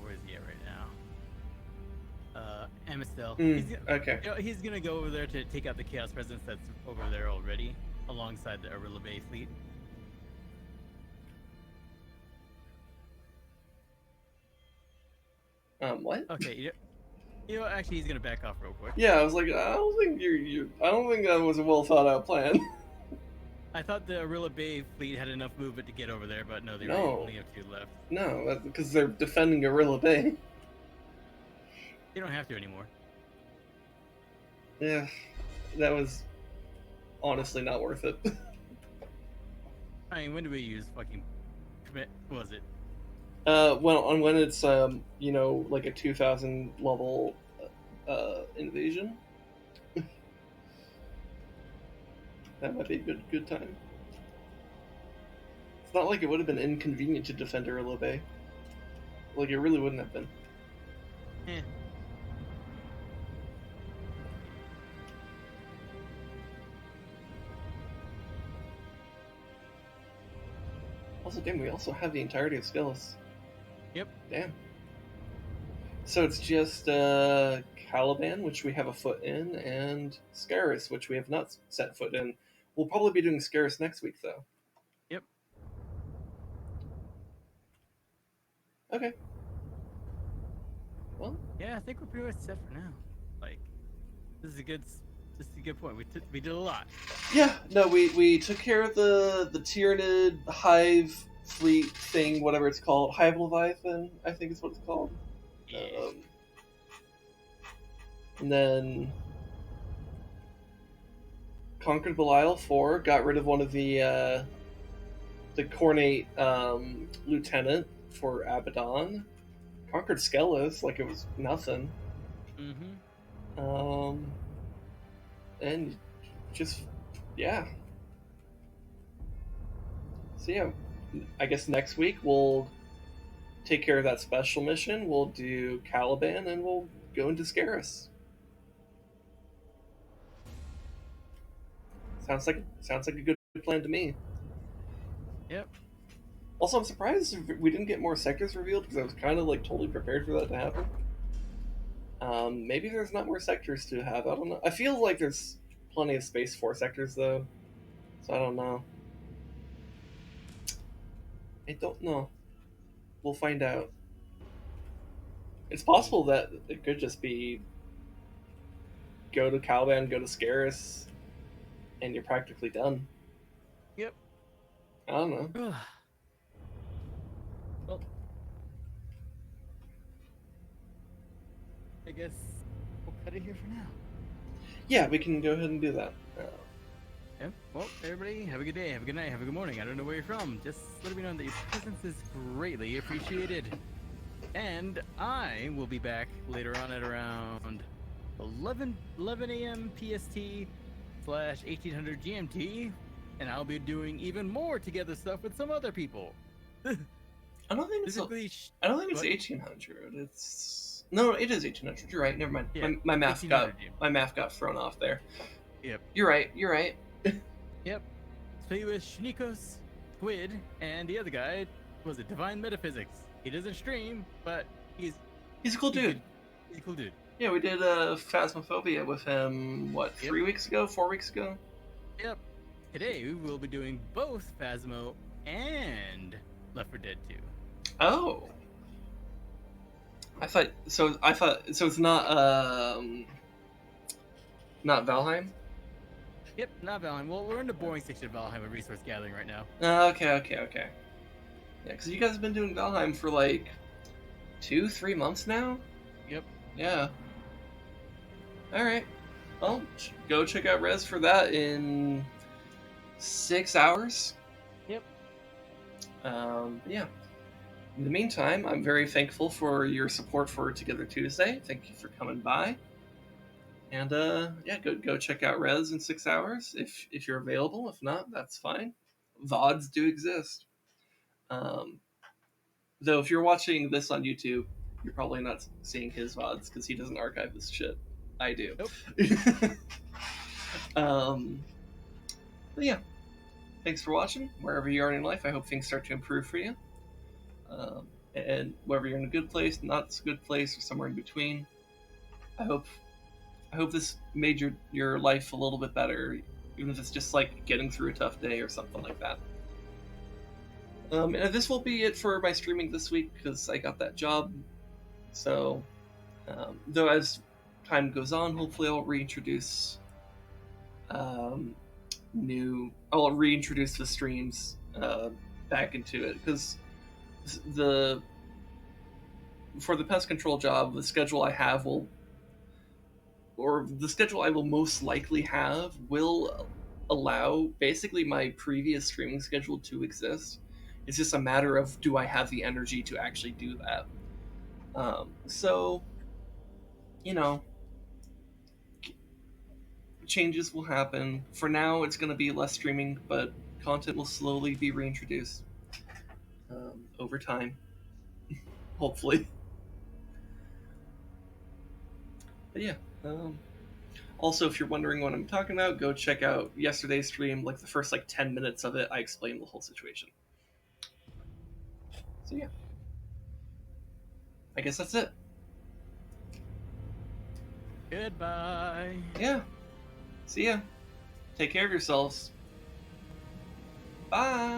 where is he at right now? Amistel. Okay. He's gonna go over there to take out the Chaos Presence that's over there already, alongside the Arilla Bay fleet. What? Okay, you know, actually, he's gonna back off real quick. Yeah, I was like, I don't think I don't think that was a well thought out plan. I thought the Arilla Bay fleet had enough movement to get over there, but no, they No. only have 2 left. No, that's because they're defending Arilla Bay. You don't have to anymore. Yeah, that was honestly not worth it. I mean, when do we use fucking commit? What was it? When it's you know, like a 2000 level invasion. That might be a good time. It's not like it would have been inconvenient to defend Arilla Bay. Like, it really wouldn't have been. Eh. Also, damn, we also have the entirety of Skills. Yep. Damn. So it's just Caliban, which we have a foot in, and Scarus, which we have not set foot in. We'll probably be doing Scarus next week, though. Yep. Okay. Well. Yeah, I think we're pretty much set for now. Like, this is a good point. We did a lot. Yeah. No, we took care of the Tyranid Hive fleet thing, whatever it's called, Hive Leviathan, I think is what it's called. Yeah. And then conquered Belial 4, got rid of one of the Cornate lieutenant for Abaddon, conquered Skelos like it was nothing. Mm-hmm. And just, yeah. So yeah, I guess next week we'll take care of that special mission, we'll do Caliban, and we'll go into Scarus. Sounds like a good plan to me. Yep. Also, I'm surprised we didn't get more sectors revealed, because I was kind of like totally prepared for that to happen. Maybe there's not more sectors to have. I don't know. I feel like there's plenty of space for sectors, though. So I don't know. I don't know. We'll find out. It's possible that it could just be go to Caliban, go to Scaris, and you're practically done. Yep. I don't know. Well, I guess we'll cut it here for now. Yeah, we can go ahead and do that. Yep. Well, everybody, have a good day, have a good night, have a good morning. I don't know where you're from. Just let me know that your presence is greatly appreciated. And I will be back later on at around 11 a.m. PST / 1800 GMT, and I'll be doing even more together stuff with some other people. I don't think it's. Specifically, I don't think it's what? 1800. It's no, it is 1800. You're right. Never mind. Yeah, My math 1800. got thrown off there. Yep. You're right. You're right. Yep. Play with Shnikos, Squid, and the other guy. Was it Divine Metaphysics? He doesn't stream, but he's a cool dude. He's a cool dude. Yeah, we did Phasmophobia with him. What, 3 weeks ago? 4 weeks ago? Yep. Today we will be doing both Phasmo and Left 4 Dead 2. Oh. I thought so. It's not Valheim. Yep, not Valheim. Well, we're in the boring section of Valheim with resource gathering right now. Okay. Yeah, because you guys have been doing Valheim for like 2-3 months now. Yep. Yeah. All right. Well, go check out Rez for that in 6 hours. Yep. Yeah. In the meantime, I'm very thankful for your support for Together Tuesday. Thank you for coming by. And yeah, go check out Rez in 6 hours if you're available. If not, that's fine. VODs do exist. Though if you're watching this on YouTube, you're probably not seeing his VODs because he doesn't archive this shit. I do. Nope. But yeah, thanks for watching. Wherever you are in life, I hope things start to improve for you. And whether you're in a good place, not so good place, or somewhere in between, I hope this made your life a little bit better, even if it's just like getting through a tough day or something like that. And this will be it for my streaming this week because I got that job. So, though as time goes on, hopefully I'll reintroduce I'll reintroduce the streams back into it because for the pest control job, the schedule I will most likely have will allow basically my previous streaming schedule to exist. It's just a matter of do I have the energy to actually do that. So, changes will happen. For now, it's going to be less streaming, but content will slowly be reintroduced over time. Hopefully. But yeah. Also, if you're wondering what I'm talking about, go check out yesterday's stream. Like the first 10 minutes of it, I explained the whole situation. So yeah. I guess that's it. Goodbye. Yeah. See ya. Take care of yourselves. Bye.